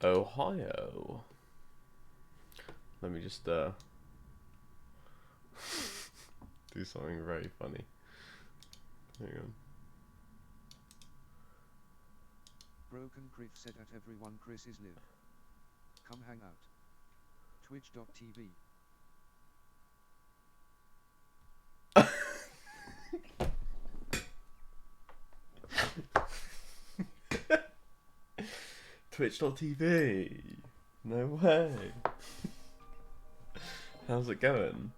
Ohio. Let me just do something very funny. Hang on. Broken Criff said at everyone Chris is live. Come hang out. Twitch.tv. Twitch.tv. No way. How's it going?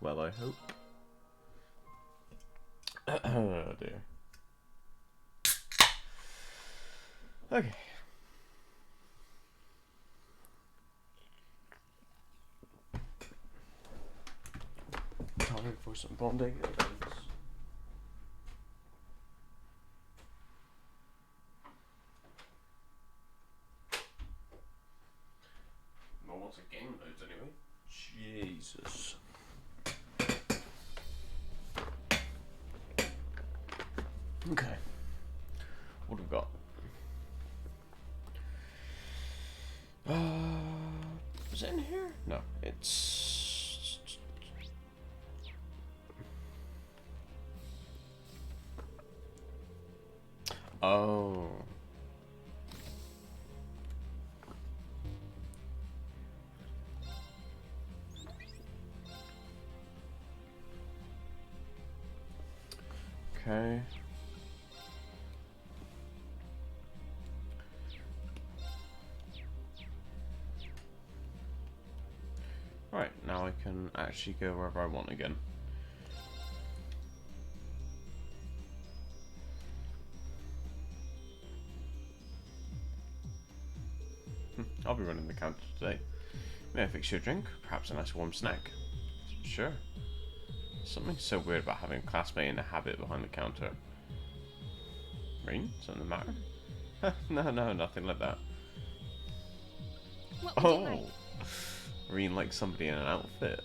Well, I hope. Oh dear. Okay. Time for some bonding events. Well, once a game loads anyway. Jesus. Okay. What have we got? Is it in here? No, it's... Oh. Okay. Right, now I can actually go wherever I want again. I'll be running the counter today. May I fix you a drink? Perhaps a nice warm snack? Sure. Something so weird about having a classmate in a habit behind the counter. Rain? Something the matter? No, nothing like that. What would you like? Reen like somebody in an outfit.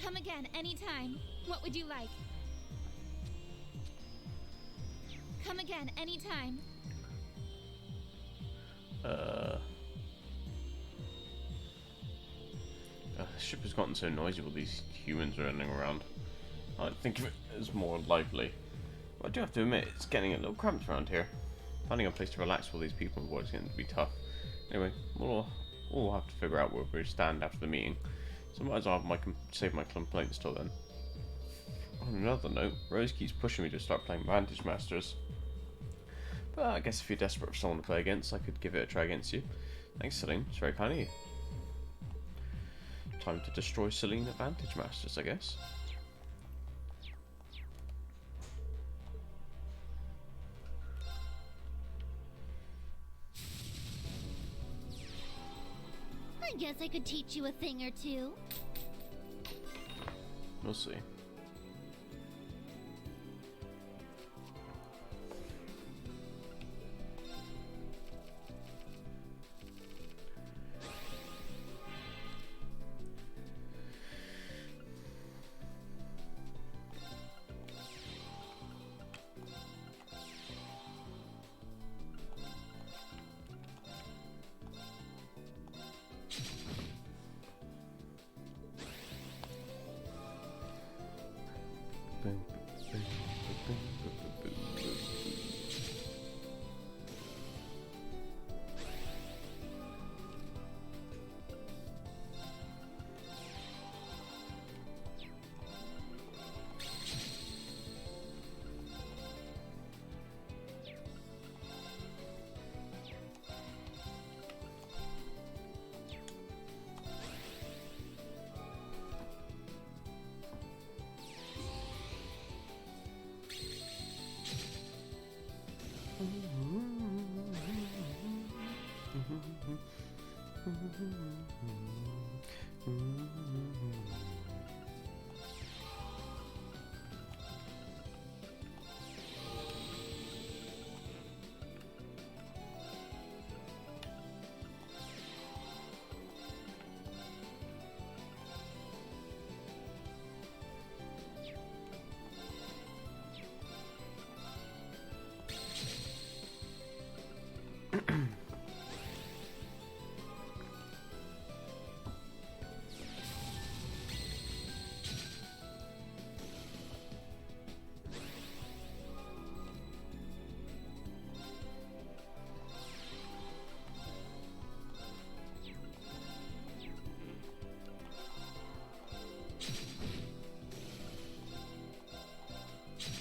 Come again, anytime. What would you like? Come again, anytime. The ship has gotten so noisy with these humans running around. I think of it as more lively. But I do have to admit, it's getting a little cramped around here. Finding a place to relax with all these people on board is going to be tough. Anyway, we'll have to figure out where we stand after the meeting. So might as well save my complaints till then. On another note, Rose keeps pushing me to start playing Vantage Masters. But I guess if you're desperate for someone to play against, I could give it a try against you. Thanks, Celine. It's very kind of you. Time to destroy Celine at Vantage Masters, I guess. I guess I could teach you a thing or two. We'll see.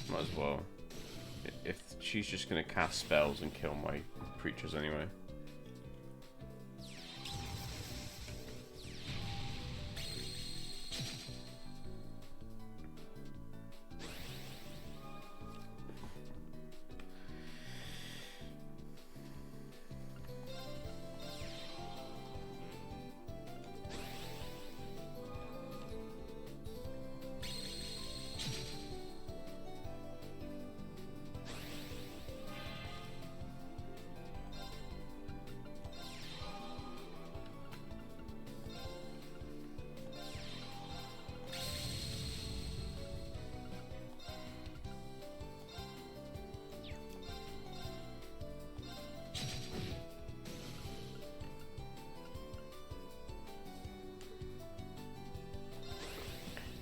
Might as well. If she's just gonna cast spells and kill my creatures anyway.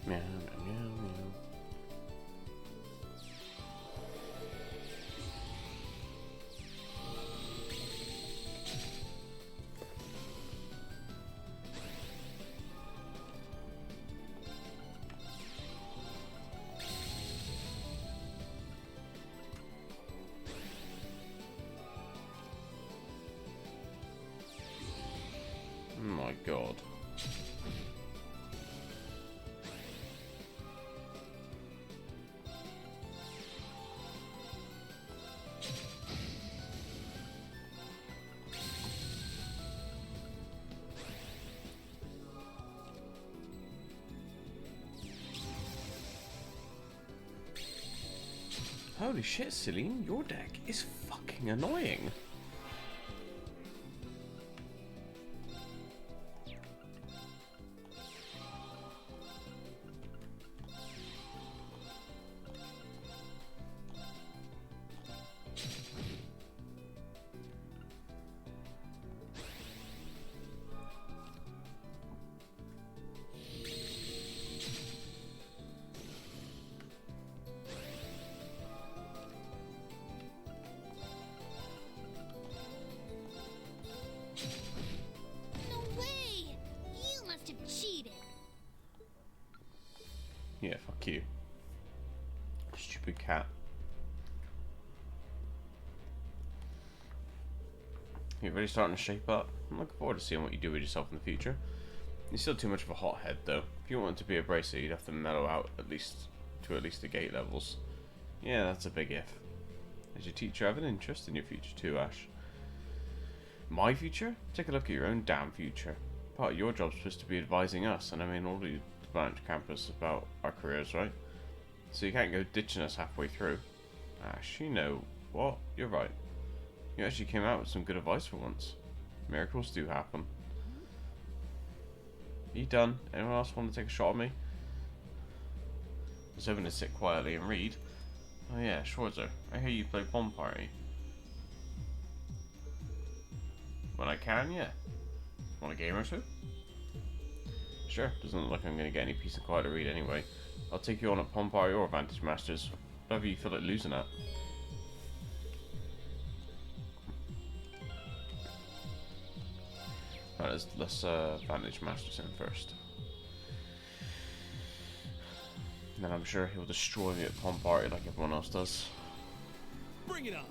Meow, meow, meow. Oh my god. Holy shit, Celine, your deck is fucking annoying. No way! You must have cheated. Yeah, fuck you. Stupid cat. You're really starting to shape up. I'm looking forward to seeing what you do with yourself in the future. You're still too much of a hothead, though. If you wanted to be a bracer, you'd have to mellow out at least the gate levels. Yeah, that's a big if. Does your teacher have an interest in your future too, Ash? My future? Take a look at your own damn future. Part of your job's supposed to be advising us, and I mean all the Blanche campus about our careers, right? So you can't go ditching us halfway through. Ash, you know what? You're right. You actually came out with some good advice for once. Miracles do happen. Are you done? Anyone else want to take a shot at me? I was hoping to sit quietly and read. Oh yeah, Schwarzer, I hear you play Bomb Party. When I can, yeah. Want a game or two? Sure, doesn't look like I'm going to get any peace and quiet to read anyway. I'll take you on at Bomb Party or Vantage Masters. Whatever you feel like losing at. Right, let's Vantage Masters in first. And then I'm sure he'll destroy me at Pom Party like everyone else does. Bring it on.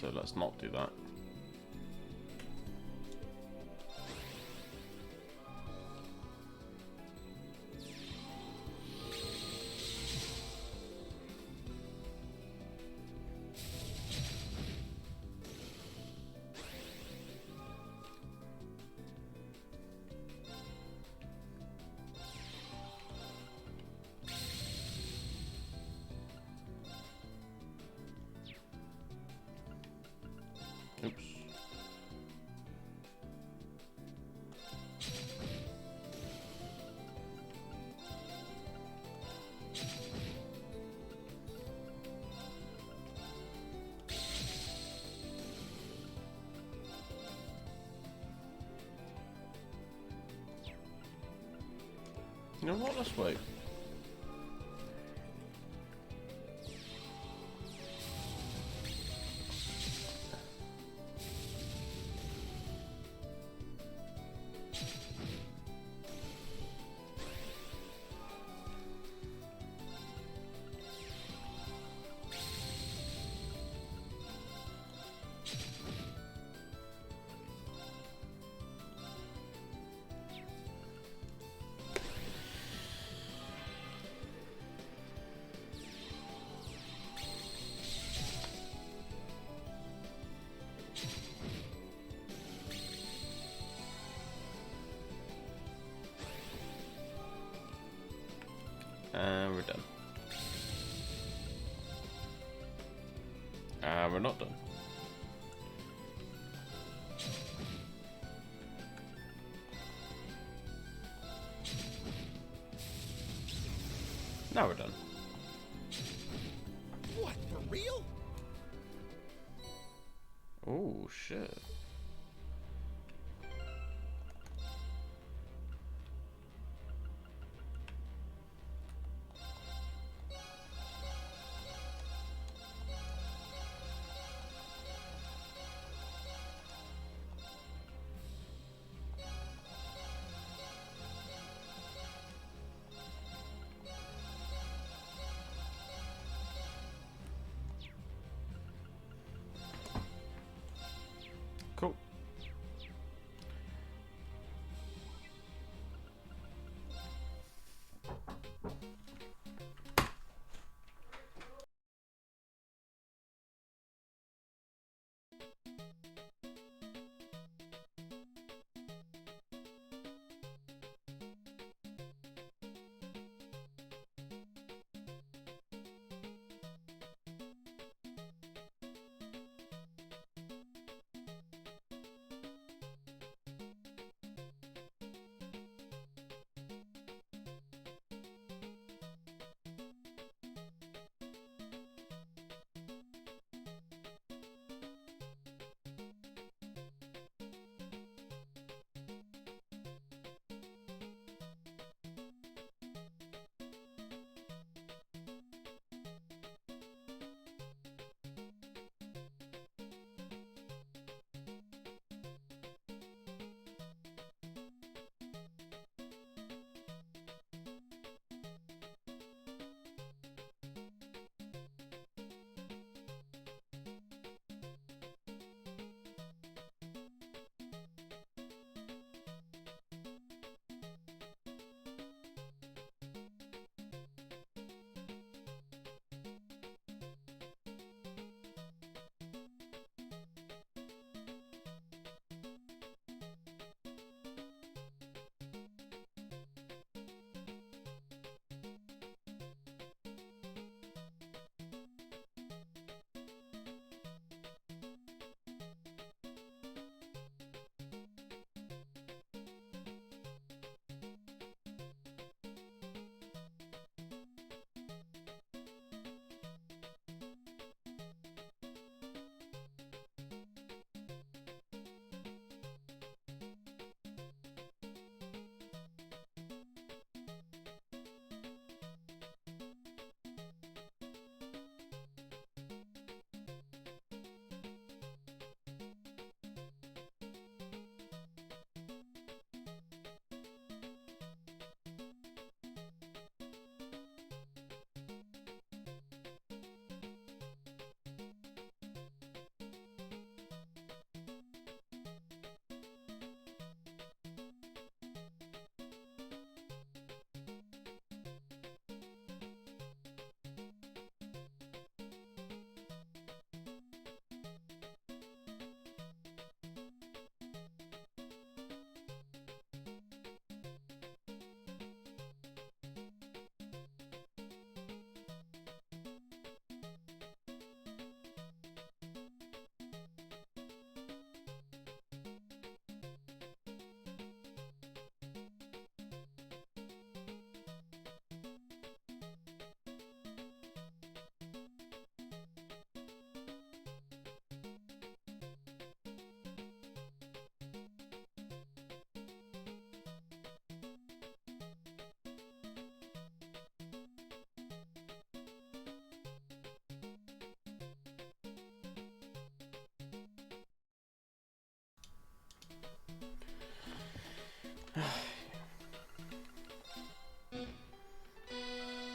so let's not do that. Oops. You know what? Let's wait. We're done. We're not done. Now we're done. What, for real? Oh, shit.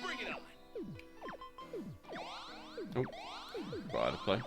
Bring it on. Oh, got out of play.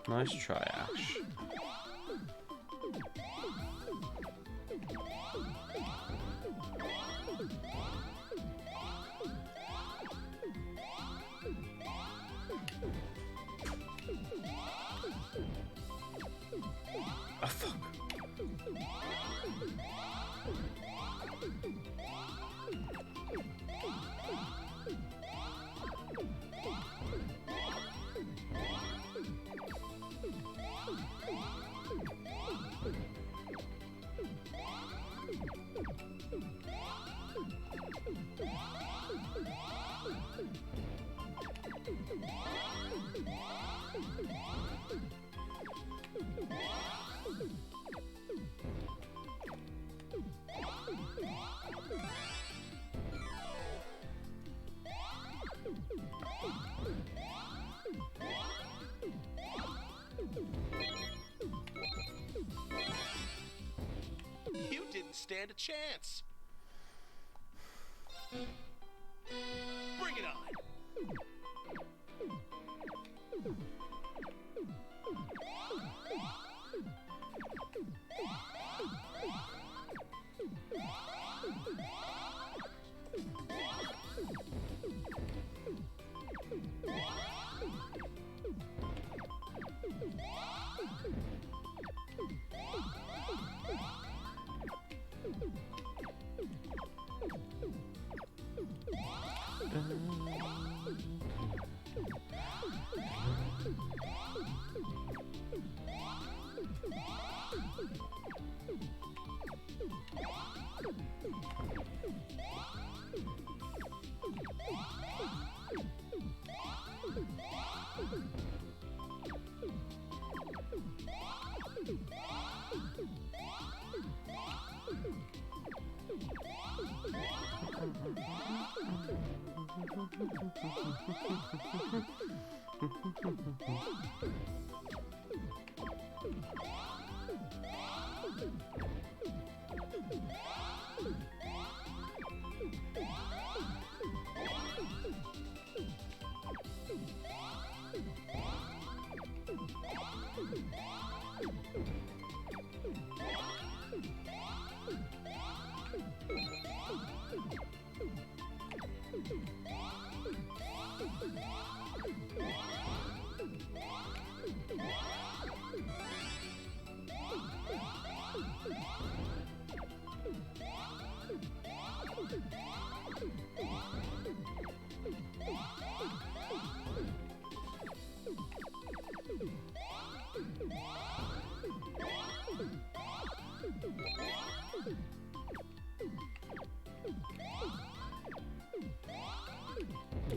Nice try, Ash. Oh, fuck. You didn't stand a chance. Bring it on.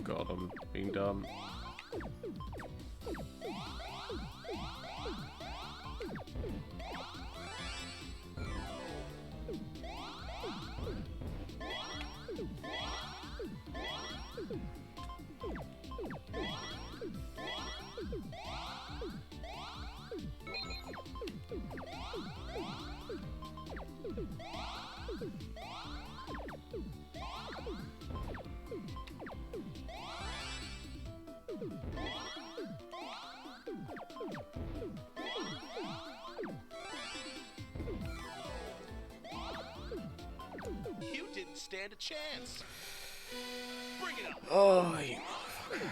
God, I'm being dumb. stand a chance. Bring it on. Oh, you motherfucker.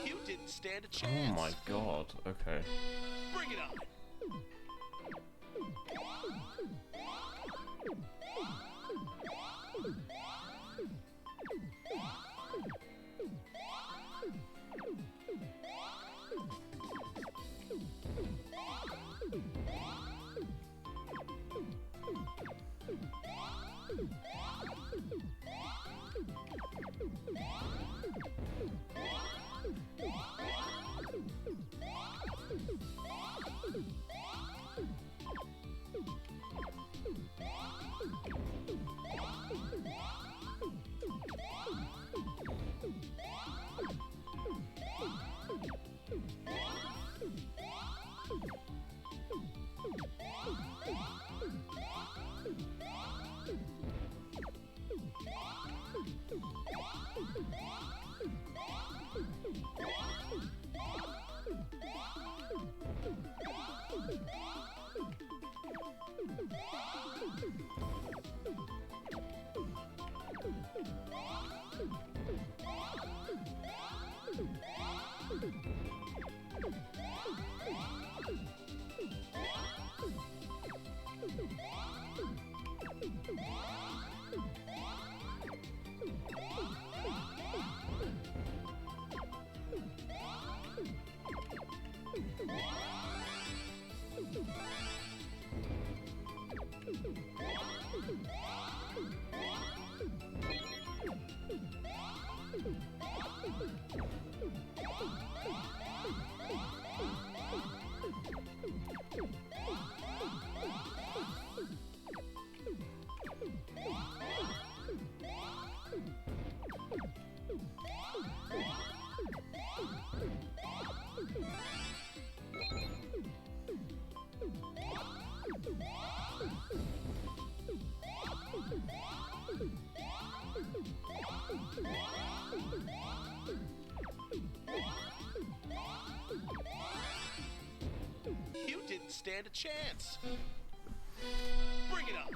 You didn't stand a Oh chance. my god, okay. Bring it on. You didn't stand a chance. Bring it on.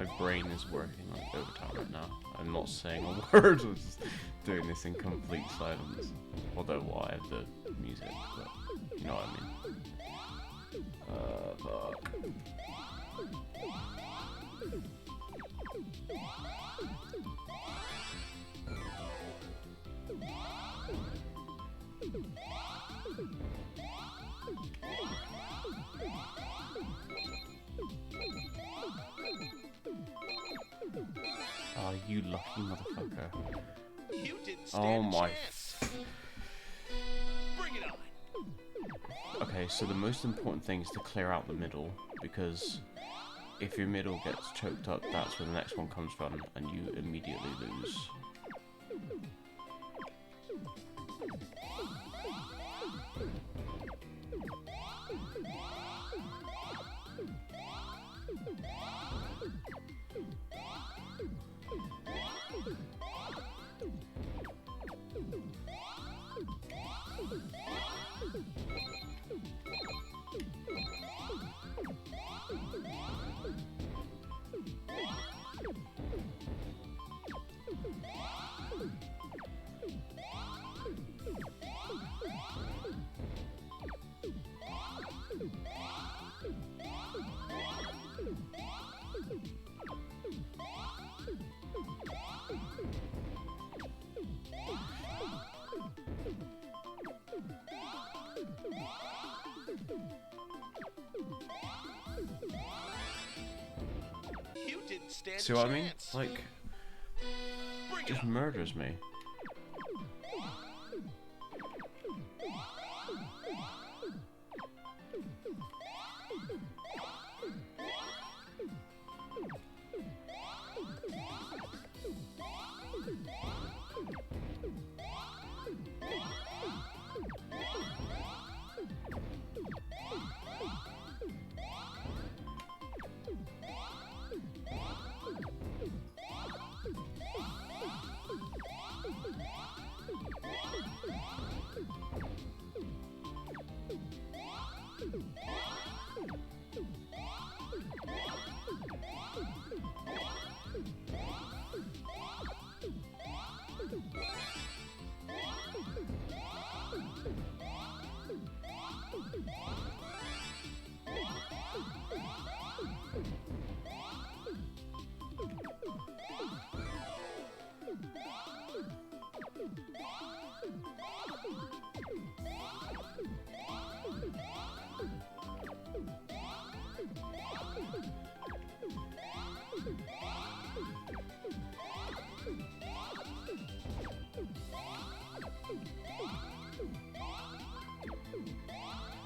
My brain is working like overtime right now. I'm not saying a word. I'm just doing this in complete silence. Although, well, I have the music, but you know what I mean. Fuck. Oh, you lucky motherfucker. You didn't Oh stand a my. chance. Bring it on. Okay, so the most important thing is to clear out the middle, because if your middle gets choked up, that's where the next one comes from, and you immediately lose. You didn't stand See a what I mean? chance. Like, Bring it just on. murders me.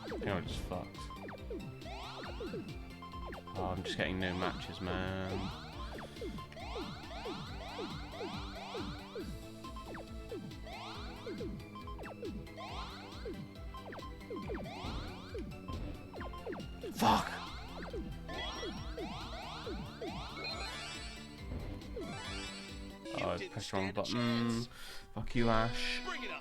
I think I'm just fucked. Oh, I'm just getting no matches, man. Fuck! Oh, I didn't pressed the wrong stand a button. chance. Fuck you, Ash. Bring it on.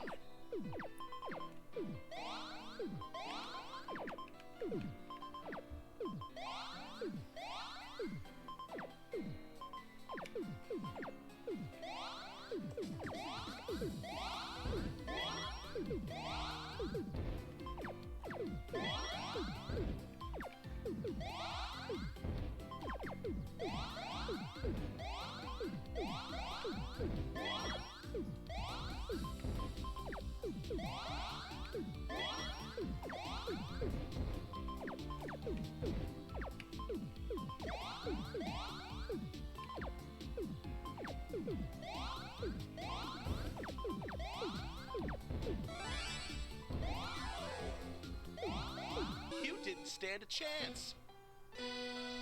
You didn't stand a chance.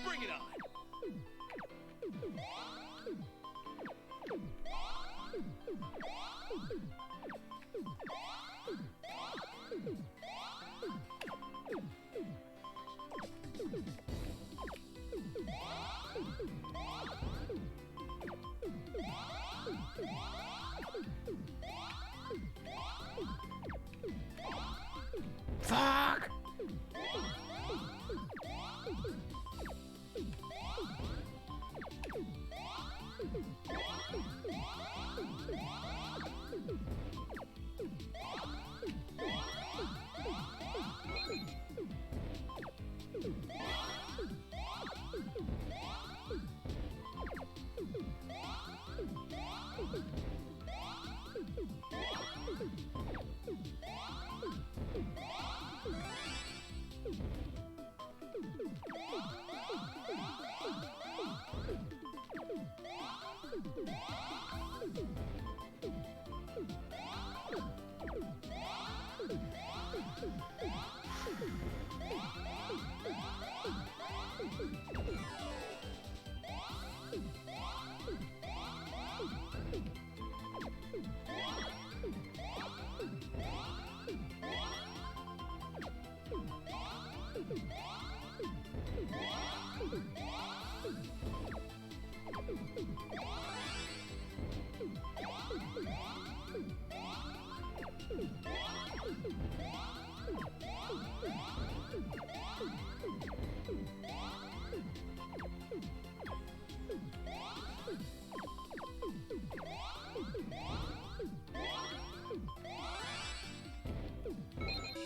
Bring it on. Fuck!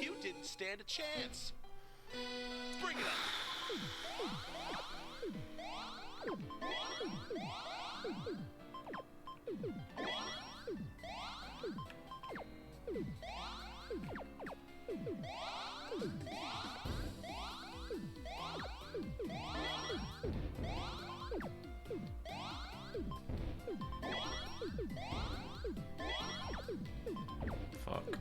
You didn't stand a chance. Bring it on. Fuck.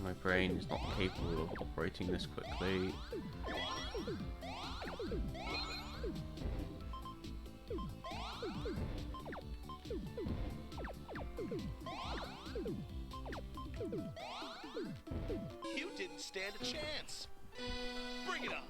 My brain is not capable of operating this quickly. You didn't stand a chance. Bring it on.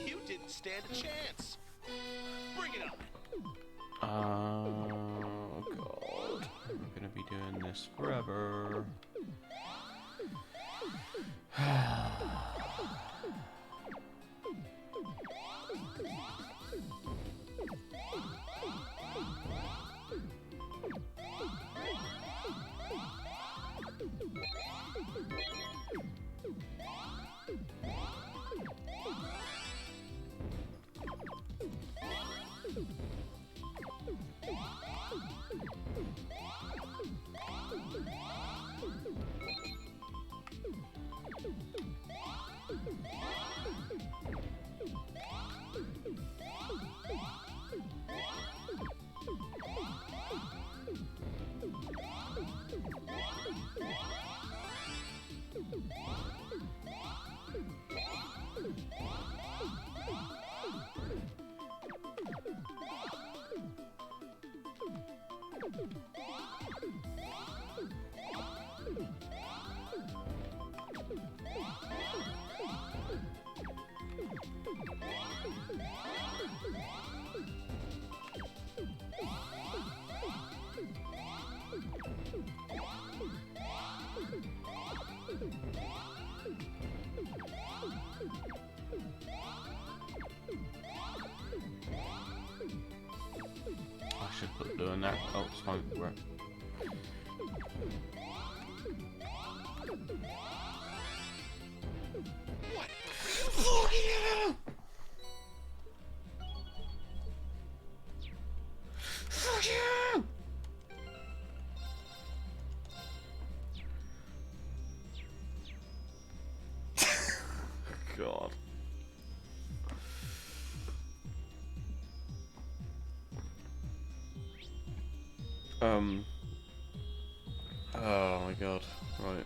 You didn't stand a chance. Bring it on. Oh god. I'm gonna be doing this forever. I should put blue in there. Oh, it's fine. Right. What? Fuck yeah! Fuck yeah! God. Oh my god. Right.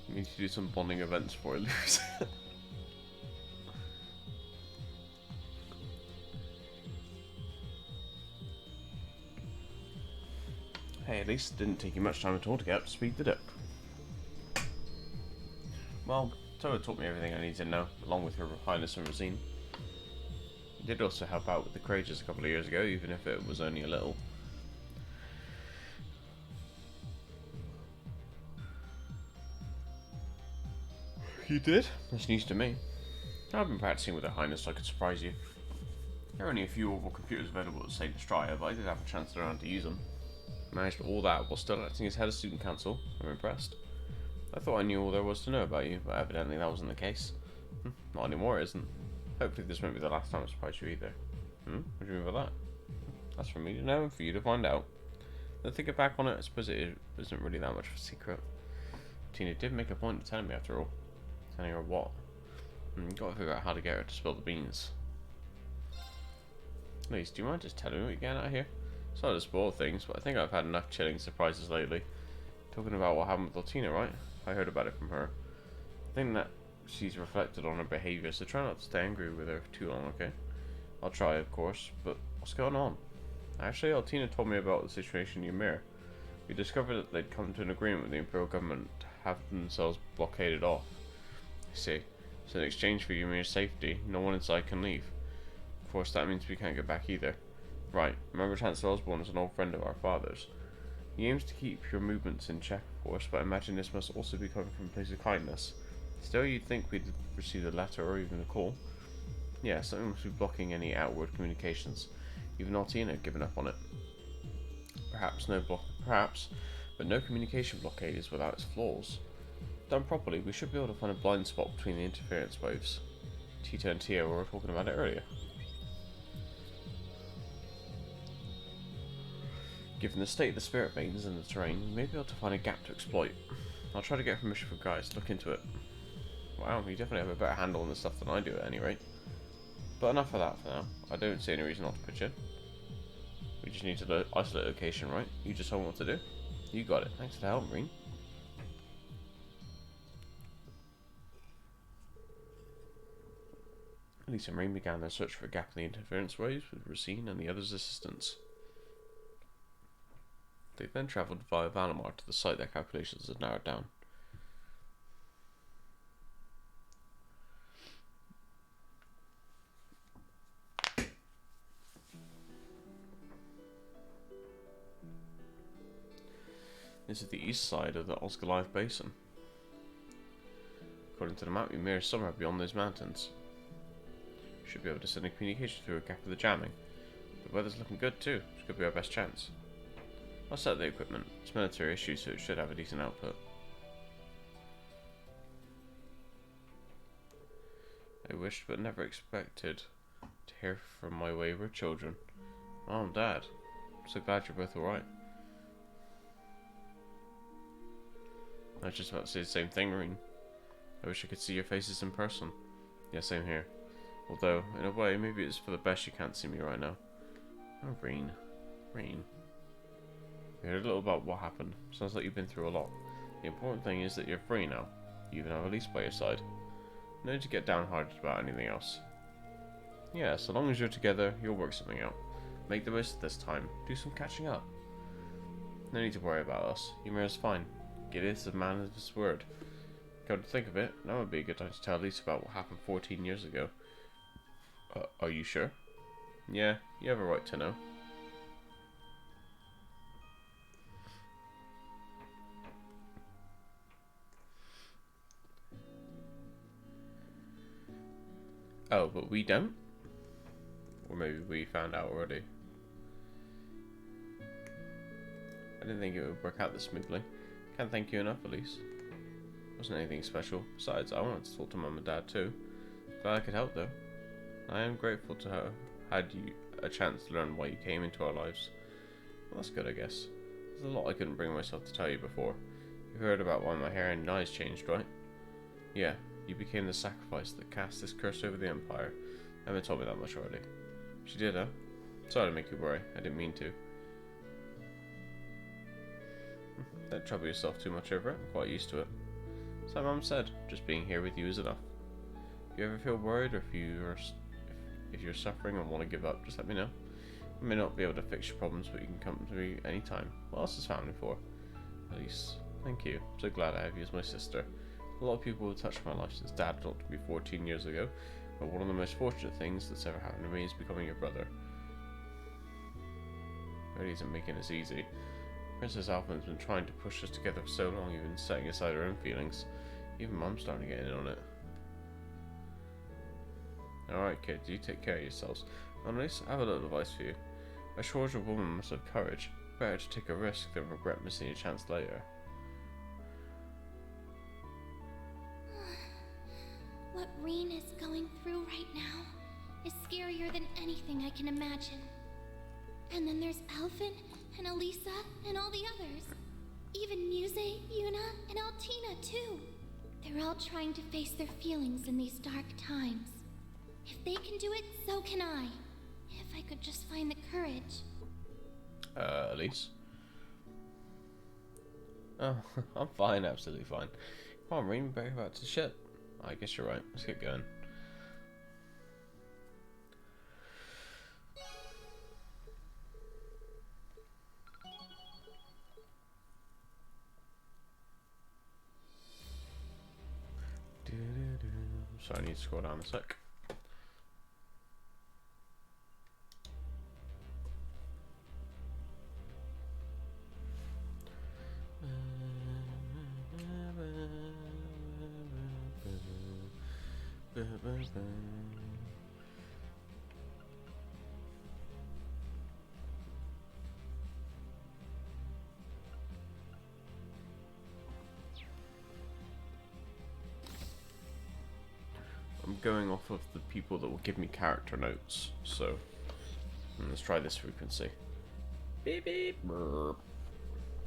We need to do some bonding events before I lose. Hey, at least it didn't take you much time at all to get up to speed, did it? Well, Toa taught me everything I need to know, along with Her Highness and Rosine. He did also help out with the Krages a couple of years ago, even if it was only a little. You did? That's news to me. I've been practicing with Her Highness so I could surprise you. There are only a few Orbital computers available at St. Estraya, but I did have a chance to learn how to use them. Managed all that while still acting as head of student council. I'm impressed. I thought I knew all there was to know about you, but evidently that wasn't the case. Not anymore, it isn't. Hopefully this won't be the last time I surprise you either. What do you mean by that? That's for me to know and for you to find out. Then thinking back on it, I suppose it isn't really that much of a secret. Tina did make a point of telling me after all. Telling her what? Gotta figure out how to get her to spill the beans. Please, do you mind just telling me what you're getting out here? Sorry to spoil things, but I think I've had enough chilling surprises lately. Talking about what happened with Altina, right? I heard about it from her. I think that she's reflected on her behaviour, so try not to stay angry with her for too long, okay? I'll try, of course, but what's going on? Actually, Altina told me about the situation in Ymir. We discovered that they'd come to an agreement with the Imperial government to have themselves blockaded off. I see. So in exchange for Ymir's safety, no one inside can leave. Of course, that means we can't get back either. Right, remember Chancellor Osborne is an old friend of our father's. He aims to keep your movements in check, of course, but I imagine this must also be coming from a place of kindness. Still, you'd think we'd receive a letter or even a call. Yeah, something must be blocking any outward communications. Even Altina had given up on it. Perhaps, but no communication blockade is without its flaws. Done properly, we should be able to find a blind spot between the interference waves. Tita and Tia were talking about it earlier. Given the state of the spirit veins and the terrain, we may be able to find a gap to exploit. I'll try to get permission from guys to look into it. Wow, you definitely have a better handle on this stuff than I do at any rate. But enough of that for now. I don't see any reason not to pitch in. We just need to isolate location, right? You just told me what to do. You got it. Thanks for the help, Marine. Lisa and Marine began their search for a gap in the interference waves with Rosine and the others' assistance. They then travelled via Valimar to the site their calculations had narrowed down. This is the east side of the Osgiliath Basin. According to the map, Ymir is somewhere beyond those mountains. Should be able to send a communication through a gap of the jamming. The weather's looking good too, which could be our best chance. I'll set up the equipment. It's military issue, so it should have a decent output. I wished but never expected to hear from my wayward children. Mom, Dad, I'm so glad you're both alright. I was just about to say the same thing, Marine. I wish I could see your faces in person. Yeah, same here. Although, in a way, maybe it's for the best you can't see me right now. Oh, Marine. Marine. We heard a little about what happened. Sounds like you've been through a lot. The important thing is that you're free now. You even have Elise by your side. No need to get downhearted about anything else. Yeah, so long as you're together, you'll work something out. Make the most of this time. Do some catching up. No need to worry about us. Ymir's fine. Gideon is a man of his word. Come to think of it, now would be a good time to tell Elise about what happened 14 years ago. Are you sure? Yeah, you have a right to know. Oh, but we don't? Or maybe we found out already. I didn't think it would work out this smoothly. Can't thank you enough, Elise. Wasn't anything special. Besides, I wanted to talk to Mum and Dad too. Glad I could help though. I am grateful to have had you a chance to learn why you came into our lives. Well, that's good, I guess. There's a lot I couldn't bring myself to tell you before. You've heard about why my hair and eyes changed, right? Yeah, you became the sacrifice that cast this curse over the Empire. Emma told me that much already. She did, huh? Sorry to make you worry. I didn't mean to. Don't trouble yourself too much over it. I'm quite used to it. As my mum said, just being here with you is enough. If you ever feel worried, or if you're suffering and want to give up, just let me know. I may not be able to fix your problems, but you can come to me anytime. What else is family for? Elise, thank you. I'm so glad I have you as my sister. A lot of people have touched my life since Dad adopted me 14 years ago, but one of the most fortunate things that's ever happened to me is becoming your brother. Really isn't making this easy. Princess Alpha's been trying to push us together for so long, even setting aside her own feelings. Even Mum's starting to get in on it. Alright kids, you take care of yourselves. Annalise, I have a little advice for you. A shorter woman must have courage. Better to take a risk than regret missing your chance later. What Reen is going through right now is scarier than anything I can imagine. And then there's Alphen and Elisa and all the others. Even Muse, Yuna, and Altina too. They're all trying to face their feelings in these dark times. If they can do it, so can I. If I could just find the courage. Elise? Oh, I'm fine, absolutely fine. Come on, Reen, back about to shit. I guess you're right. Let's get going. So I need to scroll down a sec. I'm going off of the people that will give me character notes, so let's try this frequency. Beep beep burp.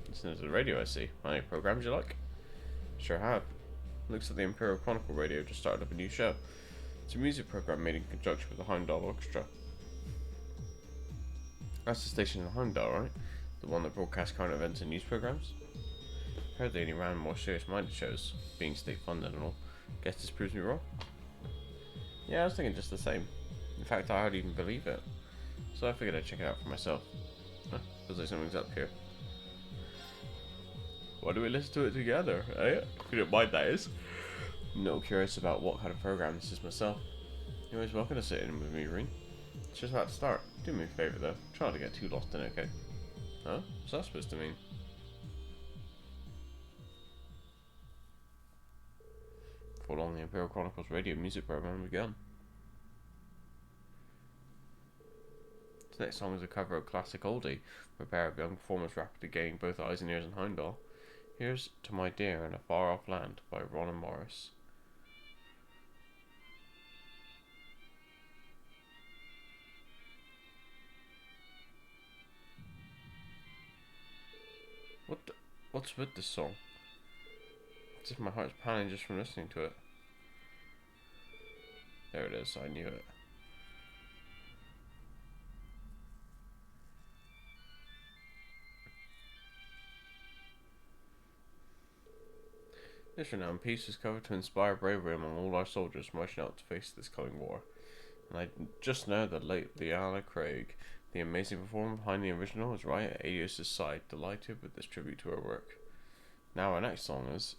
Listen to the radio, I see. Any programs you like? Sure have. Looks like the Imperial Chronicle Radio just started up a new show. It's a music program made in conjunction with the Heimdall Orchestra. That's the station in Heimdall, right? The one that broadcasts current events and news programs? Heard they only ran more serious-minded shows, being state-funded and all. Guess this proves me wrong? Yeah, I was thinking just the same. In fact, I hardly even believe it. So I figured I'd check it out for myself. Huh, feels like something's up here. Why do we listen to it together, eh? If you don't mind, that is. I'm not curious about what kind of program this is myself. You're always welcome to sit in with me, Reen. It's just about to start. Do me a favour though. Try not to get too lost in it, okay? Huh? What's that supposed to mean? Before long, the Imperial Chronicles radio music program begun. This next song is a cover of classic oldie, where a pair of young performers rapidly gaining both eyes and ears in Heimdall. Here's To My Dear in a Far Off Land by Ron and Morris. What's with this song? It's as if my heart's pounding just from listening to it. There it is, I knew it. This renowned piece is covered to inspire bravery among all our soldiers marching out to face this coming war. And I just know that late Liana Craig, the amazing performer behind the original, is right at Adios' side, delighted with this tribute to her work. Now our next song is...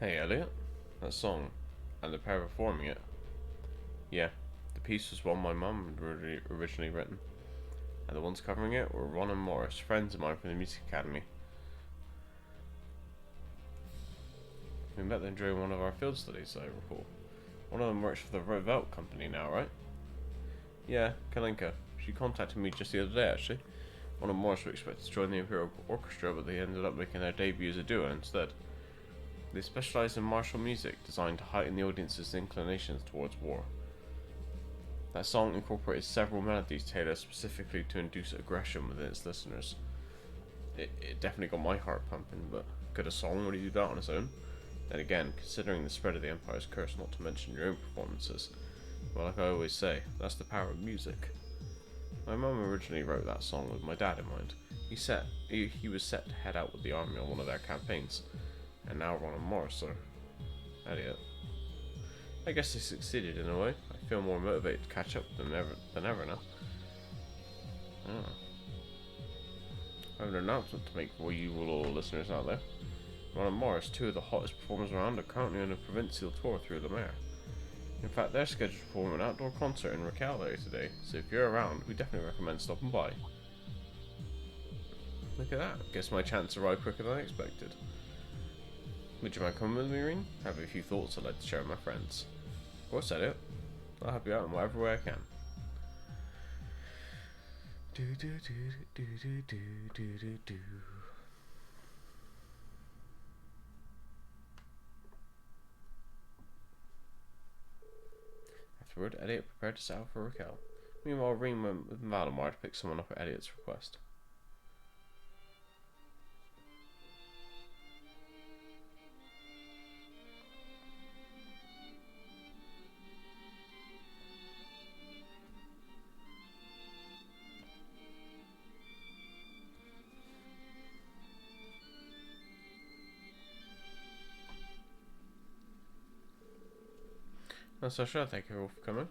Hey Elliot, that song, and the pair performing it. Yeah, the piece was one my mum had originally written. And the ones covering it were Ron and Morris, friends of mine from the Music Academy. We met them during one of our field studies, I recall. One of them works for the Revelt company now, right? Yeah, Kalinka. She contacted me just the other day, actually. One of Morris were expected to join the Imperial Orchestra, but they ended up making their debut as a duo instead. They specialise in martial music, designed to heighten the audience's inclinations towards war. That song incorporated several melodies tailored specifically to induce aggression within its listeners. It definitely got my heart pumping, but could a song really do that on its own? Then again, considering the spread of the Empire's curse, not to mention your own performances, well, like I always say, that's the power of music. My mum originally wrote that song with my dad in mind. He was set to head out with the army on one of their campaigns, and now Ron and Morris are... Elliot. I guess they succeeded in a way. I feel more motivated to catch up than ever now. Oh. I have an announcement to make for you all listeners out there. Ron and Morris, two of the hottest performers around, are currently on a provincial tour through the Mare. In fact, they're scheduled to perform an outdoor concert in Raquel area today, so if you're around, we definitely recommend stopping by. Look at that, guess my chance arrived quicker than I expected. Would you mind coming with me, Reen? I have a few thoughts I'd like to share with my friends. Of course, Elliot. I'll help you out in whatever way I can. Afterward, Elliot prepared to set out for Raquel. Meanwhile, Reen went with Valimar to pick someone up at Elliot's request. So sure, thank you all for coming.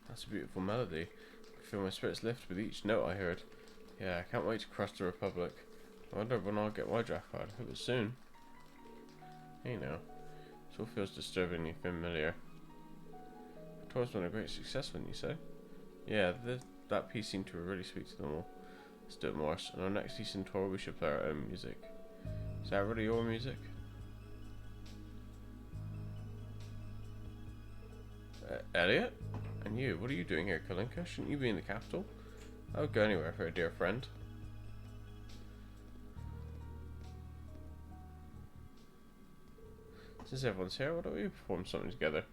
That's a beautiful melody. I feel my spirits lift with each note I heard. Yeah, I can't wait to cross the Republic. I wonder when I'll get my draft card. Hope it's soon. Hey now. This all feels disturbingly familiar. The tour's been a great success, wouldn't you say? Yeah, that piece seemed to really speak to them all. Let's do it, Morris. On our next Eastern tour, we should play our own music. Is that really your music? Elliot? And you, what are you doing here, Kalinka? Shouldn't you be in the capital? I would go anywhere for a dear friend. Since everyone's here, why don't we perform something together?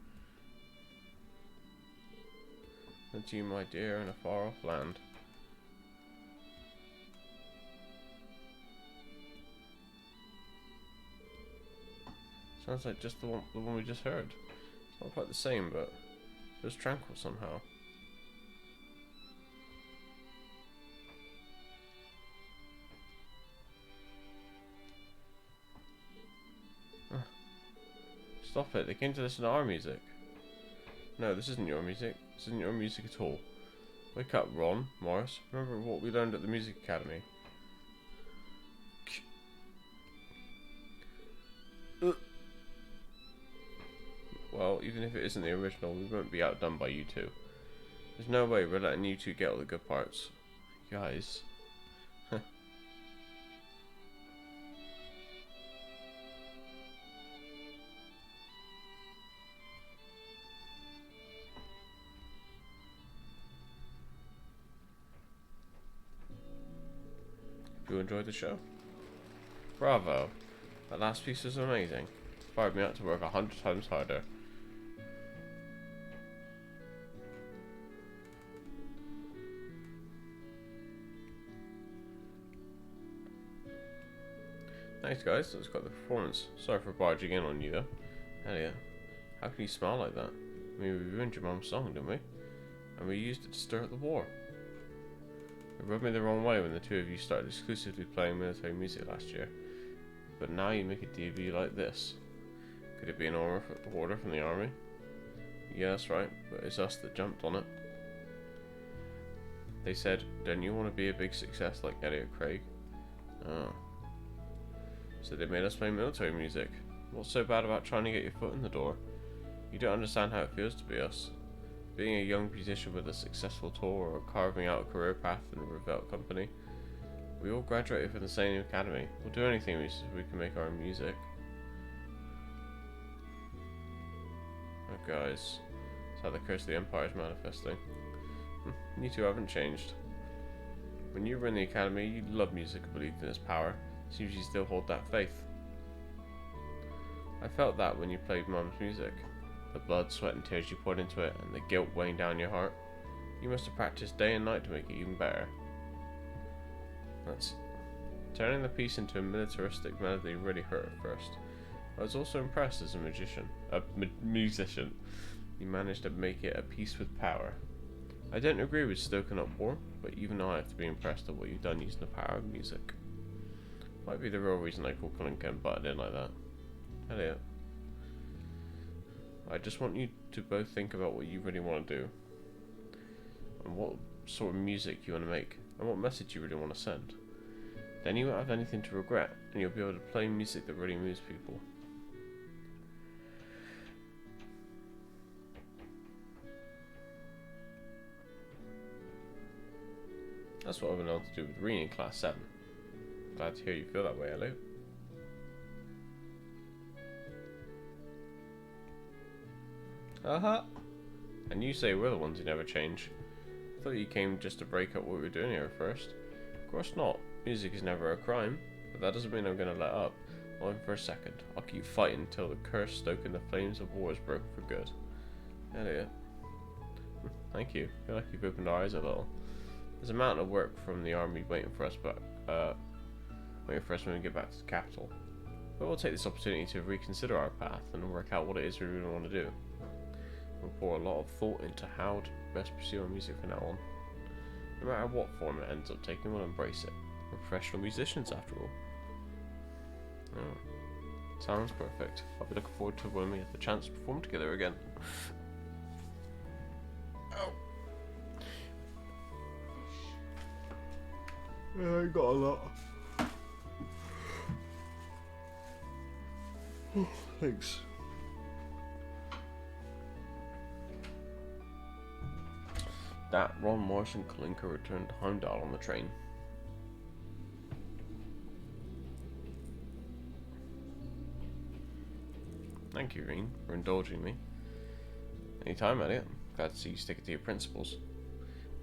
And to you, my dear, in a far-off land. Sounds like just the one we just heard. It's not quite the same, but it was tranquil somehow. Stop it, they came to listen to our music. No, this isn't your music. This isn't your music at all. Wake up, Ron, Morris. Remember what we learned at the Music Academy. Well, even if it isn't the original, we won't be outdone by you two. There's no way we're letting you two get all the good parts. Guys. Hope you enjoyed the show. Bravo. That last piece was amazing. Fired me out to work 100 times harder. Thanks guys, that was quite the performance. Sorry for barging in on you though. Elliot, how can you smile like that? I mean, we ruined your mum's song, didn't we? And we used it to stir up the war. It rubbed me the wrong way when the two of you started exclusively playing military music last year. But now you make a DV like this. Could it be an order from the army? Yeah, that's right, but it's us that jumped on it. They said, don't you want to be a big success like Elliot Craig? Oh. So they made us play military music. What's so bad about trying to get your foot in the door? You don't understand how it feels to be us. Being a young musician with a successful tour or carving out a career path in a revolt company. We all graduated from the same academy. We'll do anything we can make our own music. Oh guys, that's how the curse of the Empire is manifesting. You two haven't changed. When you were in the academy, you loved music and believed in its power. Seems you still hold that faith. I felt that when you played Mum's music. The blood, sweat and tears you poured into it, and the guilt weighing down your heart. You must have practiced day and night to make it even better. That's... Turning the piece into a militaristic melody really hurt at first. I was also impressed as a musician. You managed to make it a piece with power. I don't agree with stoking up war, but even I have to be impressed at what you've done using the power of music. Might be the real reason I call Kalinka butted in like that. Elliot. I just want you to both think about what you really want to do. And what sort of music you want to make. And what message you really want to send. Then you won't have anything to regret, and you'll be able to play music that really moves people. That's what I've been able to do with Rean in Class 7. Glad to hear you feel that way, Elliot. And you say we're the ones who never change. I thought you came just to break up what we were doing here first. Of course not. Music is never a crime, but that doesn't mean I'm going to let up. Not even for a second. I'll keep fighting until the curse stoking the flames of war is broken for good. Elliot. Thank you. I feel like you've opened our eyes a little. There's a mountain of work from the army waiting for us, when we get back to the capital. But we'll take this opportunity to reconsider our path and work out what it is we really want to do. We'll pour a lot of thought into how to best pursue our music from now on. No matter what form it ends up taking, we'll embrace it. We're professional musicians, after all. Oh, sounds perfect. I'll be looking forward to when we have the chance to perform together again. Ow. I got a lot. Oh, thanks. That Ron Morris and Kalinka returned to Heimdall on the train. Thank you, Rean, for indulging me. Anytime, Elliot. Glad to see you sticking to your principles.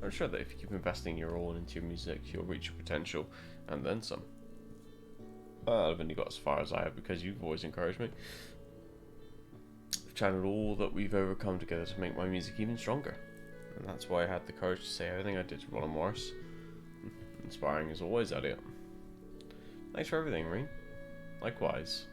I'm sure that if you keep investing your all into your music, you'll reach your potential, and then some. I've only got as far as I have because you've always encouraged me. I've channeled all that we've overcome together to make my music even stronger. And that's why I had the courage to say everything I did to Ron Morris. Inspiring as always, Elliot. Thanks for everything, Rean. Likewise.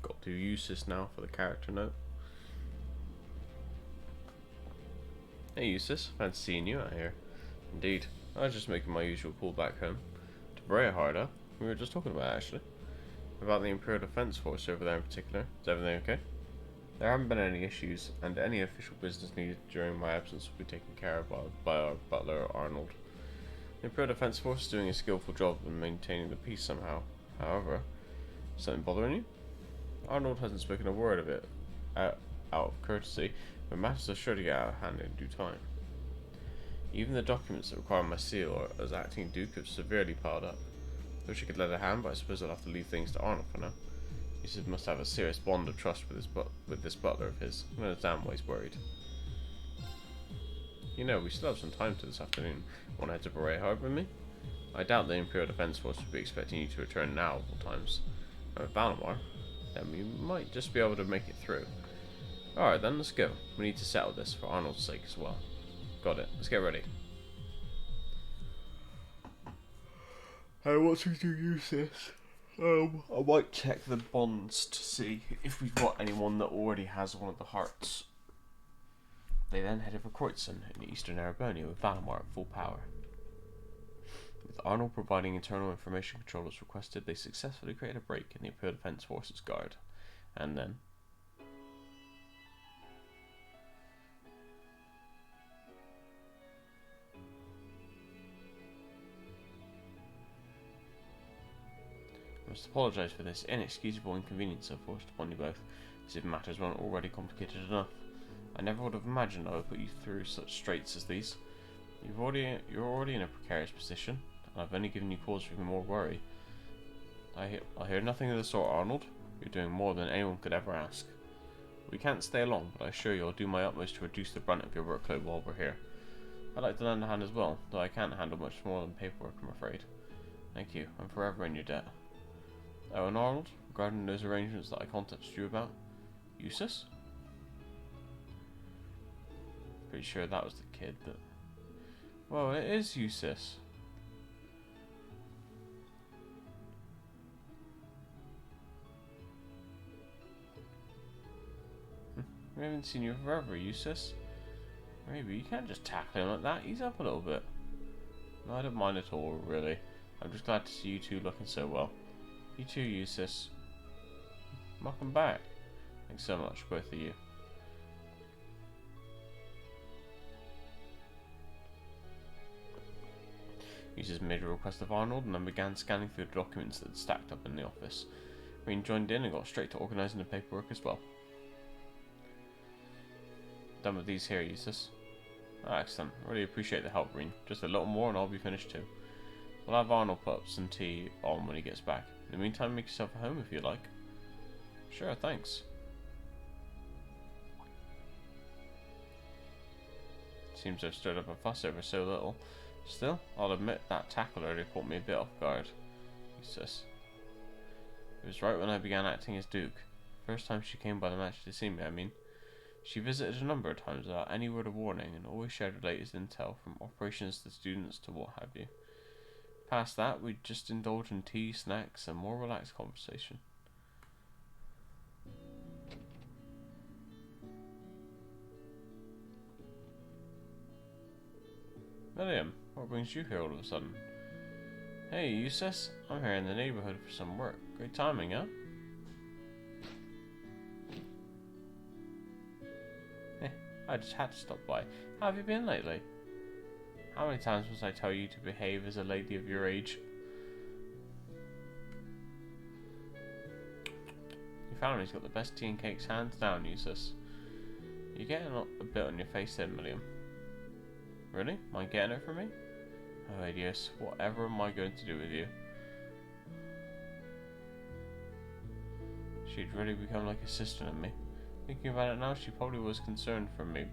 Got to use this now for the character note. Hey Eustace, fancy seeing you out here. Indeed, I was just making my usual call back home. To Brayharda, we were just talking about actually. About the Imperial Defense Force over there in particular. Is everything okay? There haven't been any issues, and any official business needed during my absence will be taken care of by our butler Arnold. The Imperial Defense Force is doing a skillful job in maintaining the peace somehow. However, something bothering you? Arnold hasn't spoken a word of it out of courtesy, but matters are sure to get out of hand in due time. Even the documents that require my seal as acting Duke have severely piled up. I wish I could lend a hand, but I suppose I'll have to leave things to Arnold for now. He must have a serious bond of trust with this butler of his. I don't understand why he's worried. You know, we still have some time to this afternoon. Want to head to Beret Harbor with me? I doubt the Imperial Defense Force would be expecting you to return now at all times. And with Valimar, then we might just be able to make it through. Alright then, let's go. We need to settle this for Arnold's sake as well. Got it. Let's get ready. I want to use this. I might check the bonds to see if we've got anyone that already has one of the hearts. They then headed for Kreutzen in eastern Arabia with Valimar at full power. With Arnold providing internal information control as requested, they successfully created a break in the Imperial Defense Force's guard. And then... I must apologise for this inexcusable inconvenience I've forced upon you both, as if matters weren't already complicated enough. I never would have imagined I would put you through such straits as these. You're already in a precarious position, and I've only given you cause for even more worry. I hear nothing of the sort, Arnold. You're doing more than anyone could ever ask. We can't stay long, but I assure you I'll do my utmost to reduce the brunt of your workload while we're here. I'd like to lend a hand as well, though I can't handle much more than paperwork, I'm afraid. Thank you. I'm forever in your debt. Oh, and Arnold, regarding those arrangements that I contacted you about, Eustace? Pretty sure that was the kid that... Well, it is Eustace. We haven't seen you forever, Eustace. Maybe you can't just tackle him like that. He's up a little bit. No, I don't mind at all, really. I'm just glad to see you two looking so well. You too, Eustace. Welcome back. Thanks so much, both of you. Eustace made a request of Arnold and then began scanning through the documents that had stacked up in the office. Rean joined in and got straight to organising the paperwork as well. Done with these here, Eustace. Oh, excellent. Really appreciate the help, Rean. Just a little more and I'll be finished too. We'll have Arnold put up some tea on when he gets back. In the meantime, make yourself at home if you like. Sure, thanks. Seems I've stirred up a fuss over so little. Still, I'll admit that tackle earlier caught me a bit off guard. Eustace. It was right when I began acting as Duke. First time she came by the match to see me, I mean. She visited a number of times without any word of warning and always shared the latest intel from operations to students to what have you. Past that, we'd just indulge in tea, snacks, and more relaxed conversation. William, what brings you here all of a sudden? Hey, Eustace, I'm here in the neighborhood for some work. Great timing, huh? I just had to stop by. How have you been lately? How many times must I tell you to behave as a lady of your age? Your family's got the best tea and cakes hands down, Eustace. You're getting a bit on your face there, William. Really? Mind getting it from me? Oh, idiots. Whatever am I going to do with you? She'd really become like a sister to me. Thinking about it now, she probably was concerned for me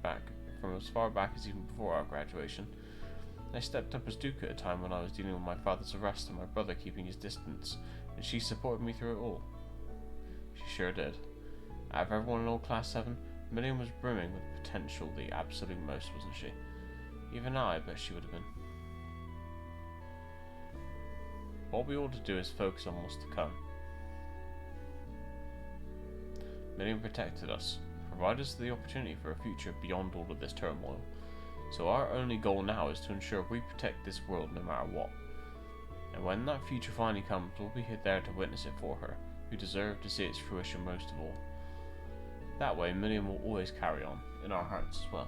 from as far back as even before our graduation. I stepped up as Duke at a time when I was dealing with my father's arrest and my brother keeping his distance, and she supported me through it all. She sure did. Out of everyone in all Class 7, Millian was brimming with potential the absolute most, wasn't she? Even now, I bet she would have been. What we ought to do is focus on what's to come. Millian protected us, provided us the opportunity for a future beyond all of this turmoil. So our only goal now is to ensure we protect this world no matter what. And when that future finally comes, we'll be there to witness it for her, who deserve to see its fruition most of all. That way, Millian will always carry on, in our hearts as well.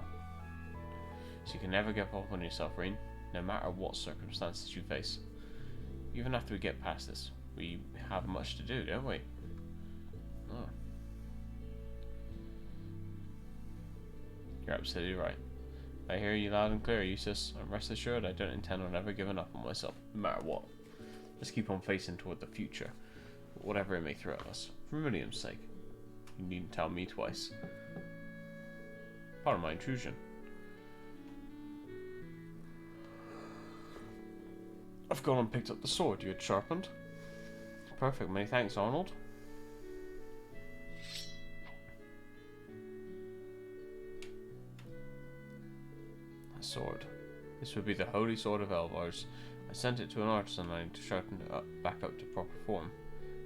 So you can never give up on yourself, Rean, no matter what circumstances you face. Even after we get past this, we have much to do, don't we? Oh. You're absolutely right. I hear you loud and clear, Eustace, and rest assured I don't intend on ever giving up on myself, no matter what. Let's keep on facing toward the future, whatever it may throw at us, for Millian's sake. You needn't tell me twice. Pardon my intrusion. I've gone and picked up the sword you had sharpened. Perfect, many thanks, Arnold. Sword. This would be the Holy Sword of Elvars. I sent it to an artisan and I need to sharpen it back up to proper form.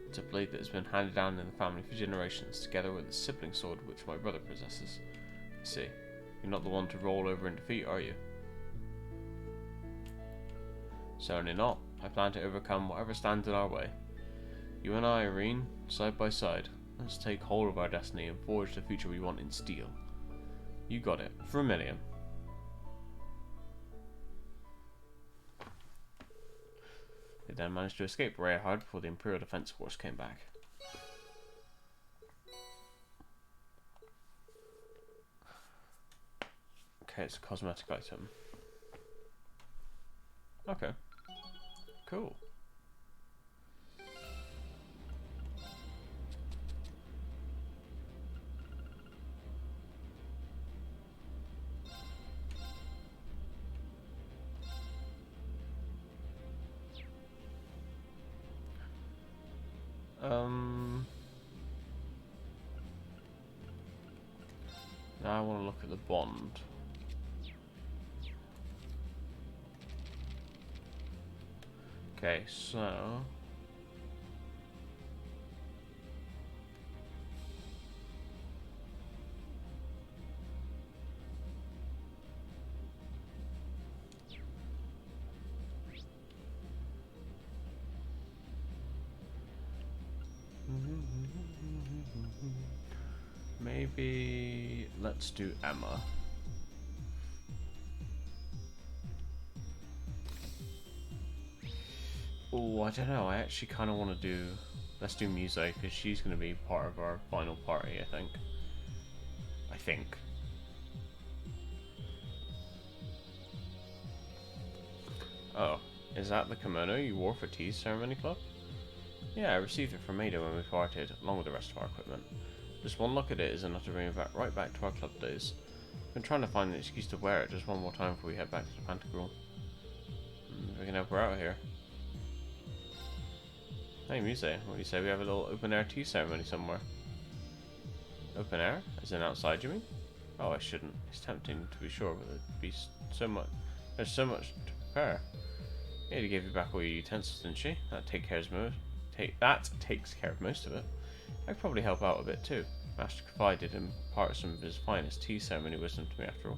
It's a blade that has been handed down in the family for generations, together with the sibling sword which my brother possesses. I see. You're not the one to roll over in defeat, are you? Certainly not. I plan to overcome whatever stands in our way. You and I, Irene, side by side. Let's take hold of our destiny and forge the future we want in steel. You got it. For Millian. They then managed to escape Rayhard before the Imperial Defense Force came back. Okay, it's a cosmetic item. Okay. Cool. Now I want to look at the bond. Okay, so maybe let's do Emma. Oh, I don't know. I actually kind of want to do. Let's do Muse because she's going to be part of our final party. I think. Oh, is that the kimono you wore for T's ceremony club? Yeah, I received it from Ada when we parted, along with the rest of our equipment. Just one look at it is enough to bring me back right back to our club days. I've been trying to find an excuse to wear it just one more time before we head back to the Pantagruel. We can help her out here. Hey Muse, what do you say we have a little open air tea ceremony somewhere? Open air? As in outside, you mean? Oh, I shouldn't. It's tempting to be sure, but it'd be so much. There's so much to prepare. Ada gave you back all your utensils, didn't she? That takes care of most of it. I could probably help out a bit too. Master confided in part some of his finest tea ceremony wisdom to me after all.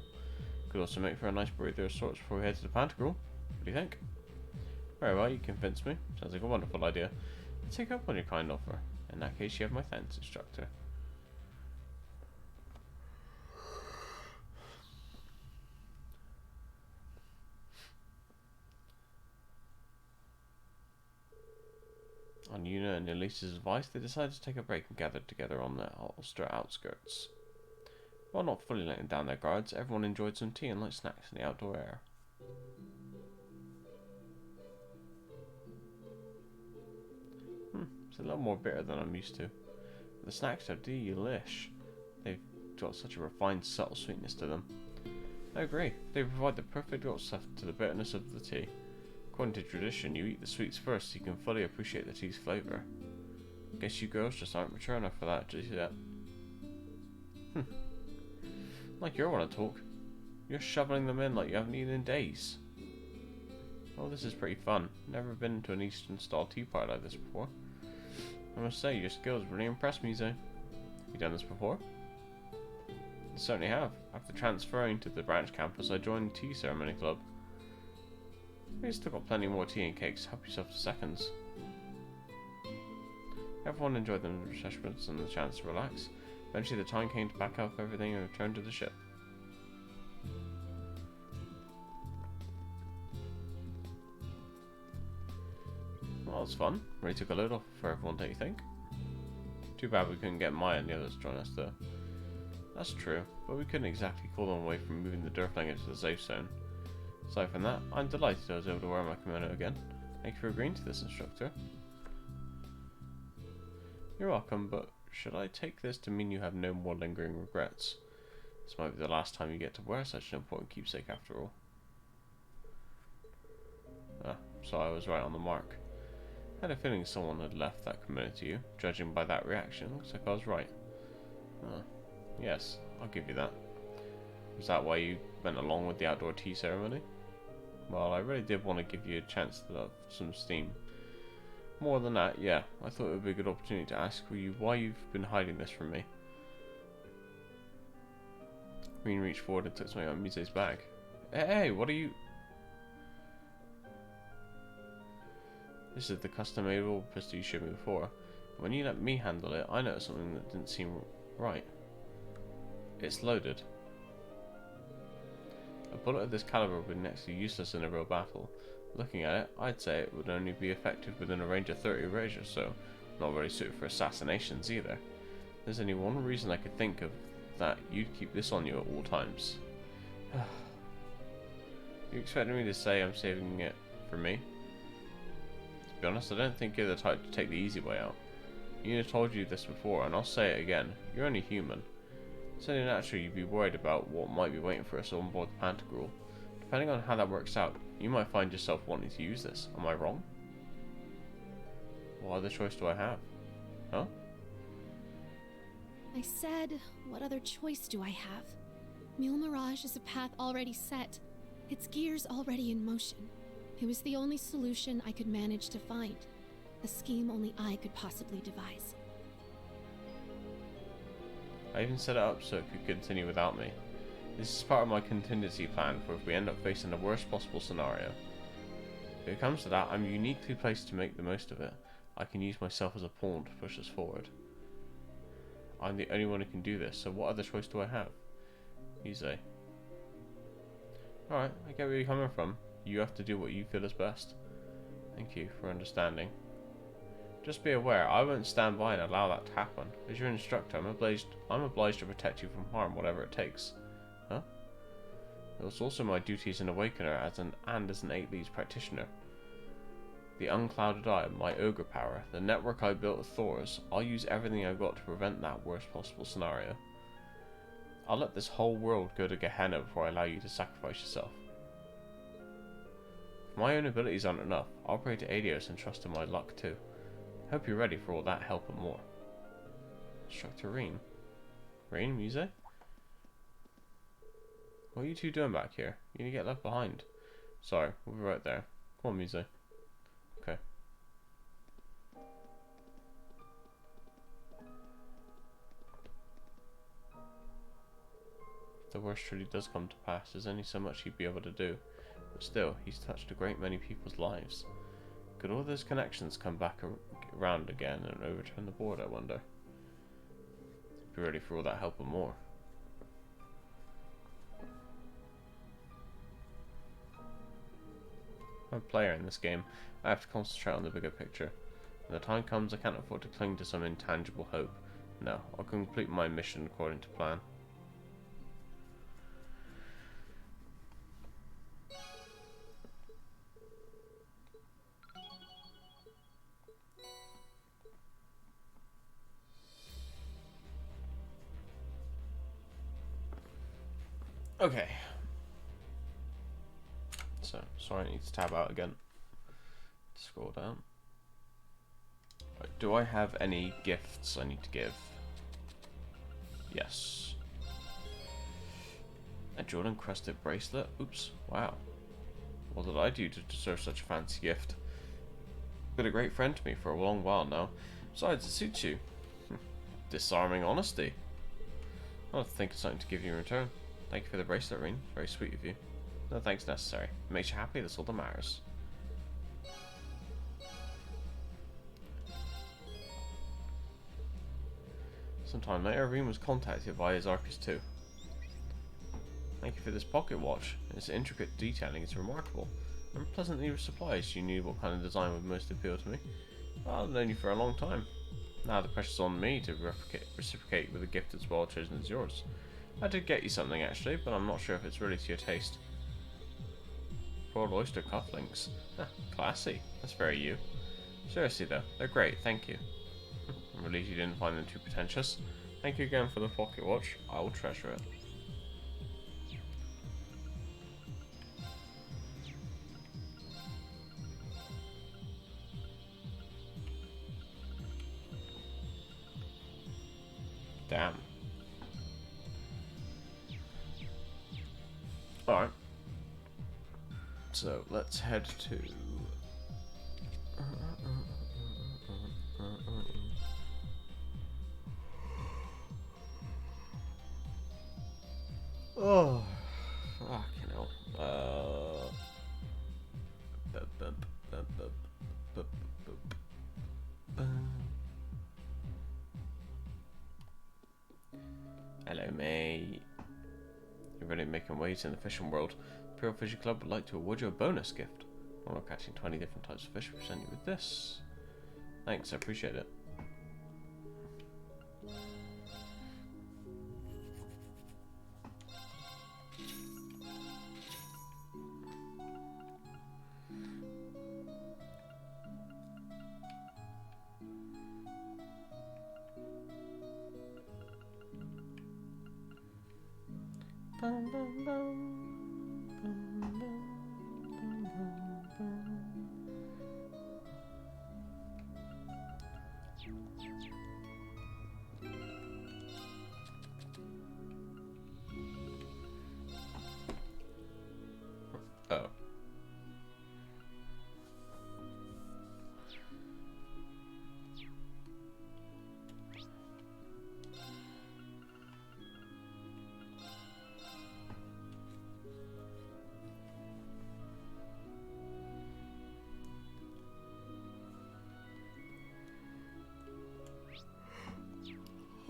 Could also make for a nice breather of sorts before we head to the Pantagruel. What do you think? Very well, you convinced me. Sounds like a wonderful idea. I'll take up on your kind offer. In that case, you have my thanks, instructor. On Yuna and Elisa's advice, they decided to take a break and gathered together on the Ulster outskirts. While not fully letting down their guards, everyone enjoyed some tea and light snacks in the outdoor air. It's a little more bitter than I'm used to. But the snacks are delish. They've got such a refined, subtle sweetness to them. I agree. They provide the perfect offset to the bitterness of the tea. According to tradition, you eat the sweets first so you can fully appreciate the tea's flavour. Guess you girls just aren't mature enough for that just yet. Like you want to talk. You're shoveling them in like you haven't eaten in days. Oh, this is pretty fun. Never been to an Eastern style tea party like this before. I must say, your skills really impressed me, Muse. Have you done this before? I certainly have. After transferring to the branch campus, I joined the tea ceremony club. We've still got plenty more tea and cakes. Help yourself to seconds. Everyone enjoyed the refreshments and the chance to relax. Eventually the time came to pack up everything and return to the ship. Well, that was fun. Really took a load off for everyone, don't you think? Too bad we couldn't get Maya and the others to join us though. That's true, but we couldn't exactly call them away from moving the Durfling into the safe zone. Aside from that, I'm delighted I was able to wear my kimono again. Thank you for agreeing to this, instructor. You're welcome, but should I take this to mean you have no more lingering regrets? This might be the last time you get to wear such an important keepsake after all. Ah, so I was right on the mark. I had a feeling someone had left that kimono to you. Judging by that reaction, looks like I was right. Yes, I'll give you that. Was that why you went along with the outdoor tea ceremony? Well, I really did want to give you a chance to let some steam. More than that, yeah, I thought it would be a good opportunity to ask you why you've been hiding this from me. Green reached forward and took something out of Muse's bag. Hey, what are you... This is the custom-made pistol you showed me before. When you let me handle it, I noticed something that didn't seem right. It's loaded. A bullet of this caliber would be next to useless in a real battle. Looking at it, I'd say it would only be effective within a range of 30 ranges, so not really suited for assassinations either. If there's only one reason I could think of that you'd keep this on you at all times. You expected me to say I'm saving it for me? To be honest, I don't think you're the type to take the easy way out. Una told you this before, and I'll say it again. You're only human. It's only natural you'd be worried about what might be waiting for us on board the Pantagruel. Depending on how that works out, you might find yourself wanting to use this. Am I wrong? What other choice do I have? Huh? I said, what other choice do I have? Mule Mirage is a path already set, its gears already in motion. It was the only solution I could manage to find, a scheme only I could possibly devise. I even set it up so it could continue without me. This is part of my contingency plan for if we end up facing the worst possible scenario. If it comes to that, I'm uniquely placed to make the most of it. I can use myself as a pawn to push us forward. I'm the only one who can do this, so what other choice do I have? Easy. Alright, I get where you're coming from. You have to do what you feel is best. Thank you for understanding. Just be aware, I won't stand by and allow that to happen. As your instructor, I'm obliged to protect you from harm, whatever it takes. Huh? It was also my duty as an Awakener and as an 8 Leaves practitioner. The unclouded eye, my ogre power, the network I built with Thor's, I'll use everything I've got to prevent that worst possible scenario. I'll let this whole world go to Gehenna before I allow you to sacrifice yourself. If my own abilities aren't enough, I'll pray to Adios and trust in my luck too. Hope you're ready for all that help and more. Instructor Rean. Rean, Muse? What are you two doing back here? You're gonna get left behind. Sorry, we'll be right there. Come on, Muse. Okay. If the worst truly does come to pass, there's only so much he'd be able to do. But still, he's touched a great many people's lives. Could all those connections come back around again and overturn the board, I wonder? Be ready for all that help and more. I'm a player in this game. I have to concentrate on the bigger picture. When the time comes, I can't afford to cling to some intangible hope. No, I'll complete my mission according to plan. Okay. So, sorry, I need to tab out again. Scroll down. Right, do I have any gifts I need to give? Yes. A Jordan Crested bracelet? Oops, wow. What did I do to deserve such a fancy gift? Been a great friend to me for a long while now. Besides, it suits you. Disarming honesty. I'll have to think of something to give you in return. Thank you for the bracelet, Rean. Very sweet of you. No thanks necessary. It makes you happy, that's all that matters. Sometime later, Rean was contacted by his Arcus too. Thank you for this pocket watch. Its intricate detailing is remarkable. I'm pleasantly surprised you knew what kind of design would most appeal to me. Well, I've known you for a long time. Now the pressure's on me to reciprocate with a gift as well chosen as yours. I did get you something actually, but I'm not sure if it's really to your taste. Broad oyster cufflinks. Classy. That's very you. Seriously though, they're great, thank you. I'm relieved you didn't find them too pretentious. Thank you again for the pocket watch. I will treasure it. Damn. Alright. So let's head to oh fucking hell. Hello, mate. You're ready to make waves in the fishing world. Imperial Fishing Club would like to award you a bonus gift. While we're catching 20 different types of fish, we present you with this. Thanks, I appreciate it. Bum, bum, bum.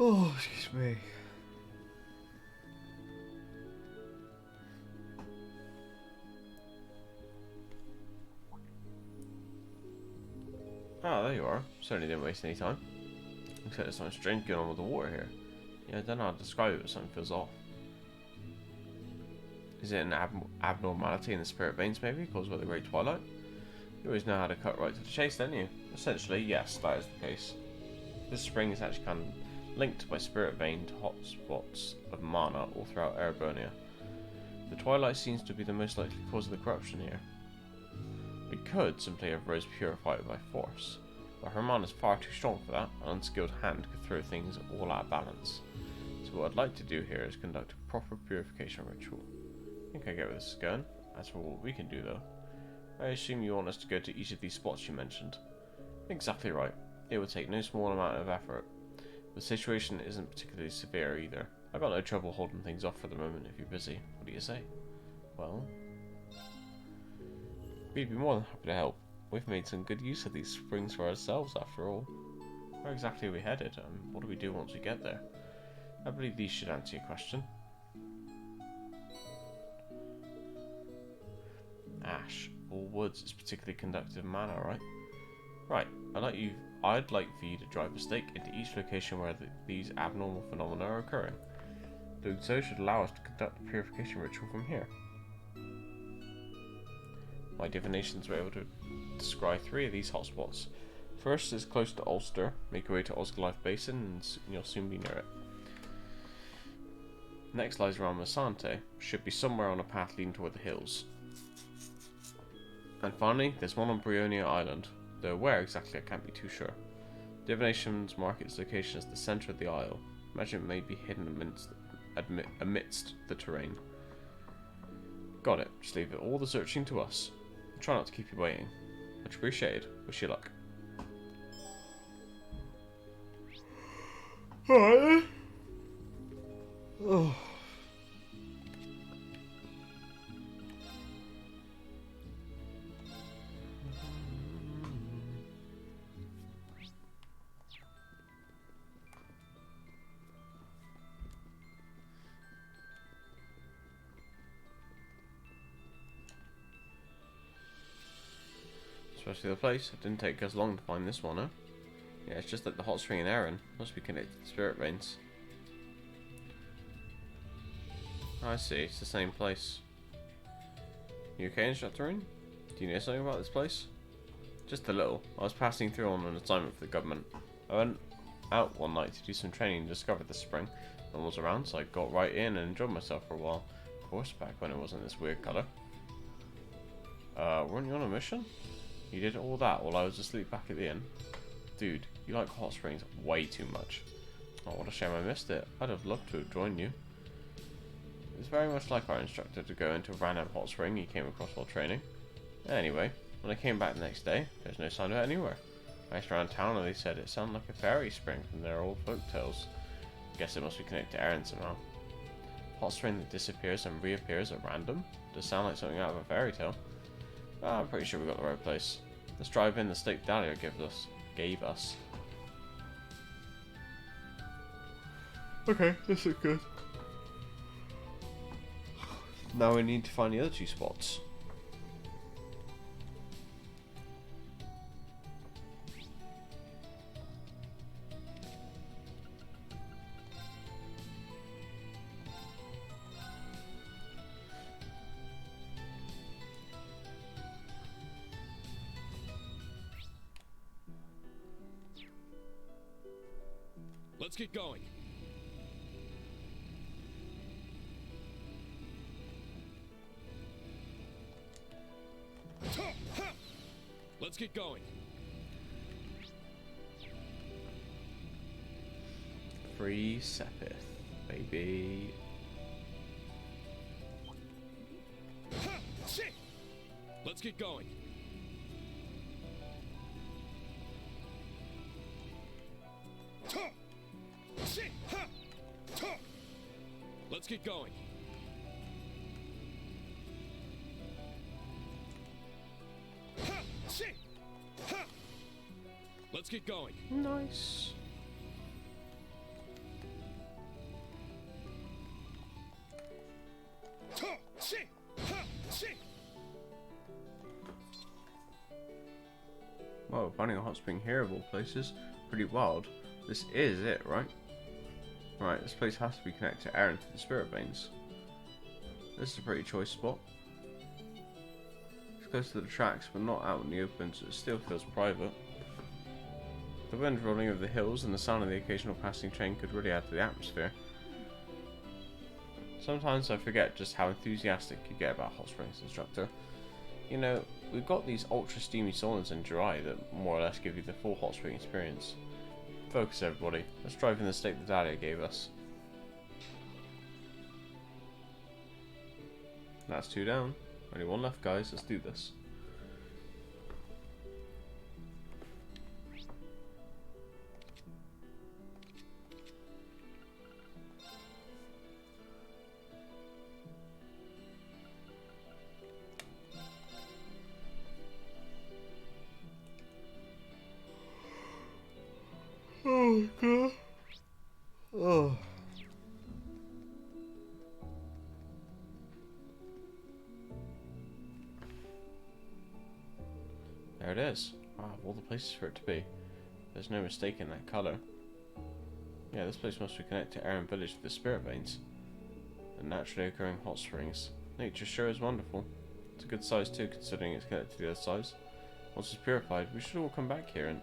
Oh, excuse me. Ah, there you are. Certainly didn't waste any time. Except there's something strange going on with the water here. Yeah, I don't know how to describe it, but something feels off. Is it an abnormality in the spirit veins, maybe, caused by the Great Twilight? You always know how to cut right to the chase, don't you? Essentially, yes, that is the case. This spring is actually kind of linked by spirit veined hotspots of mana all throughout Erebonia. The Twilight seems to be the most likely cause of the corruption here. We could simply have Rose purified it by force, but her mana is far too strong for that. An unskilled hand could throw things all out of balance. So what I'd like to do here is conduct a proper purification ritual. I think I get where this is going. As for what we can do though, I assume you want us to go to each of these spots you mentioned. Exactly right. It would take no small amount of effort. The situation isn't particularly severe either. I got no trouble holding things off for the moment if you're busy. What do you say? Well, we'd be more than happy to help. We've made some good use of these springs for ourselves after all. Where exactly are we headed, and what do we do once we get there? I believe these should answer your question. Ash, or woods is particularly conductive of mana, right? Right, I'd like for you to drive a stake into each location where these abnormal phenomena are occurring. Doing so should allow us to conduct the purification ritual from here. My divinations were able to descry 3 of these hotspots. First is close to Ulster. Make your way to Osgilife Basin and you'll soon be near it. Next lies around Masante. Should be somewhere on a path leading toward the hills. And finally, there's one on Brionia Island, though where exactly I can't be too sure. Divinations mark its location as the centre of the isle. Imagine it may be hidden amidst the terrain. Got it, just leave all the searching to us. Try not to keep you waiting. Much appreciated. Wish you luck. Alright. Oh. Especially the place. It didn't take us long to find this one, huh? Yeah, it's just like the hot spring in Erin. Must be connected to the spirit veins. I see, it's the same place. You okay, Instructorine? Do you know something about this place? Just a little. I was passing through on an assignment for the government. I went out one night to do some training and discovered this spring. No one was around, so I got right in and enjoyed myself for a while. Of course, back when it wasn't this weird colour. Weren't you on a mission? You did all that while I was asleep back at the inn? Dude, you like hot springs way too much. Oh, what a shame I missed it. I'd have loved to have joined you. It's very much like our instructor to go into a random hot spring he came across while training. Anyway, when I came back the next day, there's no sign of it anywhere. I asked around town and they said it sounded like a fairy spring from their old folk tales. Guess it must be connected to Erin somehow. Hot spring that disappears and reappears at random? Does sound like something out of a fairy tale. I'm pretty sure we got the right place. Let's drive in the stake Dahlia gave us. Okay, this is good. Now we need to find the other 2 spots. Let's get going. Let's get going. Free Sepith, baby. Let's get going. Let's get going. Let's get going. Nice. Well, finding a hot spring here of all places, pretty wild. This is it, right? Right, this place has to be connected to Aaron to the Spirit Veins. This is a pretty choice spot. It's close to the tracks, but not out in the open, so it still feels private. The wind rolling over the hills and the sound of the occasional passing train could really add to the atmosphere. Sometimes I forget just how enthusiastic you get about hot springs, instructor. You know, we've got these ultra steamy saunas in Jirai that more or less give you the full hot spring experience. Focus everybody, let's drive in the state that Dahlia gave us. That's 2 down. Only 1 left, guys, let's do this. Oh god. Oh. There it is. Wow, of all the places for it to be. There's no mistake in that colour. Yeah, this place must be connected to Aaron Village with the Spirit Veins. And naturally occurring hot springs. Nature sure is wonderful. It's a good size too, considering it's connected to the other size. Once it's purified, we should all come back here and...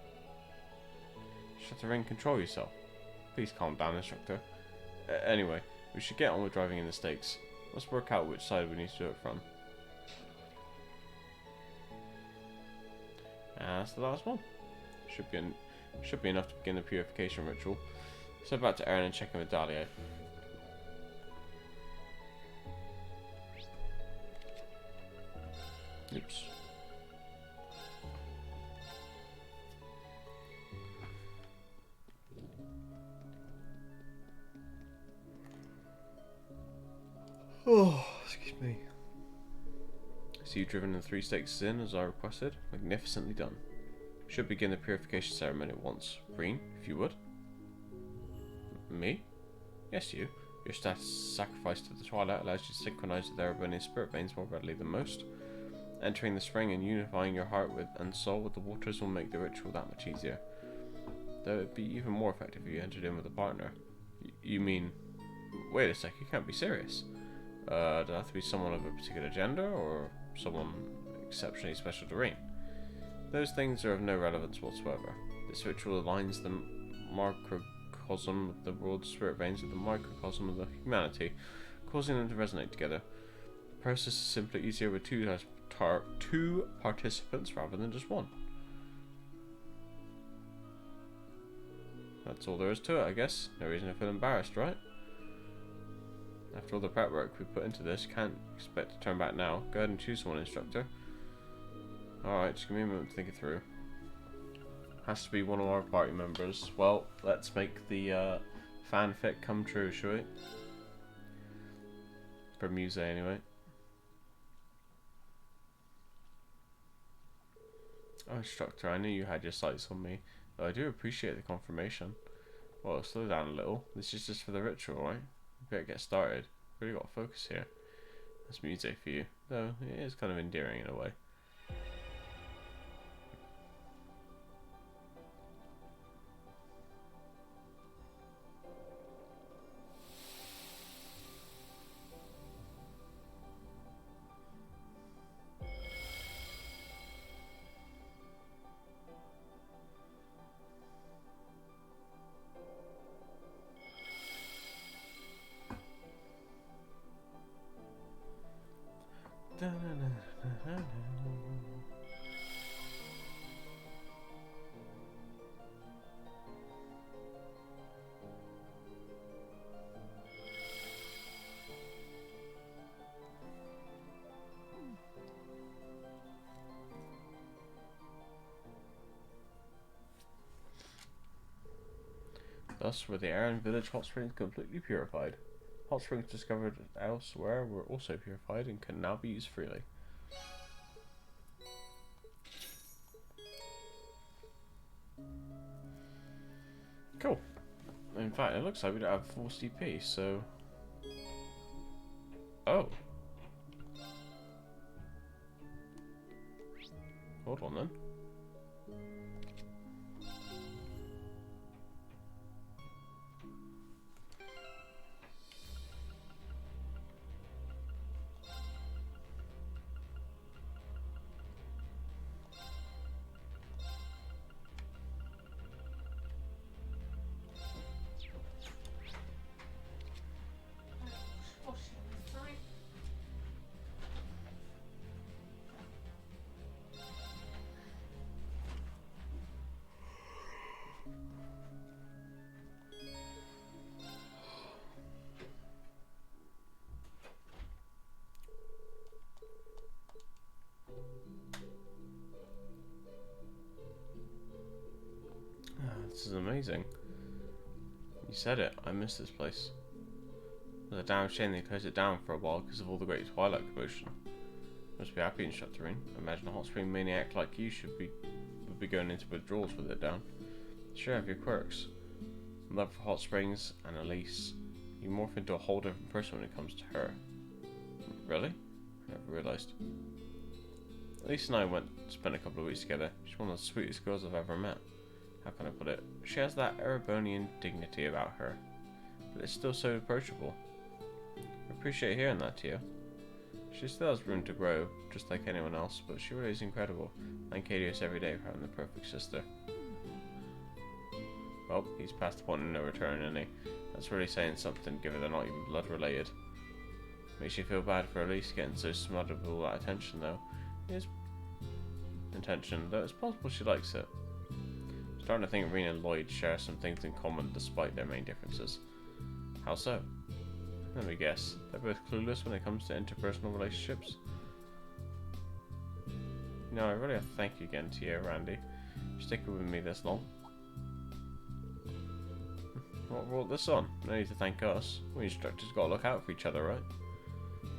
Shut the ring, control yourself. Please calm down, instructor. Anyway, we should get on with driving in the stakes. Let's work out which side we need to do it from. And that's the last one. Should be enough to begin the purification ritual. So back to Aaron and check in with Dahlia. Oops. Oh, excuse me. So you've driven the 3 stakes in as I requested. Magnificently done. Should begin the purification ceremony at once. Breen, if you would. Me? Yes, you. Your status sacrifice to the Twilight allows you to synchronize with their Arabonian spirit veins more readily than most. Entering the spring and unifying your heart with and soul with the waters will make the ritual that much easier. Though it'd be even more effective if you entered in with a partner. You mean... Wait a sec, you can't be serious. Does it have to be someone of a particular gender, or someone exceptionally special to Rean? Those things are of no relevance whatsoever. This ritual aligns the macrocosm of the world's spirit veins with the microcosm of the humanity, causing them to resonate together. The process is simply easier with two participants rather than just one. That's all there is to it, I guess. No reason to feel embarrassed, right? After all the prep work we put into this, can't expect to turn back now. Go ahead and choose someone, instructor. Alright, just give me a moment to think it through. Has to be one of our party members. Well, let's make the fanfic come true, shall we? For Muse, anyway. Oh, instructor, I knew you had your sights on me, though I do appreciate the confirmation. Well, slow down a little. This is just for the ritual, right? We better get started. Really got to focus here. That's music for you, though it is kind of endearing in a way. Thus were the Aaron Village hot springs completely purified. Hot springs discovered elsewhere were also purified and can now be used freely. Cool. In fact, it looks like we don't have full CP, so... Oh. Hold on then. This is amazing. You said it. I miss this place. It was a damn shame they closed it down for a while because of all the great Twilight commotion. Must be happy, Instructor Rean. Imagine a hot spring maniac like you would be going into withdrawals with it down. Sure have your quirks. Love for hot springs and Elise. You morph into a whole different person when it comes to her. Really? I never realised. Elise and I spent a couple of weeks together. She's one of the sweetest girls I've ever met. How can I put it? She has that Erebonian dignity about her, but it's still so approachable. I appreciate hearing that, Tio. She still has room to grow, just like anyone else, but she really is incredible. Thank Adios every day for having the perfect sister. Well, he's past the point of no return, isn't he? That's really saying something, given they're not even blood related. Makes you feel bad for Elise getting so smothered with all that attention, though. It's possible she likes it. Starting to think Rean and Lloyd share some things in common despite their main differences. How so? Let me guess. They're both clueless when it comes to interpersonal relationships. You know, I really have to thank you again, Tia, Randy, for sticking with me this long. What brought this on? No need to thank us. We instructors gotta look out for each other, right?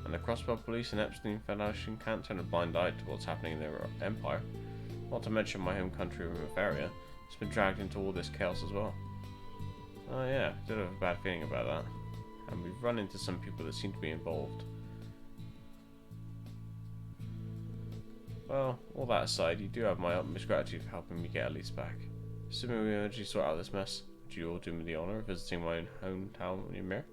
And the Crossbell Police and Epstein Foundation can't turn a blind eye to what's happening in their empire. Not to mention my home country of Bavaria. It's been dragged into all this chaos as well. Oh yeah, did have a bad feeling about that. And we've run into some people that seem to be involved. Well, all that aside, you do have my utmost gratitude for helping me get Elise back. Assuming we eventually sort out this mess, would you all do me the honour of visiting my own hometown in Ymir?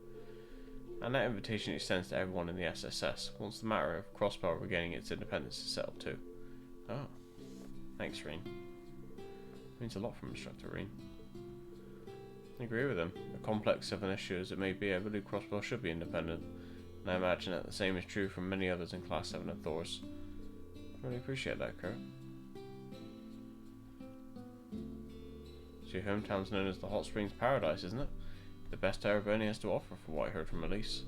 And that invitation extends to everyone in the SSS, once the matter of Crossbell regaining its independence is settled too. Oh. Thanks, Rean. Means a lot from Instructor Rean. I agree with him. A complex of an issue as it may be, I believe Crossbell should be independent, and I imagine that the same is true from many others in Class 7 of Thors. I really appreciate that, Kurt. So your hometown's known as the Hot Springs Paradise, isn't it? The best Ereboni has to offer from what I heard from Elise.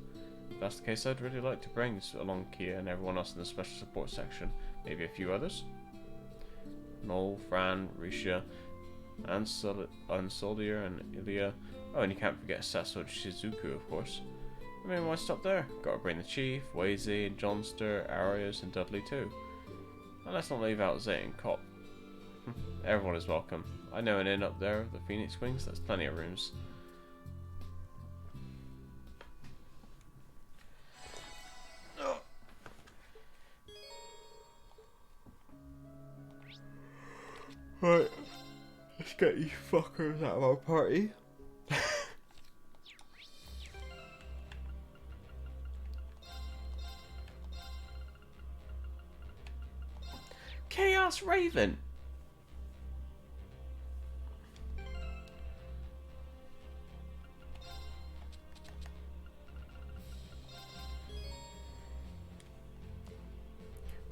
If that's the case, I'd really like to bring along Kia and everyone else in the special support section, maybe a few others. Noel, Fran, Risha, Soldier, and Ilya. Oh, and you can't forget Sasso and Shizuku, of course. I mean, why stop there? Gotta bring the Chief, Wazy, and Johnster, Arius, and Dudley too. And let's not leave out Zay and Cop. Everyone is welcome. I know an inn up there, the Phoenix Wings, there's plenty of rooms. Right, let's get you fuckers out of our party. Chaos Raven!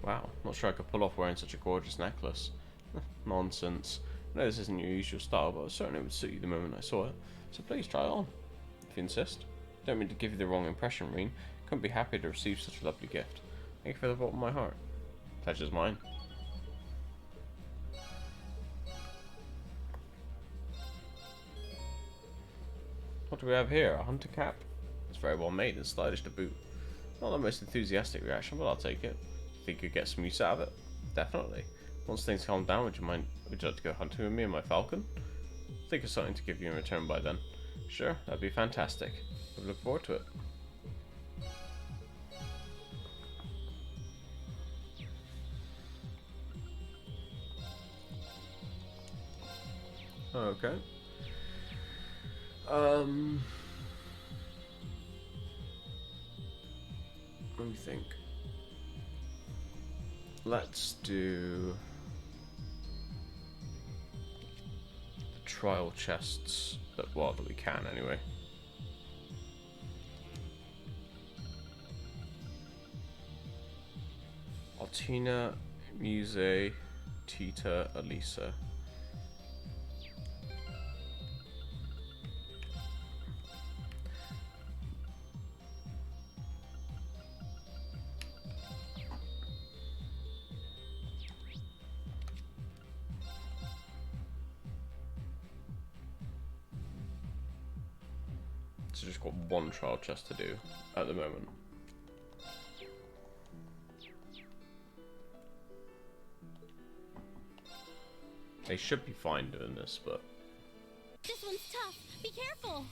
Wow, not sure I could pull off wearing such a gorgeous necklace. Nonsense. I know this isn't your usual style, but certainly would suit you the moment I saw it. So please try it on, if you insist. Don't mean to give you the wrong impression, Rean. Couldn't be happy to receive such a lovely gift. Thank you from the bottom of my heart. Pleasure's mine. What do we have here? A hunter cap? It's very well made and stylish to boot. Not the most enthusiastic reaction, but I'll take it. Think you'd get some use out of it? Definitely. Once things calm down, would you like to go hunting with me and my falcon? Think of something to give you in return by then. Sure, that'd be fantastic. I look forward to it. Okay. Let me think. Let's do the trial chests that we can anyway. Altina, Muse, Tita, Elisa. So just got one trial chest to do at the moment. They should be fine doing this, but This one's tough. Be careful.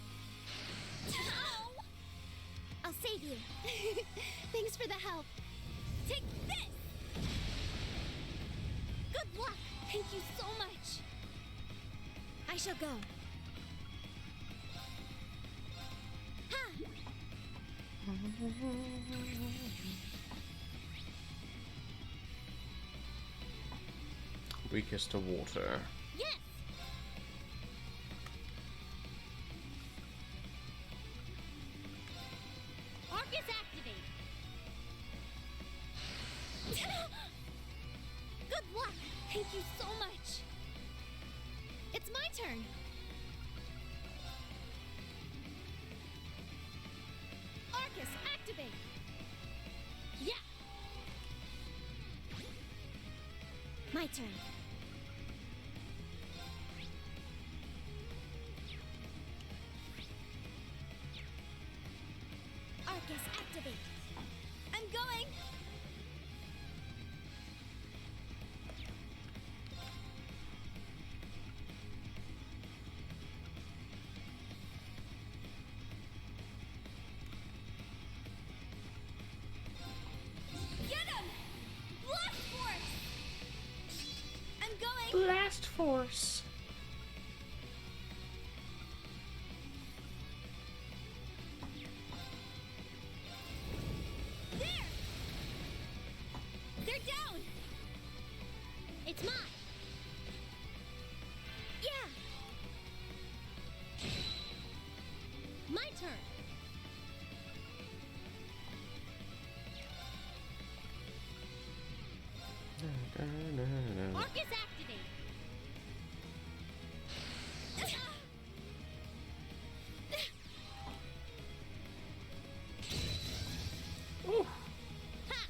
Ow! I'll save you. Thanks for the help. Take this! Good luck! Thank you so much. I shall go. Ha! weakest to water. Yes! Arcus activate! Good luck! Thank you so much! It's my turn! Arcus activate! Yeah! My turn. Arcus activate! I'm going! Get him! Blast force! I'm going! Blast force. There! They're down! It's mine! Yeah! My turn! Arcus activate! Ooh. Ha!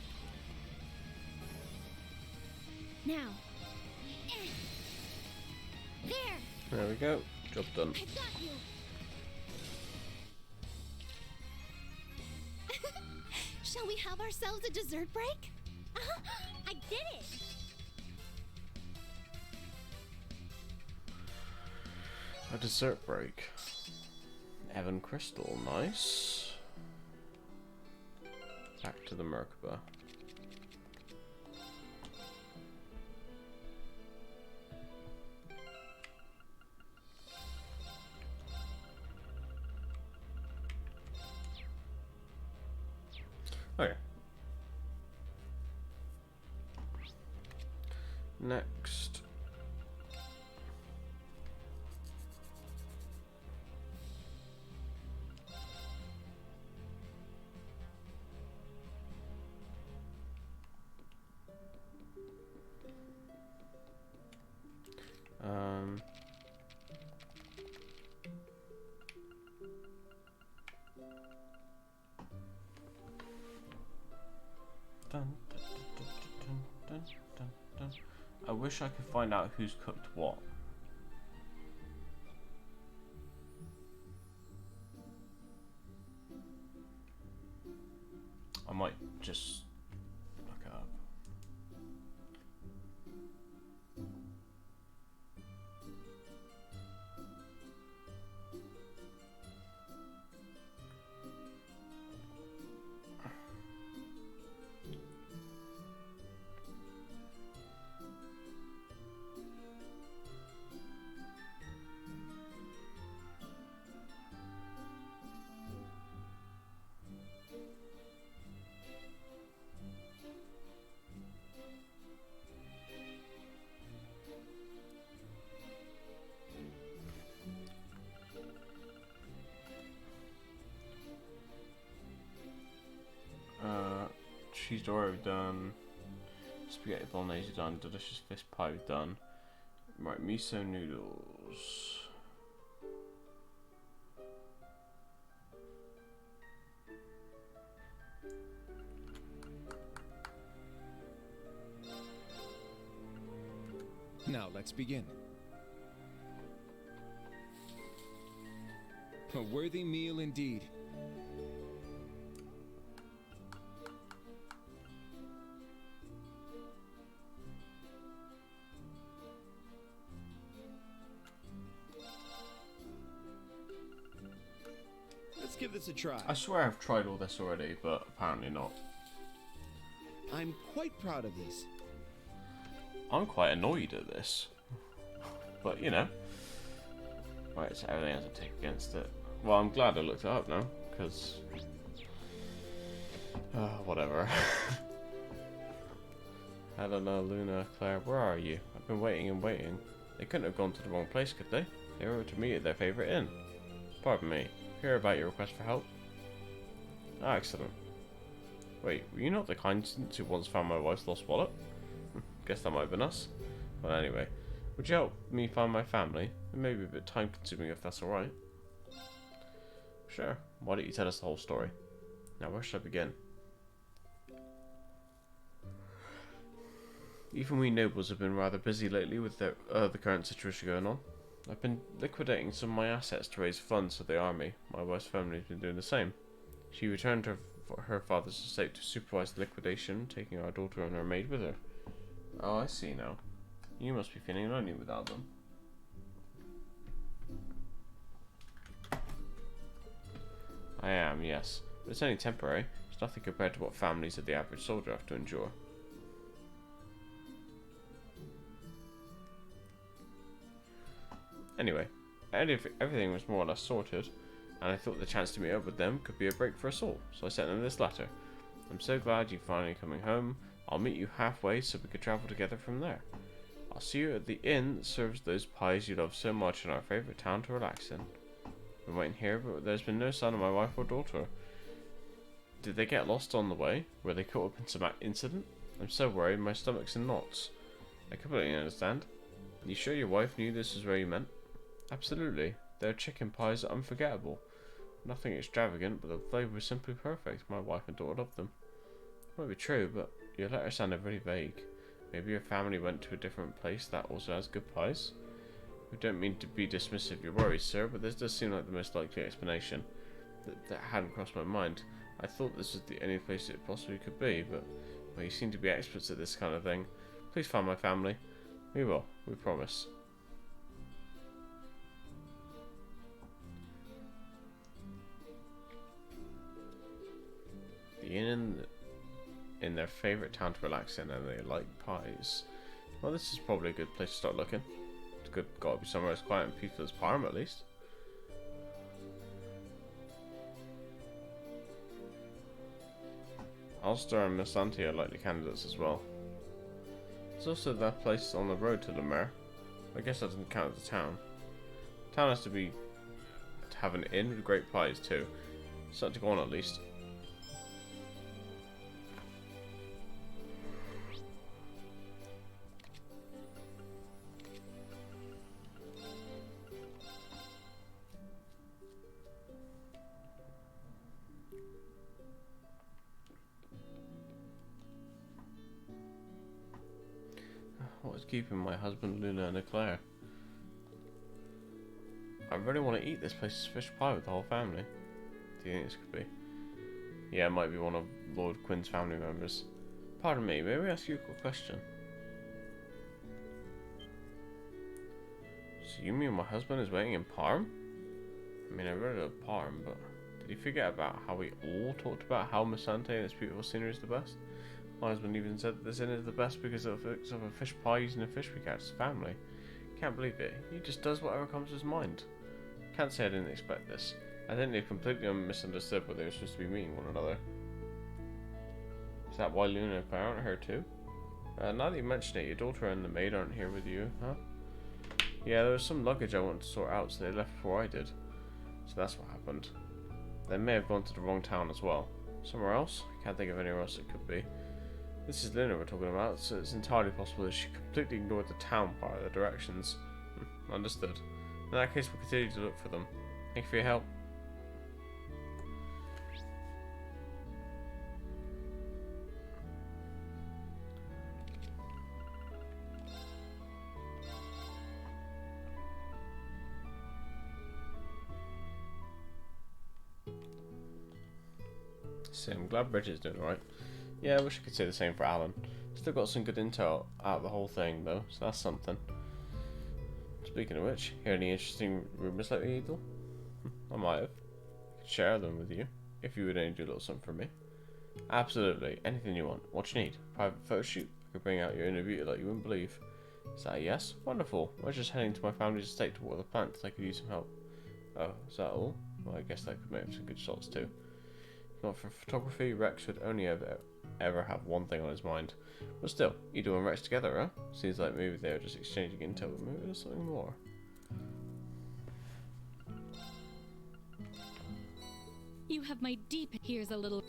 Now. There! There we go. Job done. I've got you! Shall we have ourselves a dessert break? I did it! A dessert break. Evan Crystal, nice. Back to the Merkaba. Okay. Next. Um. Dun, dun, dun, dun, dun, dun, dun. I wish I could find out who's cooked what. I might just look it up. cheese dory we've done. Spaghetti bolognese done. Delicious fish pie we've done. Right, miso noodles. Now let's begin. A worthy meal indeed. Let's give this a try. I swear I've tried all this already, but apparently not. I'm quite proud of these. I'm quite annoyed at this. But, you know. Right, so everything has to tick against it. Well, I'm glad I looked it up now, because... whatever. Helena, Luna, Claire, where are you? I've been waiting and waiting. They couldn't have gone to the wrong place, could they? They were to meet at their favourite inn. Pardon me. Hear about your request for help? Ah, excellent. Wait, were you not the kind student who once found my wife's lost wallet? Guess that might have been us. Well, anyway, would you help me find my family? It may be a bit time consuming if that's alright. Sure. Why don't you tell us the whole story? Now, where should I begin? Even we nobles have been rather busy lately with the current situation going on. I've been liquidating some of my assets to raise funds for the army. My wife's family has been doing the same. She returned her father's estate to supervise the liquidation, taking our daughter and her maid with her. Oh, I see now. You must be feeling lonely without them. I am, yes. But it's only temporary. It's nothing compared to what families of the average soldier have to endure. Anyway, everything was more or less sorted, and I thought the chance to meet up with them could be a break for us all, so I sent them this letter. I'm so glad you're finally coming home. I'll meet you halfway so we could travel together from there. I'll see you at the inn that serves those pies you love so much in our favourite town to relax in. I've been waiting here, but there's been no sign of my wife or daughter. Did they get lost on the way? Were they caught up in some incident? I'm so worried, my stomach's in knots. I completely understand. You sure your wife knew this was where you meant? Absolutely. Their chicken pies are unforgettable. Nothing extravagant, but the flavour was simply perfect. My wife and daughter loved them. It might be true, but your letter sounded very vague. Maybe your family went to a different place that also has good pies? We don't mean to be dismissive of your worries, sir, but this does seem like the most likely explanation. That hadn't crossed my mind. I thought this was the only place it possibly could be, but well, you seem to be experts at this kind of thing. Please find my family. We will, we promise. The inn in their favourite town to relax in, and they like pies. Well, this is probably a good place to start looking. It's gotta be somewhere as quiet and peaceful as Parma, at least. Ulster and Missante are likely candidates as well. There's also that place on the road to Lemaire. I guess that doesn't count as a town. Town has to have an inn with great pies too. Something to go on at least. What's keeping my husband, Luna, and Claire? I really want to eat this place's fish pie with the whole family. Do you think this could be? Yeah, it might be one of Lord Quinn's family members. Pardon me, may we ask you a quick question? So you mean my husband is waiting in Parm? I mean, I read it at Parm, but did he forget about how we all talked about how Missante and its beautiful scenery is the best? My husband even said that this inn is the best because of a fish pie using a fish we catch as family. Can't believe it. He just does whatever comes to his mind. Can't say I didn't expect this. I think they completely misunderstood what they were supposed to be meaning one another. Is that why Luna and Claire aren't here too? Now that you mention it, your daughter and the maid aren't here with you, huh? Yeah, there was some luggage I wanted to sort out, so they left before I did. So that's what happened. They may have gone to the wrong town as well. Somewhere else? I can't think of anywhere else it could be. This is Luna we're talking about, so it's entirely possible that she completely ignored the town part of the directions. Understood. In that case, we'll continue to look for them. Thank you for your help. See, I'm glad Bridget's doing alright. Yeah, I wish I could say the same for Alan. Still got some good intel out of the whole thing, though, so that's something. Speaking of which, hear any interesting rumours lately, Edel? I might have. I could share them with you, if you would only do a little something for me. Absolutely, anything you want. What you need? Private photo shoot? I could bring out your inner beauty like you wouldn't believe. Is that a yes? Wonderful. I was just heading to my family's estate to water the plants. I could use some help. Oh, is that all? Well, I guess that could make some good shots too. Not for photography, Rex would only ever have one thing on his mind. But still, Edel and Rex together, huh? Seems like maybe they were just exchanging intel, but maybe there's something more. You have my deep. Here's a little.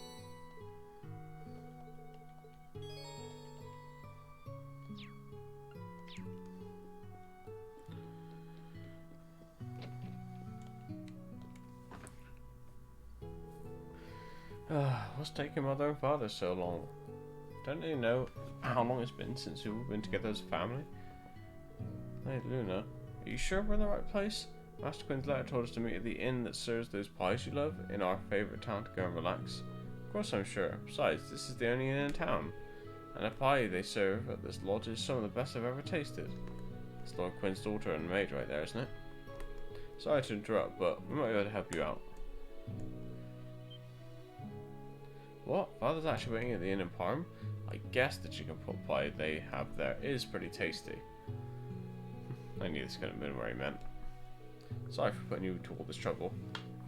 What's taking mother and father so long? Don't they know how long it's been since we've been together as a family? Hey Luna, are you sure we're in the right place? Master Quinn's letter told us to meet at the inn that serves those pies you love in our favourite town to go and relax. Of course I'm sure. Besides, this is the only inn in town. And the pie they serve at this lodge is some of the best I've ever tasted. It's Lord Quinn's daughter and maid right there, isn't it? Sorry to interrupt, but we might be able to help you out. What? Father's actually waiting at the inn in Parm? I guess the chicken pot pie they have there is pretty tasty. I knew this couldn't have been where he meant. Sorry for putting you to all this trouble.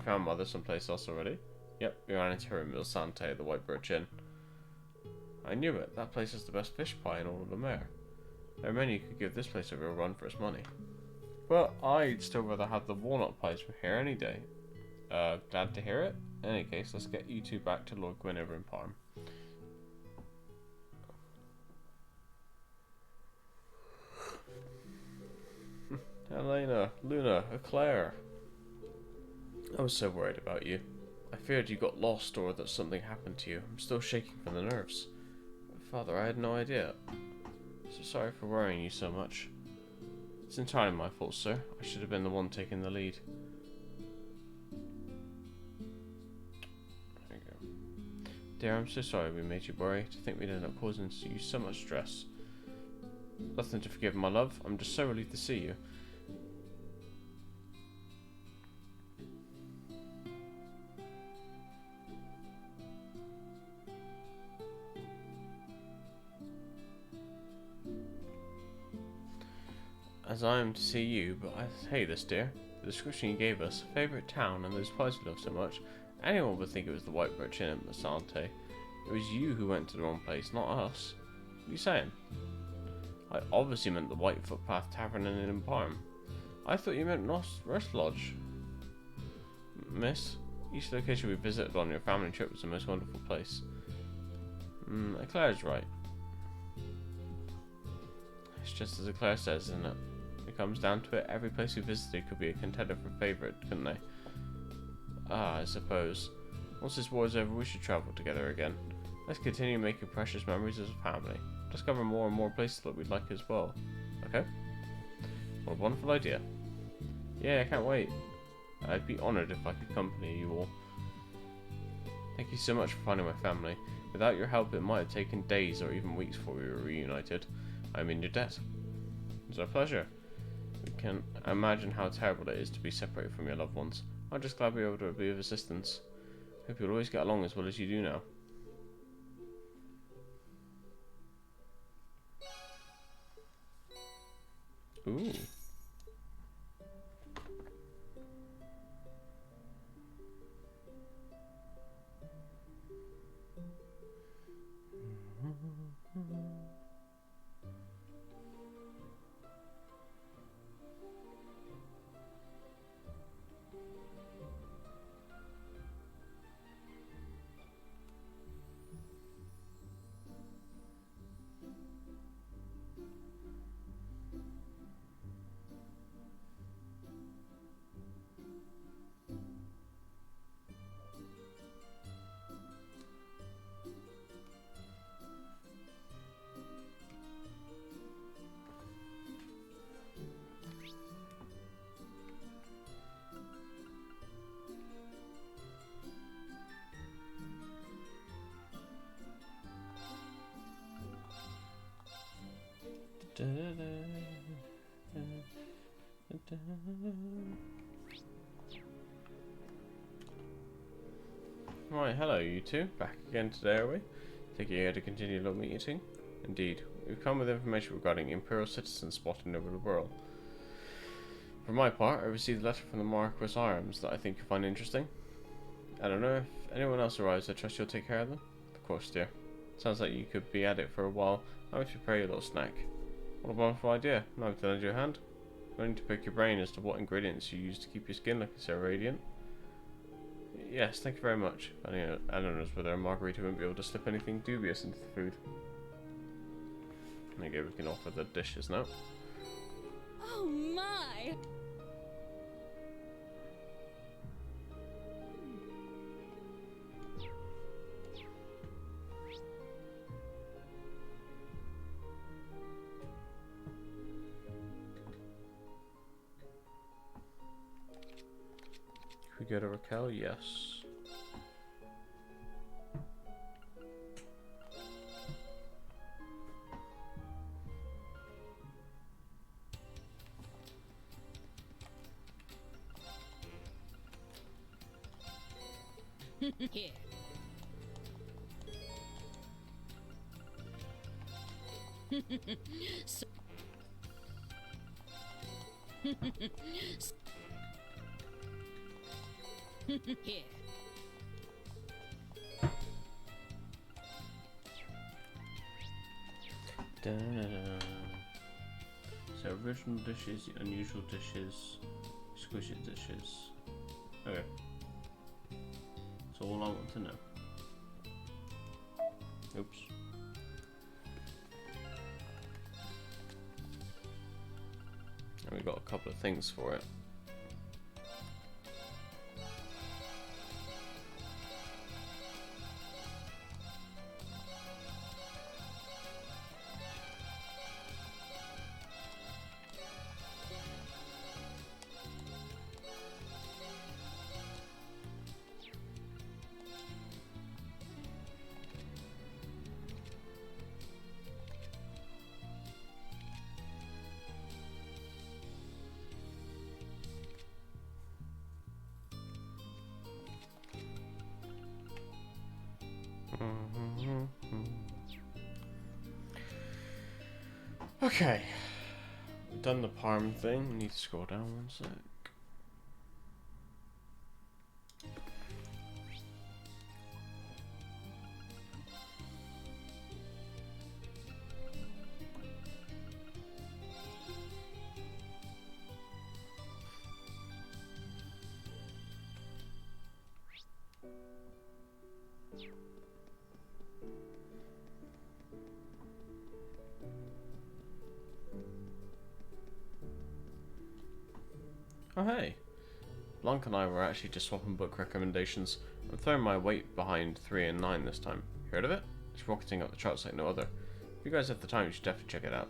Found mother someplace else already? Yep, we ran into her in Milsante at the White Birch Inn. I knew it. That place has the best fish pie in all of the Mare. There are many who could give this place a real run for its money. Well, I'd still rather have the walnut pies from here any day. Glad to hear it. In any case, let's get you two back to Lord Gwyn over in Parm. Elena, Luna, Eclair. I was so worried about you. I feared you got lost or that something happened to you. I'm still shaking from the nerves. Father, I had no idea. So sorry for worrying you so much. It's entirely my fault, sir. I should have been the one taking the lead. There you go. Dear, I'm so sorry we made you worry. To think we'd end up causing you so much stress. Nothing to forgive, my love. I'm just so relieved to see you. As I am to see you, but I say this, dear. The description you gave us, favourite town and those pies we love so much, anyone would think it was the White Birch Inn at Masante. It was you who went to the wrong place, not us. What are you saying? I obviously meant the White Footpath Tavern and Inn in Parm. I thought you meant Rest Lodge. Miss, each location we visited on your family trip was the most wonderful place. Eclair's right. It's just as Eclair says, isn't it? It comes down to it, every place we visited could be a contender for favourite, couldn't they? I suppose. Once this war is over, we should travel together again. Let's continue making precious memories as a family. Discover more and more places that we'd like as well. Okay? What a wonderful idea. Yeah, I can't wait. I'd be honoured if I could accompany you all. Thank you so much for finding my family. Without your help, it might have taken days or even weeks before we were reunited. I'm in your debt. It's our pleasure. We can imagine how terrible it is to be separated from your loved ones. I'm just glad we were able to be of assistance. Hope you'll always get along as well as you do now. Ooh. Right, hello you two. Back again today, are we? Think you're here to continue the meeting? Indeed. We've come with information regarding Imperial citizens spotted over the world. For my part, I received a letter from the Marquis Arms that I think you'll find interesting. I don't know if anyone else arrives. I trust you'll take care of them? Of course, dear. Sounds like you could be at it for a while. I wish to prepare you a little snack. What a wonderful idea. Now I've lend you a hand. I'm going to pick your brain as to what ingredients you use to keep your skin looking so radiant. Yes, thank you very much. I don't know whether Margarita won't be able to slip anything dubious into the food. There you go, we can offer the dishes now. Oh my! Can we go to Raquel? Yes. Here. So here. So original dishes, unusual dishes, exquisite dishes. Okay. That's all I want to know. Oops. And we got a couple of things for it. Okay, we've done the Parm thing. We need to scroll down one sec. Oh hey, Blanc and I were actually just swapping book recommendations. I'm throwing my weight behind 3 and 9 this time. Heard of it? It's rocketing up the charts like no other. If you guys have the time, you should definitely check it out.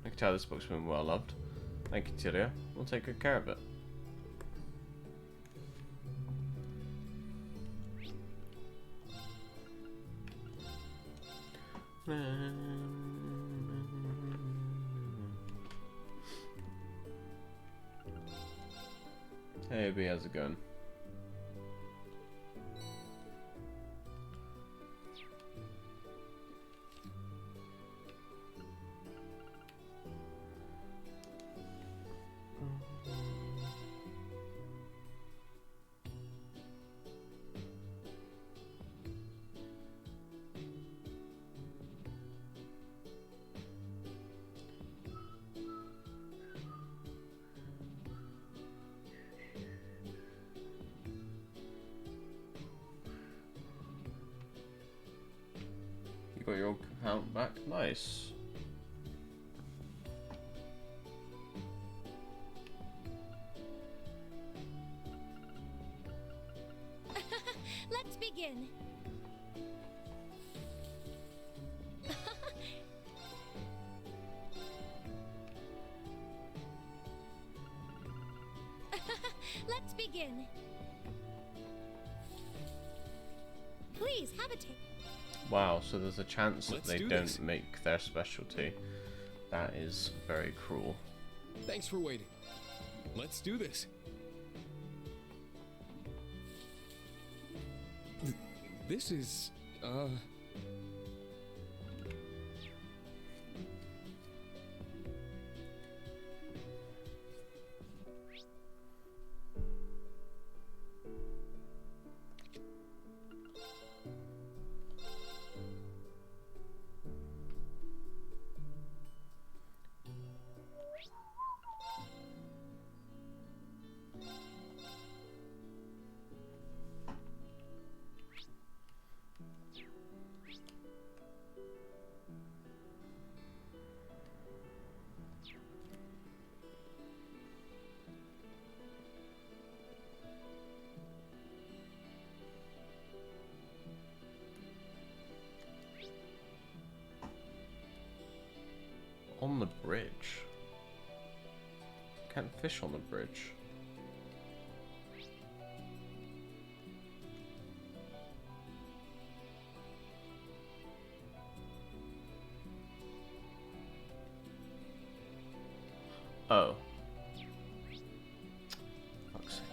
I can tell this book's been well loved. Thank you, Tilia. We'll take good care of it. Hey, B, how's it going? You got your account back? Nice. Let's begin. Let's begin. Please have a taste. Wow, so there's a chance that Let's they do don't this. make their specialty. That is very cruel. Thanks for waiting. Let's do this. This is, On the bridge. Can't fish on the bridge. Oh. Fuck's sake.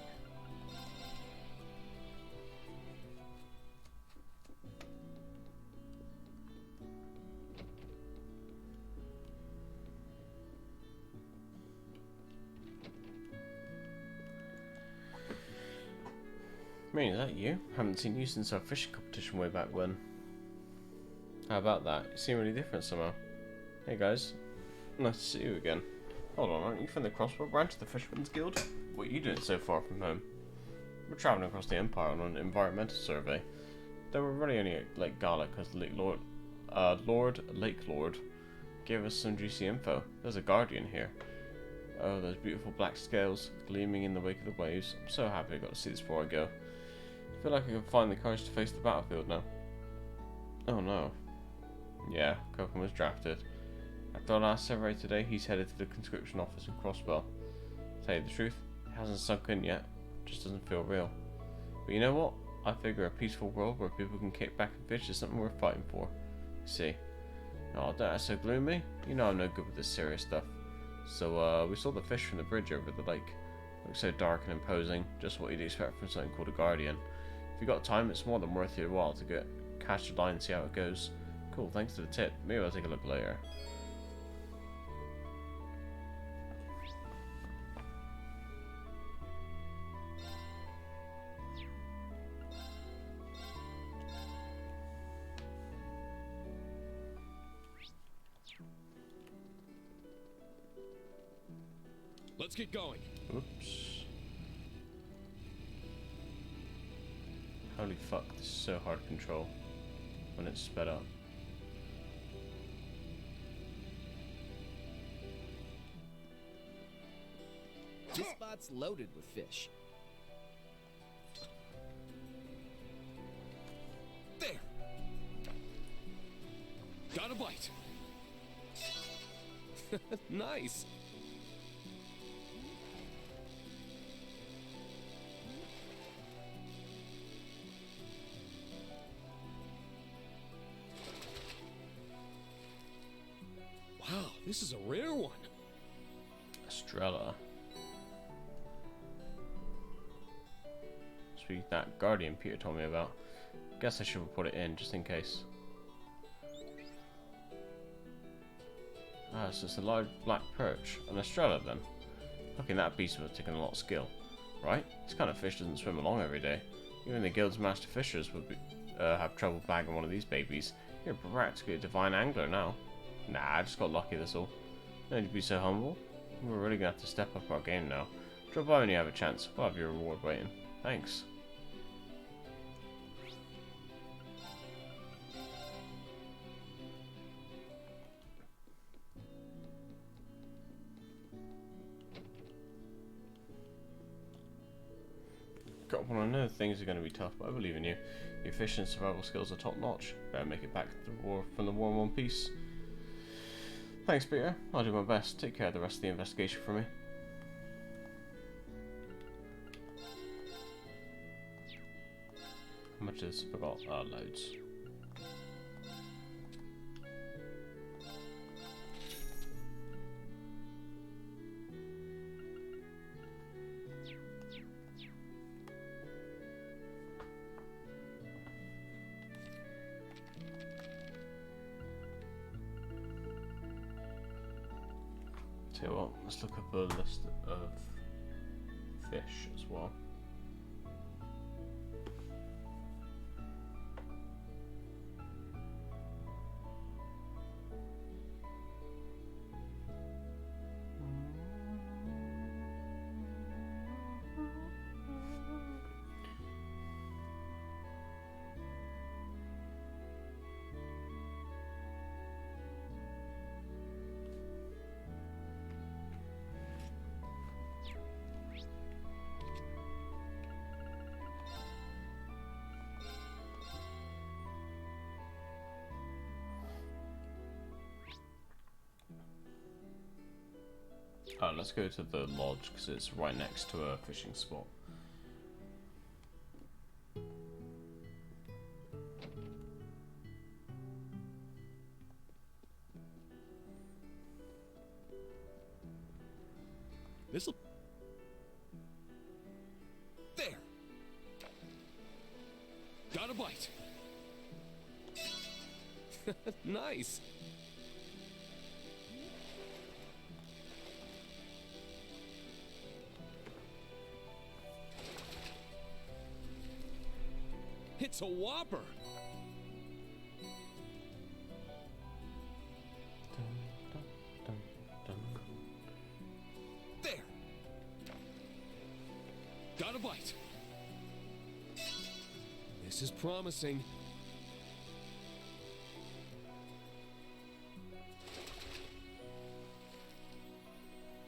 Mary, is that you? Haven't seen you since our fishing competition way back when. How about that? You seem really different somehow. Hey guys. Nice to see you again. Hold on, aren't you from the Crossbow branch of the Fisherman's Guild? What are you doing so far from home? We're travelling across the Empire on an environmental survey. Though we're really only at Lake Gala because the Lake Lord gave us some juicy info. There's a guardian here. Oh, those beautiful black scales gleaming in the wake of the waves. I'm so happy I got to see this before I go. I feel like I can find the courage to face the battlefield now. Oh no. Yeah, Copen was drafted. After our last survey today, he's headed to the conscription office in Crossbell. To tell you the truth, it hasn't sunk in yet. Just doesn't feel real. But you know what? I figure a peaceful world where people can kick back and fish is something worth fighting for. You see. Oh, don't act so gloomy. You know I'm no good with this serious stuff. So, we saw the fish from the bridge over the lake. Looks so dark and imposing, just what you'd expect from something called a guardian. If you got time, it's more than worth your while to catch the line and see how it goes. Cool, thanks for the tip. Maybe I'll take a look later. let's get going. Oops. Holy fuck, this is so hard to control when it's sped up. This spot's loaded with fish. There. Got a bite. Nice. Wow, this is a rare one. Estrella. Sweet, that guardian Peter told me about. Guess I should have put it in just in case. Ah, so it's a large black perch. An Estrella then. Looking that beast would have taken a lot of skill. Right? This kind of fish doesn't swim along every day. Even the guild's master fishers would have trouble bagging one of these babies. You're practically a divine angler now. Nah, I just got lucky, that's all. No need to be so humble. We're really gonna have to step up our game now. Drop by when you have a chance. We'll have your reward waiting. Thanks. Got one. I know things are going to be tough, but I believe in you. Your fishing and survival skills are top notch. Better make it back to the war from the war in one piece. Thanks, Peter. I'll do my best. Take care of the rest of the investigation for me. How much is forgot? Loads. Tell you what, let's look up a list of fish as well. Oh, let's go to the lodge because it's right next to a fishing spot. This'll. There. Got a bite. Nice. It's a whopper. There. Got a bite. This is promising.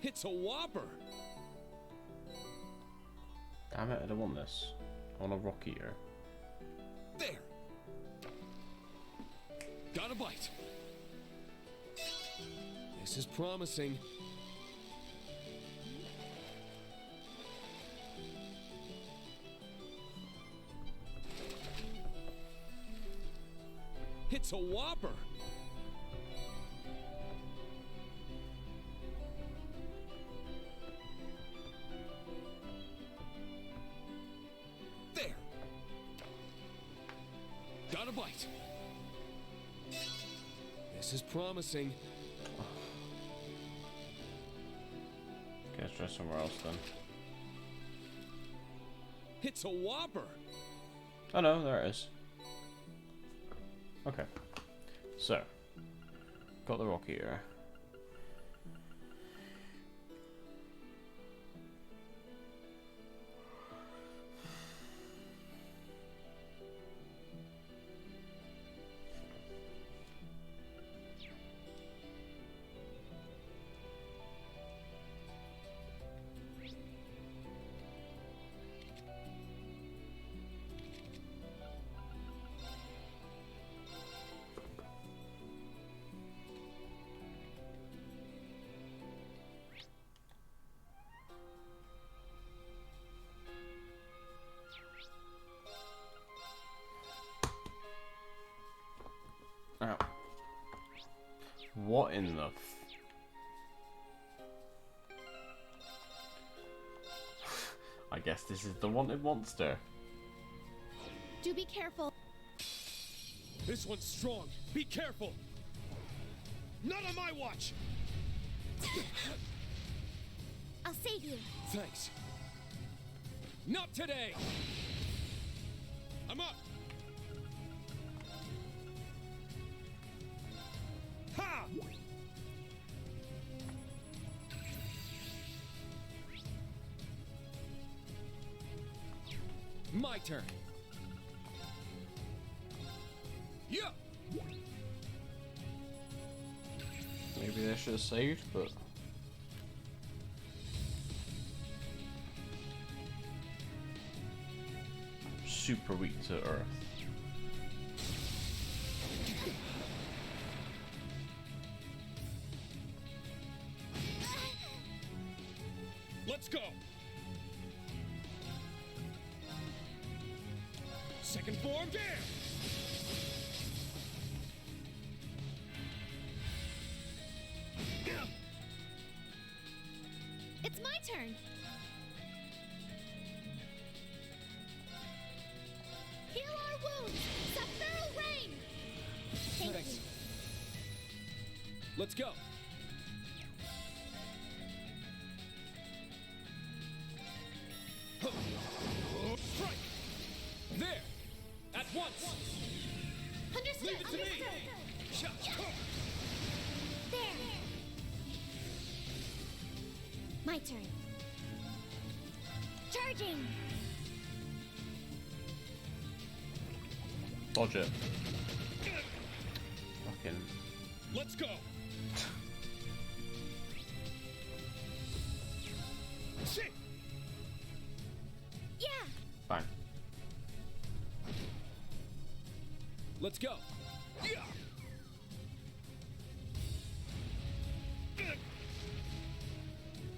It's a whopper. Damn it, I don't want this. I want a rock eater. There. Got a bite. This is promising. It's a whopper. There. Got a bite. This is promising. Okay, let's try somewhere else then. It's a whopper. Oh no, there it is. Okay. So, got the rock eater. Ow. What in the I guess this is the wanted monster. Do be careful. This one's strong. Be careful. Not on my watch. I'll save you. Thanks. Not today. I'm up. Ha! My turn. Yeah. Maybe they should have saved, but super weak to earth. Let's go. Second form, there. It's my turn. Heal our wounds. Sephiroth Rain. Thank Thanks. you. Let's go. once! Understood. Leave it to me! There. My turn. Charging. Dodge it. Fucking. Let's go! Shit! Yeah. Fine. Let's go! Yeah!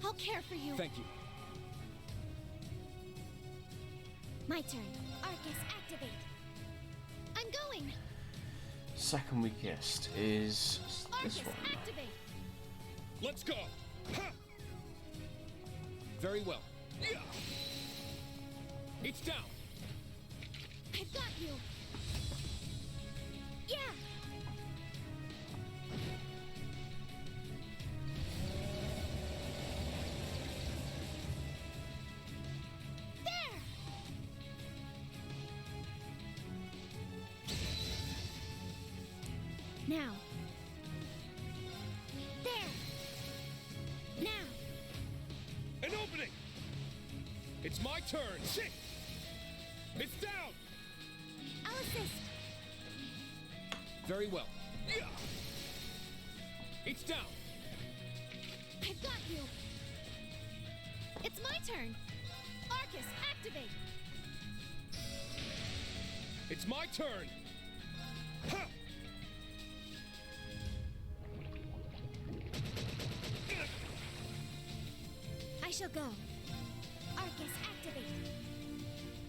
I'll care for you. Thank you. My turn. Arcus, activate. I'm going. Second weakest is this Arcus, one. activate. Let's go! Ha! Very well. Yeah! It's down! I've got you. Yeah. There. Now. There. Now. An opening! It's my turn! Shit! It's down! I'll assist. Very well. Yeah! It's down! I've got you. It's my turn. Arcus, activate. It's my turn! Ha! I shall go. Arcus, activate.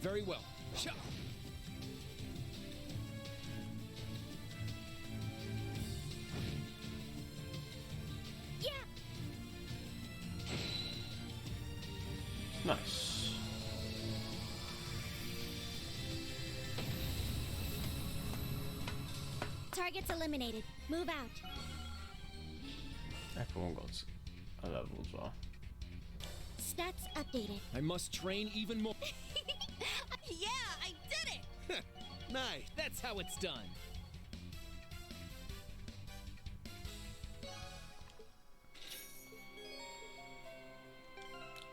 Very well. Sha! Yeah. Nice. Targets eliminated. Move out. Everyone got a level as well. Stats updated. I must train even more. Yeah, I did it! Nice. That's how it's done.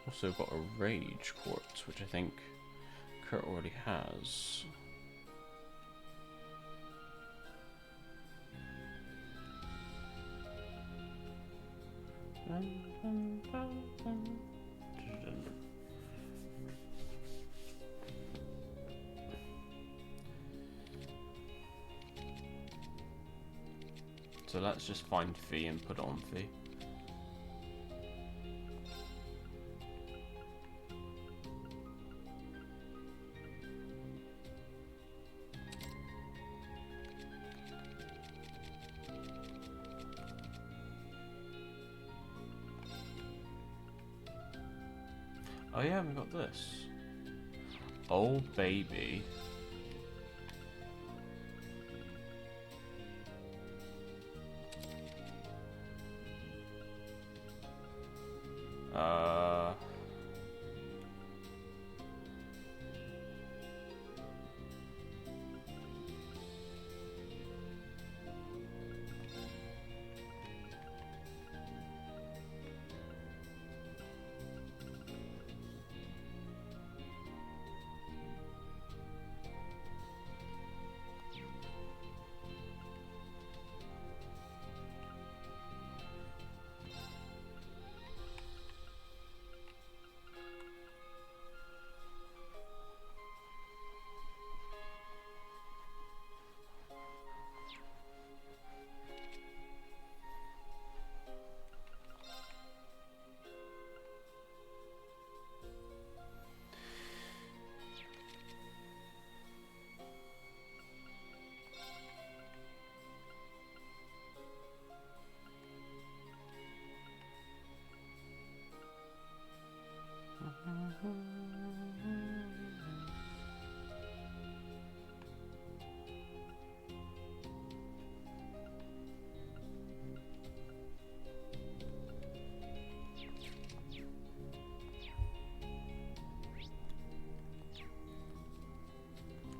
Also got a Rage Quartz, which I think Kurt already has. So let's just find Fee and put it on Fee. Oh yeah, we got this. Oh baby. Uh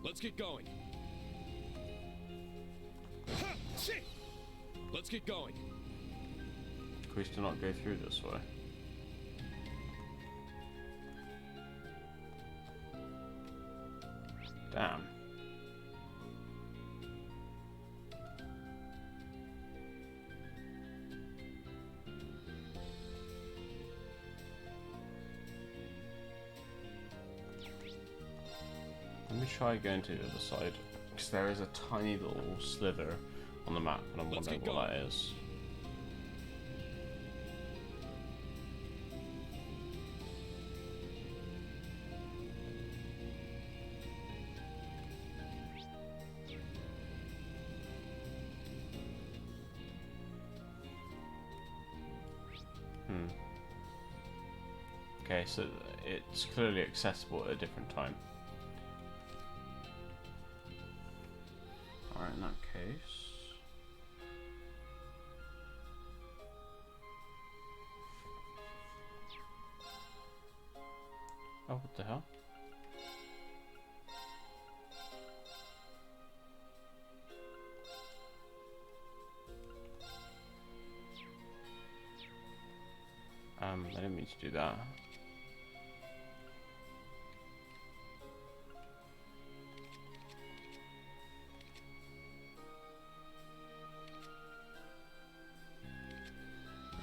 Let's get going. Shit! Let's get going. Please do not go through this way. Damn. Let me try going to the other side, because there is a tiny little slither on the map, and I'm Let's wondering get what going. that is. Okay, so it's clearly accessible at a different time. Alright, in that case... Oh, what the hell? I didn't mean to do that.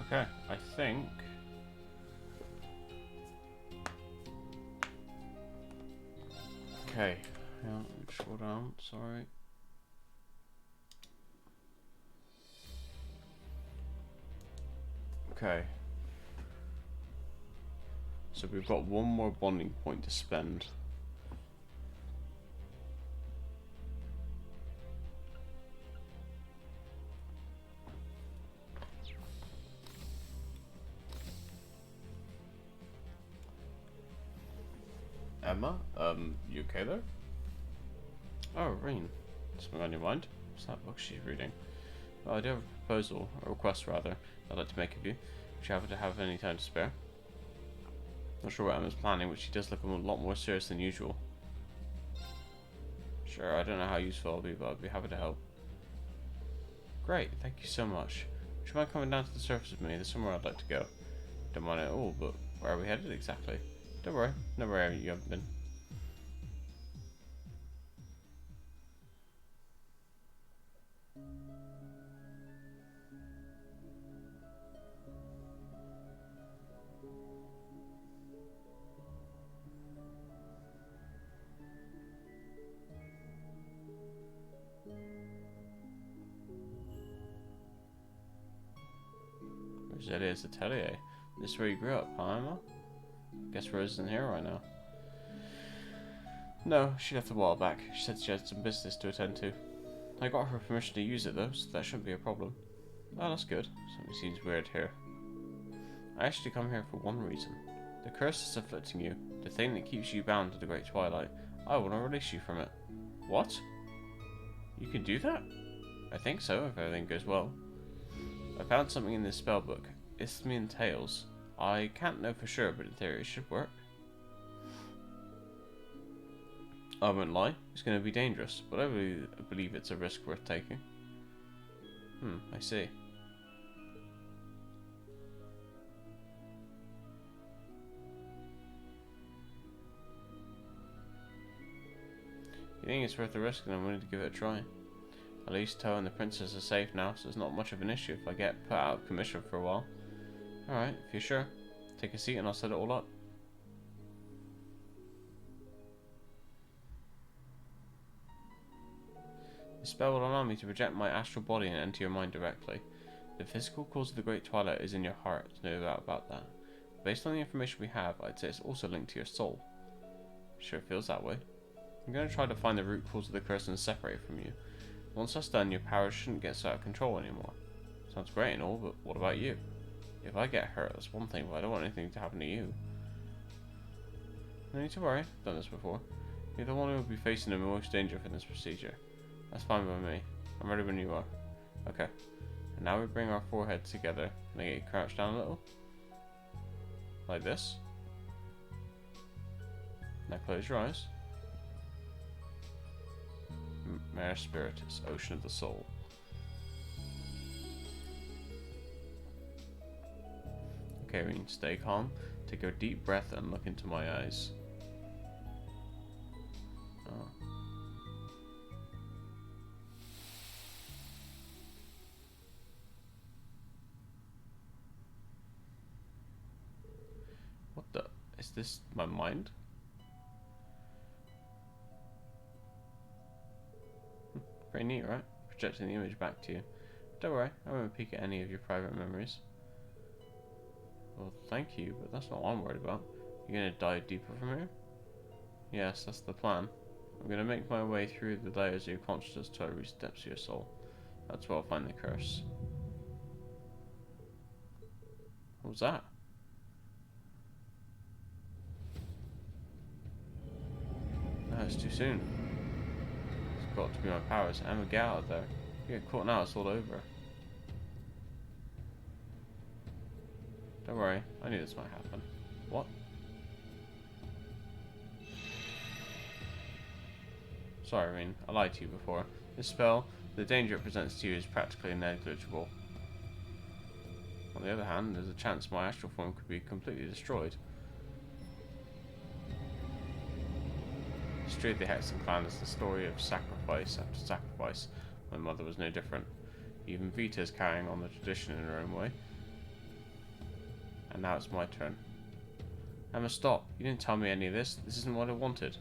Okay, I think... Okay, yeah, scroll down, sorry. Okay. So we've got one more bonding point to spend. Emma, you okay there? Oh, Rain. Something on your mind? What's that book she's reading? Oh, I do have a proposal, a request rather, I'd like to make of you. Would you happen to have any time to spare? Not sure what Emma's planning, but she does look a lot more serious than usual. Sure, I don't know how useful I'll be, but I'd be happy to help. Great, thank you so much. Would you mind coming down to the surface with me? There's somewhere I'd like to go. Don't mind at all, but where are we headed exactly? Don't worry, nowhere you haven't been. Roselia's Atelier. This is where you grew up, huh, Emma? Guess Rose isn't here right now. No, she left a while back. She said she had some business to attend to. I got her permission to use it though, so that shouldn't be a problem. Oh, that's good. Something seems weird here. I actually come here for one reason. The curse is afflicting you, the thing that keeps you bound to the Great Twilight. I want to release you from it. What? You can do that? I think so, if everything goes well. I found something in this spellbook. Isthmian Tales. I can't know for sure, but in theory it should work. I won't lie, it's going to be dangerous, but I believe it's a risk worth taking. I see. You think it's worth the risk, and I'm willing to give it a try. At least Toa and the princess are safe now, so it's not much of an issue if I get put out of commission for a while. Alright, if you're sure. Take a seat and I'll set it all up. The spell will allow me to project my astral body and enter your mind directly. The physical cause of the Great Twilight is in your heart, there's no doubt about that. Based on the information we have, I'd say it's also linked to your soul. Sure feels that way. I'm going to try to find the root cause of the curse and separate it from you. Once that's done, your powers shouldn't get so out of control anymore. Sounds great and all, but what about you? If I get hurt, that's one thing, but I don't want anything to happen to you. No need to worry, I've done this before. You're the one who will be facing the most danger from this procedure. That's fine by me. I'm ready when you are. Okay. And now we bring our foreheads together. Can I get you crouched down a little? Like this. Now close your eyes. Mare Spiritus, Ocean of the Soul. Okay, Rean, stay calm. Take a deep breath and look into my eyes. Oh. What the? Is this my mind? Pretty neat, right? Projecting the image back to you. Don't worry, I won't peek at any of your private memories. Well, thank you, but that's not what I'm worried about. You're gonna dive deeper from here? Yes, that's the plan. I'm gonna make my way through the layers of your consciousness till I reach the depths of your soul. That's where I'll find the curse. What was that? No, it's too soon. It's got to be my powers. Emma, get out of there. If you get caught now, it's all over. Don't worry, I knew this might happen. What? Sorry, Rean, I lied to you before. This spell, the danger it presents to you is practically negligible. On the other hand, there's a chance my astral form could be completely destroyed. The history of the Hexen clan is the story of sacrifice after sacrifice. My mother was no different. Even Vita is carrying on the tradition in her own way. And now it's my turn. Emma, stop. You didn't tell me any of this. This isn't what I wanted.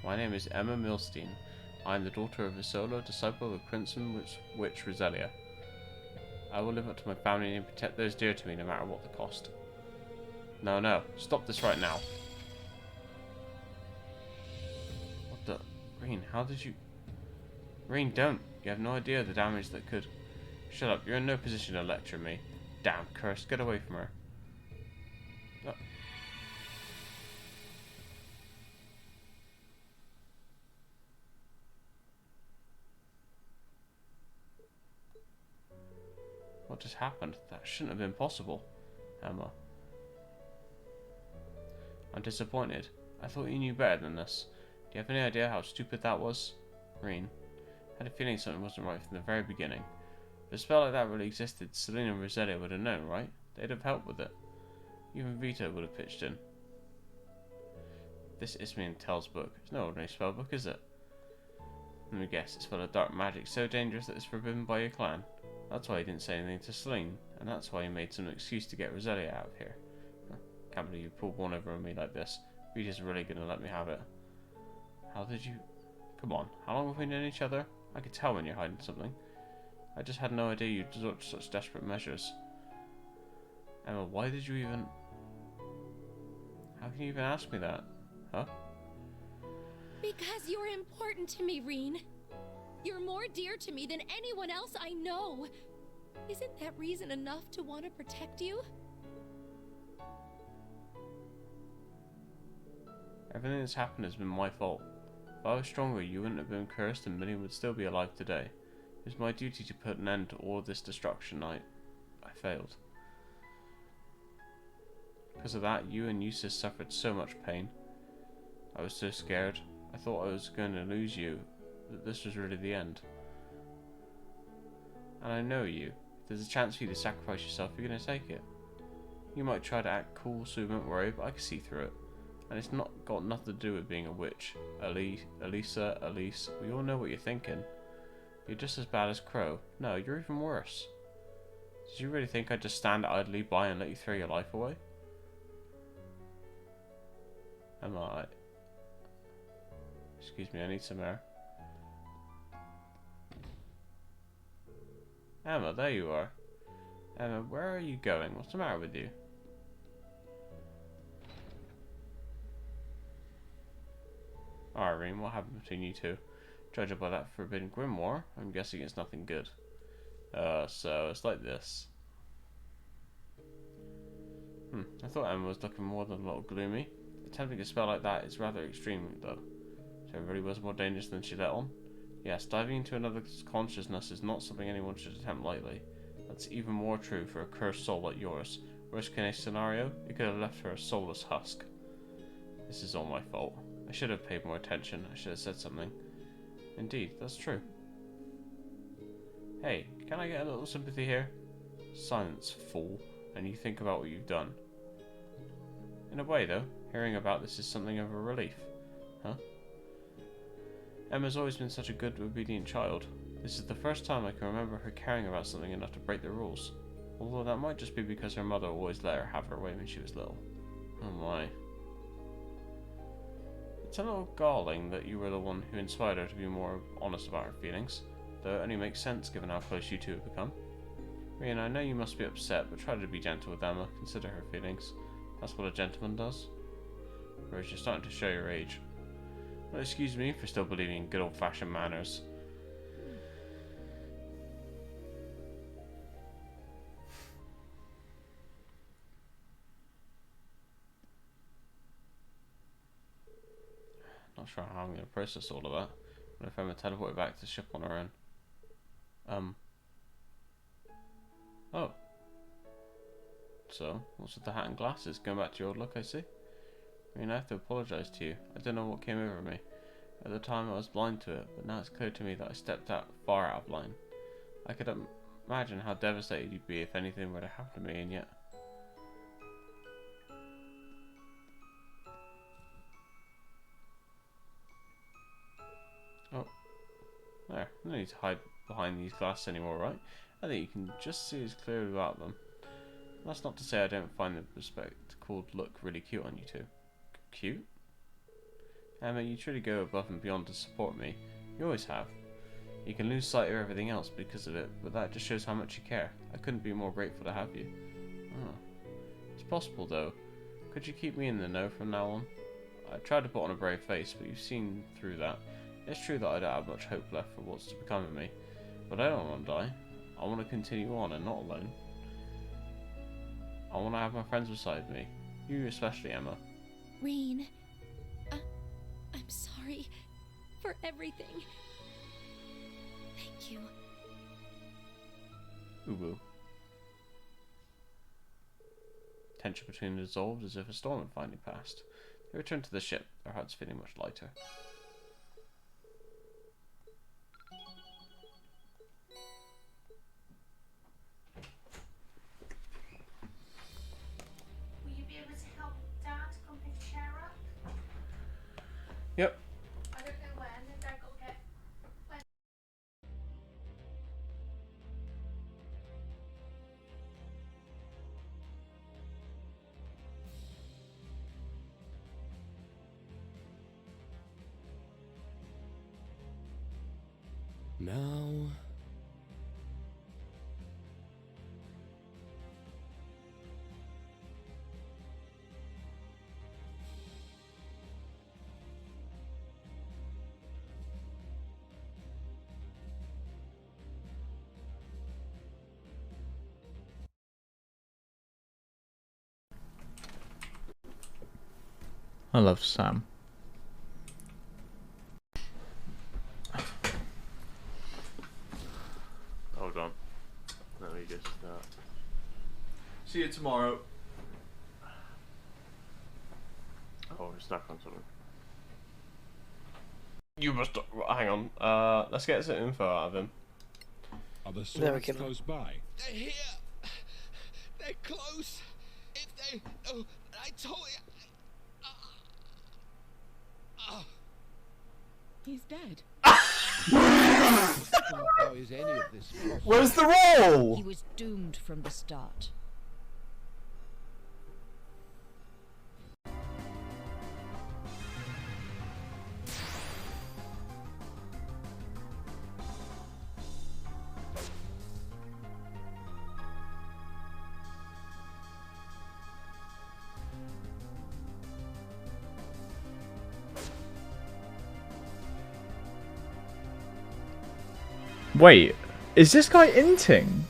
My name is Emma Milstein. I am the daughter of Isola, disciple of the Crimson Witch Roselia. I will live up to my family and protect those dear to me no matter what the cost. No, no. Stop this right now. What the... Rean, how did you... Rean, don't. You have no idea the damage that could... Shut up. You're in no position to lecture me. Damn curse. Get away from her. Oh. What just happened? That shouldn't have been possible. Emma. I'm disappointed. I thought you knew better than this. Do you have any idea how stupid that was? Rean. I had a feeling something wasn't right from the very beginning. If a spell like that really existed, Selena and Roselia would have known, right? They'd have helped with it. Even Vita would have pitched in. This Isthmian Tales book. It's no ordinary spell book, is it? Let me guess, it's full of dark magic so dangerous that it's forbidden by your clan. That's why he didn't say anything to Selene, and that's why he made some excuse to get Roselia out of here. Can't believe you pulled one over on me like this. Vita's really gonna let me have it. How did you... Come on, how long have we known each other? I could tell when you're hiding something. I just had no idea you'd resort to such desperate measures. Emma, why did you even... How can you even ask me that? Huh? Because you're important to me, Rean. You're more dear to me than anyone else I know. Isn't that reason enough to want to protect you? Everything that's happened has been my fault. If I was stronger, you wouldn't have been cursed and Millie would still be alive today. It was my duty to put an end to all of this destruction. I failed. Because of that, you and Eustace suffered so much pain. I was so scared. I thought I was going to lose you, that this was really the end. And I know you. If there's a chance for you to sacrifice yourself, you're going to take it. You might try to act cool so you won't worry, but I can see through it. And it's not got nothing to do with being a witch. Elise, we all know what you're thinking. You're just as bad as Crow. No, you're even worse. Did you really think I'd just stand idly by and let you throw your life away? Emma, Excuse me, I need some air. Emma, there you are. Emma, where are you going? What's the matter with you? Alright, Rean, what happened between you two? Judging by that forbidden grimoire, I'm guessing it's nothing good. So it's like this. I thought Emma was looking more than a little gloomy. Attempting a spell like that is rather extreme, though. So it really was more dangerous than she let on. Yes, diving into another's consciousness is not something anyone should attempt lightly. That's even more true for a cursed soul like yours. Worst case scenario, you could have left her a soulless husk. This is all my fault. I should have paid more attention. I should have said something. Indeed, that's true. Hey, can I get a little sympathy here? Silence, fool, and you think about what you've done. In a way, though, hearing about this is something of a relief. Huh? Emma's always been such a good, obedient child. This is the first time I can remember her caring about something enough to break the rules. Although that might just be because her mother always let her have her way when she was little. Oh my. It's a little galling that you were the one who inspired her to be more honest about her feelings, though it only makes sense given how close you two have become. Rian, I know you must be upset, but try to be gentle with Emma. Consider her feelings. That's what a gentleman does. Whereas you're starting to show your age. Well, excuse me for still believing in good old-fashioned manners. Not sure how I'm going to process all of that. What if Emma teleported back to the ship on her own? Oh. So, what's with the hat and glasses? Going back to your old look, I see. I mean, I have to apologise to you. I don't know what came over me. At the time I was blind to it, but now it's clear to me that I stepped far out of line. I could imagine how devastated you'd be if anything were to happen to me, and yet... Oh. There. No need to hide behind these glasses anymore, right? I think you can just see as clearly without them. That's not to say I don't find the bespectacled look really cute on you two. Cute? Emma, you truly go above and beyond to support me. You always have. You can lose sight of everything else because of it, but that just shows how much you care. I couldn't be more grateful to have you. Oh. It's possible, though. Could you keep me in the know from now on? I tried to put on a brave face, but you've seen through that. It's true that I don't have much hope left for what's to become of me, but I don't want to die. I want to continue on and not alone. I want to have my friends beside me. You especially, Emma. Rean, I'm sorry for everything. Thank you. Ubu. Tension between them dissolved as if a storm had finally passed. They returned to the ship, their hearts feeling much lighter. Yep. I don't know when, and Dad got get when. Now... I love Sam. Hold on. Let me just See you tomorrow. Oh, we're stuck on something. You must hang on. Let's get some info out of him. Are the There we swords go. close by? They're here! They're close! If they... Oh, I told you... He's dead. How is any of this possible? Where's the roll? He was doomed from the start. Wait, is this guy inting?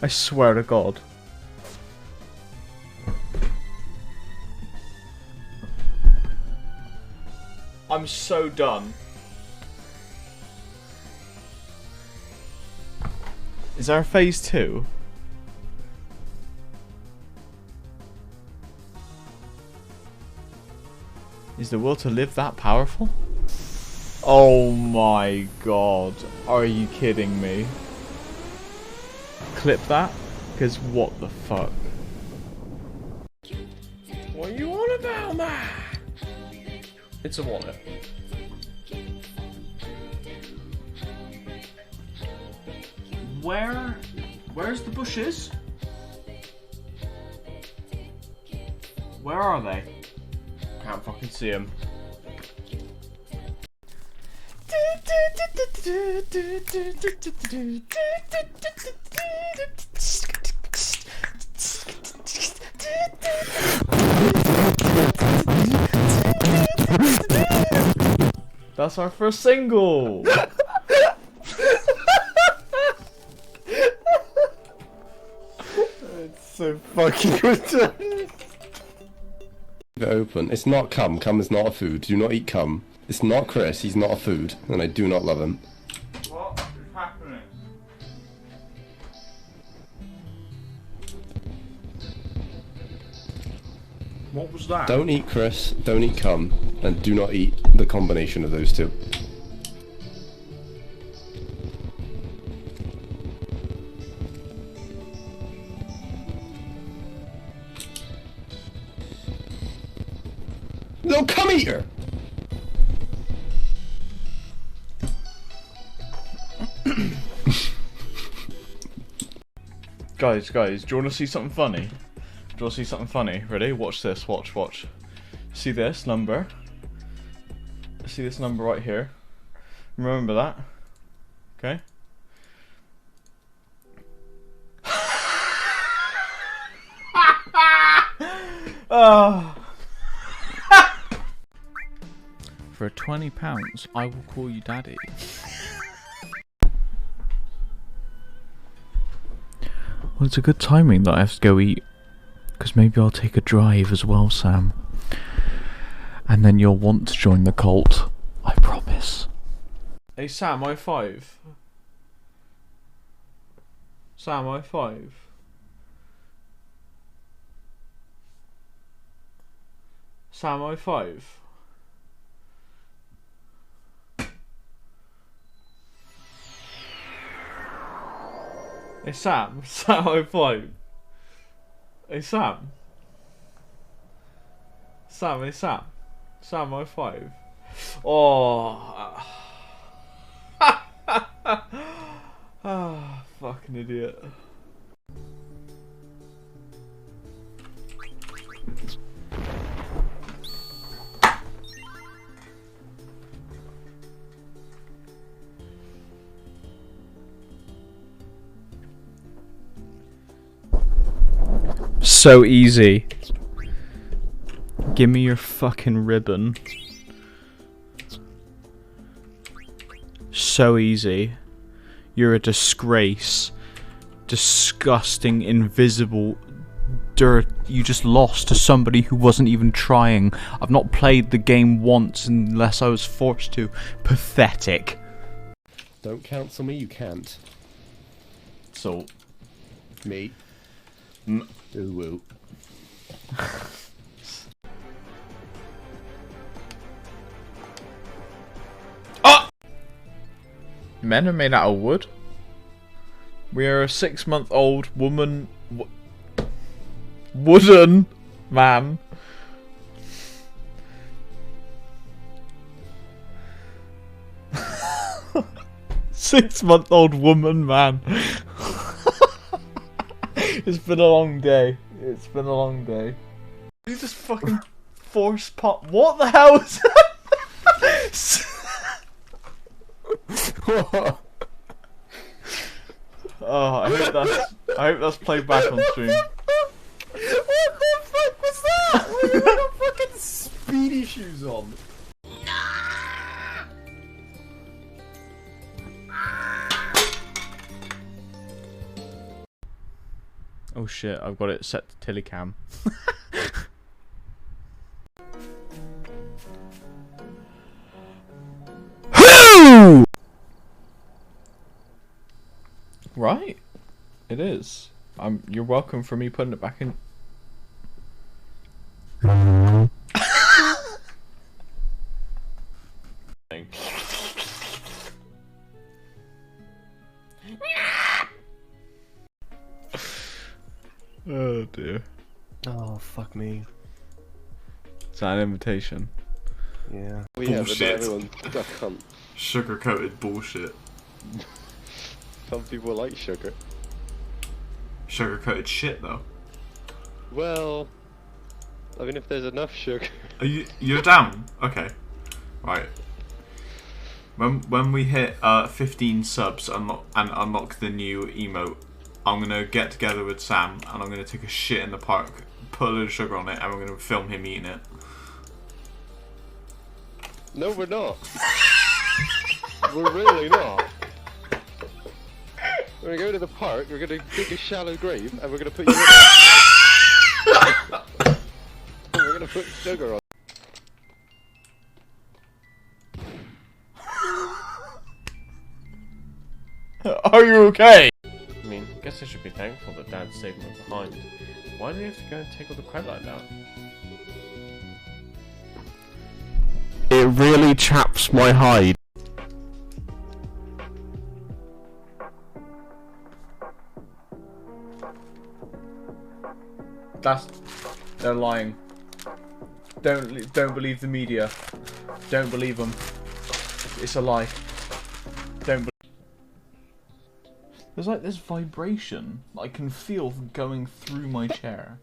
I swear to God. I'm so done. Is there a phase 2? Is the will to live that powerful? Oh my god. Are you kidding me? Clip that? Because what the fuck? What are you on about, man? It's a wallet. Where's the bushes? Where are they? Can't fucking see him. That's our first single! It's so fucking ridiculous. Leave it open. It's not cum. Cum is not a food. Do not eat cum. It's not Chris. He's not a food, and I do not love him. What is happening? What was that? Don't eat Chris. Don't eat cum, and do not eat the combination of those two. No, cum eater! Guys, do you want to see something funny? Do you want to see something funny? Ready? Watch this. Watch. See this number? See this number right here? Remember that? Okay? Oh. For £20, I will call you daddy. Well, it's a good timing that I have to go eat, because maybe I'll take a drive as well, Sam. And then you'll want to join the cult. I promise. Hey Sam, I5. Sam, I5. Sam, I5. Hey Sam, Sam, I5. Hey Sam. Sam, hey Sam. Sam, I5. Oh. Ah, fucking idiot. So easy. Give me your fucking ribbon. So easy. You're a disgrace. Disgusting, invisible dirt. You just lost to somebody who wasn't even trying. I've not played the game once unless I was forced to. Pathetic. Don't counsel me, you can't. So. Me. Ooh woo. Oh! Men are made out of wood. We are a 6-month-old woman. Wooden man. Six-month-old woman man. It's been a long day. It's been a long day. You just fucking force pop. What the hell is that? Oh, I hope that's played back on stream. What the fuck was that? We got fucking speedy shoes on. Oh shit, I've got it set to Tillicam. Right, it is. You're welcome for me putting it back in. Oh, fuck me. Is that an invitation? Yeah. Bullshit. Cunt. Sugar-coated bullshit. Some people like sugar. Sugar-coated shit, though. Well, I mean, if there's enough sugar. You're down? Okay. Right. When we hit 15 subs and unlock the new emote, I'm gonna get together with Sam and I'm gonna take a shit in the park, put a load of sugar on it, and we're gonna film him eating it. No, we're not. We're really not. We're gonna go to the park, we're gonna dig a shallow grave, and we're gonna put you in it. We're gonna put sugar on. Are you okay? I mean, I guess I should be thankful that Dad saved me behind. Why do you have to go and take all the credit like that? It really chaps my hide. They're lying. Don't believe the media. Don't believe them. It's a lie. Don't. There's like this vibration that I can feel going through my chair.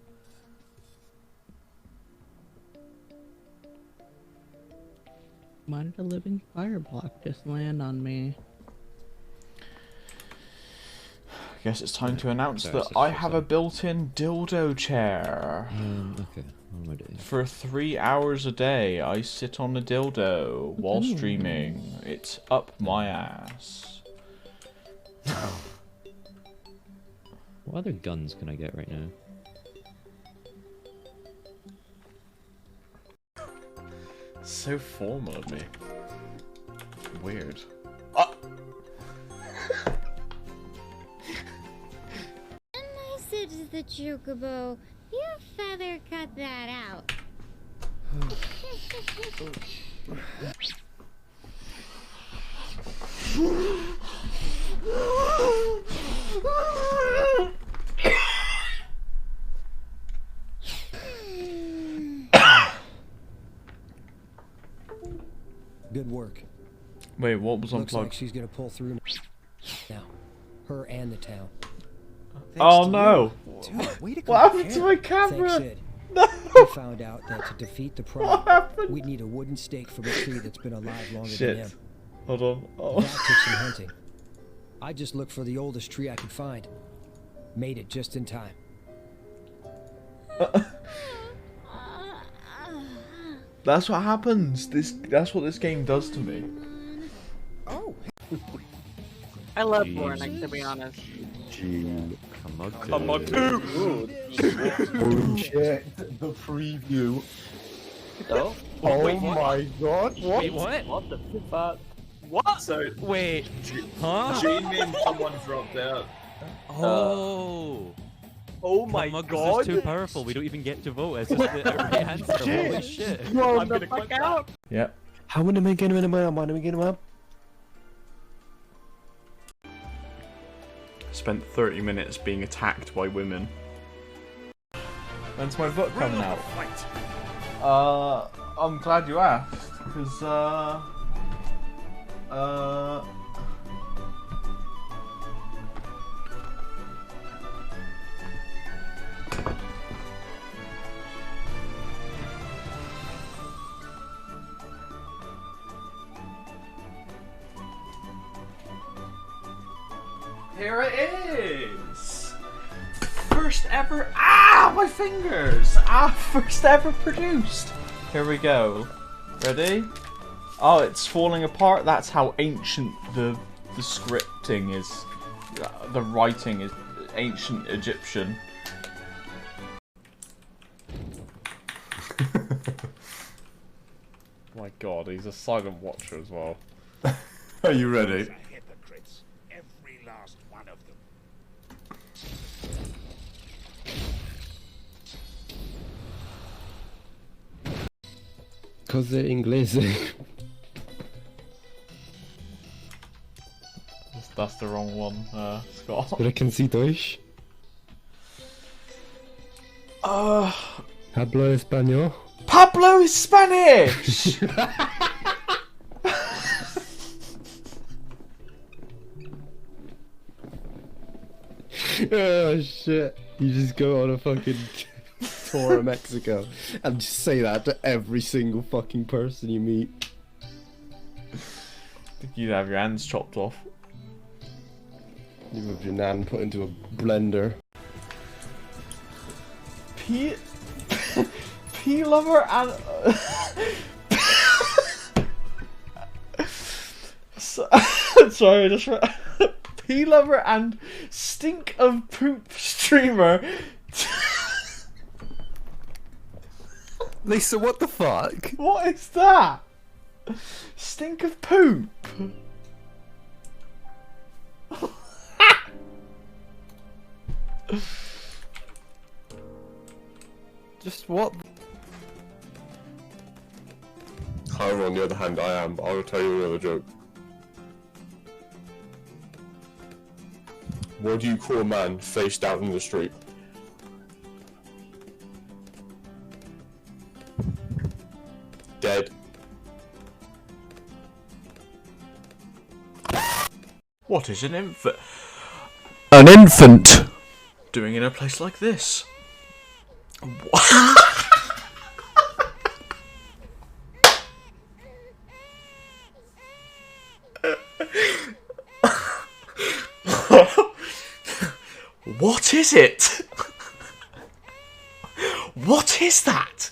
Why did a living fire block just land on me? I guess it's time to announce that I have a built-in dildo chair. Okay. What am I doing? For 3 hours a day, I sit on a dildo while streaming. It's up my ass. What other guns can I get right now? So formal of me. Weird. Nice is the chocobo. You feather cut that out. Good work. Wait, what was Looks unplugged? like she's gonna pull through now. Her and the town. Oh no! Dude, way to What happened to my camera? Thanks, Sid. No! We found out that to defeat the What Prime, happened? we'd need a wooden stake from a tree that's been alive longer Shit. than him. Hold on. Oh. That took some hunting. I just looked for the oldest tree I could find. Made it just in time. That's what happens. That's what this game does to me. Oh. I love Bornick, to be honest. Come on, dude! Oh shit, the preview. Oh, Oh wait, what? my god, what? Wait, what? What the fuck? What? So, wait, huh? Jamie and someone dropped out. Oh. Oh my god! This is too powerful. We don't even get to vote. It's just the right answer. Holy shit! I'm gonna click out. Yep. How many am I getting him up? Spent 30 minutes being attacked by women. When's my book coming out? I'm glad you asked, because, here it is! First ever. Ah, my fingers! First ever produced! Here we go. Ready? Oh, it's falling apart. That's how ancient the scripting is. The writing is ancient Egyptian. My god, he's a silent watcher as well. Are you ready? Hypocrites, every last one of them. Cause they're English. That's the wrong one, Scott. Sprechen Sie Deutsch? Pablo Espanol. Pablo is Spanish! Oh shit. You just go on a fucking tour of Mexico and just say that to every single fucking person you meet. You'd have your hands chopped off. You have your nan put into a blender. P lover and sorry, just P lover and stink of poop streamer. Lisa, what the fuck? What is that? Stink of poop. Just what? However, on the other hand, I am. But I'll tell you another joke. What do you call a man face down in the street? Dead. What is an infant? An infant doing in a place like this? What is it? What is that?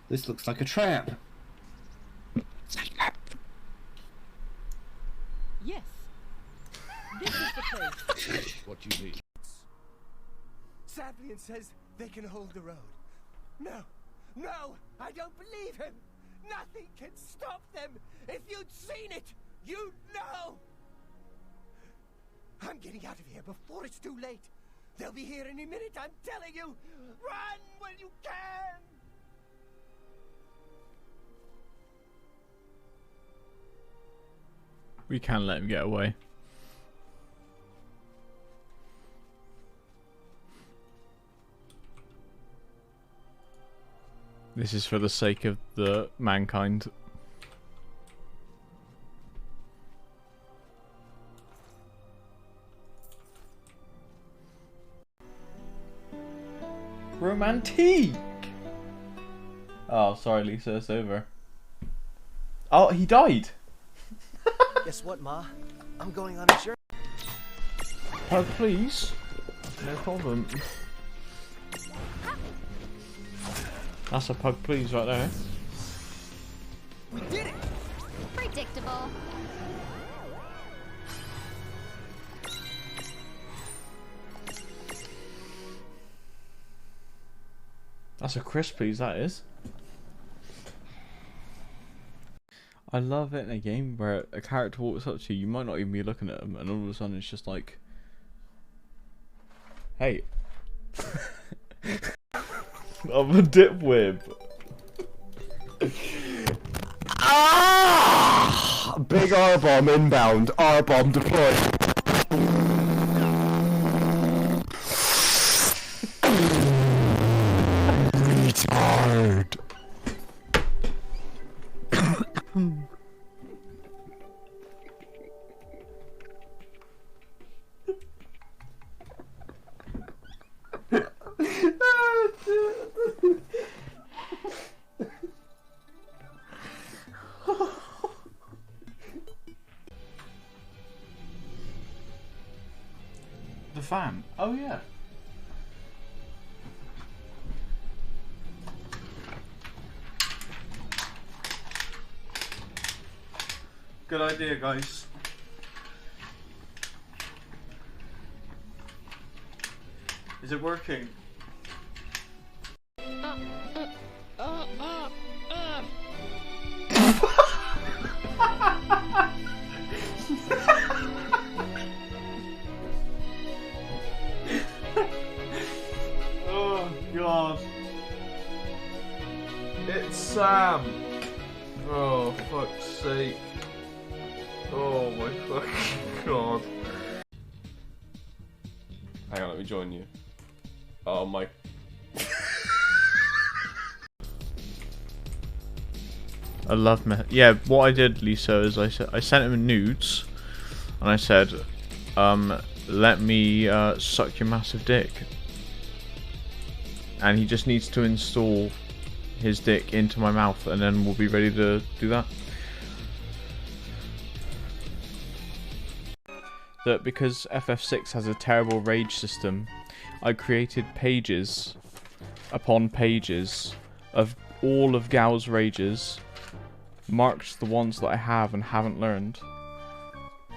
This looks like a trap. Yes. This is the place. What you need. Saplian says they can hold the road. No, no, I don't believe him. Nothing can stop them. If you'd seen it, you'd know. I'm getting out of here before it's too late. They'll be here any minute, I'm telling you. Run when you can. We can't let him get away. This is for the sake of the mankind. Romantique! Oh, sorry Lisa, it's over. Oh, he died! Guess what, Ma? I'm going on a journey. Oh, please. No problem. That's a pug please right there. We did it! Predictable. That's a crisp please, that is. I love it in a game where a character walks up to you, you might not even be looking at them, and all of a sudden it's just like, hey. I'm a dipwib. Ah! Big R-bomb inbound. R-bomb deployed. Retard. The fan. Oh yeah. Good idea, guys. Is it working? Oh god. It's Sam. Oh fuck's sake. Oh my fucking god. Hang on, let me join you. Oh my. I love me. Yeah, what I did, Lisa, is I sent him nudes, and I said, let me suck your massive dick, and he just needs to install his dick into my mouth, and then we'll be ready to do that. That because FF6 has a terrible rage system, I created pages upon pages of all of Gao's rages, marked the ones that I have and haven't learned,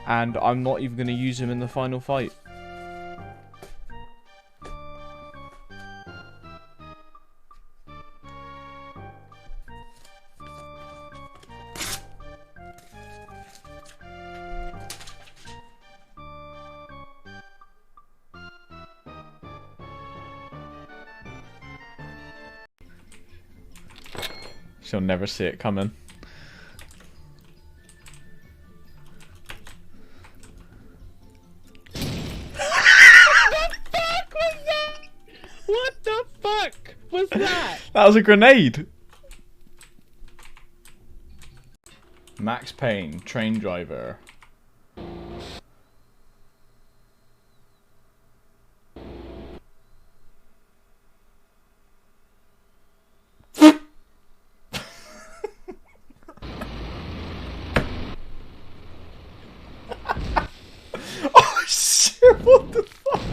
and I'm not even going to use him in the final fight. She'll never see it coming. What the fuck was that? That was a grenade! Max Payne, train driver. Oh shit, what the fuck?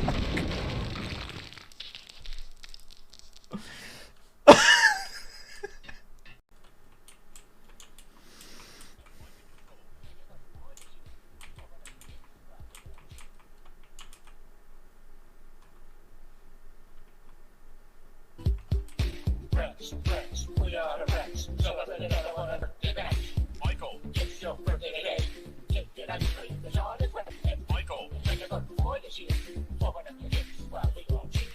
Friends, we are the friends. So I really don't want to get back. Michael, it's your birthday today. Get out of here. It's all this way. Michael, take a good boy this year. Open up your hips while we all cheer.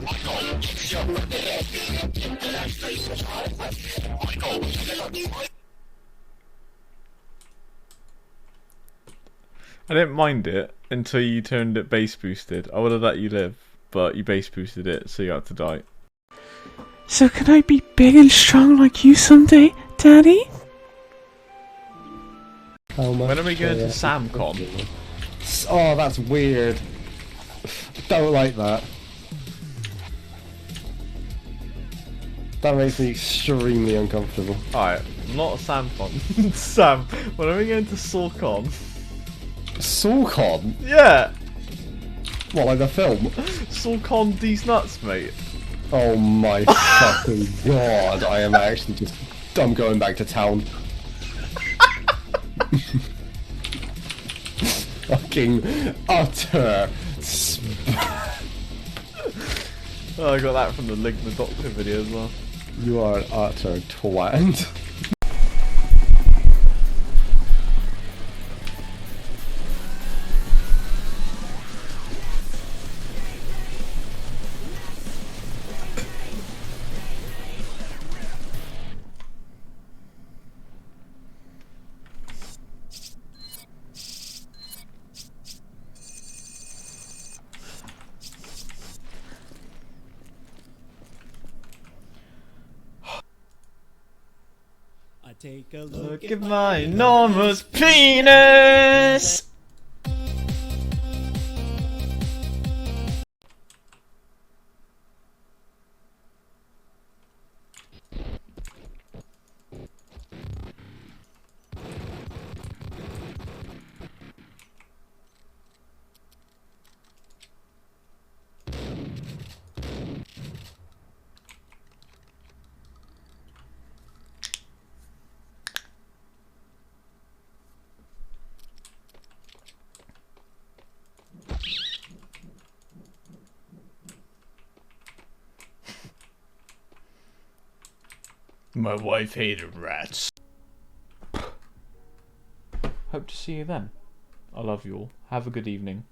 Michael, it's your birthday today. Get out of here. It's all this way. Michael, take a good boy. I didn't mind it until you turned it base boosted. I would have let you live, but you base boosted it, so you had to die. So can I be big and strong like you someday, Daddy? When are we going to SamCon? Oh, that's weird. Don't like that. That makes me extremely uncomfortable. Alright, not SamCon. Sam, when are we going to SawCon? SawCon? Yeah! What, like the film? SawCon these nuts, mate. Oh my fucking god, I am actually just... I'm going back to town. Fucking utter... Oh, I got that from the Link the Doctor video as well. You are an utter twat. Take a Look at my enormous penis! My wife hated rats. Hope to see you then. I love you all. Have a good evening.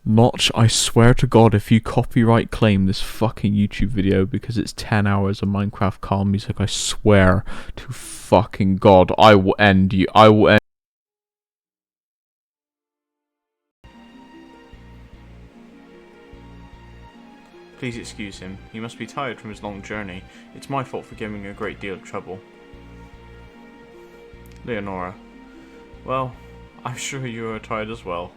Notch, I swear to God, if you copyright claim this fucking YouTube video because it's 10 hours of Minecraft calm music, I swear to fucking God, I will end you. I will end. Please excuse him. He must be tired from his long journey. It's my fault for giving him a great deal of trouble. Leonora. Well, I'm sure you are tired as well.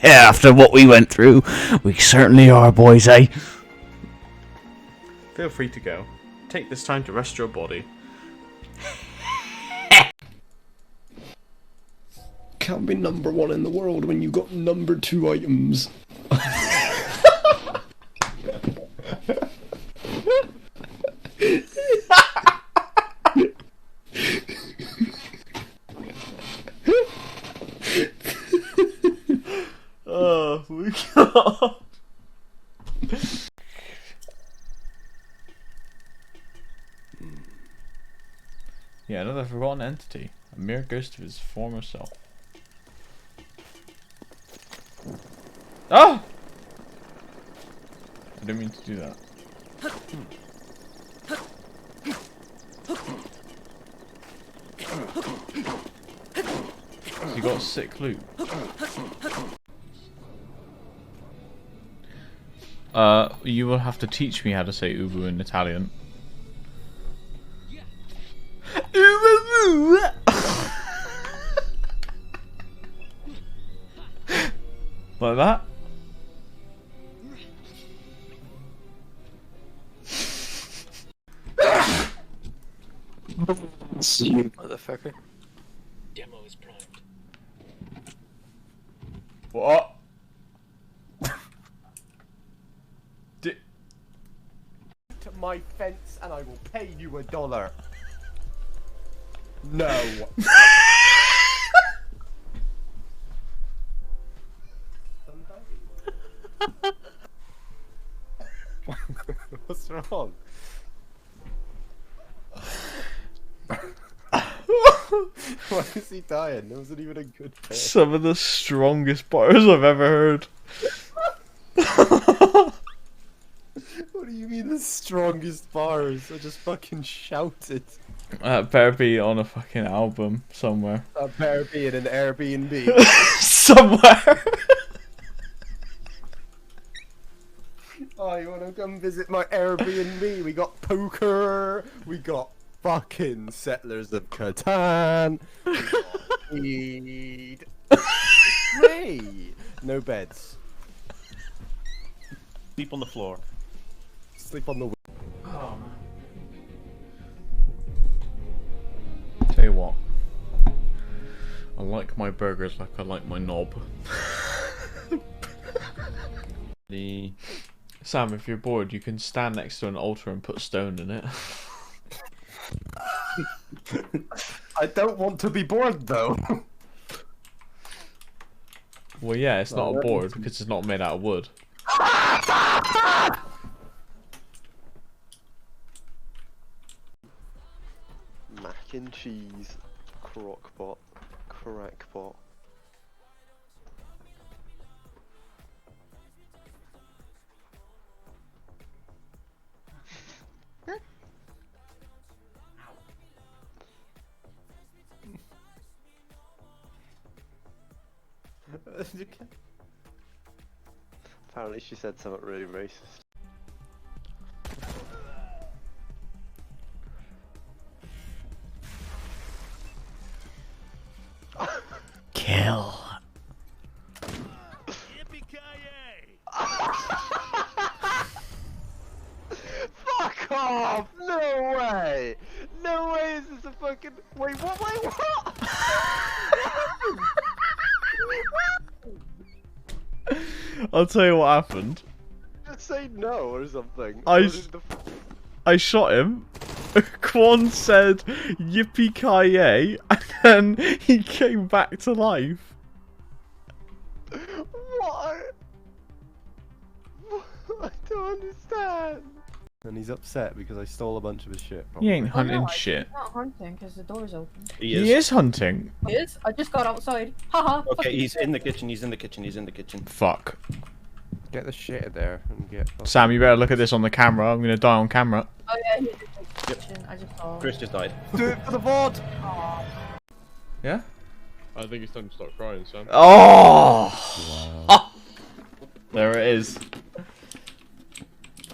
After what we went through, we certainly are, boys, eh? Feel free to go. Take this time to rest your body. Can't be #1 in the world when you got #2 items. Oh my God. Yeah, another forgotten entity. A mere ghost of his former self. Oh! I didn't mean to do that. You got sick loot. You will have to teach me how to say Ubu in Italian. Ubu! Like that? Motherfucker. Demo is primed. What? To my fence and I will pay you $1. No. What's wrong? Why is he dying? It wasn't even a good bit. Some of the strongest bars I've ever heard. What do you mean the strongest bars? I just fucking shouted. That better be on a fucking album somewhere. That better be in an Airbnb. Somewhere. Oh, you wanna come visit my Airbnb? We got poker, we got fucking Settlers of Catan, we got weed. Great! No beds. Sleep on the floor. Sleep on the Tell you what. I like my burgers like I like my knob. Sam, if you're bored, you can stand next to an altar and put stone in it. I don't want to be bored though. Well, yeah, it's not a board because it's not made out of wood. Mac and cheese, crockpot, crackpot. Apparently she said something really racist. Kill. Fuck off! No way! No way is this a fucking... Wait, what? Wait, what? I'll tell you what happened. Just say no or something. I shot him. Quan said yippee-ki-yay, and then he came back to life. What? I don't understand. and he's upset because I stole a bunch of his shit. He ain't probably. hunting shit. He's not hunting because the door's open. He is hunting. He is? I just got outside. Haha. Okay, he's in the kitchen. He's in the kitchen. He's in the kitchen. Fuck. Get the shit there and get. Sam, you better look at this on the camera. I'm gonna die on camera. Oh yeah, he's in the kitchen. I just saw. Chris just died. Do it for the VOD! Yeah? I think it's time to start crying, Sam. Oh! Wow. There it is.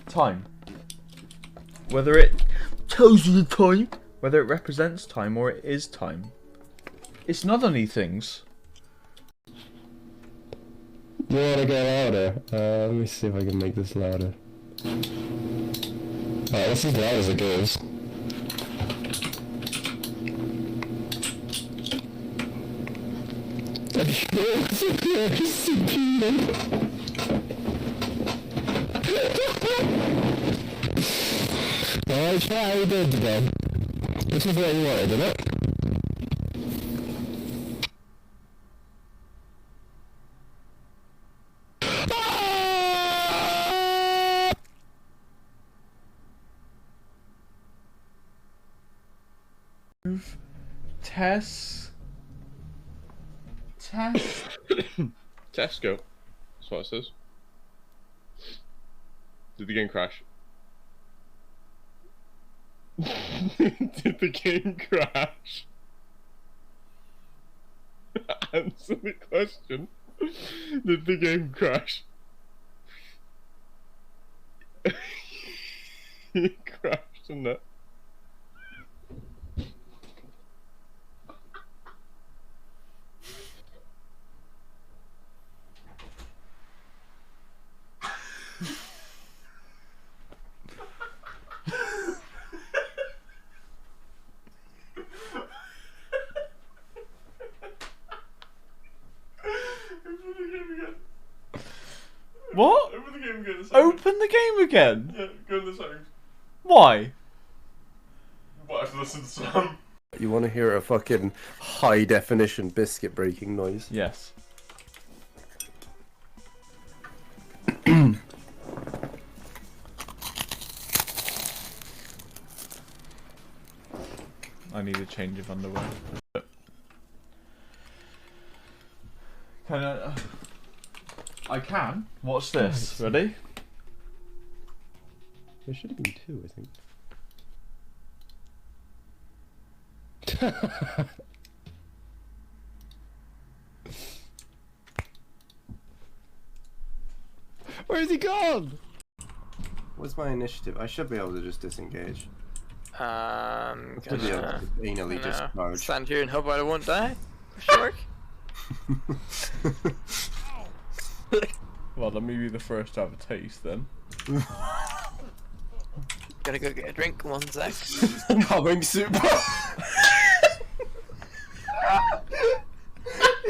Time. Whether it tells you the time, whether it represents time or it is time. It's none of these things. You wanna get louder? Let me see if I can make this louder. Alright, this is as loud as it goes. Alright, try how you did again. This is what you wanted, isn't it? Test. Tesco. That's what it says. Did the game crash? Did the game crash? Answer the question. Did the game crash? It crashed, didn't it? What? Open the game again. Open the game again? Yeah, go in the settings. Why? What, have to listen to Sam? You want to hear a fucking high definition biscuit breaking noise? Yes. I need a change of underwear. Can I can. What's this? Ready? There should have been two, I think. Where's he gone? What's my initiative? I should be able to just disengage. Gonna Should be able to anally discharge. stand here and hope I won't die. Sure. Well, let me be the first to have a taste then. Gotta go get a drink. 1 sec. Coming super.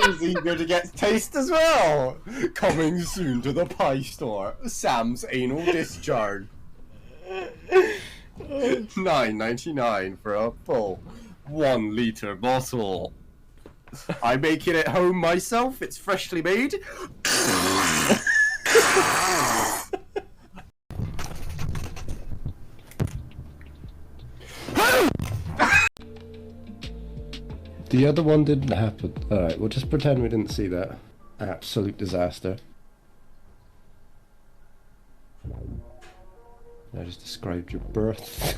He's eager to get taste as well. Coming soon to the pie store. Sam's anal discharge. $9.99 for a full 1 liter bottle. I make it at home myself. It's freshly made. The other one didn't happen. Alright, we'll just pretend we didn't see that. Absolute disaster. I just described your birth.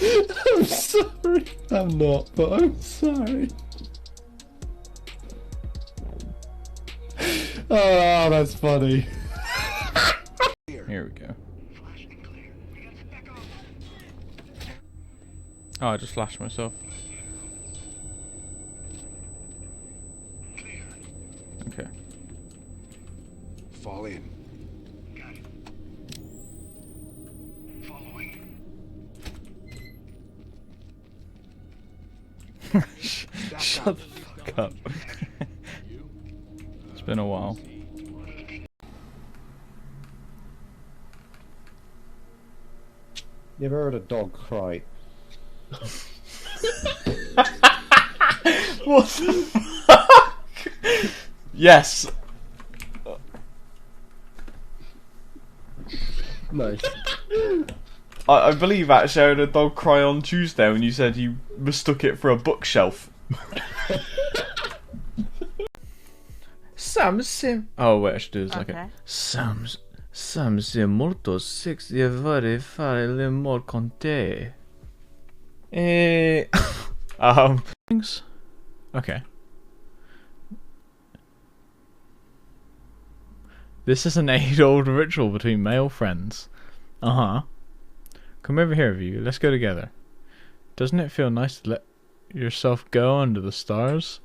I'm sorry. I'm not, but I'm sorry. Oh, that's funny. Here we go. Oh, I just flashed myself. Okay. Fall in. Shut the fuck up. It's been a while. You ever heard a dog cry? What the fuck? Yes. Nice. I believe actually I heard a dog cry on Tuesday when you said you mistook it for a bookshelf. Oh wait, I should do this like it. Sam si molto sexy e vorrei fare l'amore con te. Things? Okay. This is an age-old ritual between male friends. Uh-huh. Come over here with you. Let's go together. Doesn't it feel nice to let yourself go under the stars?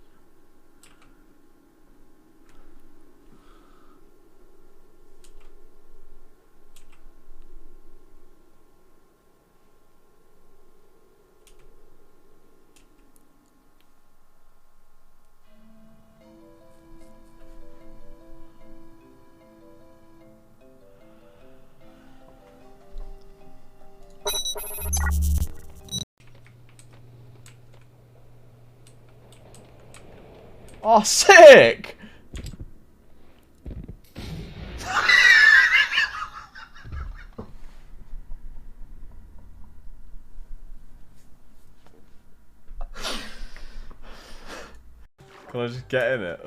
Oh, sick! Can I just get in it?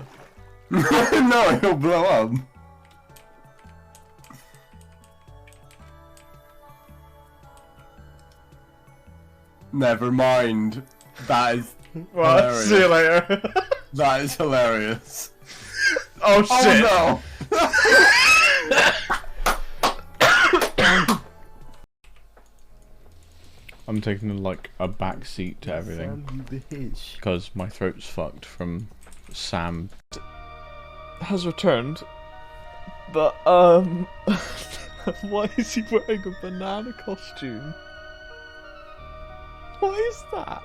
No, it'll blow up. Never mind. That is Well, hilarious. see you later. That is hilarious. Oh shit! Oh no! I'm taking like a back seat to everything because my throat's fucked from Sam. Has returned, but why is he wearing a banana costume? What is that?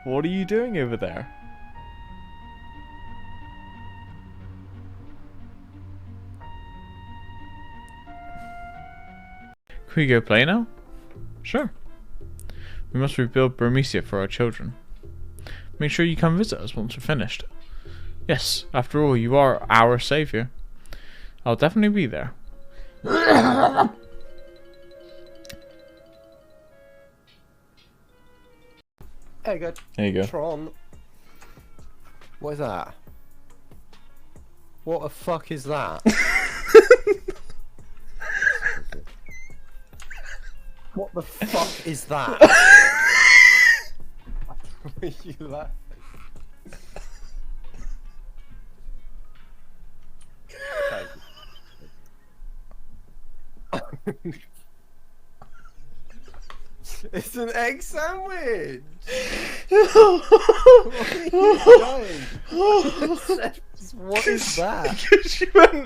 What are you doing over there? Can we go play now? Sure. We must rebuild Burmecia for our children. Make sure you come visit us once we're finished. Yes, after all, you are our savior. I'll definitely be there. There you go. There you go. Tron. What is that? What the fuck is that? What the fuck is that? Were you laughing? It's an egg sandwich! What is that? She went,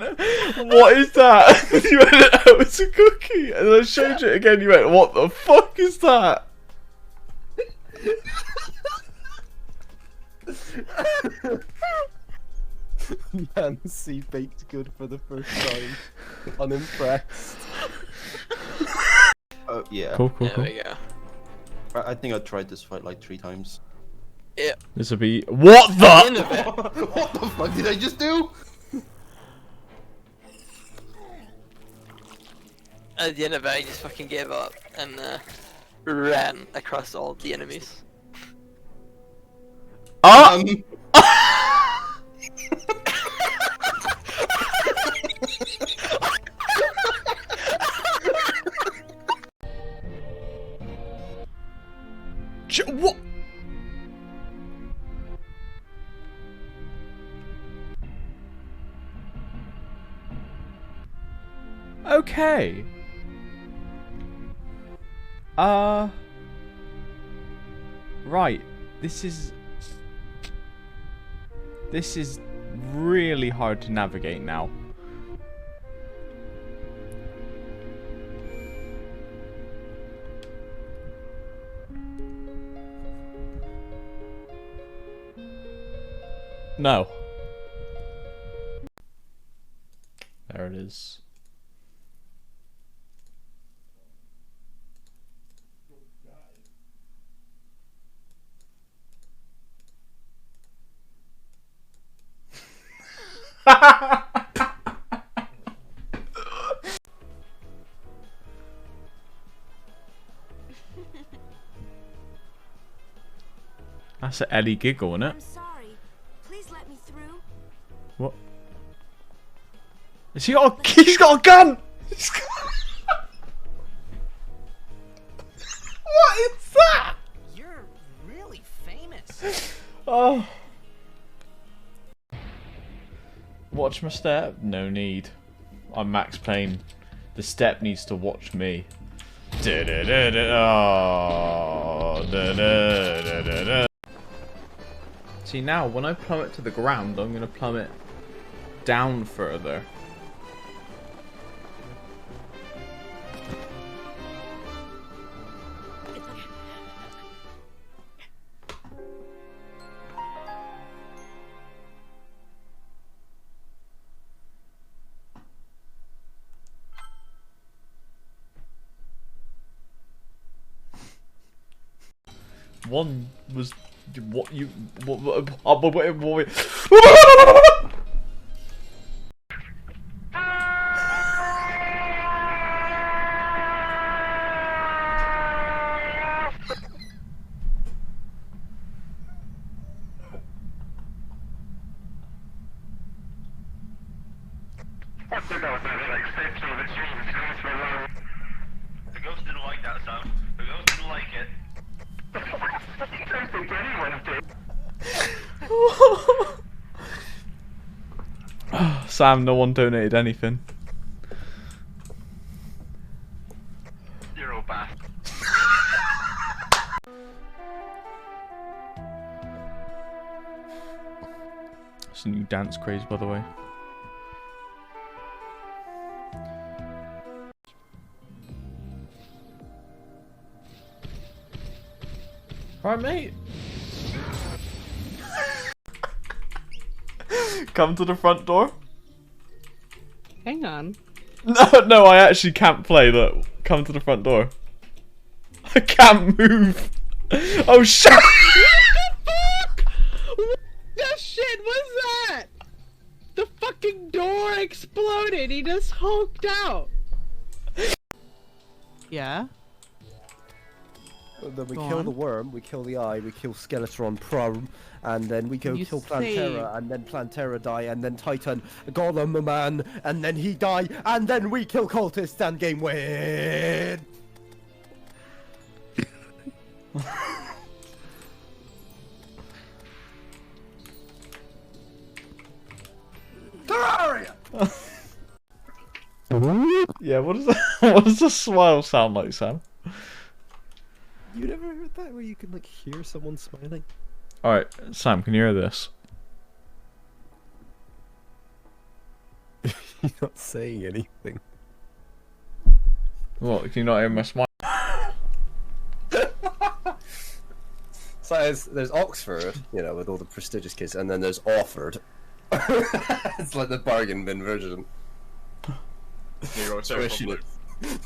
what is that? You went, oh, it's a cookie. And then I showed you it again, you went, what the fuck is that? Nancy baked good for the first time. Unimpressed. Oh, yeah. Cool, cool, There cool. we go. I think I tried this fight like 3 times. Yeah. This will be. What At the the? end of it, What the fuck did I just do? at the end of it, I just fucking gave up and ran across all the enemies. Ah! What? Okay. Right. This is really hard to navigate now. No. There it is. That's an Ellie giggle, isn't it? I'm sorry. Please let me through. What? Has he got a, he's got a gun! What is that? You're really famous. Oh. Watch my step? No need. I'm Max Payne. The step needs to watch me. See, now when I plummet to the ground, I'm gonna plummet down further. One was what you what The ghost didn't like that sound. The ghost didn't like it. I don't think anyone did. Sam, no one donated anything. You're all bad. It's a new dance craze, by the way. Right, mate. Come to the front door. Hang on. No, I actually can't play. Look, come to the front door. I can't move. Oh shit! Fuck! What the shit was that? The fucking door exploded. He just hulked out. Yeah. Then we Go kill on. the worm, we kill the eye, we kill Skeletron Prime, and then we go You kill say- Plantera, and then Plantera die, and then Titan, Golem Man, and then he die, and then we kill Cultist and game win! Terraria! Yeah, what does that? What does the smile sound like, Sam? You never heard that where you can like hear someone smiling? All right, Sam, can you hear this? You're not saying anything. What? Can you not hear my smile? So there's Oxford, you know, with all the prestigious kids, and then there's Offord. It's like the bargain bin version.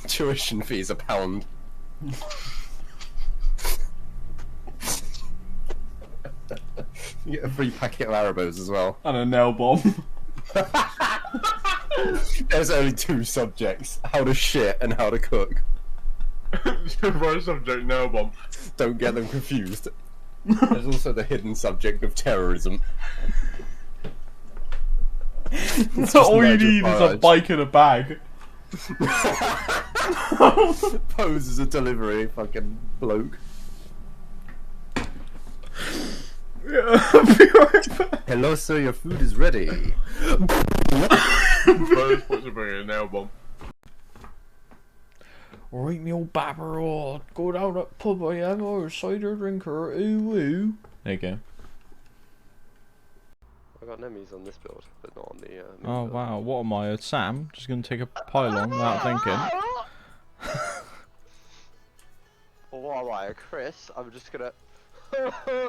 Tuition fees £1. You get a free packet of Arabos as well. And a nail bomb. There's only 2 subjects: how to shit and how to cook. First subject, nail bomb. Don't get them confused. There's also the hidden subject of terrorism. All you need is a bike and a bag. Pose as a delivery fucking bloke. Hello, sir, your food is ready. First puts a nail bomb. Right, me old babber, or go down that pub I have, or cider drinker, ooh ooh. There you go. I got enemies on this build, but not on the. Oh wow, what am I, Sam? Just gonna take a pylon without thinking. Oh, alright, Chris, I'm just gonna.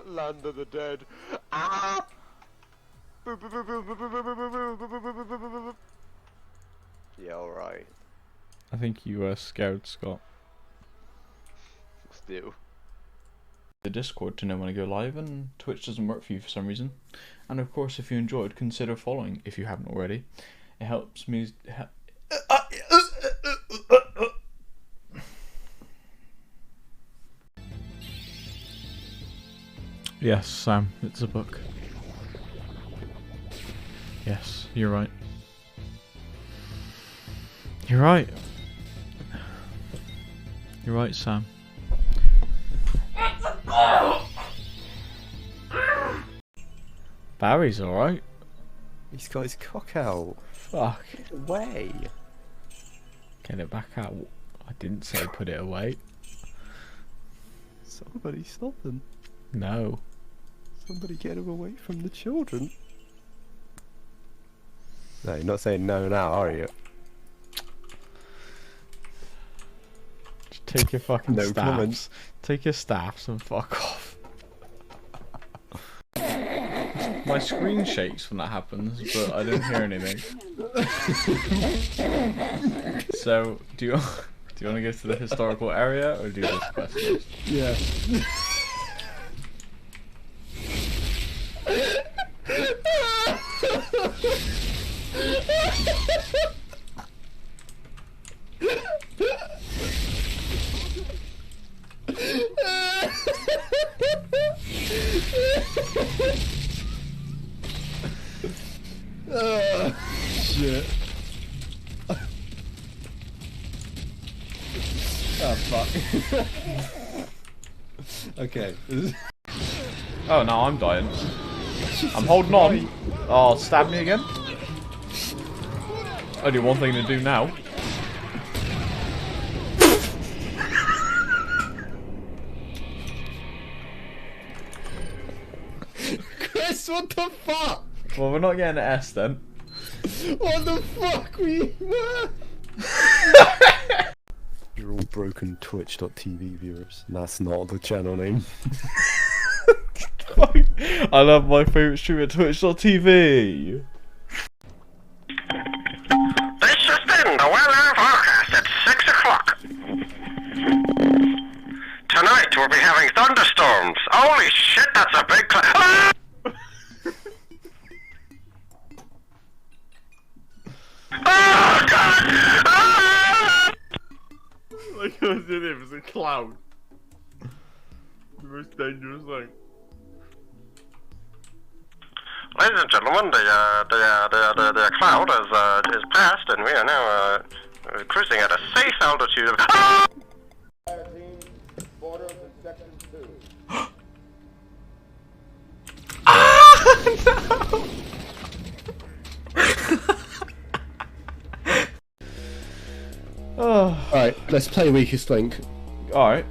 Land of the dead. Ah! Yeah, alright. I think you were scared, Scott. Still. The Discord to know when I go live, and Twitch doesn't work for you for some reason. And of course, if you enjoyed, consider following if you haven't already. It helps me. Yes, Sam, it's a book. Yes, you're right. You're right. You're right, Sam. Barry's alright. He's got his cock out. Fuck. Get it away. Get it back out. I didn't say put it away. Somebody stop them. No. Somebody get him away from the children. No, you're not saying no now, are you? Just take your fucking No staffs. comment. Take your staffs and fuck off. My screen shakes when that happens, but I don't hear anything. So, do you want to go to the historical area or do this quest first? Yeah. Shit. Oh fuck. Okay. Oh, now I'm dying. I'm holding on. Oh, stab me again? Only one thing to do now. Chris, what the fuck? Well, we're not getting an S then. What the fuck were you? You're all broken Twitch.tv viewers. That's not the channel name. I love my favourite streamer, Twitch.tv. This has been the weather forecast at 6 o'clock. Tonight we'll be having thunderstorms. Holy shit, that's a big cloud. Oh god! Ah! Like I was in it was a cloud. The most dangerous thing. Ladies and gentlemen, the cloud is past, and we are now cruising at a safe altitude of. Ah! Alright, let's play Weakest Link. Alright.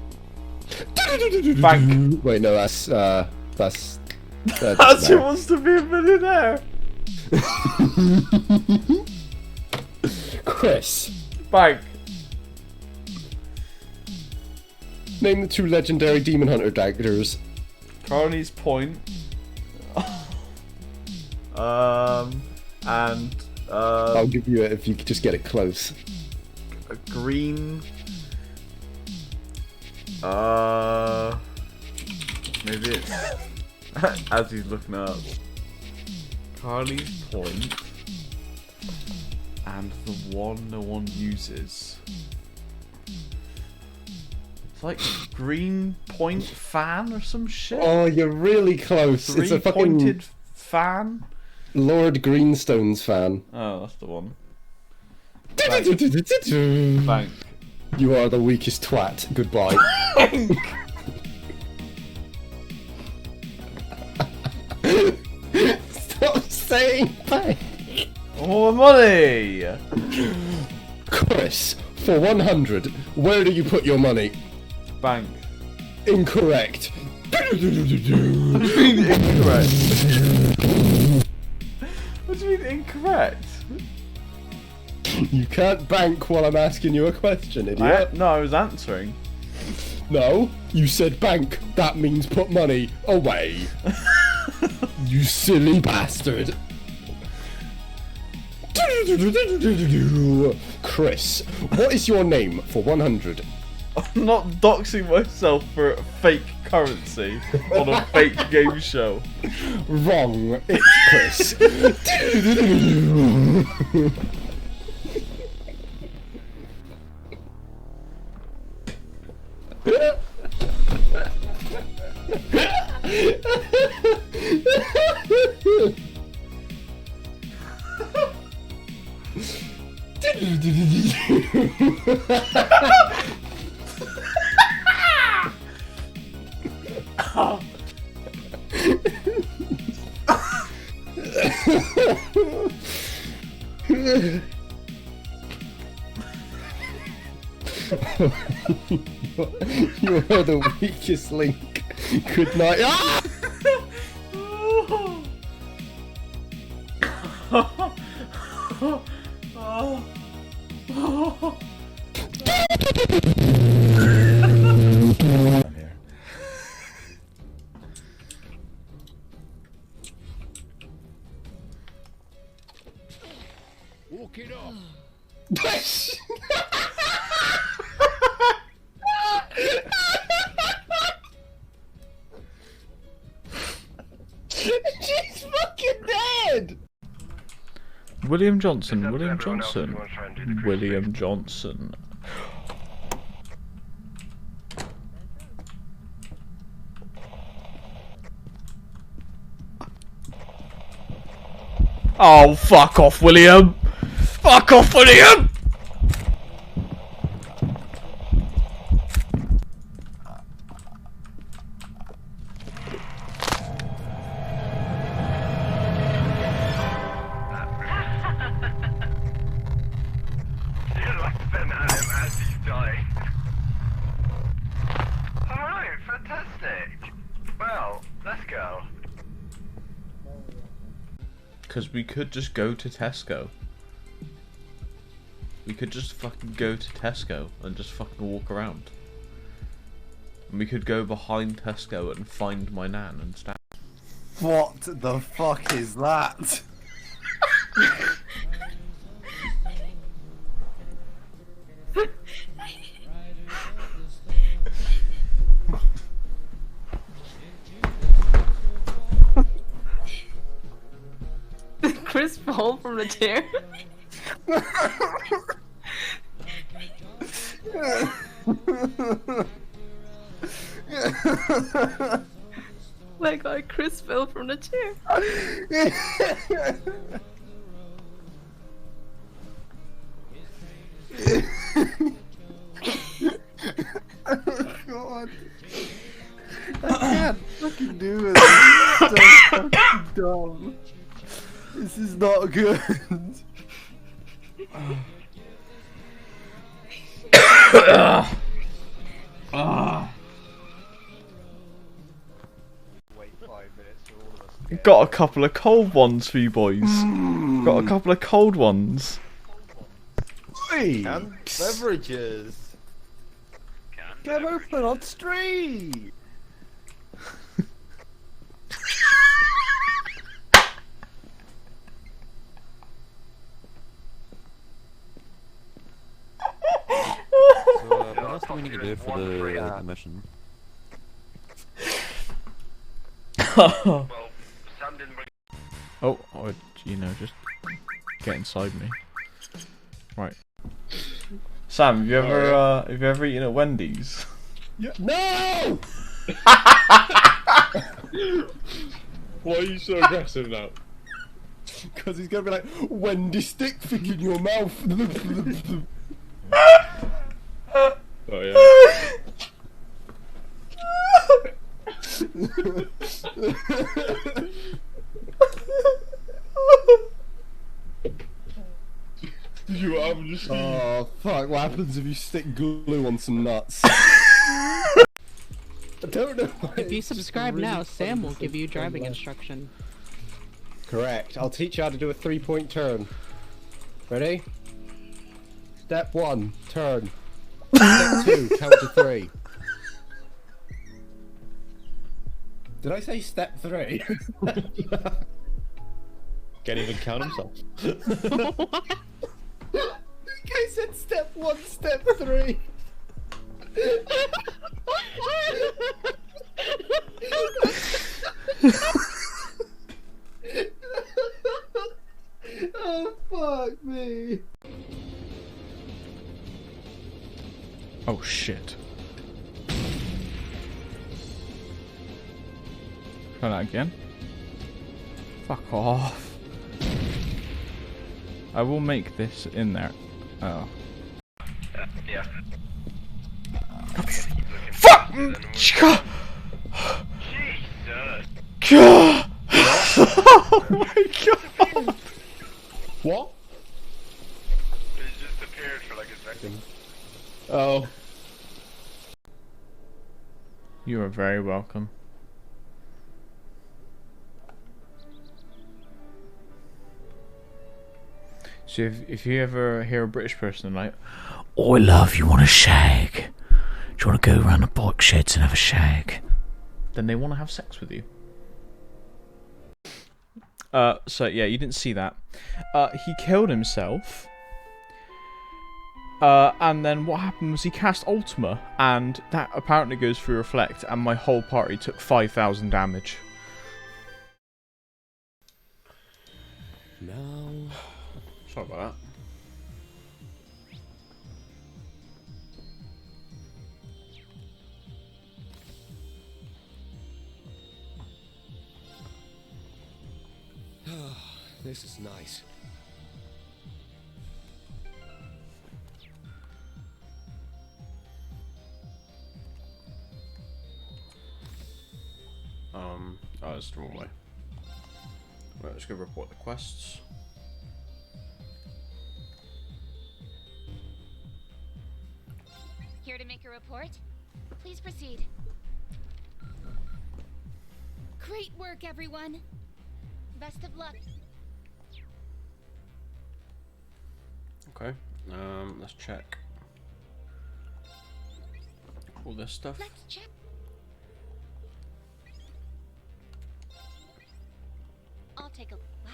Bank. Wait, no, that's That's who wants to be a millionaire. Chris. Bank. Name the two legendary Demon Hunter daggers. Carney's Point. I'll give you it if you could just get it close. A green. Maybe it's as he's looking up. Carly's Point, and the one no one uses. It's like Green Point Fan or some shit. Oh, you're really close. It's a fucking Three-pointed fan. Lord Greenstone's fan. Oh, that's the one. Bank. You are the weakest twat. Goodbye. Stop saying bank. More money. Chris, for 100, where do you put your money? Bank. Incorrect. What do you mean incorrect? What do you mean incorrect? You can't bank while I'm asking you a question, idiot. No, I was answering. No, you said bank. That means put money away. You silly bastard. Chris, what is your name for 100? I'm not doxing myself for fake currency on a fake game show. Wrong. It's Chris. You are the weakest link. Good night. Ah! Walk it off. She's fucking dead! William Johnson, William Johnson, William Johnson. Oh, fuck off, William! Fuck off, William! Alright, fantastic. Well, let's go. Because we could just go to Tesco. We could just fucking go to Tesco and just fucking walk around. And we could go behind Tesco and find my nan and stab. What the fuck is that? Chris fall from the chair. My God, Chris fell from the chair. Oh God. I can't fucking do it. This is so fucking dumb. This is not good. Got a couple of cold ones for you boys. Got a couple of cold ones. And beverages. Get open on street. What else do we need to do for the mission? Oh, you know, just get inside me. Right. Sam, have you ever eaten at Wendy's? Yeah. No! Why are you so aggressive now? Because he's gonna be like, Wendy stick fig in your mouth. Oh yeah. Oh fuck! What happens if you stick glue on some nuts? I don't know. If you subscribe now, Sam will give you driving instruction. Correct. I'll teach you how to do a 3-point turn. Ready? Step 1, turn. Step 2, count to 3. Did I say step 3? Can't even count himself. I said step 1, step 3. Oh fuck me. Oh shit. Try that again. Fuck off. I will make this in there. Oh. Yeah. Fuck! God! Oh my god! What? It just appeared for like a second. Oh. You are very welcome. So if you ever hear a British person like, "Oi love, you want a shag? Do you want to go around the bike sheds and have a shag?" Then they want to have sex with you. So yeah, you didn't see that. He killed himself. And then what happened was he cast Ultima, and that apparently goes through Reflect, and my whole party took 5,000 damage. Now... Sorry about that. This is nice. Oh, it's the wrong way. Right, let's go report the quests. Here to make a report? Please proceed. Great work, everyone. Best of luck. Okay, let's check all this stuff. Let's check. I'll take a wow.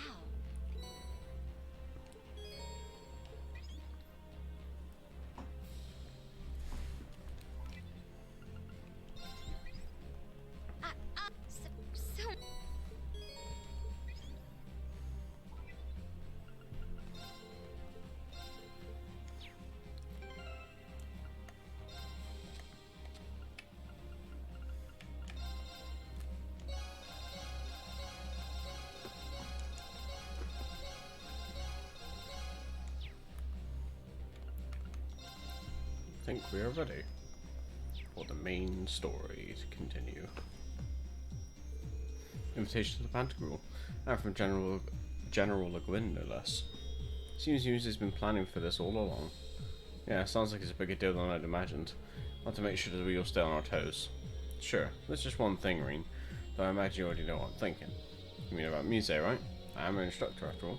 So I think we are ready for the main story to continue. Invitation to the Pantagruel, and from General Le Guin, no less. Seems Muse has been planning for this all along. Yeah, sounds like it's a bigger deal than I'd imagined. Want to make sure that we all stay on our toes. Sure, there's just one thing, Reen, though I imagine you already know what I'm thinking. You mean about Muse, right? I am her instructor after all.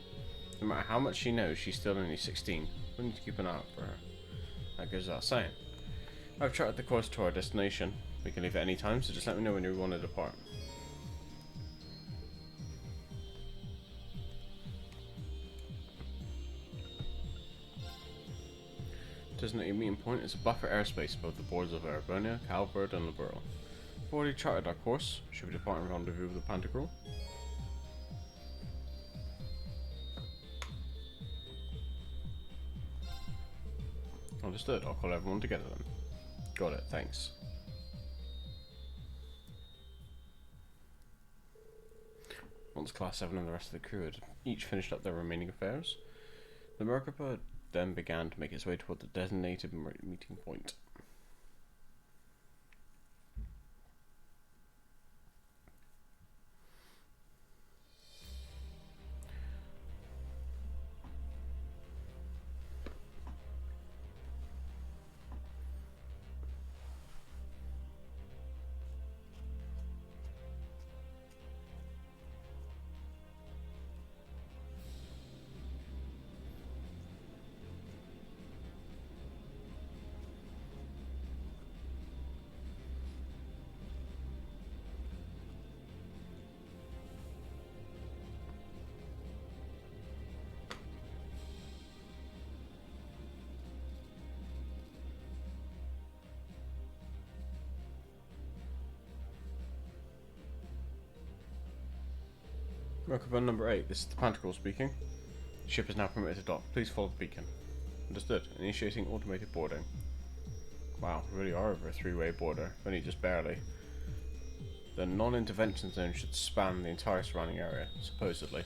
No matter how much she knows, she's still only 16. We need to keep an eye out for her. That goes without saying. I've charted the course to our destination. We can leave at any time, so just let me know when you want to depart. Designated meeting point is a buffer airspace above the borders of Erebonia, Calverd, and Liberl. We've already charted our course. Should we depart and rendezvous with the Pantagruel? Understood. I'll call everyone together then. Got it. Thanks. Once Class 7 and the rest of the crew had each finished up their remaining affairs, the Merkaba then began to make its way toward the designated meeting point. Merkaba number 8, this is the Pantagruel speaking. The ship is now permitted to dock. Please follow the beacon. Understood. Initiating automated boarding. Wow, we really are over a three-way border, if only just barely. The non-intervention zone should span the entire surrounding area, supposedly.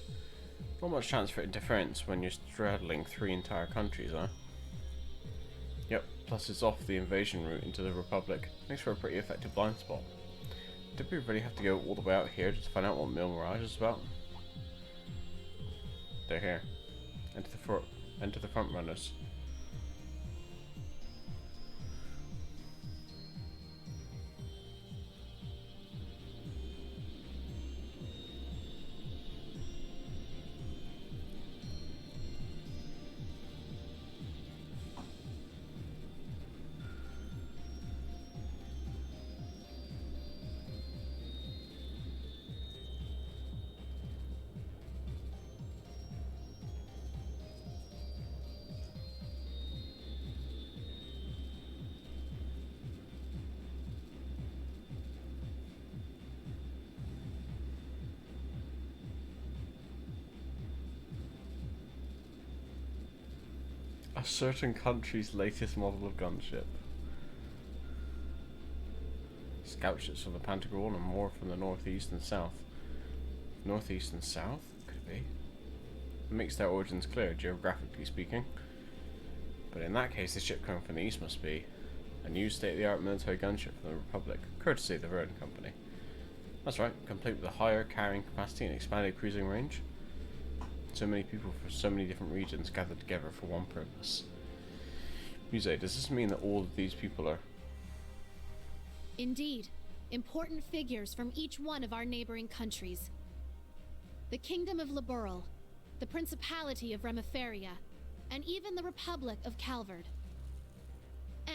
Not much chance for interference when you're straddling 3 entire countries, huh? Yep, plus it's off the invasion route into the Republic. Makes for a pretty effective blind spot. Did we really have to go all the way out here just to find out what Mil Mirage is about? They're here. Enter the front runners. A certain country's latest model of gunship. Scout ships from the Pantagruel and more from the northeast and south. Northeast and south? Could it be? It makes their origins clear, geographically speaking. But in that case, the ship coming from the east must be a new state-of-the-art military gunship from the Republic, courtesy of the Verdun Company. That's right, complete with a higher carrying capacity and expanded cruising range. So many people from so many different regions gathered together for one purpose. Muse, does this mean that all of these people are... Indeed. Important figures from each one of our neighboring countries. The Kingdom of Liberl, the Principality of Remiferia, and even the Republic of Calvard.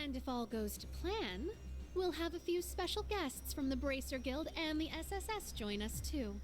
And if all goes to plan, we'll have a few special guests from the Bracer Guild and the SSS join us too.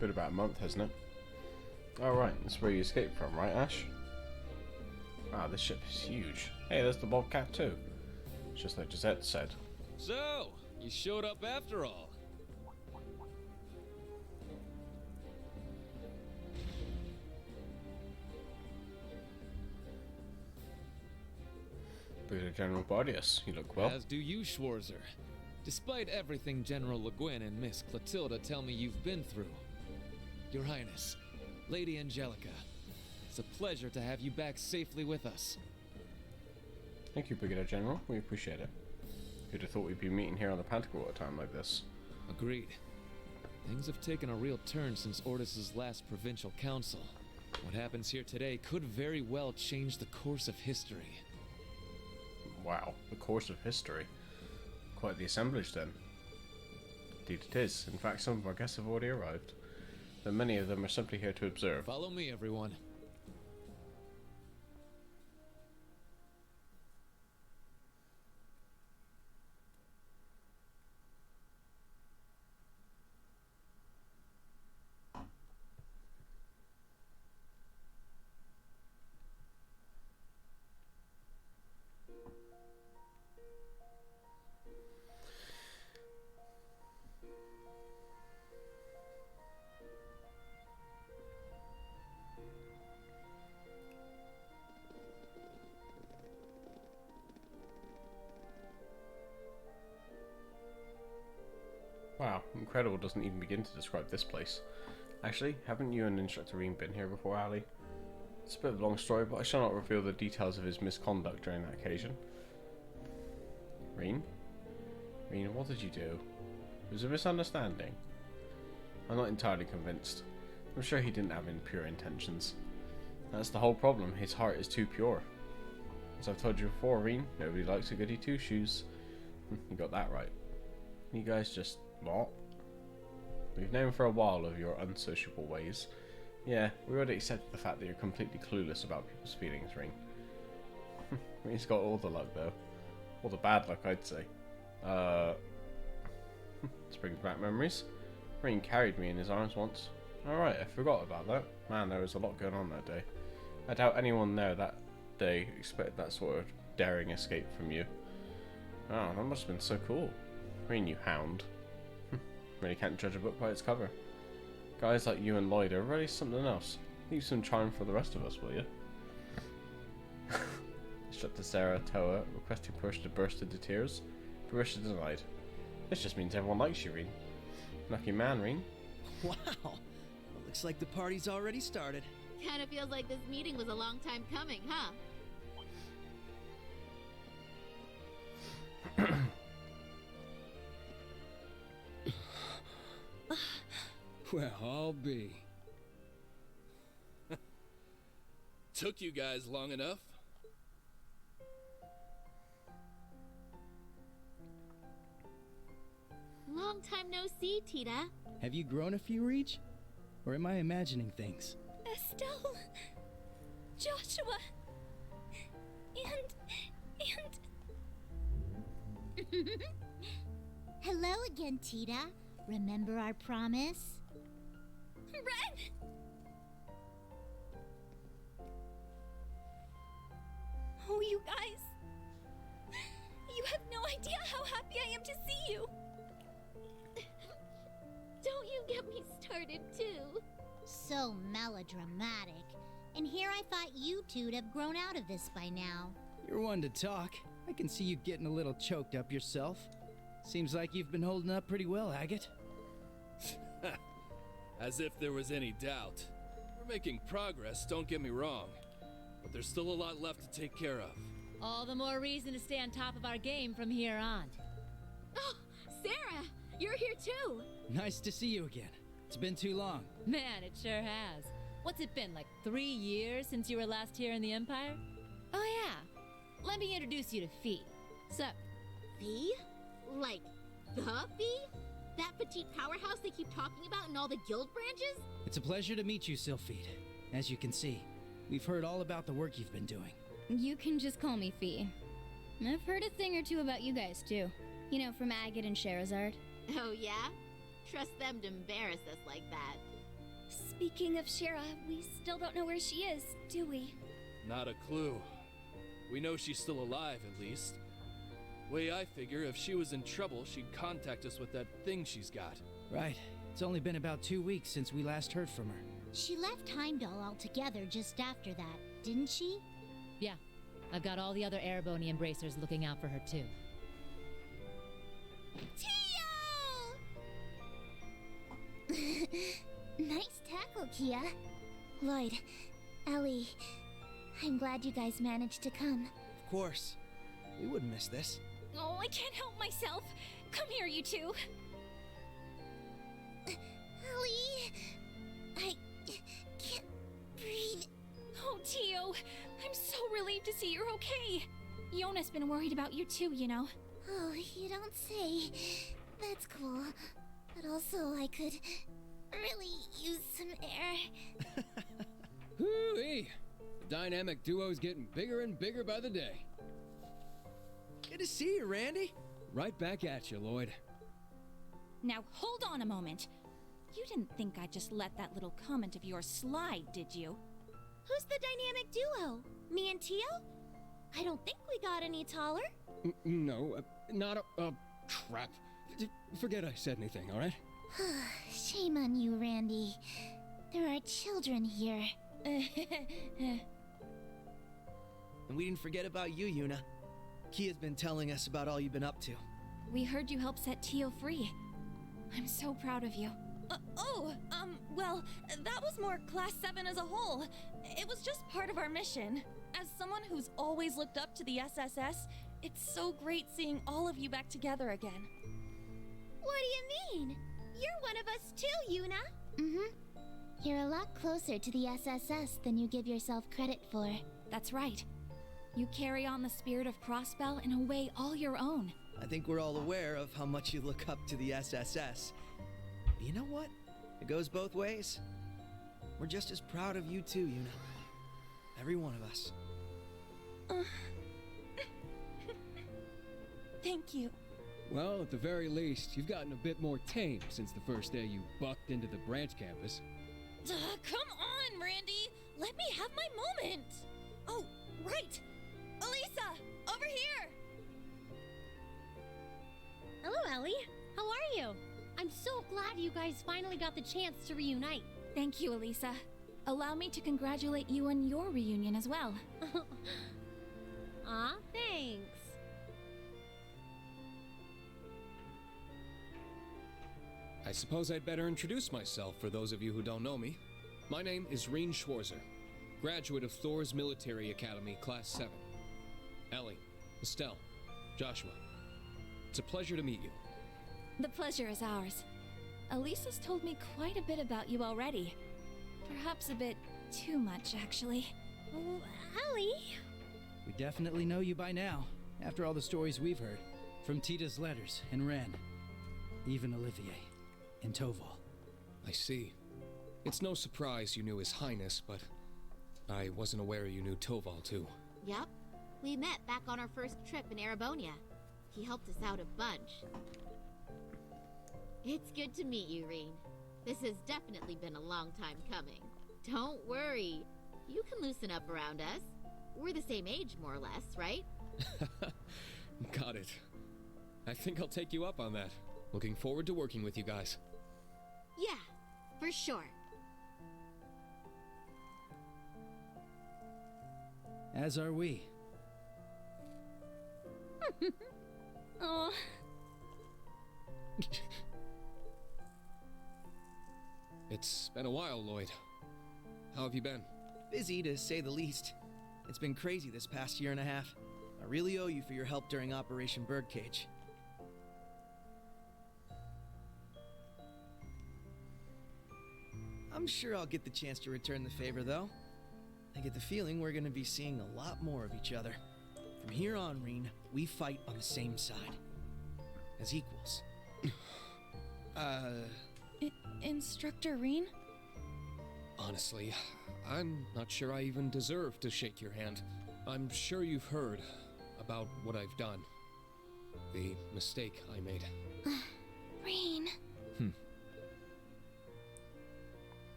Been about a month, hasn't it? Alright, that's where you escaped from, right, Ash? Ah, this ship is huge. Hey, there's the Bobcat too. Just like Gisette said. So, you showed up after all. Brigadier General Bardius, you look well. As do you, Schwarzer. Despite everything General Le Guin and Miss Clotilda tell me you've been through. Your Highness, Lady Angelica, it's a pleasure to have you back safely with us. Thank you, Brigadier General. We appreciate it. Who'd have thought we'd be meeting here on the Pantagruel at a time like this? Agreed. Things have taken a real turn since Ordis's last provincial council. What happens here today could very well change the course of history. Wow, the course of history. Quite the assemblage then. Indeed it is. In fact, some of our guests have already arrived. Though many of them are simply here to observe. Follow me, everyone. Wow, incredible doesn't even begin to describe this place. Actually, haven't you and Instructor Rean been here before, Ali? It's a bit of a long story, but I shall not reveal the details of his misconduct during that occasion. Rean? Rean, what did you do? It was a misunderstanding. I'm not entirely convinced. I'm sure he didn't have impure intentions. That's the whole problem, his heart is too pure. As I've told you before, Rean, nobody likes a goody two-shoes. You got that right. You guys just... What? We've known for a while of your unsociable ways. Yeah, we already accepted the fact that you're completely clueless about people's feelings, Ring. Ring's got all the luck, though. All the bad luck, I'd say. This brings back memories. Ring carried me in his arms once. Alright, I forgot about that. Man, there was a lot going on that day. I doubt anyone there that day expected that sort of daring escape from you. Oh, that must have been so cool. Ring, you hound. Really can't judge a book by its cover. Guys like you and Lloyd are really something else. Leave some charm for the rest of us, will you? Shut to Sarah, Toa, requesting Parisha to burst into tears. Parisha denied. This just means everyone likes you, Reen. Lucky man, Reen. Wow. Well, looks like the party's already started. Kinda feels like this meeting was a long time coming, huh? Well, I'll be. Took you guys long enough. Long time no see, Tita. Have you grown a few, Reach? Or am I imagining things? Estelle, Joshua, and... Hello again, Tita. Remember our promise? Ren! Oh, you guys. You have no idea how happy I am to see you. Don't you get me started, too. So melodramatic. And here I thought you two'd have grown out of this by now. You're one to talk. I can see you getting a little choked up yourself. Seems like you've been holding up pretty well, Agate. As if there was any doubt. We're making progress, don't get me wrong. But there's still a lot left to take care of. All the more reason to stay on top of our game from here on. Oh, Sarah! You're here too! Nice to see you again. It's been too long. Man, it sure has. What's it been, like 3 years since you were last here in the Empire? Oh yeah, let me introduce you to Fee. So, Fee? Like, the Fee? That petite powerhouse they keep talking about in all the guild branches? It's a pleasure to meet you, Sylphide. As you can see, we've heard all about the work you've been doing. You can just call me Fee. I've heard a thing or two about you guys, too. You know, from Agate and Sherazard. Oh yeah? Trust them to embarrass us like that. Speaking of Shera, we still don't know where she is, do we? Not a clue. We know she's still alive, at least. Way I figure, if she was in trouble, she'd contact us with that thing she's got. Right. It's only been about 2 weeks since we last heard from her. She left Heimdall altogether just after that, didn't she? yeah, I've got all the other Erebony embracers looking out for her too. Nice tackle, Kia. Lloyd, Ellie, I'm glad you guys managed to come. Of course. We wouldn't miss this. Oh, I can't help myself. Come here, you two. Ellie, I can't breathe. Oh, Tio, I'm so relieved to see you're okay. Yona's been worried about you too, you know. Oh, you don't say. That's cool. But also, I could really use some air. Hoo-wee! The dynamic duo's getting bigger and bigger by the day. Good to see you, Randy. Right back at you, Lloyd. Now, hold on a moment. You didn't think I'd just let that little comment of yours slide, did you? Who's the dynamic duo? Me and Tio? I don't think we got any taller. No, not a... crap. Forget I said anything, alright? Shame on you, Randy. There are children here. And we didn't forget about you, Yuna. Kia's been telling us about all you've been up to. We heard you helped set Tio free. I'm so proud of you. Well, that was more Class 7 as a whole. It was just part of our mission. As someone who's always looked up to the SSS, it's so great seeing all of you back together again. What do you mean? You're one of us too, Yuna. Mm-hmm. You're a lot closer to the SSS than you give yourself credit for. That's right. You carry on the spirit of Crossbell in a way all your own. I think we're all aware of how much you look up to the SSS. But you know what? It goes both ways. We're just as proud of you too, Yuna. Every one of us. Thank you. Well, at the very least, you've gotten a bit more tame since the first day you bucked into the branch campus. Come on, Randy! Let me have my moment! Oh, right! Elisa! Over here! Hello, Ellie. How are you? I'm so glad you guys finally got the chance to reunite. Thank you, Elisa. Allow me to congratulate you on your reunion as well. Aw, thanks. I suppose I'd better introduce myself for those of you who don't know me. My name is Rean Schwarzer, graduate of Thor's Military Academy, Class 7. Ellie, Estelle, Joshua. It's a pleasure to meet you. The pleasure is ours. Elisa's told me quite a bit about you already. Perhaps a bit too much, actually. Oh, Ellie! We definitely know you by now, after all the stories we've heard. From Tita's letters and Ren. Even Olivier and Toval. I see. It's no surprise you knew His Highness, but I wasn't aware you knew Toval too. Yep. We met back on our first trip in Erebonia. He helped us out a bunch. It's good to meet you, Rean. This has definitely been a long time coming. Don't worry. You can loosen up around us. We're the same age, more or less, right? Got it. I think I'll take you up on that. Looking forward to working with you guys. Yeah, for sure. As are we. Oh. It's been a while, Lloyd. How have you been? Busy, to say the least. It's been crazy this past year and a half. I really owe you for your help during Operation Birdcage. I'm sure I'll get the chance to return the favor, though. I get the feeling we're gonna be seeing a lot more of each other. From here on, Rean, we fight on the same side. As equals. Instructor Rean? Honestly, I'm not sure I even deserve to shake your hand. I'm sure you've heard about what I've done. The mistake I made. Rean.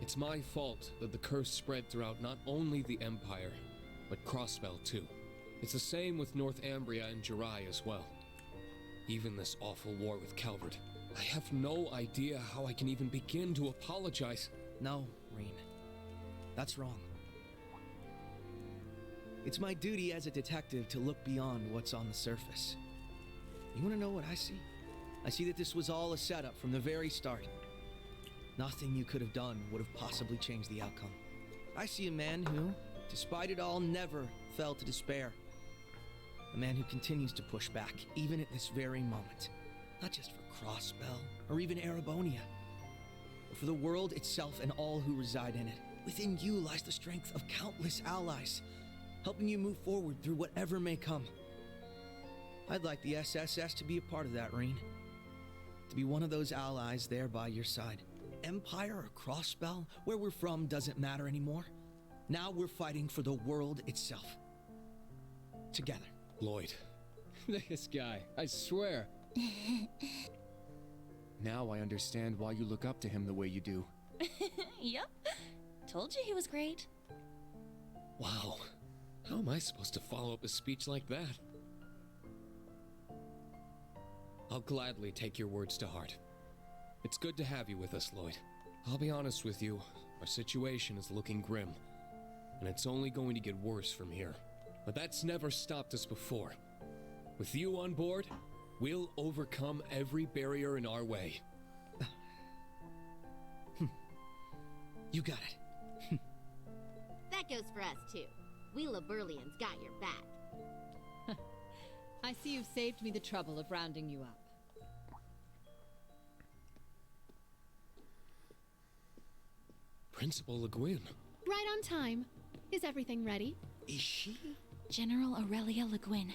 It's my fault that the curse spread throughout not only the Empire, but Crossbell too. It's the same with North Ambria and Jirai as well. Even this awful war with Calvard. I have no idea how I can even begin to apologize. No, Rean. That's wrong. It's my duty as a detective to look beyond what's on the surface. You want to know what I see? I see that this was all a setup from the very start. Nothing you could have done would have possibly changed the outcome. I see a man who, despite it all, never fell to despair. A man who continues to push back, even at this very moment. Not just for Crossbell, or even Erebonia, but for the world itself and all who reside in it. Within you lies the strength of countless allies, helping you move forward through whatever may come. I'd like the SSS to be a part of that, Rean. To be one of those allies there by your side. Empire or Crossbell, where we're from doesn't matter anymore. Now we're fighting for the world itself. Together. Lloyd. This guy, I swear. Now I understand why you look up to him the way you do. Yep. Told you he was great. Wow. How am I supposed to follow up a speech like that? I'll gladly take your words to heart. It's good to have you with us, Lloyd. I'll be honest with you, our situation is looking grim, and it's only going to get worse from here. But that's never stopped us before. With you on board, we'll overcome every barrier in our way. You got it. That goes for us, too. We Liberlians got your back. I see you've saved me the trouble of rounding you up. Principal Le Guin. Right on time. Is everything ready? Is she? General Aurelia Le Guin,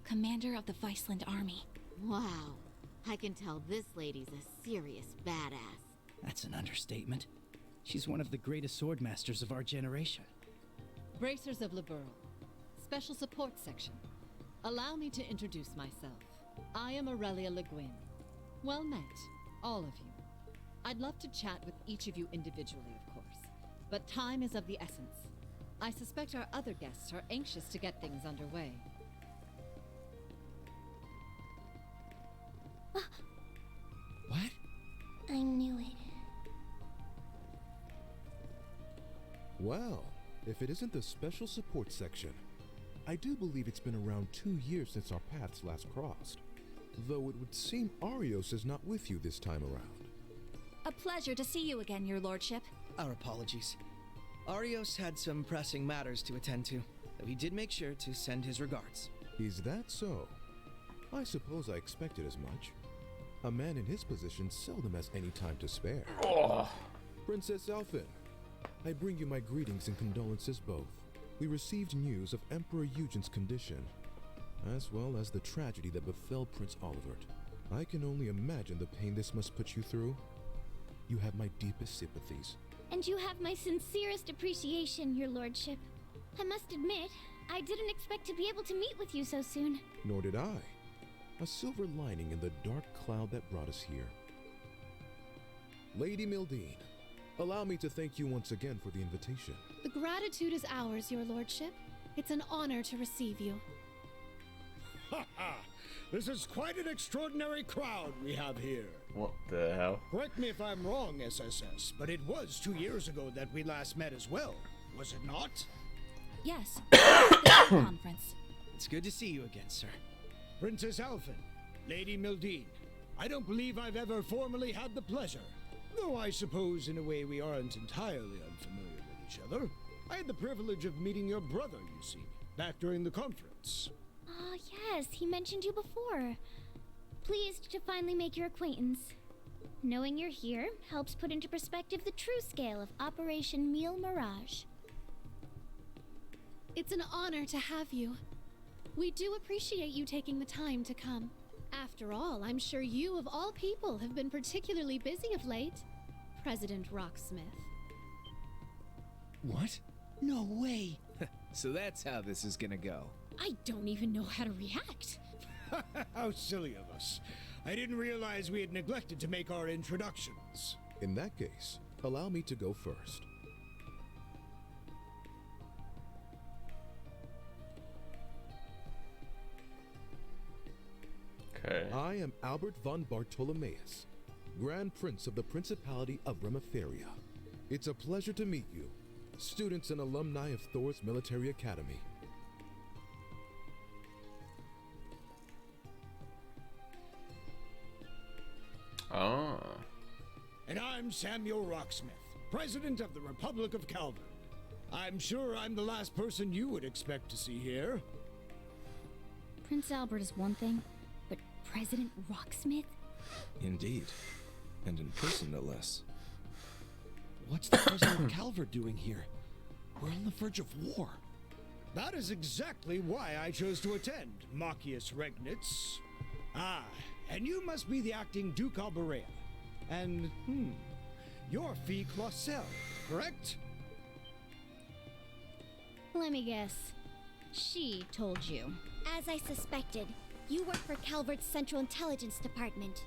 commander of the Viceland Army. Wow. I can tell this lady's a serious badass. That's an understatement. She's one of the greatest sword masters of our generation. Bracers of Liberl, Special Support Section. Allow me to introduce myself. I am Aurelia Le Guin. Well met, all of you. I'd love to chat with each of you individually, of course, but time is of the essence. I suspect our other guests are anxious to get things underway. What? I knew it. Well, if it isn't the Special Support Section, I do believe it's been around 2 years since our paths last crossed. Though it would seem Arios is not with you this time around. A pleasure to see you again, Your Lordship. Our apologies. Arios had some pressing matters to attend to, though he did make sure to send his regards. Is that so? I suppose I expected as much. A man in his position seldom has any time to spare. Princess Alphen, I bring you my greetings and condolences both. We received news of Emperor Eugen's condition, as well as the tragedy that befell Prince Olivert. I can only imagine the pain this must put you through. You have my deepest sympathies. And you have my sincerest appreciation, Your Lordship. I must admit, I didn't expect to be able to meet with you so soon. Nor did I. A silver lining in the dark cloud that brought us here. Lady Mildine, allow me to thank you once again for the invitation. The gratitude is ours, Your Lordship. It's an honor to receive you. Ha ha! This is quite an extraordinary crowd we have here. What the hell? Correct me if I'm wrong, SSS, but it was 2 years ago that we last met as well, was it not? Yes. The conference. It's good to see you again, sir. Princess Alphen, Lady Mildine, I don't believe I've ever formally had the pleasure. Though I suppose in a way we aren't entirely unfamiliar with each other. I had the privilege of meeting your brother, you see, back during the conference. Ah, yes, he mentioned you before. Pleased to finally make your acquaintance. Knowing you're here helps put into perspective the true scale of Operation Meal Mirage. It's an honor to have you. We do appreciate you taking the time to come. After all, I'm sure you, of all people, have been particularly busy of late. President Rocksmith. What? No way! So that's how this is gonna go. I don't even know how to react. How silly of us. I didn't realize we had neglected to make our introductions. In that case, allow me to go first. Okay. I am Albert von Bartolomeus, Grand Prince of the Principality of Remiferia. It's a pleasure to meet you, students and alumni of Thor's Military Academy. Ah. And I'm Samuel Rocksmith, President of the Republic of Calvard. I'm sure I'm the last person you would expect to see here. Prince Albert is one thing, but President Rocksmith? Indeed. And in person, no less. What's the President of Calvard doing here? We're on the verge of war. That is exactly why I chose to attend, Machius Regnitz. Ah, and you must be the acting Duke Alberea. And, you're Fee Clausel, correct? Let me guess. She told you. As I suspected, you work for Calvard's Central Intelligence Department.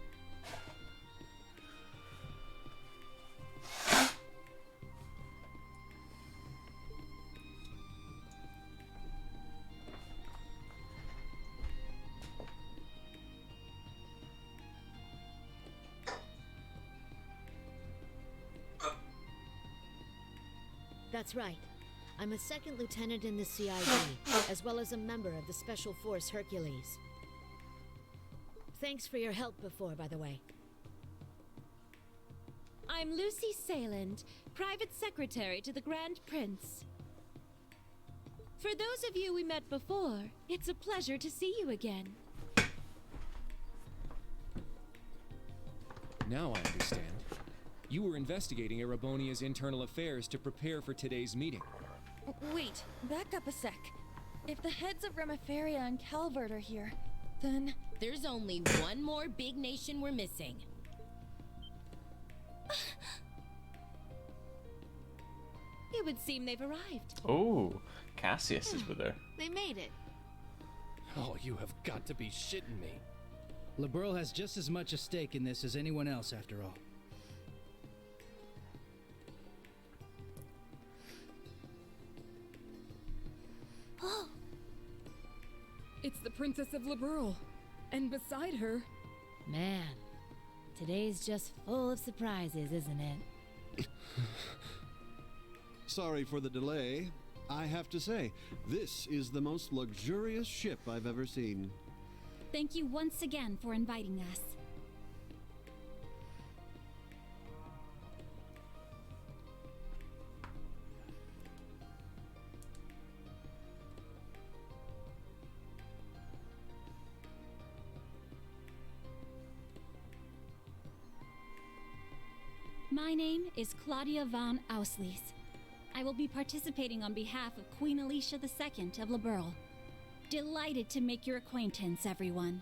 That's right. I'm a second lieutenant in the CID, as well as a member of the Special Force Hercules. Thanks for your help before, by the way. I'm Lucy Sayland, Private Secretary to the Grand Prince. For those of you we met before, it's a pleasure to see you again. Now I understand. You were investigating Erebonia's internal affairs to prepare for today's meeting. Wait, back up a sec. If the heads of Remiferia and Calvard are here, then There's only one more big nation we're missing. It would seem they've arrived. Oh, Cassius is with her. They made it. Oh, you have got to be shitting me. Liberl has just as much a stake in this as anyone else, after all. Oh. It's the Princess of Liberl. And beside her... Man, today's just full of surprises, isn't it? Sorry for the delay. I have to say, this is the most luxurious ship I've ever seen. Thank you once again for inviting us. My name is Claudia von Auslies. I will be participating on behalf of Queen Alicia II of Liberl. Delighted to make your acquaintance, everyone.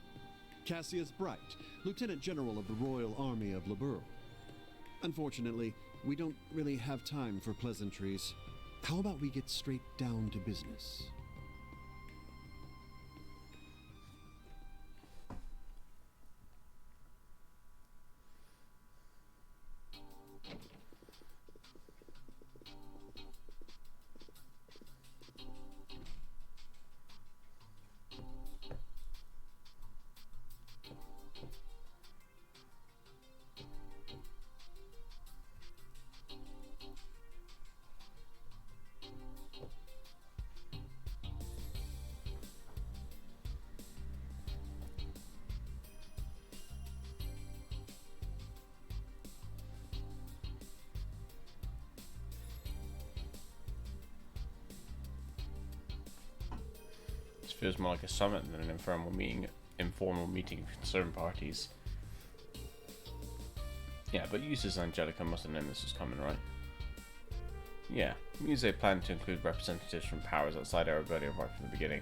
Cassius Bright, Lieutenant General of the Royal Army of Liberl. Unfortunately, we don't really have time for pleasantries. How about we get straight down to business? Feels more like a summit than an informal meeting of concerned parties. Yeah, but Eustace Angelica must have known this was coming, right? Yeah, Muse planned to include representatives from powers outside Ereburnia right from the beginning.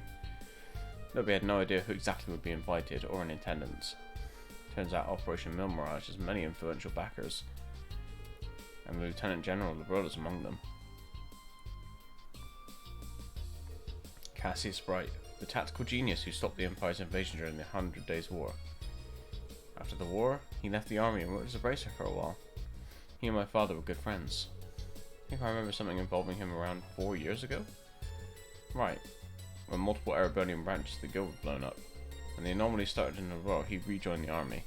Nobody had no idea who exactly would be invited or in attendance. Turns out Operation Mil Mirage has many influential backers, and the Lieutenant General of the world is among them. Cassius Bright, the tactical genius who stopped the Empire's invasion during the 100 Days War. After the war, he left the army and worked as a bracer for a while. He and my father were good friends. I think I remember something involving him around 4 years ago? Right, when multiple Ereburnian branches of the guild were blown up. When the anomaly started in Aurora, he rejoined the army.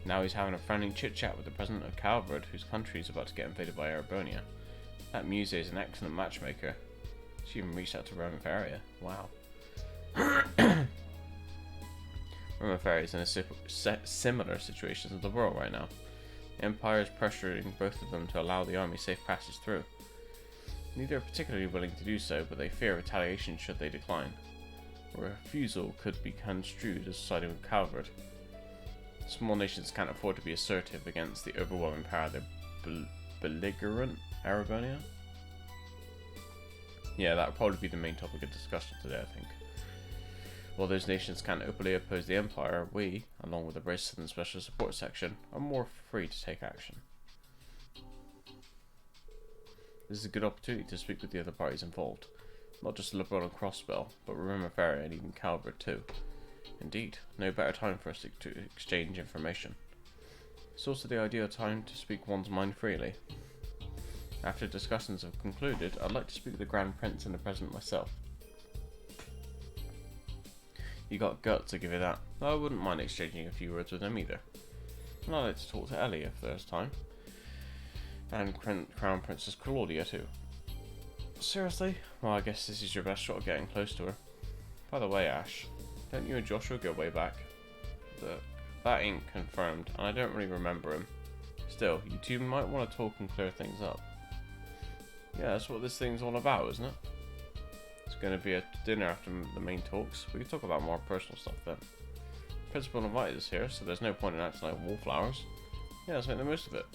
Now he's having a friendly chit-chat with the president of Calvard, whose country is about to get invaded by Ereburnia. That Muse is an excellent matchmaker. She even reached out to Roman Feria. Wow. Roman Feria is in a similar situation as the world right now. The Empire is pressuring both of them to allow the army safe passage through. Neither are particularly willing to do so, but they fear retaliation should they decline. A refusal could be construed as siding with Calvard. Small nations can't afford to be assertive against the overwhelming power of their belligerent Ereburnia. Yeah, that would probably be the main topic of discussion today, I think. While those nations can't openly oppose the Empire, we, along with the British and Special Support Section, are more free to take action. This is a good opportunity to speak with the other parties involved. Not just Liberl and Crossbell, but Roman Feria and even Calvard too. Indeed, no better time for us to exchange information. It's also the ideal time to speak one's mind freely. After discussions have concluded, I'd like to speak with the Grand Prince and the President myself. You got guts, I give you that. I wouldn't mind exchanging a few words with him either. And I'd like to talk to Ellie if there's time. And Crown Princess Claudia too. Seriously? Well, I guess this is your best shot at getting close to her. By the way, Ash, don't you and Joshua go way back? That ain't confirmed, and I don't really remember him. Still, you two might want to talk and clear things up. Yeah, that's what this thing's all about, isn't it? It's going to be a dinner after the main talks. We can talk about more personal stuff then. The principal invited us here, so there's no point in acting like wallflowers. Yeah, let's make the most of it.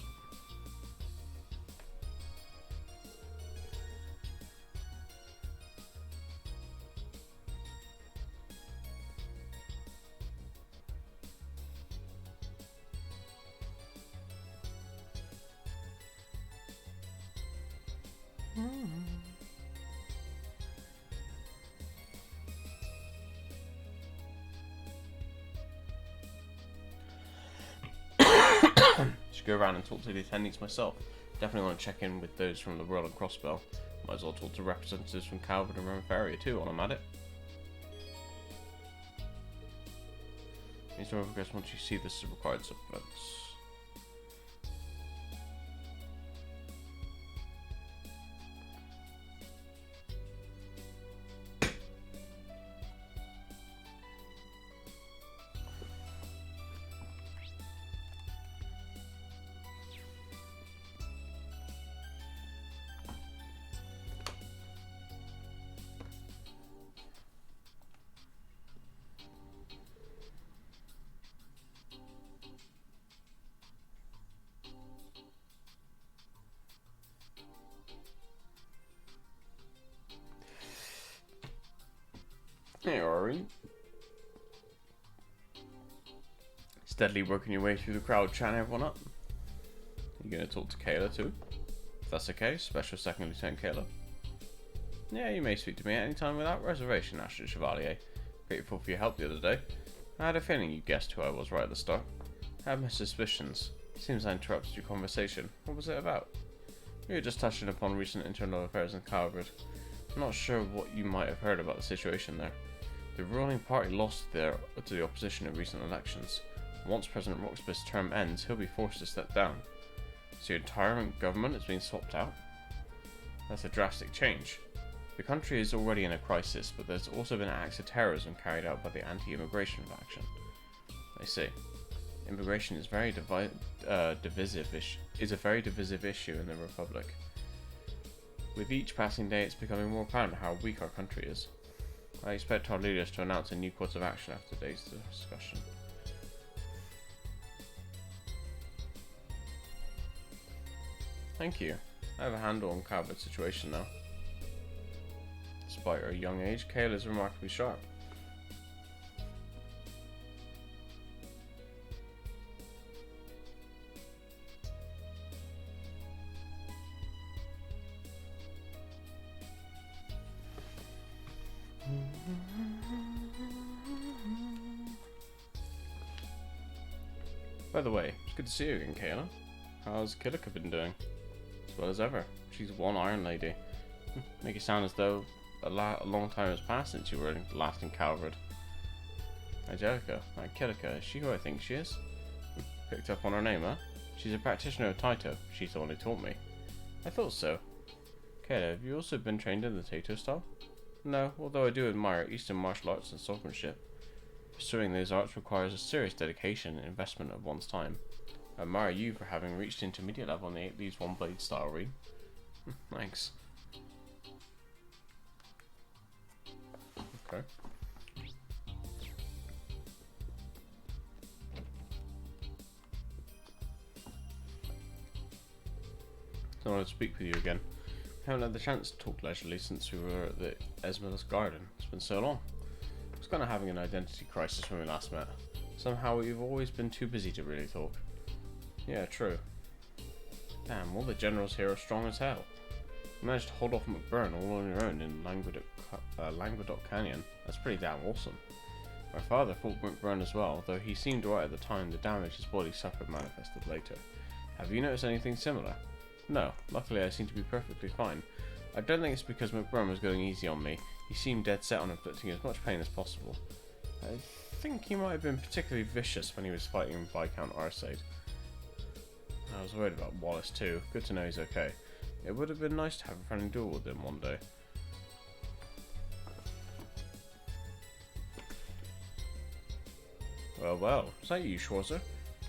Should go around and talk to the attendees myself. Definitely want to check in with those from the Royal and Crossbell. Might as well talk to representatives from Calvard and Remefaria too while I'm at it. Means no progress once you see this is required supplements. Hey, Ori. Steadily working your way through the crowd, chatting everyone up. You gonna talk to Kayla too? If that's okay, Special Second Lieutenant Kayla. Yeah, you may speak to me at any time without reservation, Ashton Chevalier. Grateful for your help the other day. I had a feeling you guessed who I was right at the start. I had my suspicions. Seems I interrupted your conversation. What was it about? You were just touching upon recent internal affairs in Calvard. I'm not sure what you might have heard about the situation there. The ruling party lost to the opposition in recent elections. Once President Roxburgh's term ends, he'll be forced to step down. So your entire government is being swapped out? That's a drastic change. The country is already in a crisis, but there's also been acts of terrorism carried out by the anti-immigration faction. I see. Immigration is a very divisive issue in the Republic. With each passing day, it's becoming more apparent how weak our country is. I expect our leaders to announce a new course of action after today's discussion. Thank you. I have a handle on Calvert's situation now. Despite her young age, Kayla is remarkably sharp. By the way, it's good to see you again, Kayla. How's Kilika been doing? As well as ever. She's one Iron Lady. Make it sound as though a long time has passed since you were last in Calvard. Angelica, Kilika, is she who I think she is? Picked up on her name, huh? She's a practitioner of Taito. She's the one who taught me. I thought so. Kayla, have you also been trained in the Taito style? No, although I do admire Eastern martial arts and swordsmanship. Pursuing those arts requires a serious dedication and investment of one's time. I admire you for having reached intermediate level in the at least one blade style ring. Thanks. Okay. I wanted to speak with you again. We haven't had the chance to talk leisurely since we were at the Esmeralda Garden. It's been so long. I was kind of having an identity crisis when we last met. Somehow we've always been too busy to really talk. Yeah, true. Damn, all the generals here are strong as hell. You managed to hold off McBurn all on your own in Languedoc Canyon. That's pretty damn awesome. My father fought McBurn as well, though he seemed right at the time. The damage his body suffered manifested later. Have you noticed anything similar? No, luckily I seem to be perfectly fine. I don't think it's because McBurn was going easy on me. He seemed dead set on inflicting as much pain as possible. I think he might have been particularly vicious when he was fighting Viscount Arcade. I was worried about Wallace too. Good to know he's okay. It would have been nice to have a friendly duel with him one day. Well, is that you, Schwarzer?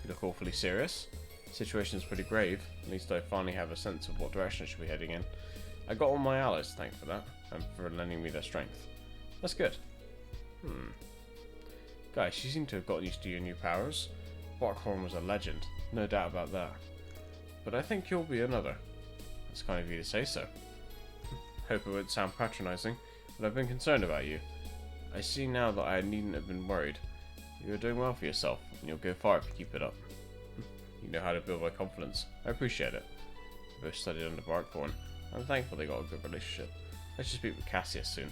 You look awfully serious. The situation's pretty grave. At least I finally have a sense of what direction I should be heading in. I got all my allies to thank for that, and for lending me their strength. That's good. Guys, you seem to have gotten used to your new powers. Barkhorn was a legend, no doubt about that. But I think you'll be another. That's kind of you to say so. Hope it won't sound patronizing, but I've been concerned about you. I see now that I needn't have been worried. You're doing well for yourself, and you'll go far if you keep it up. You know how to build my confidence. I appreciate it. We both studied under Barkhorn. I'm thankful they got a good relationship. I should speak with Cassius soon.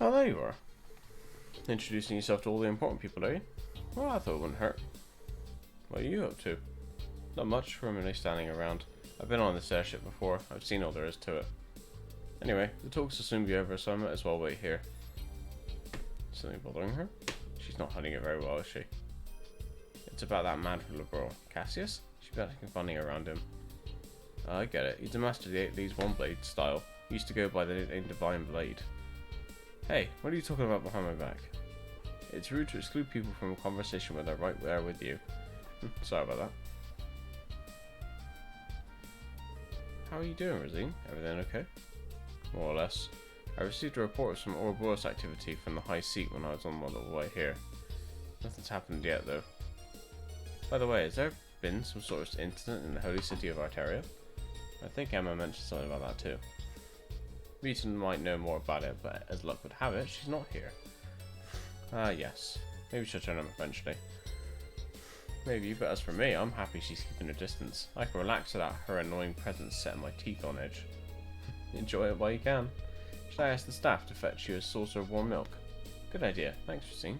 Oh, there you are. Introducing yourself to all the important people, are you? Well, I thought it wouldn't hurt. What are you up to? Not much, reminiscently standing around. I've been on this airship before. I've seen all there is to it. Anyway, the talks will soon be over, so I might as well wait here. Something bothering her? She's not hiding it very well, is she? It's about that man from Liberl. Cassius? She's been funny around him. I get it. He's a master of the 8 Leagues One Blade style. He used to go by the nickname Divine Blade. Hey, what are you talking about behind my back? It's rude to exclude people from a conversation when they're right there with you. Sorry about that. How are you doing, Rosine? Everything okay? More or less. I received a report of some Ouroboros activity from the High Seat when I was on my little way here. Nothing's happened yet, though. By the way, has there been some sort of incident in the holy city of Arteria? I think Emma mentioned something about that too. Rita might know more about it, but as luck would have it, she's not here. Ah, yes. Maybe she'll turn up eventually. Maybe, but as for me, I'm happy she's keeping her distance. I can relax without her annoying presence setting my teeth on edge. Enjoy it while you can. Should I ask the staff to fetch you a saucer of warm milk? Good idea. Thanks, Rosine.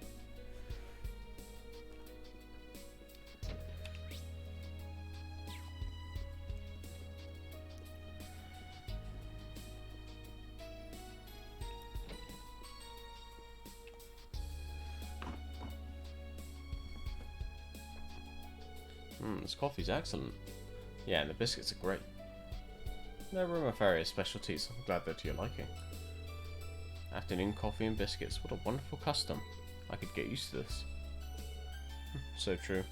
This coffee's excellent. Yeah, and the biscuits are great. They're Romafaria specialties. I'm glad they're to your liking. Afternoon coffee and biscuits. What a wonderful custom. I could get used to this. So true.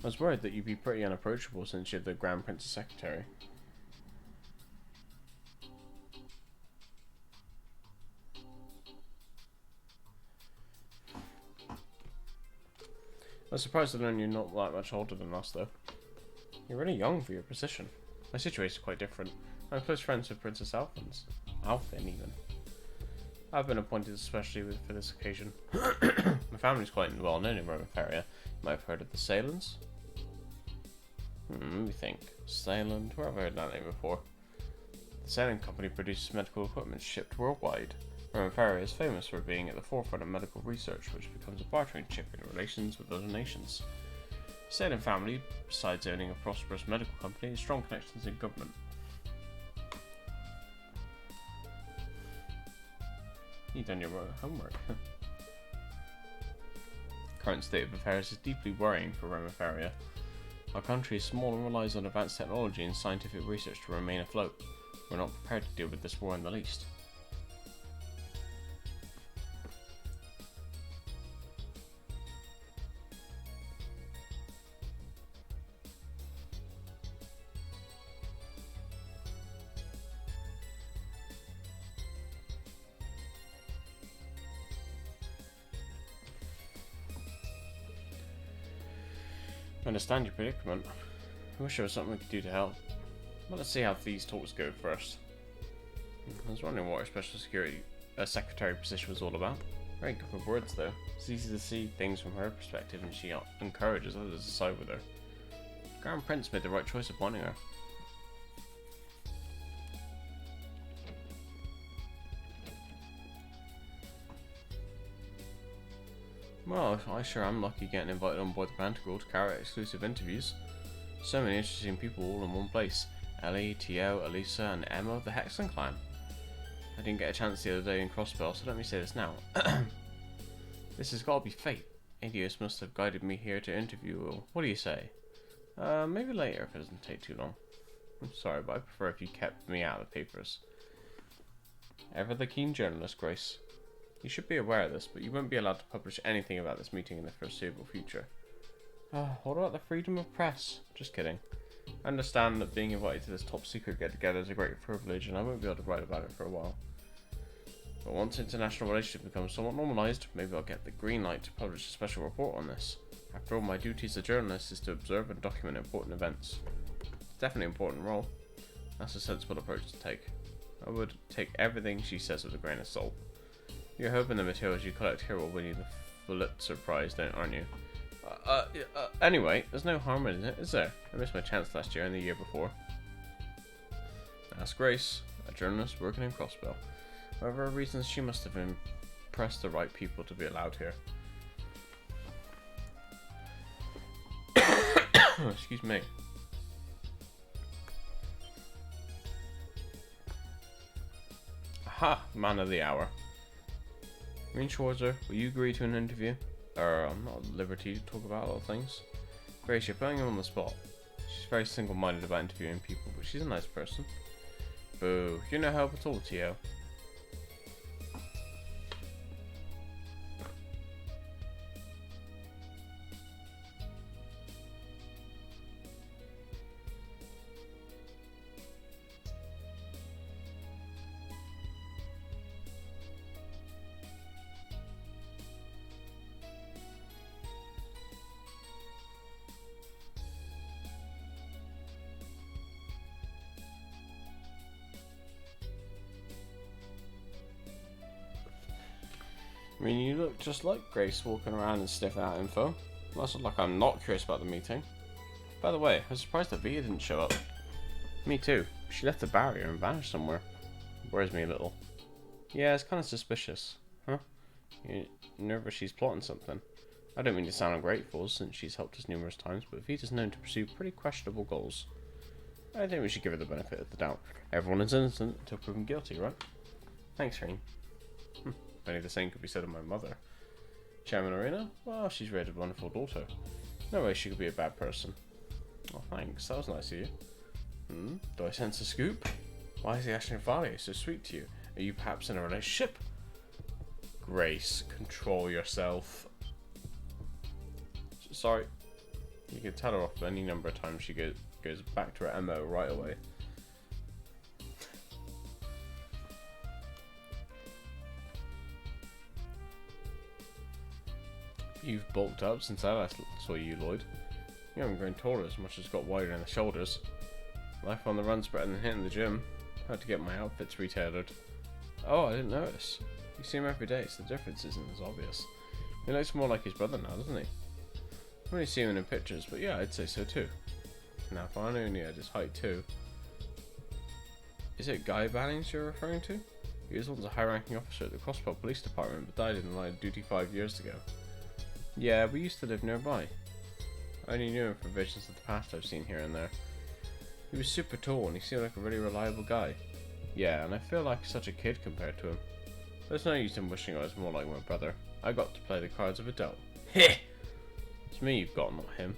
I was worried that you'd be pretty unapproachable since you're the Grand Prince's secretary. I was surprised to learn you're not that much older than us, though. You're really young for your position. My situation is quite different. I'm close friends with Princess Alfin, even. I've been appointed especially for this occasion. My family's quite well known in Romafaria. You might have heard of the Salans? Let me think. Saland? Where have I heard that name before? The Sailing Company produces medical equipment shipped worldwide. Romafaria is famous for being at the forefront of medical research, which becomes a bartering chip in relations with other nations. The Salem family, besides owning a prosperous medical company, has strong connections in government. You've done your homework. Current state of affairs is deeply worrying for Romafaria. Our country is small and relies on advanced technology and scientific research to remain afloat. We're not prepared to deal with this war in the least. I understand your predicament. I wish there was something we could do to help. But let's see how these talks go first. I was wondering what her special secretary position was all about. Very good with words though. It's easy to see things from her perspective and she encourages others to side with her. Grand Prince made the right choice appointing her. Well, I sure am lucky getting invited on board the Pantagruel to carry out exclusive interviews. So many interesting people all in one place. Ellie, Tio, Elisa, and Emma of the Hexen clan. I didn't get a chance the other day in Crossbell, so let me say this now. This has got to be fate. Adios must have guided me here to interview you. What do you say? Maybe later if it doesn't take too long. I'm sorry, but I prefer if you kept me out of the papers. Ever the keen journalist, Grace. You should be aware of this, but you won't be allowed to publish anything about this meeting in the foreseeable future. What about the freedom of press? Just kidding. I understand that being invited to this top secret get-together is a great privilege, and I won't be able to write about it for a while. But once international relations become somewhat normalised, maybe I'll get the green light to publish a special report on this. After all, my duty as a journalist is to observe and document important events. It's definitely an important role. That's a sensible approach to take. I would take everything she says with a grain of salt. You're hoping the materials you collect here will win you the Pulitzer Prize, aren't you? Anyway, there's no harm in it, is there? I missed my chance last year and the year before. Ask Grace. I journalist working in Crossbell. Whatever her reasons, she must have impressed the right people to be allowed here. Excuse me. Aha! Man of the hour. Rean Schwarzer, will you agree to an interview? I'm not at liberty to talk about a lot of things. Grace, you're putting him on the spot. She's very single-minded about interviewing people, but she's a nice person. Boo, you're no help at all, Tio. I mean, you look just like Grace walking around and sniffing out info. Must look like I'm not curious about the meeting. By the way, I was surprised that Via didn't show up. Me too. She left the barrier and vanished somewhere. Worries me a little. Yeah, it's kind of suspicious. Huh? You're nervous she's plotting something. I don't mean to sound ungrateful, since she's helped us numerous times, but Vita's known to pursue pretty questionable goals. I think we should give her the benefit of the doubt. Everyone is innocent until proven guilty, right? Thanks, Rean. If only the same could be said of my mother. Chairman Arena? Well, she's raised a wonderful daughter. No way she could be a bad person. Oh, thanks. That was nice of you. Do I sense a scoop? Why is the Ashley Valia so sweet to you? Are you perhaps in a relationship? Grace, control yourself. Sorry. You can tell her off any number of times she goes back to her MO right away. You've bulked up since I last saw you, Lloyd. You haven't grown taller as much as got wider in the shoulders. Life on the run's better than hitting the gym. I had to get my outfits retailored. Oh, I didn't notice. You see him every day, so the difference isn't as obvious. He looks more like his brother now, doesn't he? I only see him in pictures, but yeah, I'd say so too. Now, if I only had his height too. Is it Guy Bannings you're referring to? He was once a high-ranking officer at the Crossbell Police Department, but died in the line of duty 5 years ago. Yeah, we used to live nearby. I only knew him from visions of the past I've seen here and there. He was super tall and he seemed like a really reliable guy. Yeah, and I feel like such a kid compared to him. There's no use in wishing I was more like my brother. I got to play the cards of adult. Heh! It's me you've got, not him.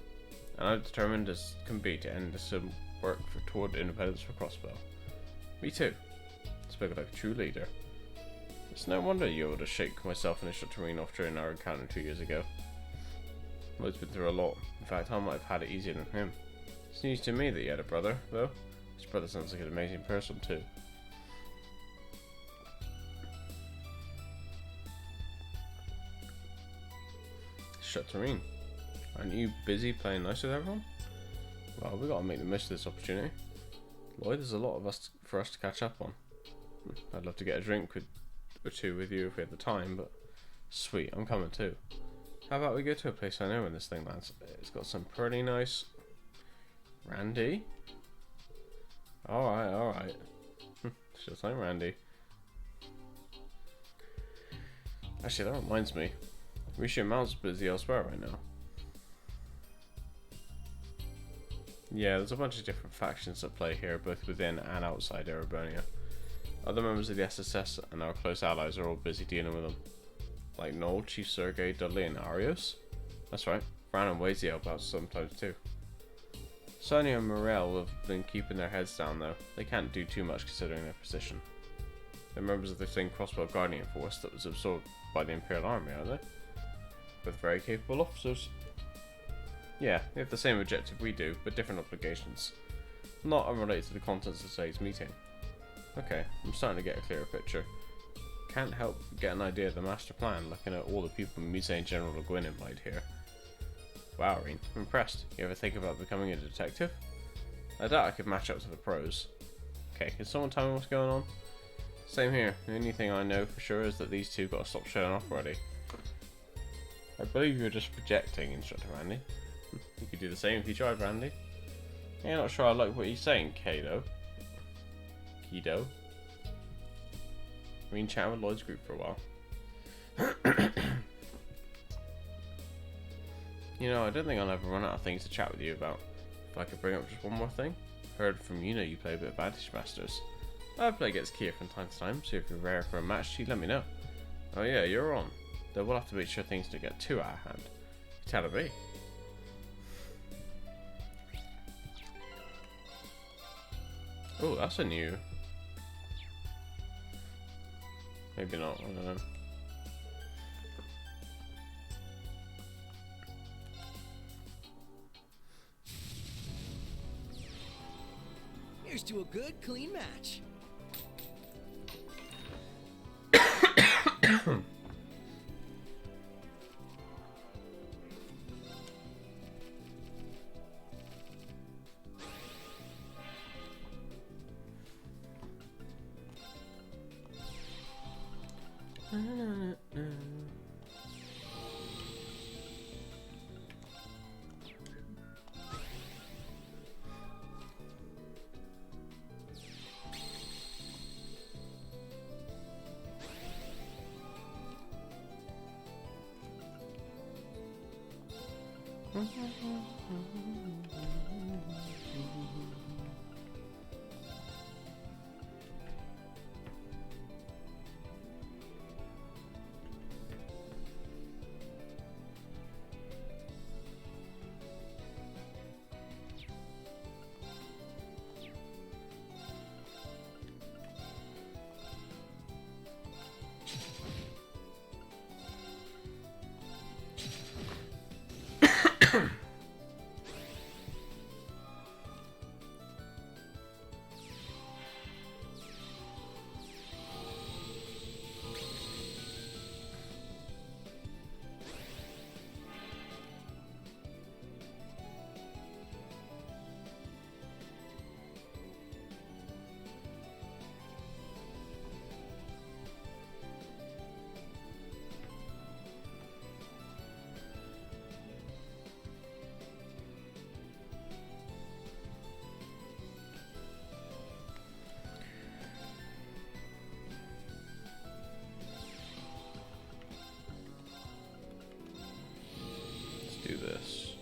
And I'm determined as can be to end this work toward independence for Crossbell. Me too. Spoken like a true leader. It's no wonder you were to shake myself and Tureen off during our encounter 2 years ago. Lloyd's been through a lot. In fact, I might have had it easier than him. It's news to me that you had a brother, though. His brother sounds like an amazing person, too. Tureen, aren't you busy playing nice with everyone? Well, we gotta make the most of this opportunity. Lloyd, there's a lot of us for us to catch up on. I'd love to get a drink or two with you if we had the time, but sweet, I'm coming too. How about we go to a place I know when this thing lands? It's got some pretty nice... Randy? Alright. It's just like Randy. Actually, that reminds me. Risha Mount's busy elsewhere right now. Yeah, there's a bunch of different factions at play here, both within and outside Ereburnia. Other members of the SSS and our close allies are all busy dealing with them. Like Noel, Chief Sergei, Dudley, and Arios? That's right, Fran and Wazy help out sometimes too. Sonia and Morel have been keeping their heads down though. They can't do too much considering their position. They're members of the same Crossbell Guardian Force that was absorbed by the Imperial Army, aren't they? With very capable officers. Yeah, they have the same objective we do, but different obligations. Not unrelated to the contents of today's meeting. Okay, I'm starting to get a clearer picture. Can't help but get an idea of the master plan looking at all the people Musée and General Le Guin invite here. Wow, Rean, I'm impressed. You ever think about becoming a detective? I doubt I could match up to the pros. Okay, can someone tell me what's going on? Same here. The only thing I know for sure is that these two gotta stop showing off already. I believe you're just projecting, Instructor Randy. You could do the same if you tried, Randy. Yeah, not sure I like what you're saying, Kido. Rean chatting with Lloyd's group for a while. You know, I don't think I'll ever run out of things to chat with you about. If I could bring up just one more thing. Heard from Yuna you play a bit of Vantage Masters. I play against Kia from time to time, so if you're rare for a match, let me know. Oh yeah, you're on. Though we'll have to make sure things don't get too out of hand. You're telling me. Oh, that's a new... Maybe not, I don't know. Here's to a good, clean match. Do this.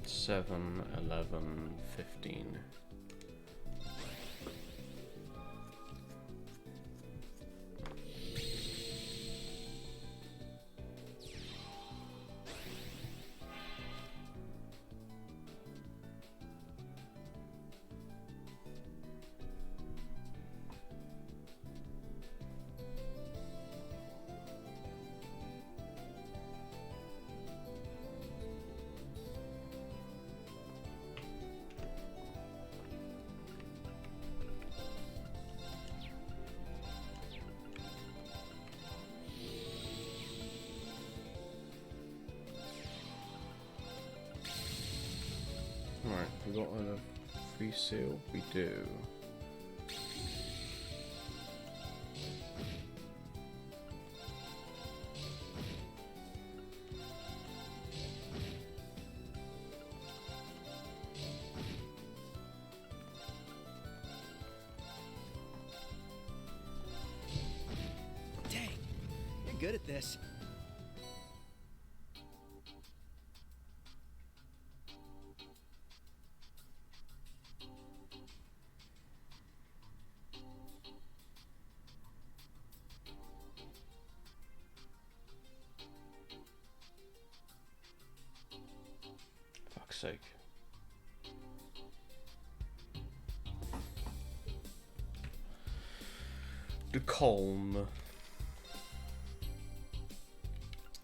Seven, 11, 15. got a free seal? We do. Dang, you're good at this. Fuck's sake. The calm.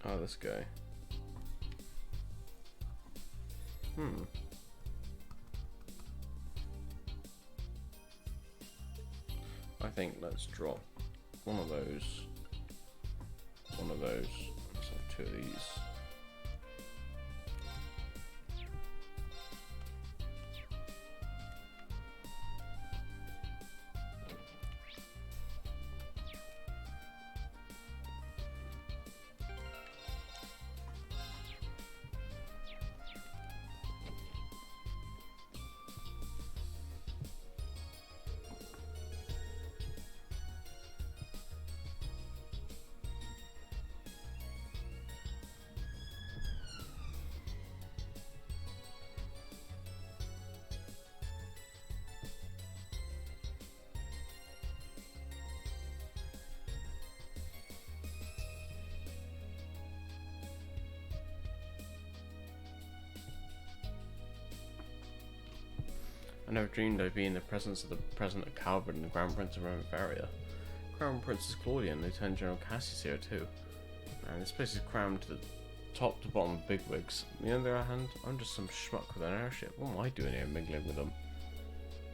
Oh, this guy. I think let's drop one of those. One of those. Let's have two of these. I never dreamed I'd be in the presence of the President of Calvard and the Grand Prince of Remevaria. Crown Princess Claudia and Lieutenant General Cassius here too. And this place is crammed to the top to bottom of bigwigs. On the other hand, I'm just some schmuck with an airship. What am I doing here mingling with them?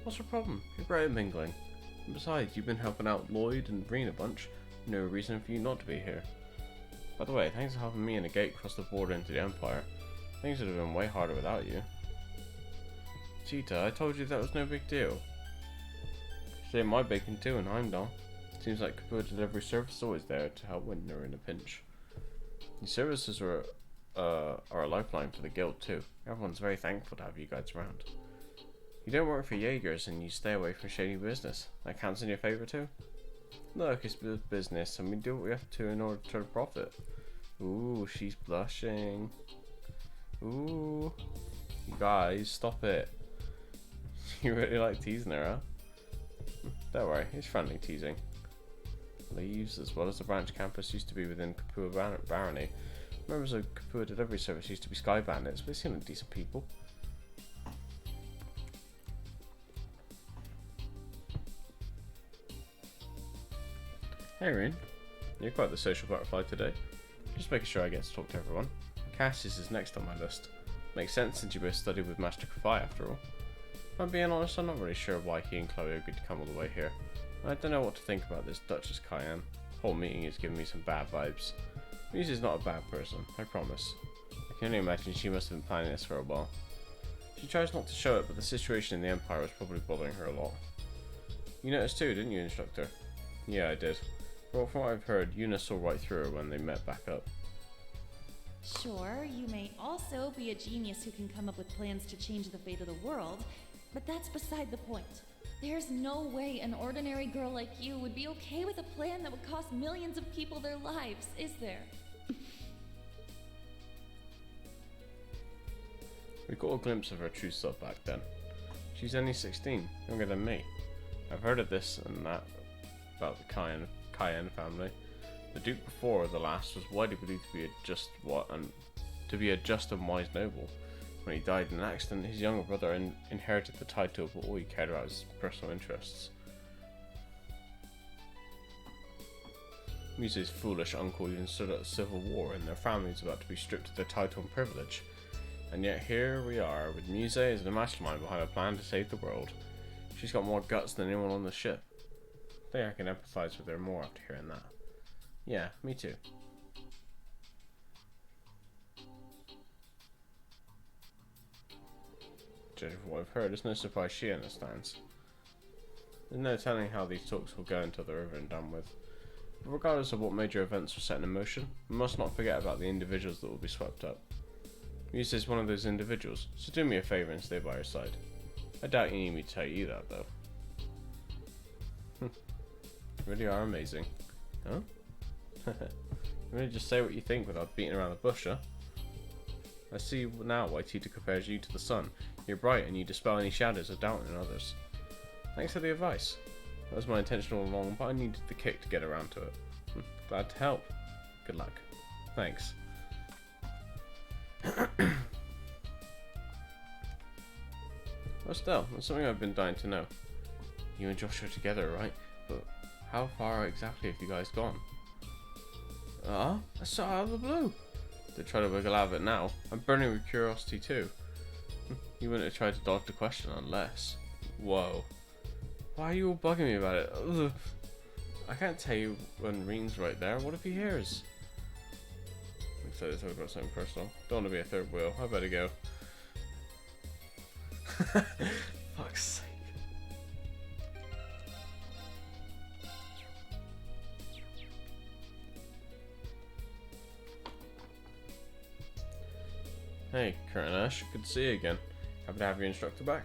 What's the problem? You're great at mingling. And besides, you've been helping out Lloyd and Breen a bunch. No reason for you not to be here. By the way, thanks for helping me and the gate cross the border into the Empire. Things would have been way harder without you. Cheetah, I told you that was no big deal. She ate my bacon too in Heimdall. Seems like Kapua Delivery Service is always there to help when they're in a pinch. These services are a lifeline for the guild too. Everyone's very thankful to have you guys around. You don't work for Jaegers and you stay away from shady business. That counts in your favor too? Look, it's business and we do what we have to in order to profit. Ooh, she's blushing. Ooh. You guys, stop it. You really like teasing her, huh? Don't worry, it's friendly teasing. Leaves, as well as the branch campus, used to be within Kapua Barony. Members of Kapua Delivery Service used to be Sky Bandits, but they seem like decent people. Hey Rin, you're quite the social butterfly today. Just making sure I get to talk to everyone. Cassius is next on my list. Makes sense since you both studied with Master Kafai after all. If I'm being honest, I'm not really sure why he and Chloe agreed to come all the way here. I don't know what to think about this Duchess Cayenne. The whole meeting is giving me some bad vibes. Muse is not a bad person, I promise. I can only imagine she must have been planning this for a while. She tries not to show it, but the situation in the Empire was probably bothering her a lot. You noticed too, didn't you, Instructor? Yeah, I did. Well, from what I've heard, Yuna saw right through her when they met back up. Sure, you may also be a genius who can come up with plans to change the fate of the world, but that's beside the point. There's no way an ordinary girl like you would be okay with a plan that would cost millions of people their lives, is there? We got a glimpse of her true self back then. She's only 16, younger than me. I've heard of this and that about the Cayenne family. The Duke before the last was widely believed to be a just and wise noble. When he died in an accident, his younger brother inherited the title, but all he cared about was his personal interests. Muse's foolish uncle even stood at a civil war, and their family was about to be stripped of their title and privilege. And yet here we are, with Muse as the mastermind behind a plan to save the world. She's got more guts than anyone on the ship. I think I can empathize with her more after hearing that. Yeah, me too. Judging from what I've heard, it's no surprise she understands. There's no telling how these talks will go until they're over and done with. But regardless of what major events were set in motion, we must not forget about the individuals that will be swept up. Muse is one of those individuals, so do me a favour and stay by her side. I doubt you need me to tell you that, though. You really are amazing. Huh? You really just say what you think without beating around the bush, huh? I see now why Tita compares you to the sun. You're bright and you dispel any shadows of doubt in others. Thanks for the advice. That was my intention all along, but I needed the kick to get around to it. Glad to help. Good luck. Thanks. Well, still, that's something I've been dying to know. You and Joshua are together, right? But how far exactly have you guys gone? That's so out of the blue. Don't try to wiggle out of it now. I'm burning with curiosity too. You wouldn't have tried to dodge the question unless... Whoa. Why are you all bugging me about it? Ugh. I can't tell you when Reen's right there. What if he hears? I'm excited to talk about something personal. Don't want to be a third wheel. I better go. Fuck's sake. Hey, Kurt and Ash, good to see you again. Happy to have your instructor back?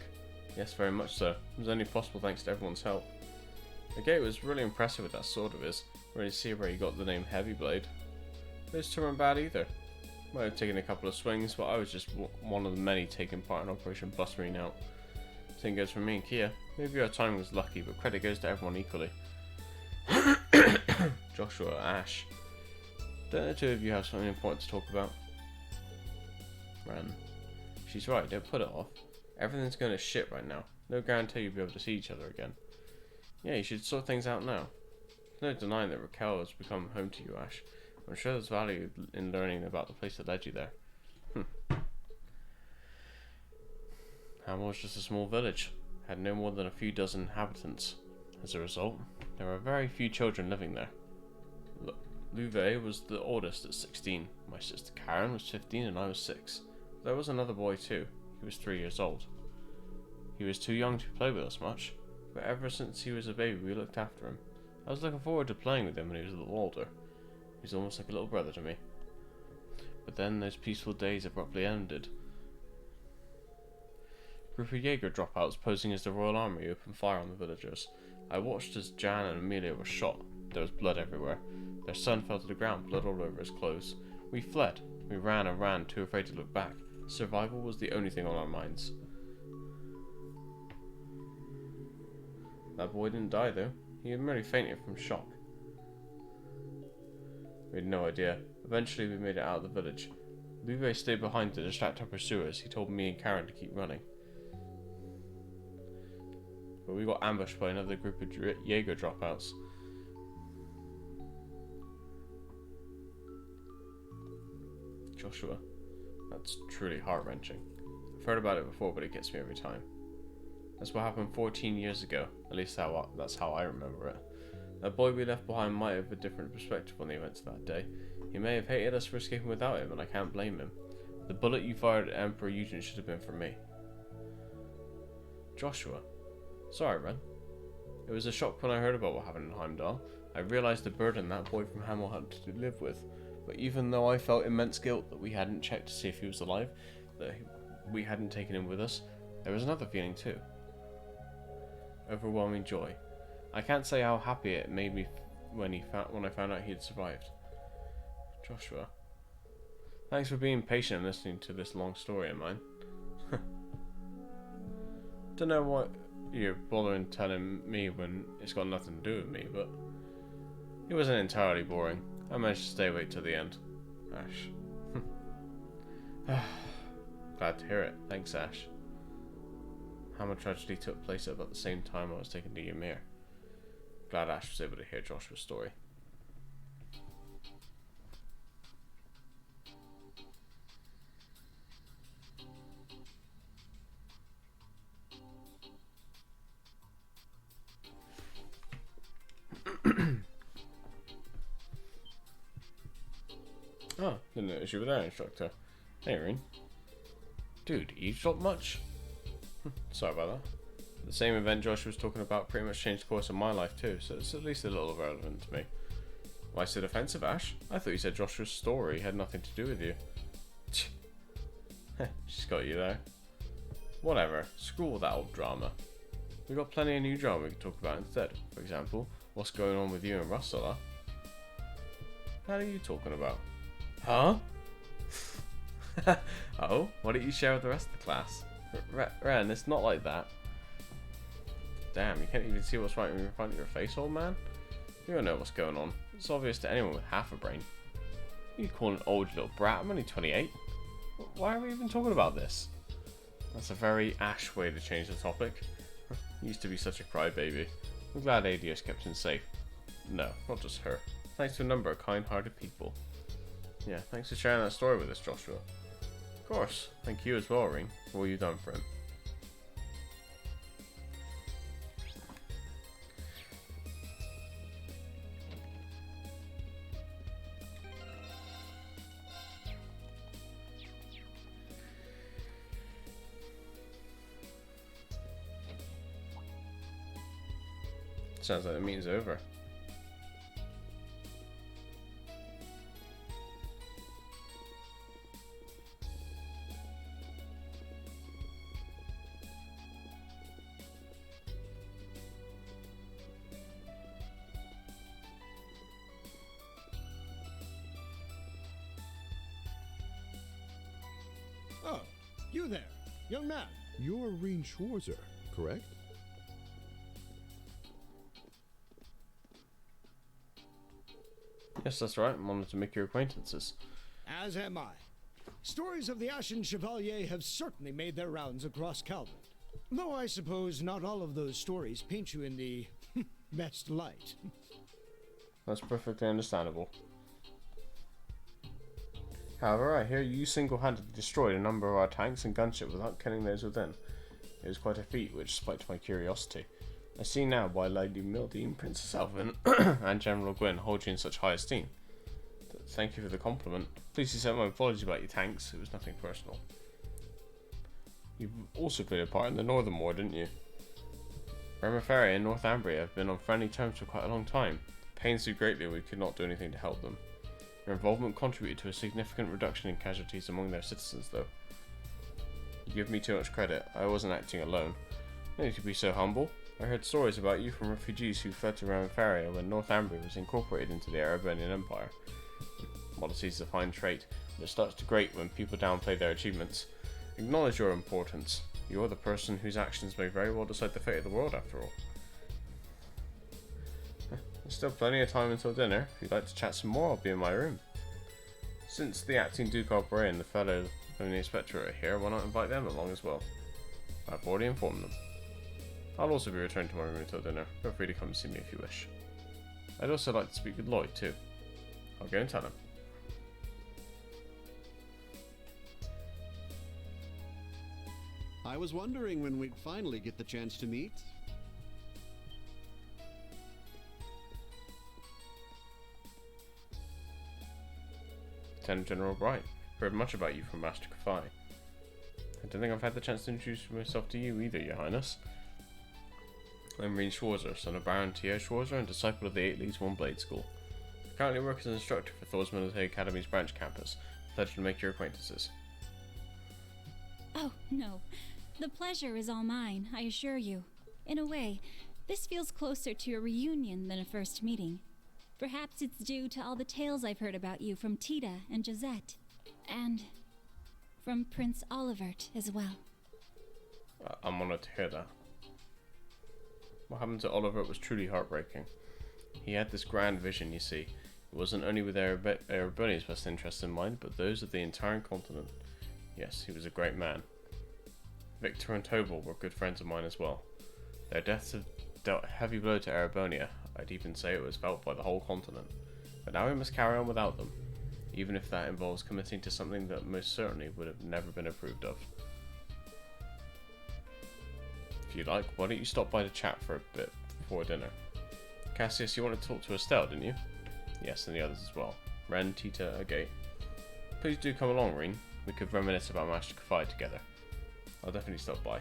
Yes, very much so. It was only possible thanks to everyone's help. The gate was really impressive with that sword of his. Really see where he got the name Heavy Blade. Those two weren't bad either. Might have taken a couple of swings, but I was just one of the many taking part in Operation Bust Reen out. Same goes for me and Kia. Maybe our timing was lucky, but credit goes to everyone equally. Joshua, Ash. Don't the two of you have something important to talk about? Ren. She's right, don't put it off. Everything's going to shit right now. No guarantee you'll be able to see each other again. Yeah, you should sort things out now. There's no denying that Raquel has become home to you, Ash. I'm sure there's value in learning about the place that led you there. Hamel was just a small village. Had no more than a few dozen inhabitants. As a result, there were very few children living there. Louvet was the oldest at 16. My sister Karen was 15 and I was 6. There was another boy too. He was 3 years old. He was too young to play with us much, but ever since he was a baby we looked after him. I was looking forward to playing with him when he was a little older. He was almost like a little brother to me. But then those peaceful days abruptly ended. A group of Jaeger dropouts posing as the Royal Army opened fire on the villagers. I watched as Jan and Amelia were shot. There was blood everywhere. Their son fell to the ground, blood all over his clothes. We fled. We ran and ran, too afraid to look back. Survival was the only thing on our minds. That boy didn't die though. He had merely fainted from shock. We had no idea. Eventually we made it out of the village. Louvet stayed behind to distract our pursuers. He told me and Karen to keep running. But we got ambushed by another group of Jaeger dropouts. Joshua. That's truly heart-wrenching. I've heard about it before, but it gets me every time. That's what happened 14 years ago. At least that's how I remember it. That boy we left behind might have a different perspective on the events of that day. He may have hated us for escaping without him, and I can't blame him. The bullet you fired at Emperor Eugen should have been for me. Joshua. Sorry, Ren. It was a shock when I heard about what happened in Heimdall. I realised the burden that boy from Hamel had to live with. But even though I felt immense guilt that we hadn't checked to see if he was alive, that we hadn't taken him with us, there was another feeling too. Overwhelming joy. I can't say how happy it made me when I found out he had survived. Joshua. Thanks for being patient and listening to this long story of mine. Don't know what you're bothering telling me when it's got nothing to do with me, but it wasn't entirely boring. I managed to stay awake till the end. Ash. Glad to hear it. Thanks, Ash. Hammer tragedy took place at about the same time I was taken to Ymir. Glad Ash was able to hear Joshua's story. Oh, didn't notice you were there, instructor. Hey, Reen. Dude, eavesdrop much? Sorry about that. The same event Joshua was talking about pretty much changed the course of my life too, so it's at least a little relevant to me. Why is it offensive, Ash? I thought you said Joshua's story had nothing to do with you. She's got you there. Whatever, screw all that old drama. We've got plenty of new drama we can talk about instead. For example, what's going on with you and Russell? How are you talking about? Huh? Oh, why don't you share with the rest of the class? Ren, it's not like that. Damn, you can't even see what's right in front of your face, old man? You don't know what's going on. It's obvious to anyone with half a brain. You call an old little brat, I'm only 28. Why are we even talking about this? That's a very Ash way to change the topic. You used to be such a crybaby. I'm glad ADS kept him safe. No, not just her. Thanks to a number of kind-hearted people. Yeah, thanks for sharing that story with us, Joshua. Of course, thank you as well, Ring, for all you've done for him. Sounds like the meeting's over. Oh, you there, young man. You're Reen Schwarzer, correct? Yes, that's right. I'm honored to make your acquaintances. As am I. Stories of the Ashen Chevalier have certainly made their rounds across Calvert. Though I suppose not all of those stories paint you in the best light. That's perfectly understandable. However, I hear you single-handedly destroyed a number of our tanks and gunship without killing those within. It was quite a feat which spiked my curiosity. I see now why Lady Mildine, Princess Alvin, and General Gwyn hold you in such high esteem. Thank you for the compliment. Please accept my apology about your tanks. It was nothing personal. You also played a part in the Northern War, didn't you? Remeferia and Northumbria have been on friendly terms for quite a long time. It pains you greatly we could not do anything to help them. Your involvement contributed to a significant reduction in casualties among their citizens, though. You give me too much credit. I wasn't acting alone. No need to be so humble. I heard stories about you from refugees who fled to Remeferia when Northumbria was incorporated into the Erebonian Empire. Modesty is a fine trait, but it starts to grate when people downplay their achievements. Acknowledge your importance. You're the person whose actions may very well decide the fate of the world, after all. There's still plenty of time until dinner. If you'd like to chat some more, I'll be in my room. Since the acting Duke Albray and the fellow Only Spectre are here, why not invite them along as well? I've already informed them. I'll also be returning to my room until dinner. Feel free to come see me if you wish. I'd also like to speak with Lloyd too. I'll go and tell him. I was wondering when we'd finally get the chance to meet. Lieutenant General Bright. Heard much about you from Master Kafai. I don't think I've had the chance to introduce myself to you either, Your Highness. I'm Reen Schwarzer, son of Baron T.O. Schwarzer and disciple of the 8 Leagues 1 Blade School. I currently work as an instructor for Thor's Military Academy's branch campus. Pleasure to make your acquaintances. Oh, no. The pleasure is all mine, I assure you. In a way, this feels closer to a reunion than a first meeting. Perhaps it's due to all the tales I've heard about you from Tita and Josette. And from Prince Olivert as well. I'm honored to hear that. What happened to Olivert was truly heartbreaking. He had this grand vision, you see. It wasn't only with Erebonia's best interests in mind, but those of the entire continent. Yes, he was a great man. Victor and Tobal were good friends of mine as well. Their deaths have dealt a heavy blow to Erebonia. I'd even say it was felt by the whole continent. But now we must carry on without them, even if that involves committing to something that most certainly would have never been approved of. If you like, why don't you stop by to chat for a bit before dinner? Cassius, you wanted to talk to Estelle, didn't you? Yes, and the others as well. Ren, Tita, Agate. Please do come along, Reen. We could reminisce about Master Kafai together. I'll definitely stop by.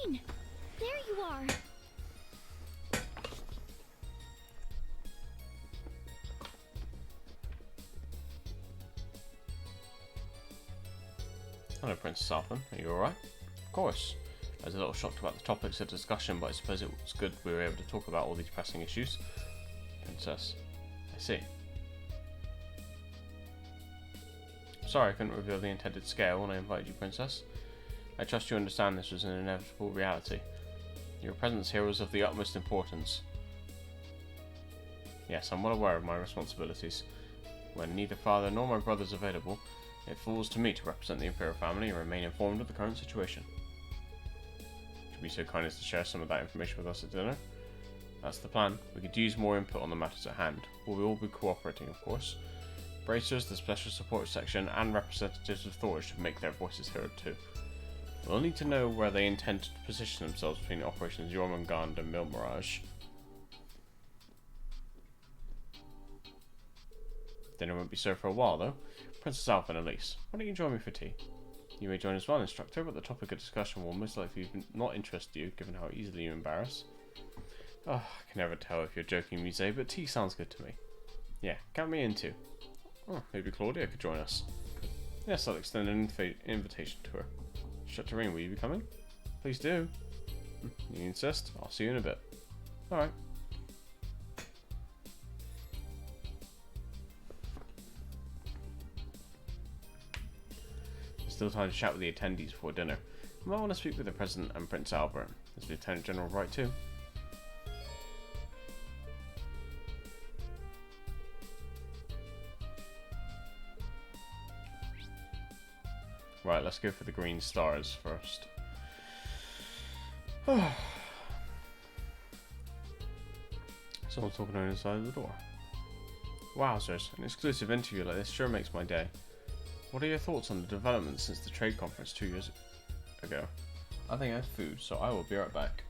Rean! There you are! Hello, Princess Alphen. Are you alright? Of course. I was a little shocked about the topics of discussion, but I suppose it was good we were able to talk about all these pressing issues. Princess. I see. Sorry I couldn't reveal the intended scale when I invited you, Princess. I trust you understand this was an inevitable reality. Your presence here was of the utmost importance. Yes, I'm well aware of my responsibilities. When neither father nor my brother is available, it falls to me to represent the Imperial family and remain informed of the current situation. Would you be so kind as to share some of that information with us at dinner? That's the plan. We could use more input on the matters at hand. We'll all be cooperating, of course. Bracers, the Special Support Section, and representatives of Thor should make their voices heard too. We'll need to know where they intend to position themselves between Operations Jormungand and Milmirage. Dinner won't be served for a while though. Princess Alphen and Elise, why don't you join me for tea? You may join as well, Instructor, but the topic of discussion will most likely not interest you, given how easily you embarrass. Oh, I can never tell if you're joking, Mise, but tea sounds good to me. Yeah, count me in too. Oh, maybe Claudia could join us. Yes, I'll extend an invitation to her. Instructor Rean, will you be coming? Please do. You insist? I'll see you in a bit. Alright. Still time to chat with the attendees before dinner. I might want to speak with the President and Prince Albert. Is the Lieutenant General right too? Right, let's go for the green stars first. Someone talking on the side of the door. Wowzers, an exclusive interview like this sure makes my day. What are your thoughts on the developments since the trade conference 2 years ago? I think I have food, so I will be right back.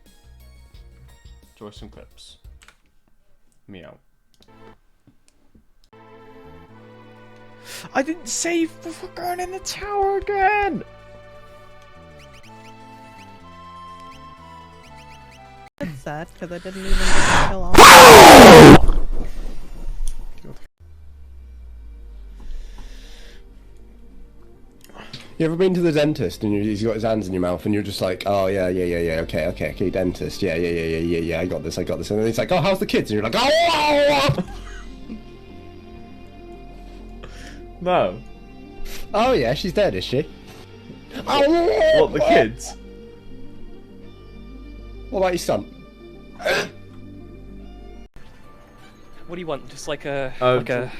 Enjoy some clips. Meow. I didn't save for going in the tower again! That's sad, because I didn't even get to kill all. You ever been to the dentist and he's got his hands in your mouth and you're just like, oh yeah, okay, dentist, yeah, I got this, and then he's like, oh, how's the kids? And you're like, oh! No. Oh yeah, she's dead, is she? What, the kids? What about your son? What do you want? Just like a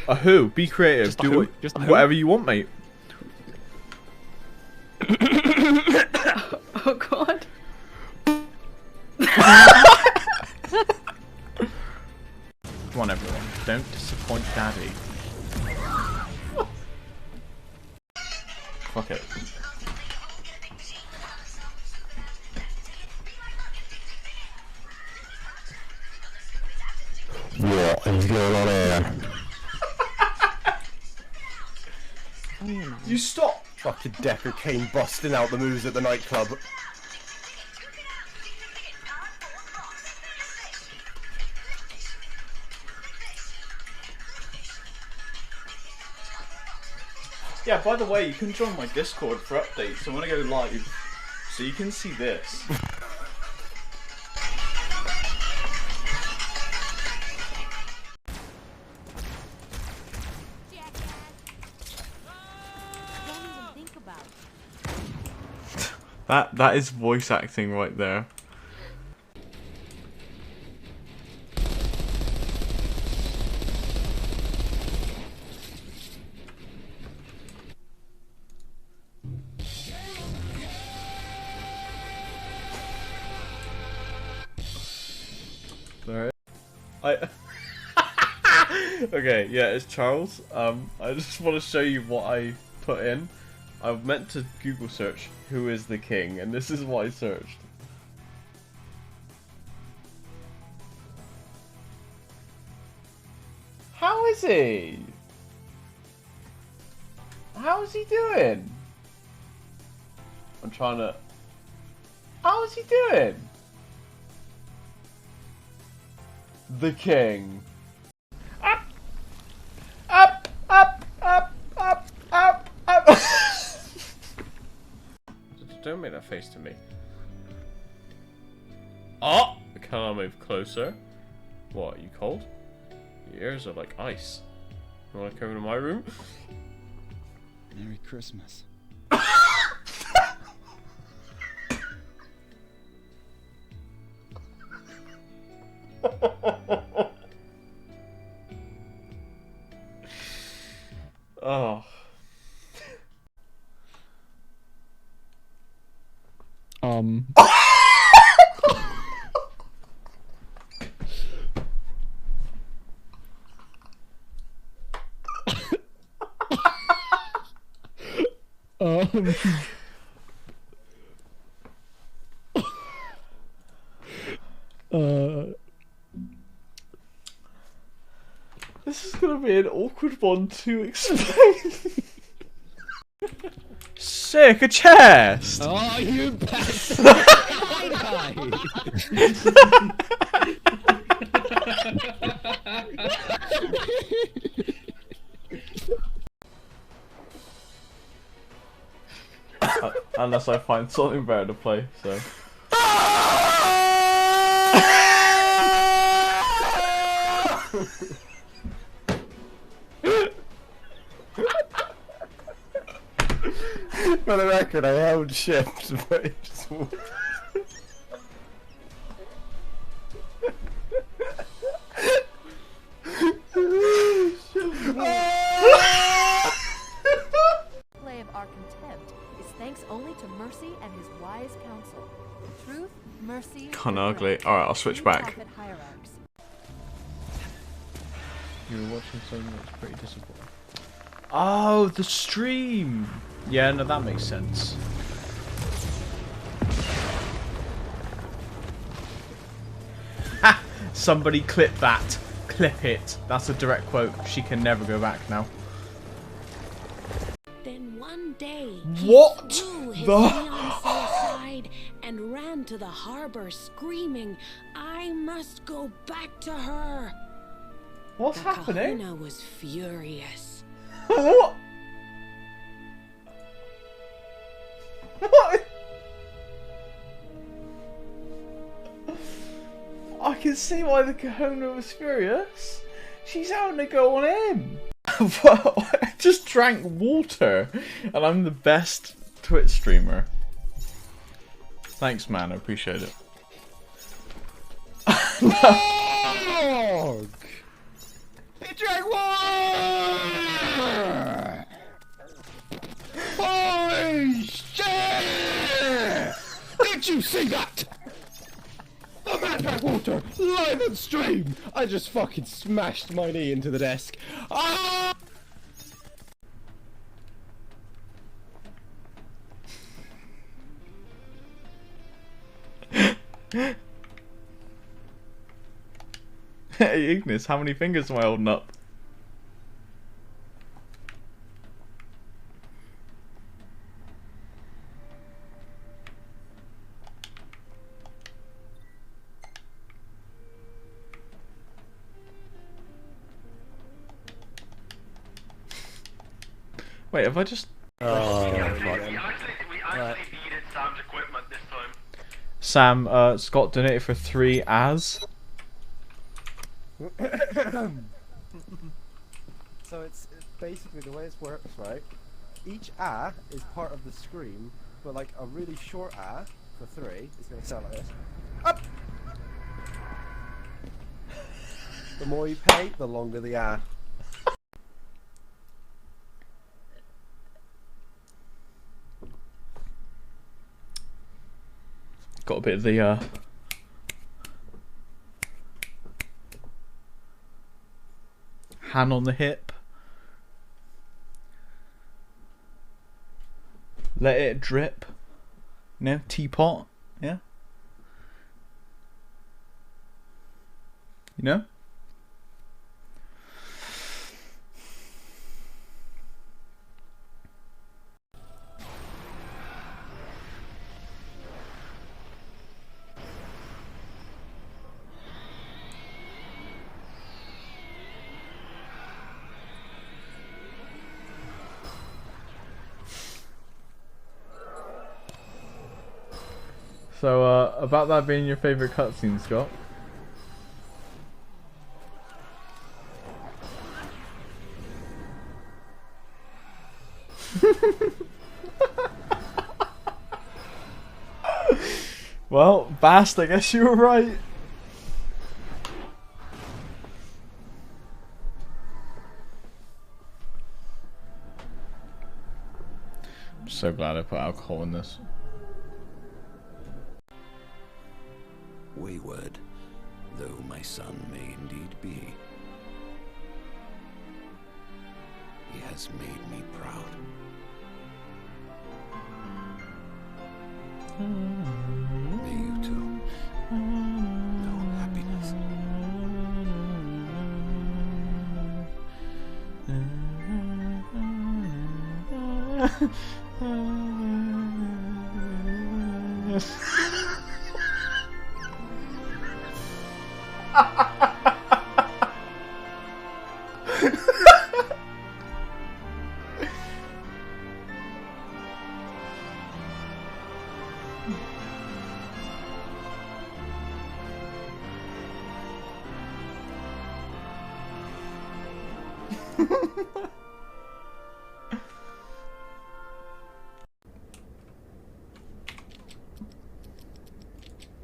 a who? Be creative. Just a Do who? what, Just a who? whatever you want, mate. Oh god. Come on, everyone. Don't disappoint Daddy. Fuck it. What is going on here? You stop! Fucking Decker Kane busting out the moves at the nightclub. Yeah, by the way, you can join my Discord for updates. I want to go live, so you can see this. That is voice acting right there. There. Okay, yeah, it's Charles. I just want to show you what I put in. I meant to Google search who is the king, and this is what I searched. How is he? How is he doing? I'm trying to... How is he doing? The king. Up, up, up, up, up, up, up. Don't make that face to me. Oh! Can I move closer? What, are you cold? Your ears are like ice. You wanna come into my room? Merry Christmas. Oh. This is gonna be an awkward one to explain. Sick, a chest! Oh, you bastard! Unless I find something better to play, so. For the record, I held shift, but it just walked. Display of our contempt is thanks only to Mercy and his wise counsel. Truth, mercy, Kinda ugly. Alright, I'll switch back. prophet hierarchs. You were watching something that's pretty disappointing. Oh, the stream! Yeah, no, that makes sense. Ha! Somebody clip that. Clip it. That's a direct quote. She can never go back now. Then one day, What he threw his the- fiancée aside and ran to the harbor screaming, "I must go back to her." What's the happening? Kahuna was furious. What? What? I can see why the Kahuna was furious. She's having to go on him. Well, I just drank water, and I'm the best Twitch streamer. Thanks, man. I appreciate it. Dog! He drank water! Holy shit! Did you see that? A man drank water live on stream! I just fucking smashed my knee into the desk. Ah! Hey, Ignis, how many fingers am I holding up? Wait, have I just... Sam, Scott donated for 3 as. So it's basically the way it works, right? Each ah is part of the scream, but like a really short ah for 3 is going to sound like this. Up! The more you pay, the longer the ah. Got a bit of the hand on the hip. Let it drip. You know, teapot. Yeah. You know? So, about that being your favourite cutscene, Scott. Well, Bast, I guess you were right. I'm so glad I put alcohol in this. Wayward, though my son may indeed be, he has made me proud. May you too know happiness.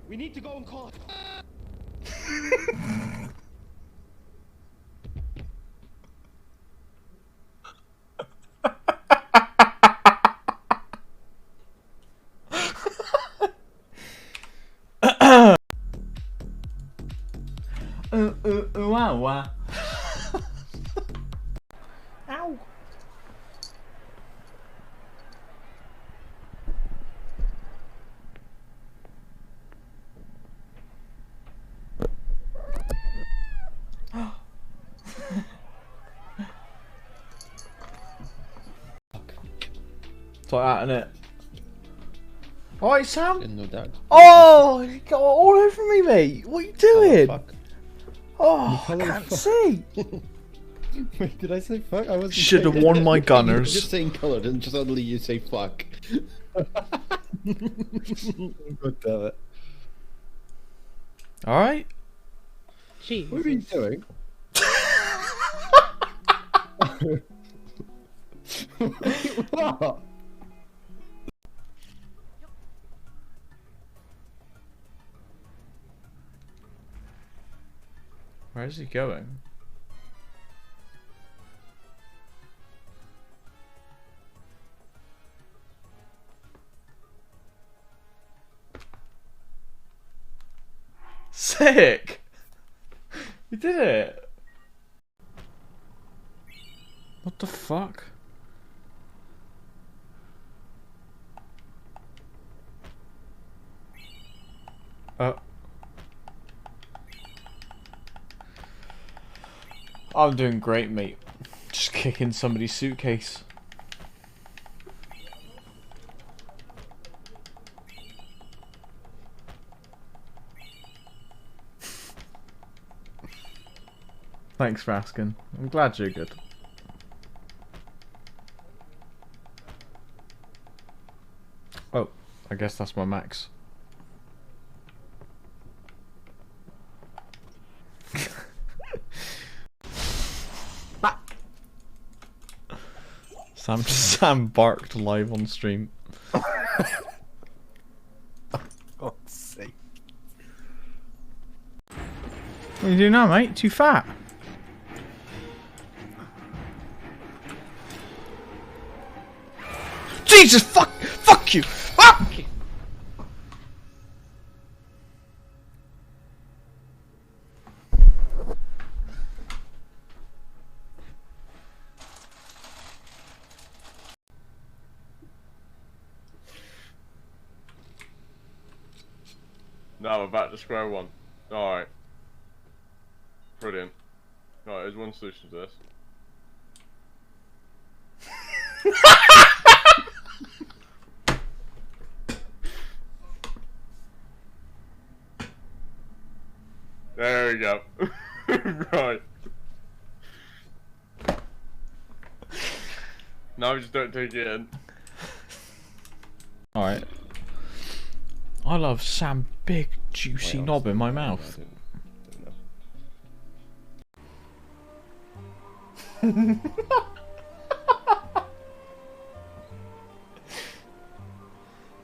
We need to go and call. Wow. Ow. It's like that, innit? Alright, Sam? Didn't know that. Oh, you got all over me, mate. What are you doing? fuck. Oh, I You can't fuck. see. Wait, did I say fuck? I wasn't. Should have saying- worn my You were gunners. just saying colored, and just suddenly you say fuck. God damn it. Alright. Jeez. What are you doing? What? Where is he going? Sick! We did it! What the fuck? I'm doing great, mate. Just kicking somebody's suitcase. Thanks for asking. I'm glad you're good. Oh, I guess that's my max. Sam barked live on stream. God's sake. What are you doing now, mate? Too fat. Jesus, fuck you! Fuck you! Now we're back to square one. Alright. Brilliant. Alright, there's one solution to this. There we go. Right. Now we just don't take it in. Alright. I love Sam big juicy knob in my mouth.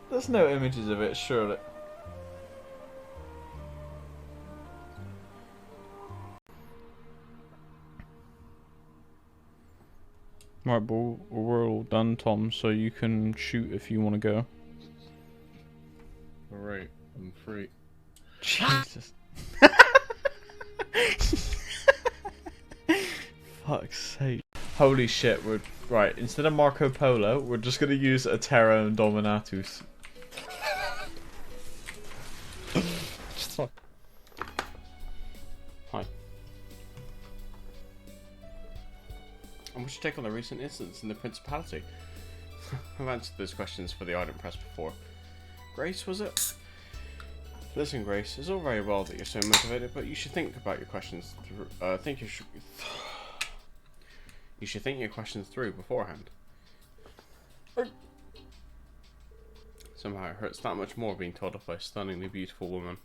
There's no images of it, surely. Right, but we're all done, Tom, so you can shoot if you want to go. Alright, I'm free. Jesus. Fuck's sake. Holy shit, we're... Right, instead of Marco Polo, we're just gonna use a Terra Indominatus. Just fuck. Hi. And what's your take on the recent incidents in the Principality? I've answered those questions for the Ardent Press before. Grace, was it? Listen, Grace, it's all very well that you're so motivated, but you should think about your questions through. You should think your questions through beforehand. Somehow it hurts that much more being told off by a stunningly beautiful woman.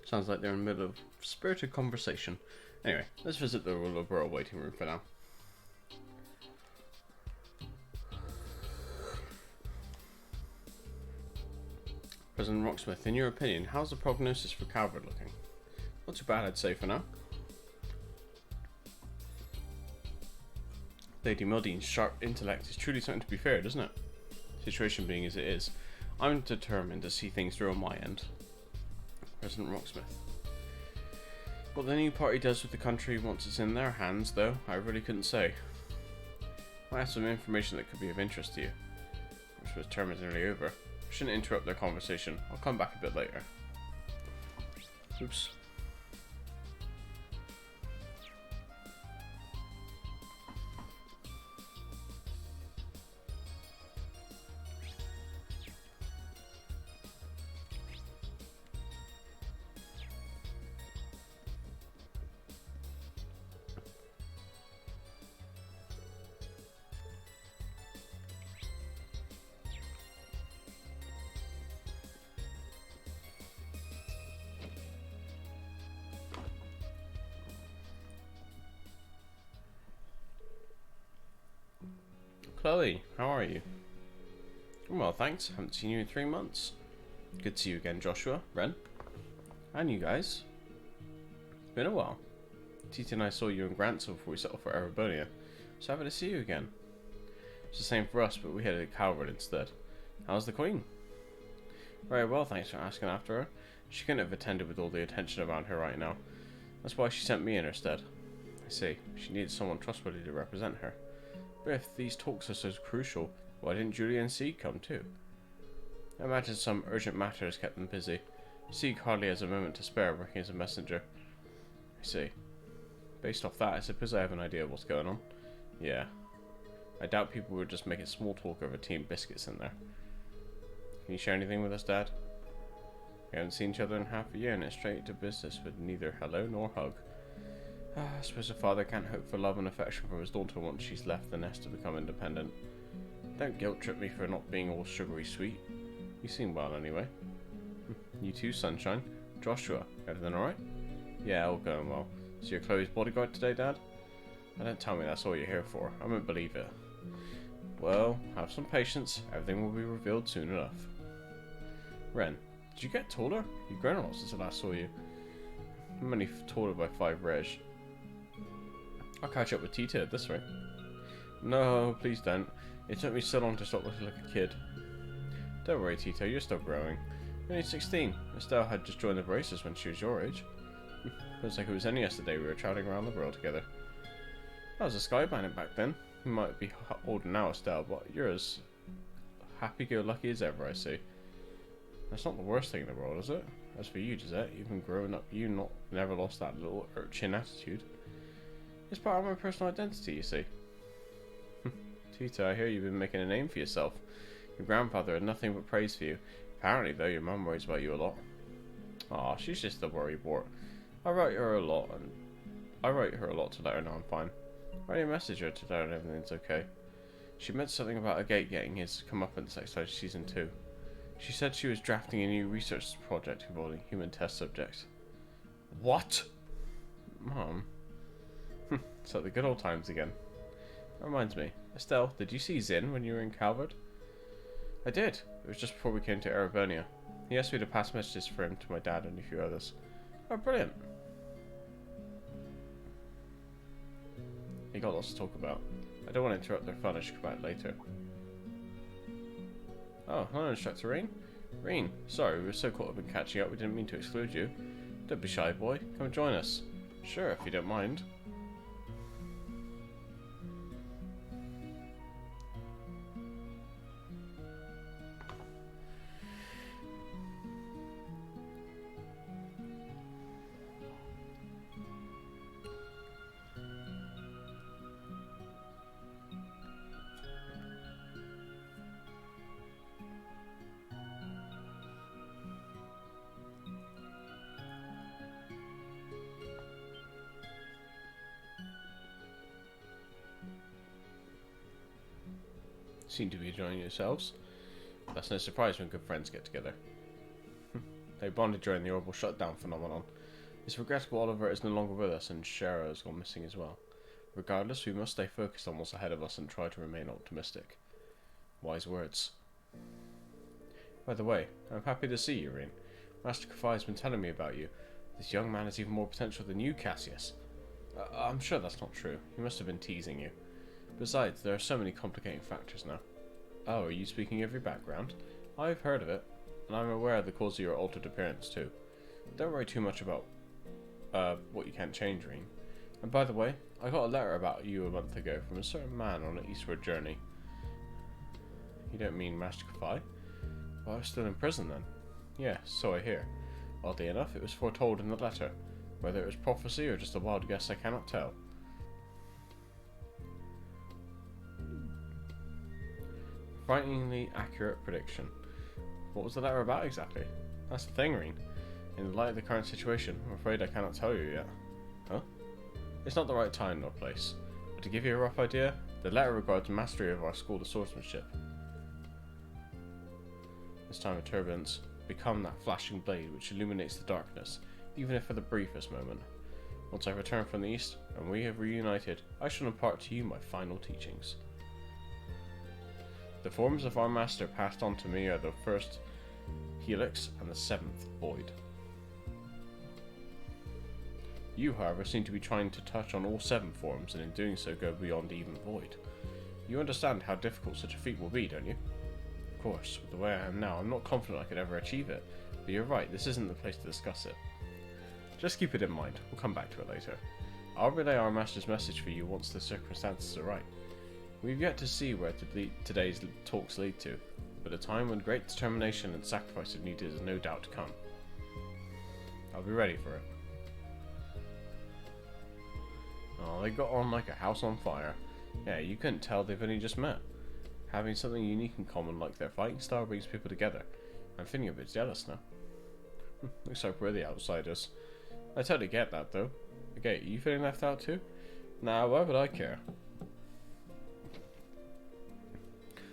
Sounds like they're in the middle of spirited conversation. Anyway, let's visit the Liberl waiting room for now. President Rocksmith, in your opinion, how's the prognosis for Calvert looking? Not too bad, I'd say, for now. Lady Mildean's sharp intellect is truly something to be feared, isn't it? Situation being as it is, I'm determined to see things through on my end. President Rocksmith. What the new party does with the country once it's in their hands, though, I really couldn't say. I have some information that could be of interest to you. Rocksmith's term is nearly over. I shouldn't interrupt their conversation. I'll come back a bit later. Oops. Chloe, how are you? I'm well, thanks. Haven't seen you in 3 months. Good to see you again, Joshua, Ren, and you guys. It's been a while. Tita and I saw you in Grantsville before we settled for Erebonia, so happy to see you again. It's the same for us, but we headed to Calvert instead. How's the Queen? Very well, thanks for asking after her. She couldn't have attended with all the attention around her right now. That's why she sent me in instead. I see. She needed someone trustworthy to represent her. But if these talks are so crucial, why didn't Julia and Sieg come too? I imagine some urgent matter has kept them busy. Sieg hardly has a moment to spare working as a messenger. I see. Based off that, I suppose I have an idea of what's going on. Yeah. I doubt people would just making small talk over tea and biscuits in there. Can you share anything with us, Dad? We haven't seen each other in half a year and it's straight to business with neither hello nor hug. I suppose a father can't hope for love and affection from his daughter once she's left the nest to become independent. Don't guilt trip me for not being all sugary sweet. You seem well anyway. You too, Sunshine. Joshua, everything alright? Yeah, all going well. So you're Chloe's bodyguard today, Dad? Don't tell me that's all you're here for. I won't believe it. Well, have some patience. Everything will be revealed soon enough. Ren, did you get taller? You've grown a lot since I last saw you. I'm only taller by 5 reg. I'll catch up with Tita at this rate. No, please don't. It took me so long to stop looking like a kid. Don't worry, Tito, you're still growing. You're only 16. Estelle had just joined the braces when she was your age. Feels like it was only yesterday we were travelling around the world together. I was a sky bandit back then. You might be older now, Estelle, but you're as happy-go-lucky as ever, I see. That's not the worst thing in the world, is it? As for you, Gisette, you've been growing up, never lost that little urchin attitude. It's part of my personal identity, you see. Tita, I hear you've been making a name for yourself. Your grandfather had nothing but praise for you. Apparently, though, your mum worries about you a lot. Aw, she's just a worrywart. I write her a lot to let her know I'm fine. Write a message her to tell her everything's okay. She meant something about a gate getting his comeuppance next time season 2. She said she was drafting a new research project involving human test subjects. What? Mom? It's like the good old times again. That reminds me. Estelle, did you see Zin when you were in Calvard? I did. It was just before we came to Erevonia. He asked me to pass messages for him to my dad and a few others. Oh, brilliant. He got lots to talk about. I don't want to interrupt their fun. I should come back later. Oh, hello, Instructor Rean. Rean, sorry, we were so caught up in catching up we didn't mean to exclude you. Don't be shy, boy. Come join us. Sure, if you don't mind. Seem to be enjoying yourselves. That's no surprise when good friends get together. They bonded during the orbital shutdown phenomenon. It's regrettable Oliver is no longer with us and Shara has gone missing as well. Regardless, we must stay focused on what's ahead of us and try to remain optimistic. Wise words. By the way, I'm happy to see you, Rean. Master Kafai has been telling me about you. This young man has even more potential than you, Cassius. I'm sure that's not true. He must have been teasing you. Besides, there are so many complicating factors now. Oh, are you speaking of your background? I've heard of it, and I'm aware of the cause of your altered appearance too. Don't worry too much about what you can't change, Rean. And by the way, I got a letter about you a month ago from a certain man on an eastward journey. You don't mean Master Kafai? Well, I was still in prison then. Yeah, so I hear. Oddly enough, it was foretold in the letter. Whether it was prophecy or just a wild guess, I cannot tell. Frighteningly accurate prediction. What was the letter about exactly? That's the thing, Rean. In the light of the current situation, I'm afraid I cannot tell you yet. Huh? It's not the right time nor place. But to give you a rough idea, the letter regards mastery of our school of swordsmanship. This time of turbulence, become that flashing blade which illuminates the darkness, even if for the briefest moment. Once I return from the east, and we have reunited, I shall impart to you my final teachings. The forms of our master passed on to me are the first helix and the seventh void. You, however, seem to be trying to touch on all seven forms, and in doing so go beyond even void. You understand how difficult such a feat will be, don't you? Of course, with the way I am now, I'm not confident I could ever achieve it, but you're right, this isn't the place to discuss it. Just keep it in mind, we'll come back to it later. I'll relay our master's message for you once the circumstances are right. We've yet to see where today's talks lead to, but a time when great determination and sacrifice are needed is no doubt to come. I'll be ready for it. Oh, they got on like a house on fire. Yeah, you couldn't tell they've only just met. Having something unique in common like their fighting style brings people together. I'm feeling a bit jealous now. Looks like we're the outsiders. I totally get that though. Okay, are you feeling left out too? Nah, why would I care?